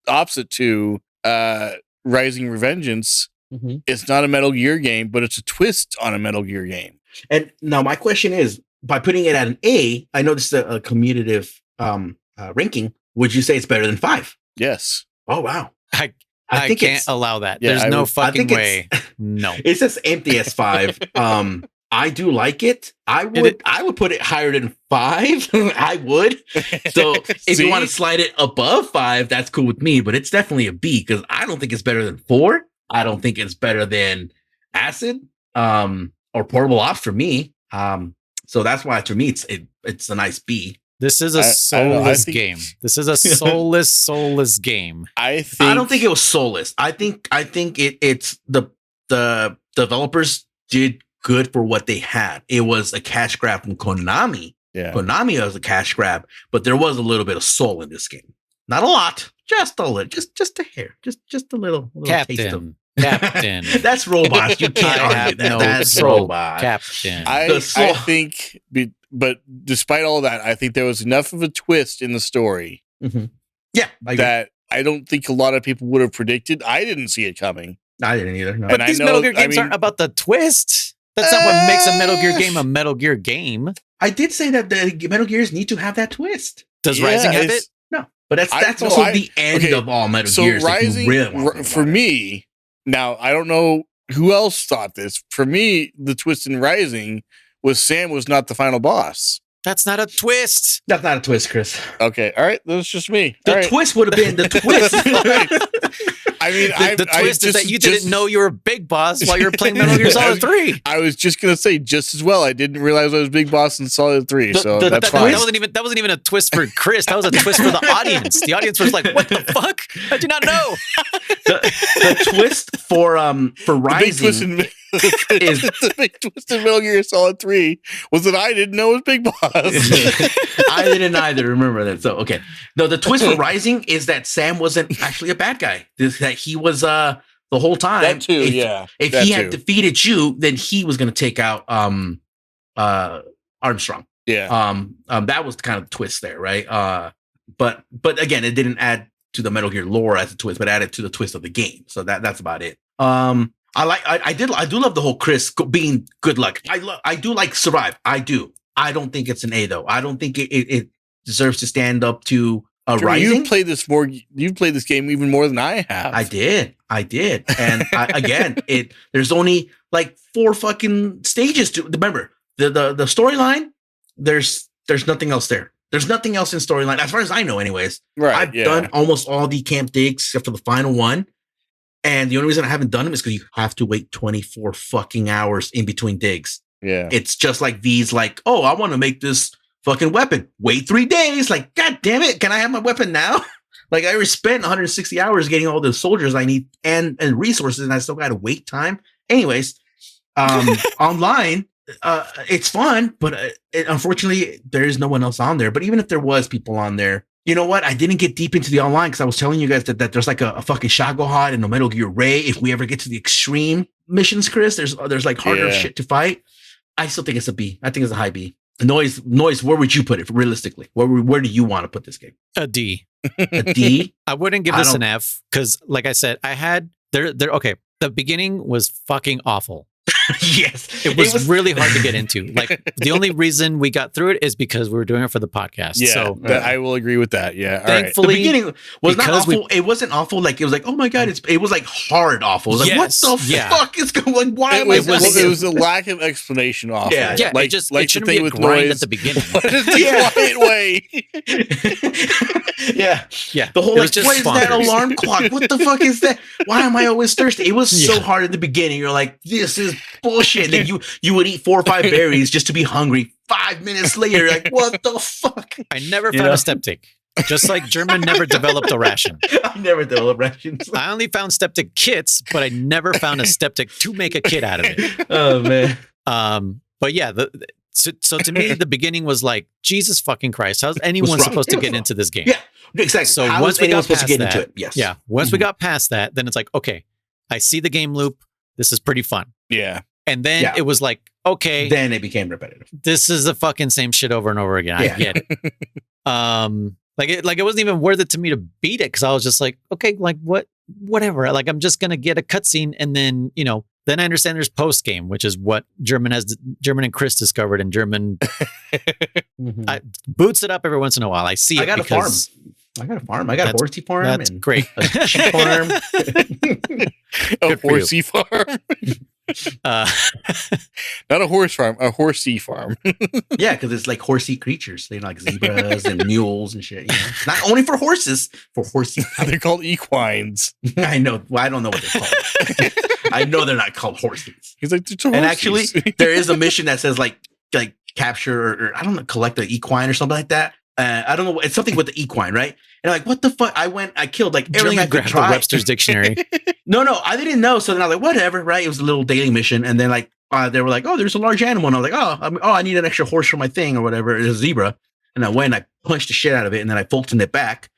opposite to Rising Revengeance. Mm-hmm. It's not a Metal Gear game, but it's a twist on a Metal Gear game. And now my question is, by putting it at an A, I know this is a commutative ranking. Would you say it's better than 5? Yes. Oh, wow. I think can't allow that. Yeah, There's no fucking way. No. It's just empty as 5. I do like it. I would put it higher than 5. I would. So if you want to slide it above 5, that's cool with me. But it's definitely a B because I don't think it's better than 4. I don't think it's better than Acid or Portable Ops for me. So that's why for me it's a nice B. This is a soulless game. This is a soulless game. I don't think it was soulless. I think it's the developers did good for what they had. It was a cash grab from Konami. Yeah. Konami was a cash grab, but there was a little bit of soul in this game. Not a lot, just a little, just a hair, just a little taste of. Captain. That's robots. You can't argue that. No That's soul. robot. Captain. I think, but despite all that, I think there was enough of a twist in the story Yeah, that I don't think a lot of people would have predicted. I didn't see it coming. I didn't either. No. But these Metal Gear games aren't about the twist. That's not what makes a Metal Gear game a Metal Gear game. I did say that the Metal Gears need to have that twist. Does Rising have it? No, but that's also the end of all Metal Gears. So Rising, for me, now I don't know who else thought this. For me, the twist in Rising was Sam was not the final boss. That's not a twist. That's not a twist, Chris. Okay, all right, that's just me. The twist would have been the twist. I mean, the twist is that you didn't know you were Big Boss while you were playing Metal Gear Solid 3. I was just gonna say just as well. I didn't realize I was Big Boss in Solid 3, so that's fine. That wasn't even a twist for Chris. That was a twist for the audience. The audience was like, "What the fuck? I do not know." The twist for Rising the big twist in Metal Gear Solid 3 was that I didn't know it was Big Boss. I didn't either remember that. So okay, no, the twist for Rising is that Sam wasn't actually a bad guy. That he was the whole time. That too, if he had defeated you, then he was going to take out Armstrong. Yeah. That was kind of the twist there, right? But again, it didn't add to the Metal Gear lore as a twist, but added to the twist of the game. So that's about it. I do love the whole Chris being good luck. I do like Survive. I do. I don't think it's an A though. I don't think it deserves to stand up to Rising. You've played this game even more than I have. I did. And again, there's only like 4 fucking stages to remember. The storyline, there's nothing else there. There's nothing else in storyline, as far as I know, anyways. Right. I've done almost all the camp digs except for the final one. And the only reason I haven't done them is because you have to wait 24 fucking hours in between digs. Yeah. It's just like V's like, oh, I want to make this fucking weapon. Wait 3 days. Like, God damn it. Can I have my weapon now? Like, I already spent 160 hours getting all the soldiers I need and resources, and I still got to wait time. Anyways, online, it's fun, but unfortunately, there is no one else on there. But even if there was people on there, you know what? I didn't get deep into the online because I was telling you guys that there's like a fucking Shagohod and a Metal Gear Ray. If we ever get to the extreme missions, Chris, there's like harder shit to fight. I still think it's a B. I think it's a high B. Noise. Where would you put it realistically? Where do you want to put this game? A D. A D. I wouldn't give this an F because, like I said, I had there. Okay, the beginning was fucking awful. Yes. It was really hard to get into. Like, the only reason we got through it is because we were doing it for the podcast. Yeah, So I will agree with that. Yeah. thankfully, the beginning was not because awful. It wasn't awful. Like, it was like, oh my God, it was like hard awful. It was like, what the fuck is going? Why am I? It was a lack of explanation awful. Yeah. Like, it like shouldn't the thing be a with grind noise at the beginning. quiet way. Yeah. The whole, It like, was just what is that bonkers. alarm clock? What the fuck is that? Why am I always thirsty? It was so hard at the beginning. You're like, this is bullshit. And then you would eat 4 or 5 berries just to be hungry. 5 minutes later, you're like, what the fuck? I never found a steptic. Just like German never developed a ration. I never developed rations. I only found steptic kits, but I never found a steptic to make a kit out of it. Oh man. But yeah, so to me, the beginning was like, Jesus fucking Christ, how's anyone supposed to get into this game? Yeah, exactly. So How once is we anyone got supposed past to get that, into it? Yes. Yeah. Once we got past that, then it's like, okay, I see the game loop. This is pretty fun. Yeah. And then it was like, okay, Then it became repetitive. this is the fucking same shit over and over again. I get it. Like it wasn't even worth it to me to beat it because I was just like, okay, like whatever. Like, I'm just gonna get a cutscene and then, then I understand there's post game, which is what German and Chris discovered, and German boots it up every once in a while. I see it. I got a farm. I got a horsey farm. That's great. A sheep farm. A horsey farm. Not a horse farm, a horsey farm. Yeah, because it's like horsey creatures. They're like zebras and mules and shit. Not only for horses, for horsey. They're called equines. I know. Well, I don't know what they're called. I know they're not called horses. He's like, and actually, there is a mission that says like capture or I don't know, collect an equine or something like that. I don't know. It's something with the equine, right? And I'm like, what the fuck? I killed like everything I could try. The Webster's Dictionary. No, I didn't know. So then I was like, whatever, right? It was a little daily mission. And then like, they were like, oh, there's a large animal. And I was like, I need an extra horse for my thing or whatever. It's a zebra. And I went, I punched the shit out of it. And then I Fultoned it back.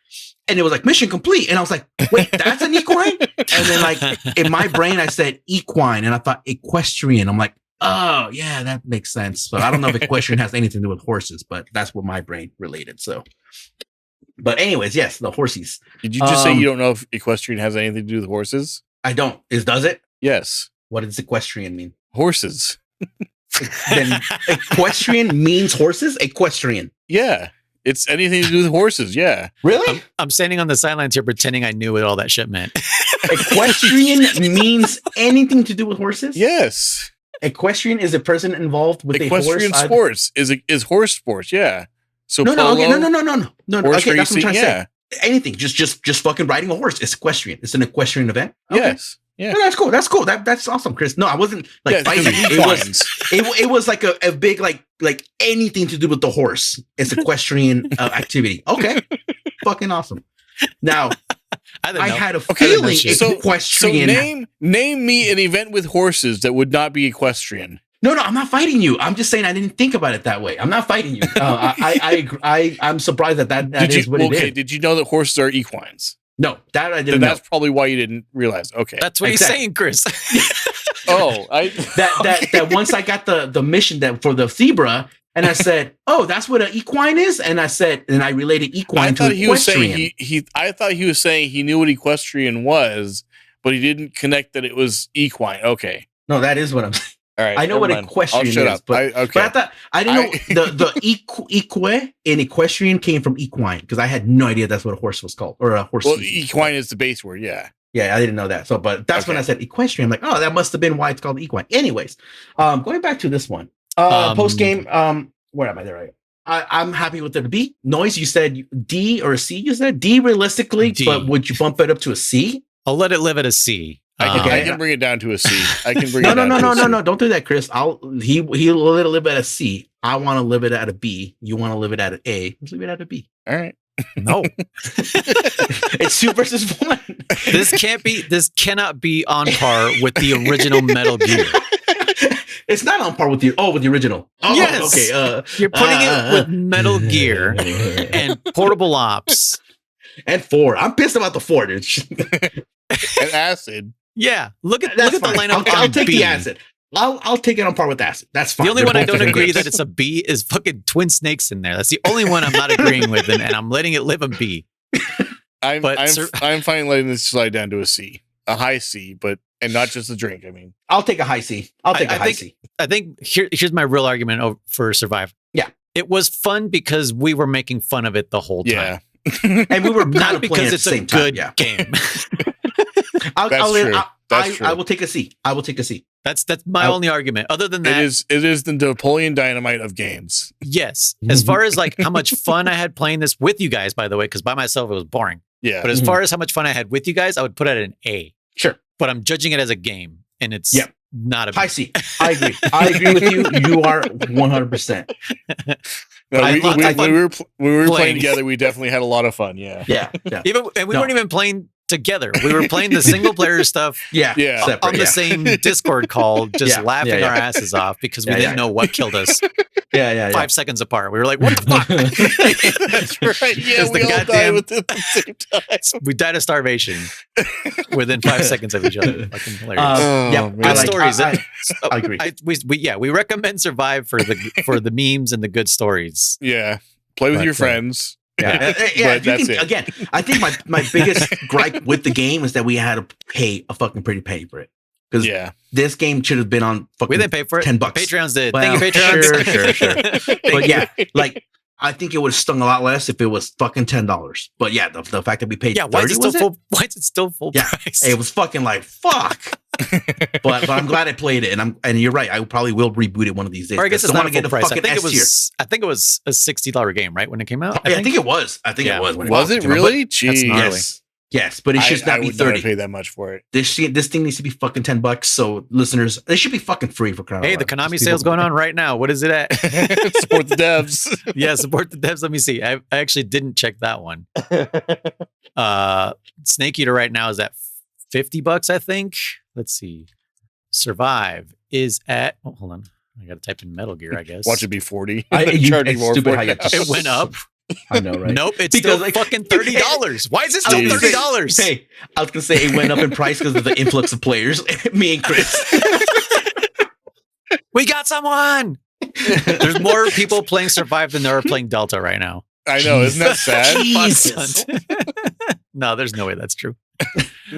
And it was like, mission complete. And I was like, wait, that's an equine? And then like in my brain, I said equine. And I thought equestrian. I'm like, oh, yeah, that makes sense. So I don't know if equestrian has anything to do with horses, but that's what my brain related. So, but anyways, yes, the horsies. Did you just say you don't know if equestrian has anything to do with horses? I don't. Does it? Yes. What does equestrian mean? Horses. Then equestrian means horses? Equestrian. Yeah. It's anything to do with horses. Yeah. Really? I'm standing on the sidelines here pretending I knew what all that shit meant. Equestrian means anything to do with horses? Yes. Equestrian is a person involved with equestrian a horse. Sports is horse sports. Yeah. So no. Okay, no. Horse Okay, that's what I'm racing, trying to say. Anything, just fucking riding a horse. It's equestrian. It's an equestrian event. Okay. Yes. Yeah. No, that's cool. That's awesome, Chris. No, I wasn't like fighting. It was like a big like anything to do with the horse. It's equestrian activity. Okay. Fucking awesome. Now, I had a feeling equestrian. So name me an event with horses that would not be equestrian. No, I'm not fighting you. I'm just saying I didn't think about it that way. I'm not fighting you. I'm surprised that is what it is. Did you know that horses are equines? No, that I didn't know. That's probably why you didn't realize. Okay. That's what he's saying, Chris. That once I got the mission that for the zebra, and I said, "Oh, that's what an equine is," and I related equine to equestrian. I thought he was saying he knew what equestrian was, but he didn't connect that it was equine. Okay. No, that is what I'm saying. All right, I know what equestrian is, but I thought I didn't know the eque in equestrian came from equine because I had no idea that's what a horse was called or a horse. Well, equine is the base word, yeah. Yeah, I didn't know that. So, but that's when I said equestrian. I'm like, oh, that must have been why it's called equine. Anyways, going back to this one, post game. Where am I? There I go. I'm happy with the B. Noise, you said D or a C. You said D realistically, but would you bump it up to a C? I'll let it live at a C. I can bring it down to a C. I can bring No. Don't do that, Chris. He'll let it live at a C. I want to live it at a B. You want to live it at an A. Let's leave it at a B. All right. No. It's 2 versus 1. This cannot be on par with the original Metal Gear. It's not on par with the original. Oh, yes. Okay. You're putting it with Metal Gear and Portable Ops. And 4. I'm pissed about the 4, dude. And Acid. Yeah. Look at the lineup. I'll take the Acid. I'll take it on par with Acid. That's fine. The only one I don't agree that it's a B is fucking Twin Snakes in there. That's the only one I'm not agreeing with, and I'm letting it live a B. I'm fine letting this slide down to a C, a high C, but and not just the drink. I mean, I'll take a high C. I think here's my real argument for Survive. Yeah. It was fun because we were making fun of it the whole time. yeah. And we were Not because it's a good game. That's true. I will take a C. That's my only argument. Other than that, it is the Napoleon Dynamite of games. yes. As far as like how much fun I had playing this with you guys, by the way, because by myself it was boring. Yeah. But as far as how much fun I had with you guys, I would put it at an A. Sure. But I'm judging it as a game, and it's not a high C. I agree. I agree with you. You are 100%. No, when we were playing together, we definitely had a lot of fun. Yeah. Yeah. We weren't even playing together. We were playing the single player stuff. Yeah. Separate, on the same Discord call, just laughing our asses off because we didn't know what killed us. 5 seconds apart. We were like, what the fuck? That's right. Yeah, we all died at the same time. We died of starvation within 5 seconds of each other. Fucking hilarious. Good stories. I agree. We recommend Survive for the memes and the good stories. Yeah. Play with your friends. Yeah, but that's it. Again, I think my biggest gripe with the game is that we had to pay a fucking pretty penny for it. Because this game should have been on fucking we didn't pay for it. $10. Patreons did. Well, thank you, Patreons. Sure. But yeah, like I think it would have stung a lot less if it was fucking $10. But yeah, the fact that we paid why is it still full yeah, price? It was fucking like fuck. but I'm glad I played it, and you're right. I probably will reboot it one of these days. Or I guess it's not a full price. I think it was a $60 game, right, when it came out. I think it was. I think it was. Was it really? Jeez. Yes, but it should not be 30. I pay that much for it. This thing needs to be fucking $10. So listeners, they should be fucking free for crying out loud. The Konami sale's going on right now. What is it at? Support the devs. Yeah, support the devs. Let me see. I actually didn't check that one. Snake Eater right now is at $50, I think. Let's see. Survive is at. Oh, hold on. I got to type in Metal Gear, I guess. Watch it be 40. It went up. I know, right? Nope, it's still fucking $30. Why is it still $30? Hey, I was gonna say it went up in price because of the influx of players. Me and Chris. We got someone. There's more people playing Survive than there are playing Delta right now. I know, isn't that sad? Jesus. No, there's no way that's true.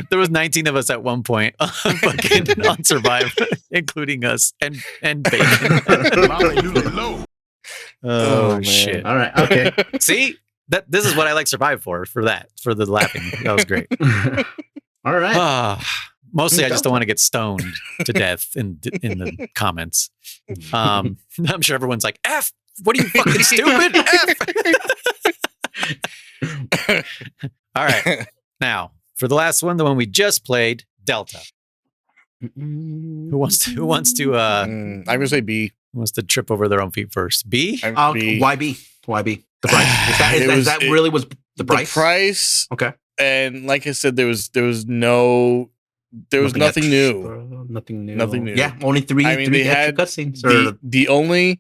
There was 19 of us at one point fucking on Survive, including us and Bacon. Oh shit! All right, okay. See, this is what I like Survive for the laughing. That was great. All right. Mostly, I just don't want to get stoned to death in the comments. I'm sure everyone's like, "F, what are you fucking stupid?" F. All right, now for the last one, the one we just played, Delta. Who wants to? I'm gonna say B. Who wants to trip over their own feet first? B? B. Why B? The price. Is that really was the price? The price. Okay. And like I said, there was nothing new. Nothing new. Yeah, only three. I mean, they had cutscenes. The only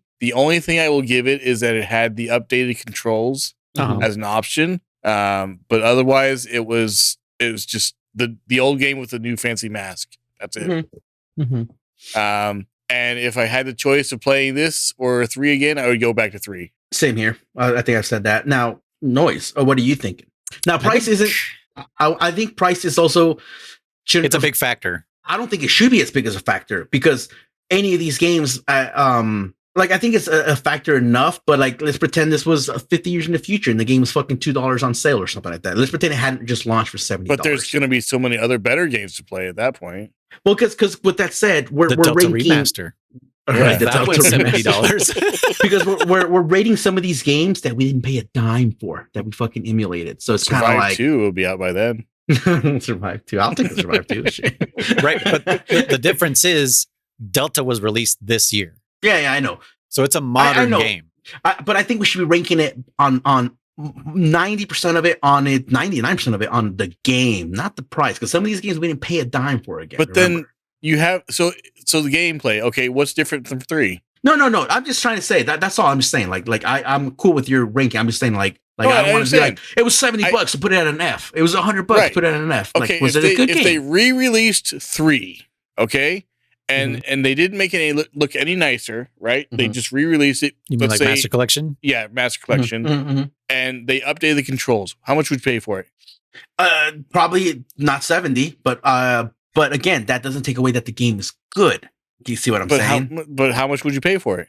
thing I will give it is that it had the updated controls as an option. But otherwise, it was just the old game with the new fancy mask. That's it. Mm-hmm. And if I had the choice of playing this or 3 again, I would go back to 3. Same here. I think I've said that. Now, Noise. What are you thinking? Now, price isn't. I think price is also. It's a big factor. I don't think it should be as big as a factor because any of these games, like I think it's a factor enough. But like, let's pretend this was 50 years in the future and the game was fucking $2 on sale or something like that. Let's pretend it hadn't just launched for $70. But there's going to be so many other better games to play at that point. Well, because with that said, we're Delta ranking remaster. Right, that was $70 because we're rating some of these games that we didn't pay a dime for that we fucking emulated. So it's kind of like 2 will be out by then. Survive 2. I'll take the Survive 2. Shit. Right, but the difference is Delta was released this year. Yeah, I know. So it's a modern game. But I think we should be ranking it on 90% of it on it, 99% of it on the game, not the price. Because some of these games we didn't pay a dime for again. But then you have so the gameplay. Okay, what's different from 3? No. I'm just trying to say that's all I'm just saying. Like I'm cool with your ranking. I'm just saying like I don't want to be like it was $70 to put it at an F. It was $100 to put it at an F. Okay, like, was it a good game? If they re-released 3, okay, and they didn't make it look any nicer, right? They just re-released it. You mean like Master Collection? Yeah, Master Collection. And they updated the controls. How much would you pay for it? Probably not 70, but But again, that doesn't take away that the game is good. Do you see what I'm saying? But how much would you pay for it?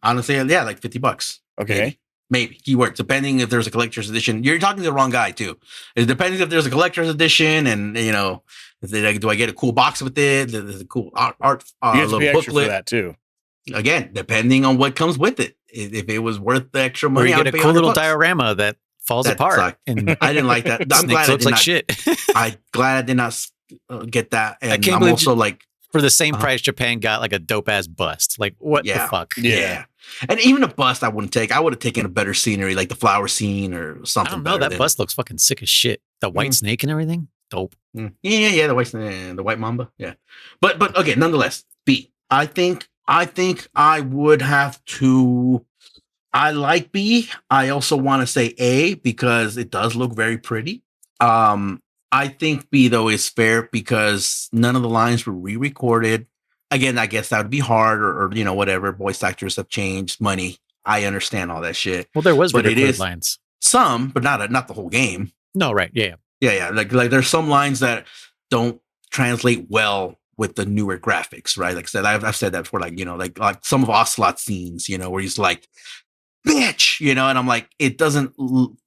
Honestly, yeah, like $50. Okay. Maybe. Keyword. Depending if there's a collector's edition. You're talking to the wrong guy too. It depends if there's a collector's edition and, do I get a cool box with it? There's a cool art you have to little pay extra booklet. for that too. Again, depending on what comes with it. If it was worth the extra money, or you get a cool little diorama that falls apart. And I didn't like that. I'm glad looks like shit. I'm glad I did not get that. And I can't I'm believe also like, for the same price, Japan got like a dope ass bust. Like, what the fuck? Yeah. And even a bust I wouldn't take. I would have taken a better scenery, like the flower scene or something. I don't know. That bust looks fucking sick as shit. The white snake and everything. Dope. Yeah. The white mamba. Yeah. But okay, nonetheless, B. I think I would have to. I like B. I also want to say A because it does look very pretty. I think B though is fair because none of the lines were re-recorded. Again, I guess that would be hard or whatever. Voice actors have changed, money. I understand all that shit. Well, there was re-recorded lines. Some, but not the whole game. No, right. Yeah. Like there's some lines that don't translate well with the newer graphics, right? Like I said, I've said that before, like some of Ocelot scenes, where he's like, bitch, and I'm like, it doesn't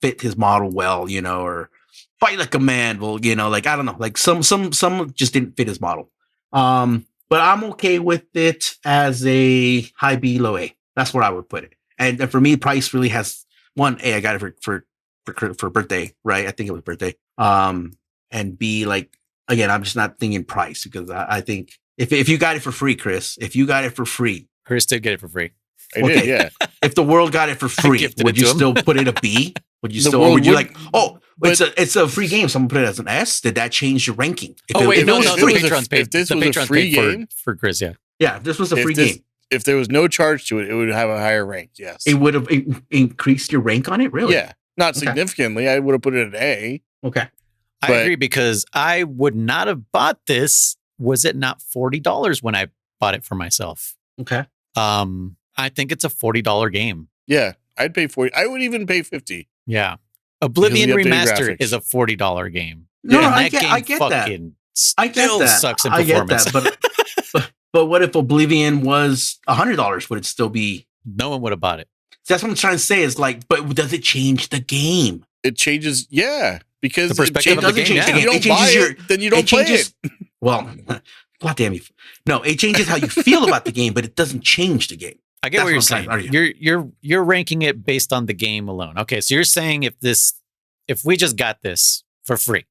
fit his model well, or fight like a man. Well, like, I don't know, like some just didn't fit his model. But I'm okay with it as a high B, low A. That's where I would put it. And for me, price really has one A. I got it for birthday, right? I think it was birthday. And B, like, again, I'm just not thinking price because I think if you got it for free, Chris, Chris did get it for free. I did, yeah. If the world got it for free, would you still put it a B? Would you still? Or would you like? Oh, it's a free game. Someone put it as an S. Did that change your ranking? If this was a free game for Chris, yeah. Yeah, if this was a free game. If there was no charge to it, it would have a higher rank. Yes, it would have increased your rank on it. Really? Yeah, not significantly. I would have put it at A. Okay, I agree because I would not have bought this. Was it not $40 when I bought it for myself? Okay. I think it's a $40 game. Yeah, I'd pay 40. I would even pay 50. Yeah. Oblivion Remastered is a $40 game. No, I get that. I get that. Sucks in performance. I get that, but what if Oblivion was $100? Would it still be? No one would have bought it. That's what I'm trying to say. Is like, but does it change the game? It changes, yeah, because the perspective of the game. If you don't buy it, then you don't play it. Well, God damn you! No, it changes how you feel about the game, but it doesn't change the game. I get what you're saying. You're ranking it based on the game alone. Okay, so you're saying if we just got this for free,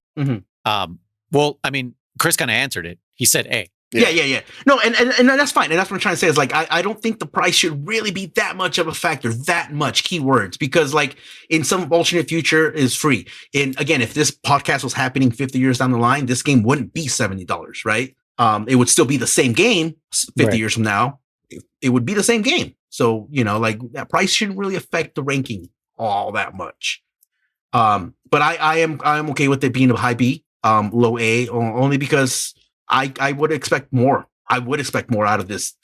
well, I mean, Chris kind of answered it. He said A. Yeah. No, and that's fine. And that's what I'm trying to say is like, I don't think the price should really be that much of a factor, that much keywords, because like in some alternate future is free. And again, if this podcast was happening 50 years down the line, this game wouldn't be $70, right? It would still be the same game 50 years from now. It would be the same game. So, like that price shouldn't really affect the ranking all that much. But I'm okay with it being a high B, low A, only because I would expect more. I would expect more out of this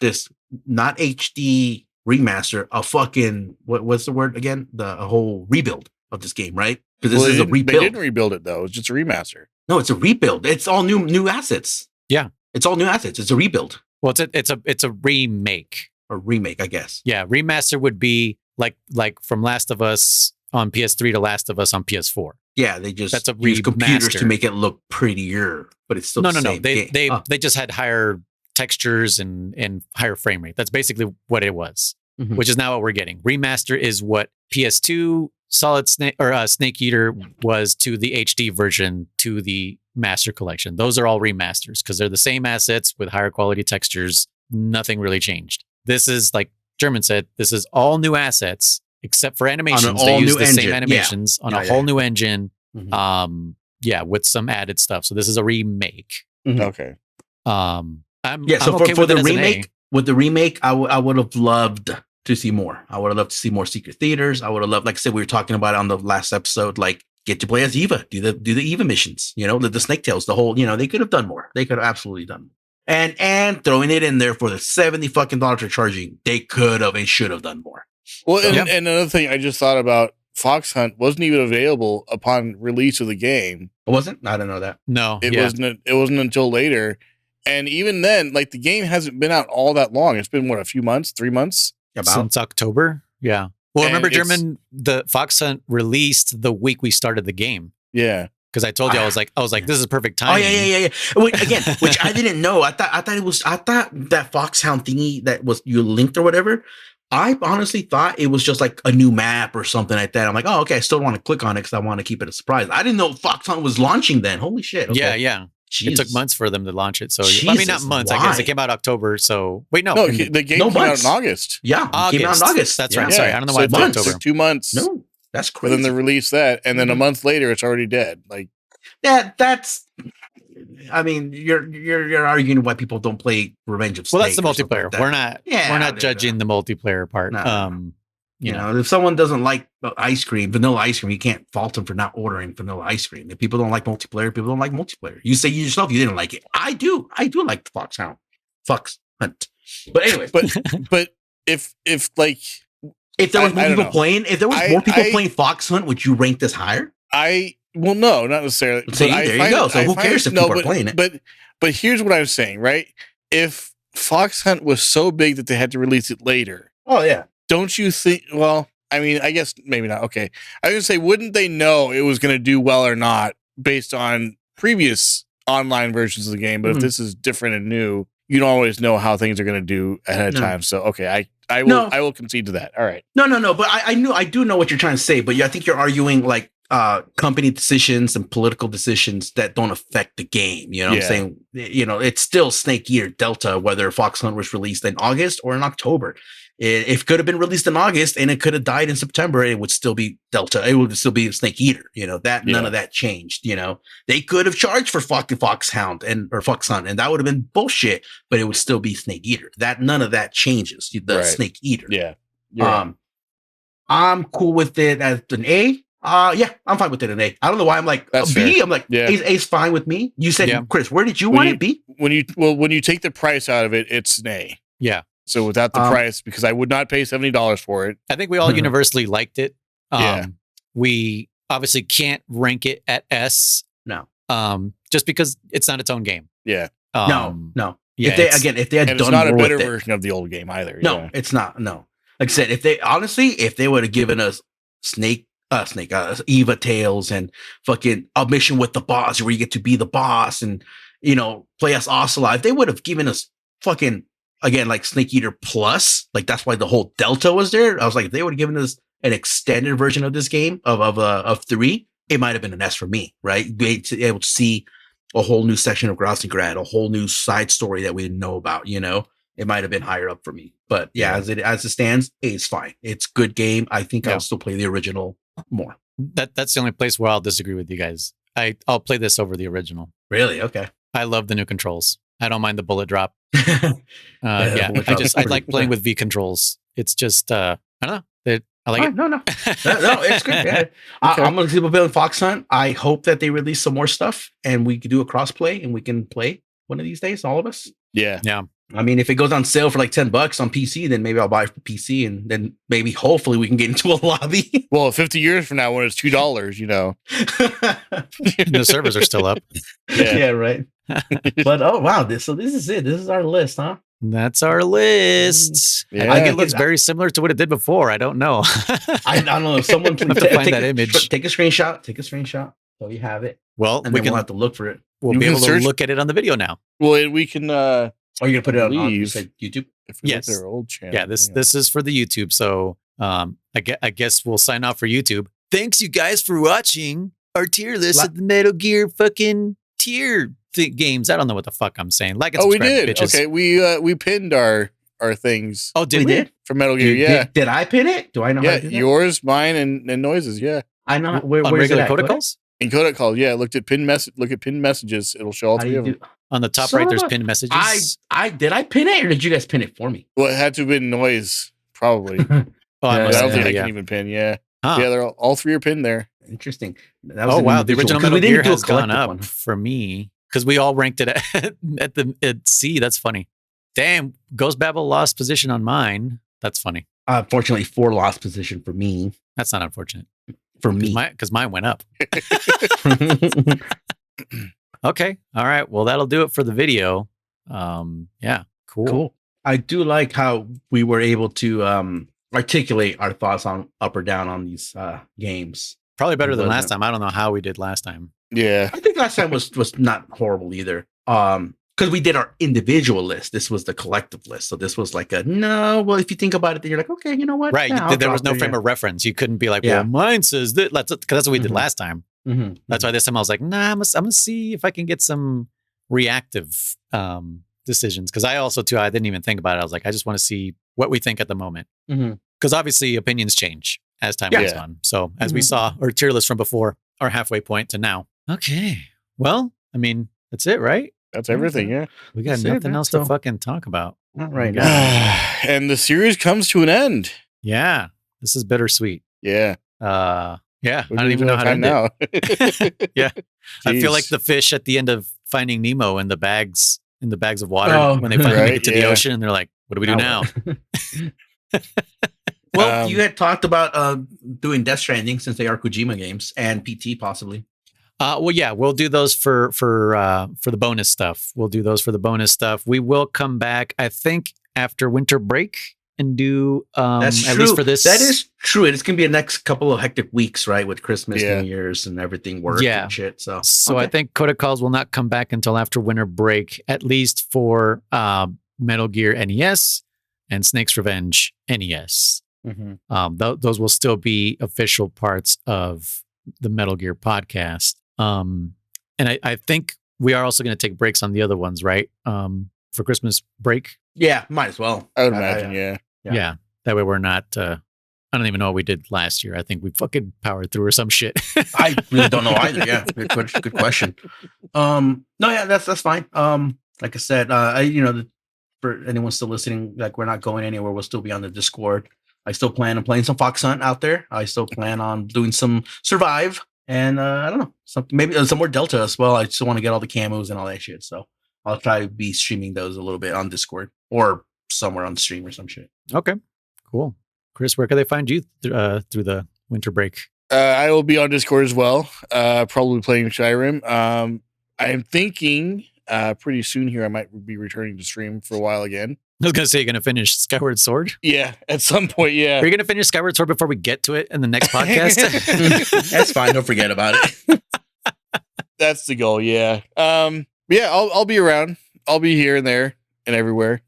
not HD remaster, a fucking what's the word again? A whole rebuild of this game, right? Because this is a rebuild. They didn't rebuild it though. It's just a remaster. No, it's a rebuild. It's all new assets. Yeah, it's all new assets. It's a rebuild. Well, it's a remake. A remake, I guess. Yeah, remaster would be like from Last of Us on PS3 to Last of Us on PS4. Yeah, they just use computers to make it look prettier, but it's still no. Same They just had higher textures and higher frame rate. That's basically what it was, which is now what we're getting. Remaster is what PS2 Solid Snake or Snake Eater was to the HD version to the Master Collection. Those are all remasters because they're the same assets with higher quality textures. Nothing really changed. This is like German said. This is all new assets. Except for animations, they use the same animations on a whole new engine. With some added stuff. So this is a remake. Okay. So for the remake, with the remake, I would have loved to see more. I would have loved to see more secret theaters. I would have loved, like I said, we were talking about it on the last episode, like get to play as Eva, do the Eva missions, the Snake Tails, the whole, they could have done more. They could have absolutely done more. And throwing it in there for the $70 fucking they're charging, they could have and should have done more. Well, and another thing I just thought about Fox Hunt wasn't even available upon release of the game. It wasn't? I didn't know that. No, It wasn't until later. And even then, like the game hasn't been out all that long. It's been what, a few months, 3 months? Since October. Yeah. Well, And remember, German, the Fox Hunt released the week we started the game. Yeah. Because I told you, I was like, this is perfect Oh timing. yeah. Again, which I didn't know. I thought that Foxhound thingy that was you linked or whatever. I honestly thought it was just like a new map or something like that. I'm like, oh, okay. I still want to click on it because I want to keep it a surprise. I didn't know Foxhound was launching then. Holy shit. Okay. Yeah. Jesus. It took months for them to launch it. So Jesus, I mean, not months. I guess why? it came out October. So wait, No, the game came out in August. Yeah, it came out in August. That's yeah. right. Sorry, I don't know why So it's it took October. 2 months. No, that's But crazy. then they released that, and then a month later, it's already dead. Like that's. I mean, you're arguing why people don't play Revenge of Snake. Well, that's the or something multiplayer. like that. We're not judging the multiplayer part. No. You know, if someone doesn't like vanilla ice cream, you can't fault them for not ordering vanilla ice cream. If people don't like multiplayer, people don't like multiplayer. You say yourself you didn't like it. I do like the Fox Hunt. But anyway, but if like if there was more people playing Fox Hunt, would you rank this higher? Well, no, not necessarily. So there you go. So who cares if people are playing it? But here's what I was saying, right? If Fox Hunt was so big that they had to release it later, oh yeah. Don't you think? Well, I mean, I guess maybe not. Okay, I was gonna say, wouldn't they know it was going to do well or not based on previous online versions of the game? But if this is different and new, you don't always know how things are going to do ahead of time. So okay, I will concede to that. All right. No. But I do know what you're trying to say. But I think you're arguing like company decisions and political decisions that don't affect the game. You know what I'm saying? You know, it's still Snake Eater Delta, whether Fox Hunt was released in August or in October. It could have been released in August and it could have died in September. It would still be Delta. It would still be Snake Eater. You know, none of that changed. You know, they could have charged for fucking Foxhound or Fox Hunt, and that would have been bullshit, but it would still be Snake Eater. None of that changes. The Snake Eater. Yeah. I'm cool with it as an A. Yeah, I'm fine with it an A. I don't know why I'm like That's a B. fair. I'm like A's fine with me. You said Chris, where did you When want you- it? B? When you take the price out of it, it's an A. Yeah. So without the price, because I would not pay $70 for it. I think we all universally liked it. Yeah. We obviously can't rank it at S. No. Just because it's not its own game. Yeah. No. Yeah, if they had And done it's not a more better with it. version of the old game either. No, Yeah. it's not. No. Like I said, if they would have given us Eva Tales and fucking a mission with the boss where you get to be the boss and, you know, play as Ocelot, if they would have given us fucking, again, like Snake Eater Plus, like that's why the whole Delta was there. I was like, if they would have given us an extended version of this game of 3, it might have been an S for me, right? Be able to see a whole new section of Grossingrad, a whole new side story that we didn't know about, you know? It might have been higher up for me. But as it stands, it's fine. It's good game. I think I'll still play the original more. That's the only place where I'll disagree with you guys. I'll play this over the original. Really? Okay. I love the new controls. I don't mind the bullet drop. Bullet I like playing with V controls. It's just I don't know. I like it. No, it's good. Yeah. I'm gonna keep playing Fox Hunt. I hope that they release some more stuff and we can do a cross play and we can play one of these days, all of us. Yeah. I mean, if it goes on sale for like $10 on PC, then maybe I'll buy it for PC and then maybe hopefully we can get into a lobby. Well, 50 years from now, when it's $2, you know. The servers are still up. Yeah, right. But oh wow, this is it. This is our list, huh? That's our list. Yeah. I think it looks very similar to what it did before. I don't know. I don't know. If someone I have to find that image. Take a screenshot. So you have it. Well, And we'll have to look for it. We'll be able to look at it on the video now. Well, we can. Are you gonna put it on Leave. YouTube? If we Yes. look at our old channel. Yeah, this is for the YouTube. So I guess we'll sign off for YouTube. Thanks you guys for watching our tier list of the Metal Gear fucking tier games. I don't know what the fuck I'm saying. Like and we subscribe, did. bitches. Okay, we pinned our things. Oh, did We we? did. For Metal Gear. Yeah, Did I pin it? Do I know how yeah. to do that? Yours, mine, and noises. Yeah. I know. On Where's it regular at? Codec Calls? In Codec Calls, yeah. Look at pinned messages. It'll show all How do three you of them. do- On the top Son right, of there's a- pinned messages. Did I pin it or did you guys pin it for me? Well, it had to have been noise, probably. Oh, I Yeah, I must don't have, think I yeah. can even pin. Yeah, Huh. yeah. They're all 3 are pinned there. Interesting. Oh wow, the original Metal Gear has gone up One. for me because we all ranked it at C. That's funny. Damn, Ghost Babel lost position on mine. That's funny. Unfortunately, 4 lost position for me. That's not unfortunate. for me. Because mine went up. Okay. All right. Well, that'll do it for the video. Yeah. Cool. I do like how we were able to articulate our thoughts on up or down on these games. Probably better than last time. I don't know how we did last time. Yeah. I think last time was not horrible either. Because we did our individual list. This was the collective list. So this was like well, if you think about it, then you're like, okay, you know what? Right. Yeah, There was no frame of reference. You couldn't be like, well, mine says that. Because that's what we did last time. Mm-hmm. That's why this time I was like, nah, I'm going to see if I can get some reactive decisions. Because I also, too, I didn't even think about it. I was like, I just want to see what we think at the moment. Because obviously opinions change as time goes on. So as we saw our tier list from before, our halfway point to now. Okay. Well, I mean, that's it, right? That's everything, yeah. We got nothing else to fucking talk about. Not right now. And the series comes to an end. Yeah. This is bittersweet. Yeah. Yeah. I don't even know how to end now. it. Yeah. Jeez. I feel like the fish at the end of Finding Nemo in the bags of water when they finally make it to the ocean and they're like, what do we do now? Well, you had talked about doing Death Stranding since they are Kojima games and PT possibly. Well, yeah, we'll do those for the bonus stuff. We'll do those for the bonus stuff. We will come back, I think, after winter break and do That's at true. least for this. That is true. It's gonna be a next couple of hectic weeks, right? With Christmas, New Year's, and everything work and shit. So I think Codec Calls will not come back until after winter break, at least for Metal Gear NES and Snake's Revenge NES. Those will still be official parts of the Metal Gear podcast. And I think we are also going to take breaks on the other ones, right? For Christmas break. Yeah, might as well. I would imagine, yeah. That way we're not. I don't even know what we did last year. I think we fucking powered through or some shit. I really don't know either. Yeah, good question. No, yeah, that's fine. Like I said, for anyone still listening, like we're not going anywhere. We'll still be on the Discord. I still plan on playing some Fox Hunt out there. I still plan on doing some Survive, and I don't know, maybe some more Delta as well. I just want to get all the camos and all that shit. So I'll try to be streaming those a little bit on Discord or somewhere on stream or some shit. Okay, cool. Chris, where can they find you through the winter break? I will be on Discord as well. Probably playing Skyrim. I am thinking pretty soon here I might be returning to stream for a while again. I was going to say, you're going to finish Skyward Sword? Yeah, at some point, yeah. Are you going to finish Skyward Sword before we get to it in the next podcast? That's fine. Don't forget about it. That's the goal, yeah. Yeah, I'll be around. I'll be here and there and everywhere,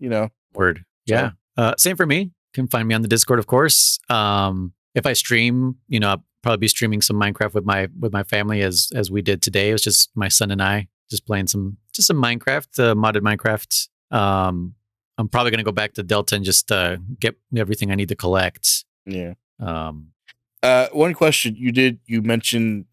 Word. Yeah. Same for me. You can find me on the Discord, of course. If I stream, I'll probably be streaming some Minecraft with my family as we did today. It was just my son and I just playing some Minecraft, modded Minecraft. I'm probably going to go back to Delta and just get everything I need to collect. Yeah. One question you mentioned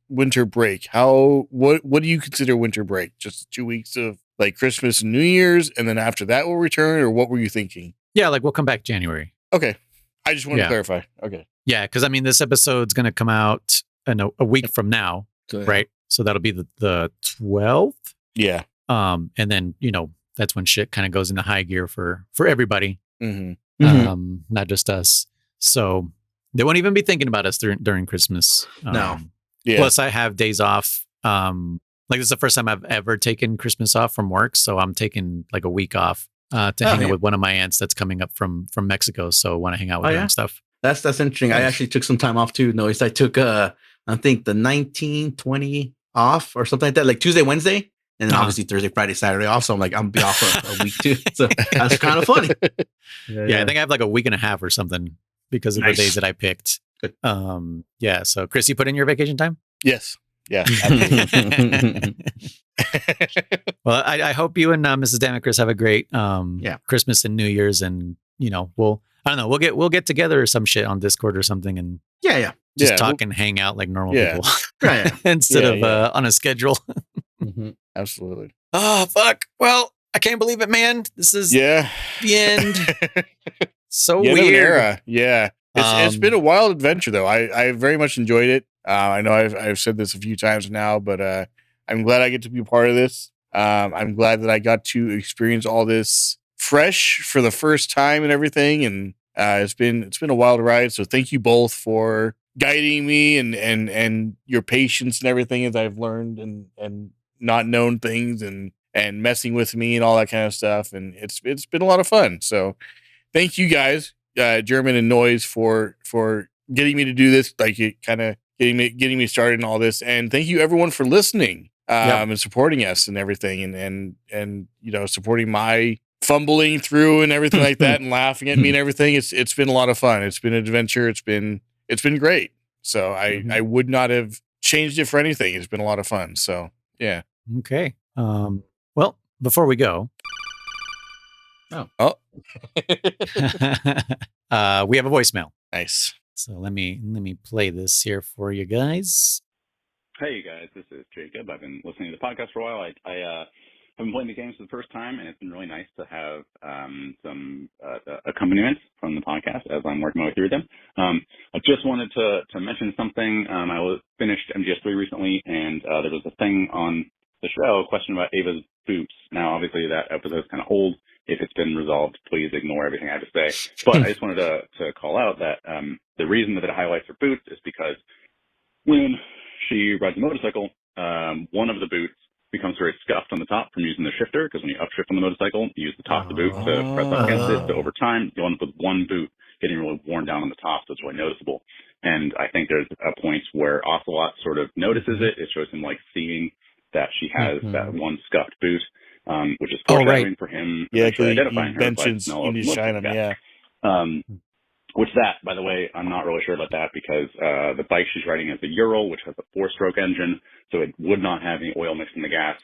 winter break. What do you consider winter break? Just 2 weeks of like Christmas and New Year's, and then after that we'll return, or what were you thinking? Yeah, like we'll come back January. Okay. I just want to clarify. Okay. Yeah, because I mean this episode's going to come out in a week from now, right? So that'll be the 12th. Yeah. And then that's when shit kind of goes into high gear for everybody, not just us. So they won't even be thinking about us during Christmas. No. Yeah. Plus, I have days off. Like this is the first time I've ever taken Christmas off from work, so I'm taking like a week off to hang out with one of my aunts that's coming up from Mexico. So I want to hang out with her and stuff. That's interesting. I actually took some time off too. Notice I took I think the 19, 20 off or something like that, like Tuesday, Wednesday. And then obviously Thursday, Friday, Saturday off. So I'm like, I'm going to be off a week too. So that's kind of funny. Yeah, I think I have like a week and a half or something because of the days that I picked. Good. Yeah. So Chris, you put in your vacation time? Yes. Yeah. Well, I hope you and Mrs. Dan and Chris have a great Christmas and New Year's, and we'll get together or some shit on Discord or something, and just talk and hang out like normal people instead of on a schedule. Absolutely. Oh fuck! Well, I can't believe it, man. This is the end. So weird. Era. Yeah. It's been a wild adventure, though. I very much enjoyed it. I know I've said this a few times now, but I'm glad I get to be a part of this. I'm glad that I got to experience all this fresh for the first time and everything. And it's been a wild ride. So thank you both for guiding me and your patience and everything as I've learned and not known things and messing with me and all that kind of stuff. And it's been a lot of fun. So thank you guys, German and Noise, for getting me to do this, like it kind of getting me started in all this. And thank you everyone for listening and supporting us and everything and supporting my fumbling through and everything like that and laughing at me and everything. It's been a lot of fun. It's been an adventure. It's been great. So I would not have changed it for anything. It's been a lot of fun. So yeah. Okay. Well, before we go. Oh. We have a voicemail. Nice. So let me play this here for you guys. Hey, you guys. This is Jacob. I've been listening to the podcast for a while. I have been playing the games for the first time, and it's been really nice to have some accompaniment from the podcast as I'm working my way through them. I just wanted to mention something. I finished MGS3 recently, and there was a thing on the show, a question about Ava's boots. Now, obviously, that episode is kind of old. If it's been resolved, please ignore everything I have to say. But I just wanted to call out that the reason that it highlights her boots is because when she rides a motorcycle, one of the boots becomes very scuffed on the top from using the shifter, because when you upshift on the motorcycle, you use the top of the boot to press up against it. So over time, you end up with one boot getting really worn down on the top, so it's really noticeable. And I think there's a point where Ocelot sort of notices it. It shows him like seeing that she has that one scuffed boot, which is foreshadowing for him. Yeah, because identifying he mentions you need to shine him. Yeah. Which that, by the way, I'm not really sure about that because the bike she's riding is a Ural, which has a 4-stroke engine, so it would not have any oil mixed in the gas.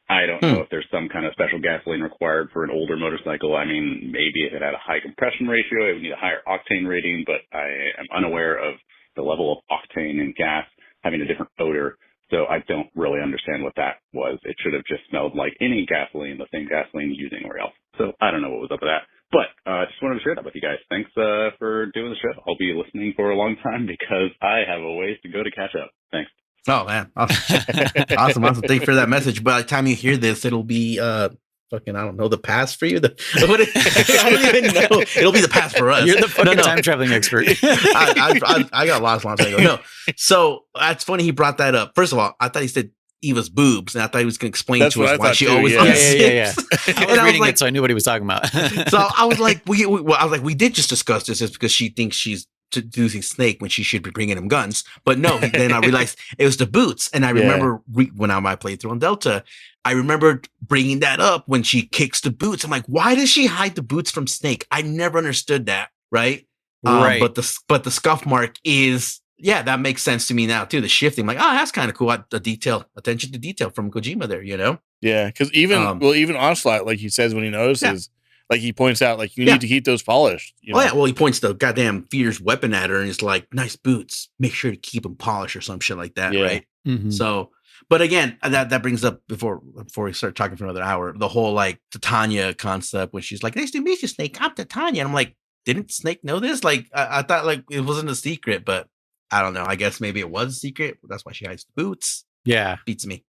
I don't know if there's some kind of special gasoline required for an older motorcycle. I mean, maybe if it had a high compression ratio, it would need a higher octane rating, but I am unaware of the level of octane in gas having a different odor. So I don't really understand what that was. It should have just smelled like any gasoline, the same gasoline you use anywhere else. So I don't know what was up with that. But I just wanted to share that with you guys. Thanks for doing the show. I'll be listening for a long time because I have a ways to go to catch up. Thanks. Oh, man. Awesome. Thank you for that message. By the time you hear this, it'll be fucking, I don't know, the past for you. I don't even know. It'll be the past for us. You're the fucking time traveling expert. I got lost a long time ago. No. So that's funny he brought that up. First of all, I thought he said Eva's boobs, and I thought he was going to explain to us why she always does. Yeah. I was reading it, so I knew what he was talking about. So I was like, we did just discuss this, just because she thinks she's using Snake when she should be bringing him guns. But no, then I realized it was the boots, and I remember when I played through on Delta, I remember bringing that up when she kicks the boots. I'm like, why does she hide the boots from Snake? I never understood that, right? Right. But the scuff mark is. Yeah, that makes sense to me now too. The shifting, like, oh, that's kind of cool. Attention to detail from Kojima there, you know? Yeah, because even Onslaught, like he says when he notices, like he points out, like you need to keep those polished. You know? Yeah, well, he points the goddamn fierce weapon at her and he's like, nice boots. Make sure to keep them polished or some shit like that, right? Mm-hmm. So, but again, that brings up before we start talking for another hour, the whole like Titania concept when she's like, nice to meet you, Snake. I'm Titania. And I'm like, didn't Snake know this? Like, I thought like it wasn't a secret, but. I don't know. I guess maybe it was a secret. That's why she hides the boots. Yeah. Beats me.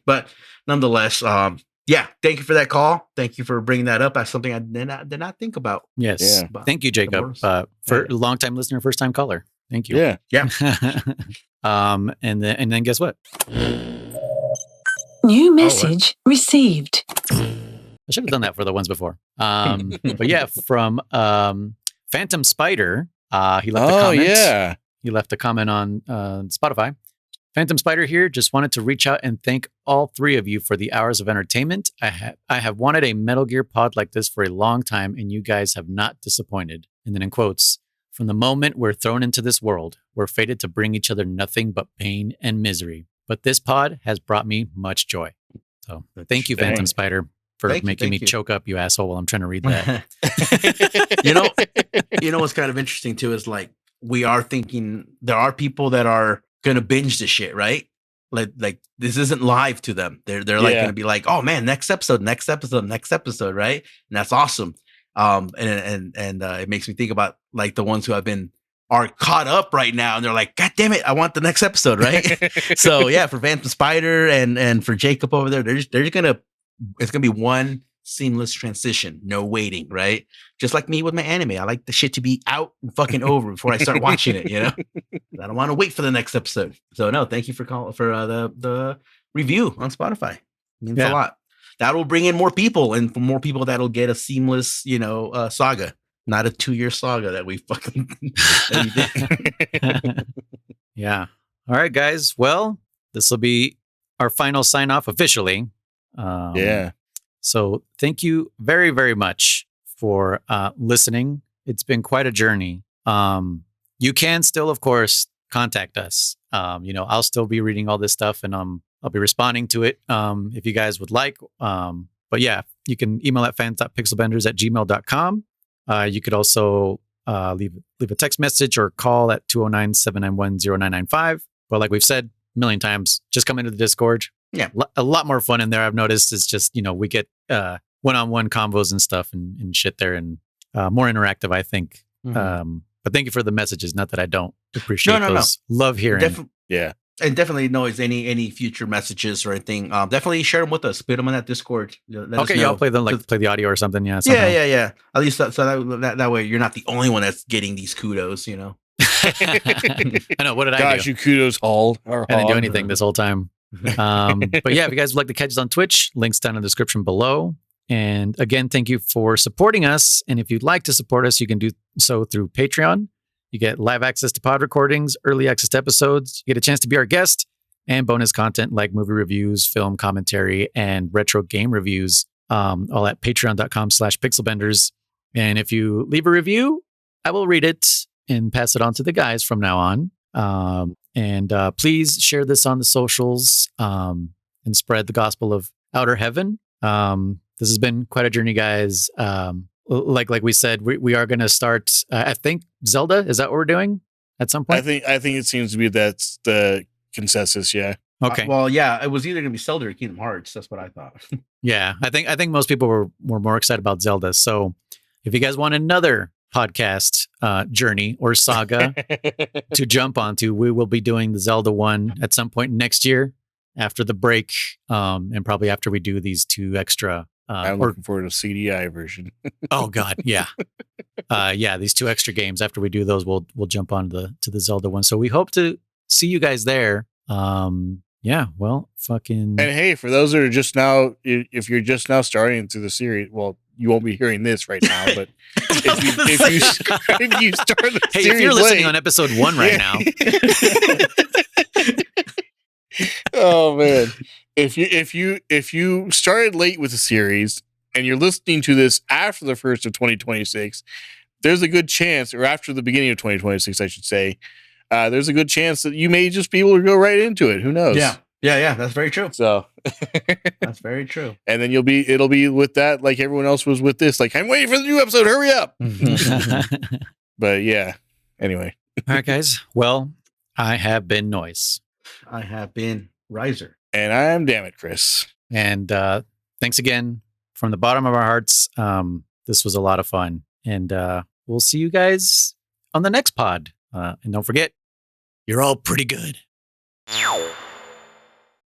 But nonetheless, thank you for that call. Thank you for bringing that up. That's something I did not think about. Yes. Yeah. Thank you, Jacob, for a long-time listener, first-time caller. Thank you. Yeah. And then guess what? New message received. I should have done that for the ones before. But yeah, from Phantom Spider, he left a comment. Yeah. He left a comment on Spotify. Phantom Spider here. Just wanted to reach out and thank all three of you for the hours of entertainment. I have wanted a Metal Gear pod like this for a long time, and you guys have not disappointed. And then in quotes, from the moment we're thrown into this world, we're fated to bring each other nothing but pain and misery. But this pod has brought me much joy. So thank you, Phantom Spider, for making me choke up, you asshole, while I'm trying to read that. you know what's kind of interesting too is like, we are thinking there are people that are gonna binge this shit, right? Like this isn't live to them. They're like gonna be like, oh man, next episode, right? And that's awesome. And it makes me think about like the ones who are caught up right now, and they're like, God damn it, I want the next episode, right? So yeah, for Phantom Spider and for Jacob over there, it's gonna be one seamless transition, no waiting, right? Just like me with my anime. I like the shit to be out and fucking over before I start watching it, you know? I don't want to wait for the next episode. So no, thank you for the review on Spotify. It means a lot. That will bring in more people, and for more people that'll get a seamless, saga, not a 2-year saga that we fucking that we did. Yeah. All right, guys. Well, this will be our final sign off officially. So thank you very, very much for listening. It's been quite a journey. You can still, of course, contact us. I'll still be reading all this stuff, and I'll be responding to it if you guys would like. But yeah, you can email at fans.pixelbenders@gmail.com. You could also leave a text message or call at 209-791-0995. But like we've said a million times, just come into the Discord. Yeah. A lot more fun in there. I've noticed it's just, we get one-on-one combos and stuff and shit there, and more interactive, I think. Mm-hmm. But thank you for the messages. Not that I don't appreciate those. No. Love hearing. And definitely knows any future messages or anything. Definitely share them with us. Put them on that Discord. Okay, I'll play them, play the audio or something. Yeah. Yeah. At least so that way you're not the only one that's getting these kudos. I know. What did I do? Gosh, you kudos hauled. I didn't do anything this whole time. But yeah, if you guys would like to catch us on Twitch, links down in the description below. And again, thank you for supporting us. And if you'd like to support us, you can do so through Patreon. You get live access to pod recordings, early access to episodes. You get a chance to be our guest, and bonus content like movie reviews, film commentary, and retro game reviews, all at patreon.com/pixelbenders. And if you leave a review, I will read it and pass it on to the guys from now on. And please share this on the socials and spread the gospel of Outer Heaven. This has been quite a journey, guys. Like we said, we are going to start. I think Zelda. Is that what we're doing at some point? I think it seems to be that's the consensus. Yeah. Okay. Well, yeah, it was either going to be Zelda or Kingdom Hearts. That's what I thought. Yeah, I think most people were more excited about Zelda. So if you guys want another podcast journey or saga to jump onto, we will be doing the Zelda one at some point next year after the break, and probably after we do these 2 extra. I'm looking forward to CDI version. Oh God, yeah, these 2 extra games. After we do those, we'll jump on to the Zelda one. So we hope to see you guys there. Well, fucking. And hey, for those that are just now, if you're just now starting through the series, well, you won't be hearing this right now. But if you start the series, if you're listening on episode 1 right now. Oh man. If you started late with the series and you're listening to this after the 1st of 2026, there's a good chance, or after the beginning of 2026, I should say, there's a good chance that you may just be able to go right into it. Who knows? Yeah. That's very true. So that's very true. And then it'll be with that, like everyone else was with this. Like, I'm waiting for the new episode. Hurry up. But yeah. Anyway. All right, guys. Well, I have been Noise. I have been Riser. And I'm Damn It, Chris. And thanks again from the bottom of our hearts. This was a lot of fun. And we'll see you guys on the next pod. And don't forget, you're all pretty good.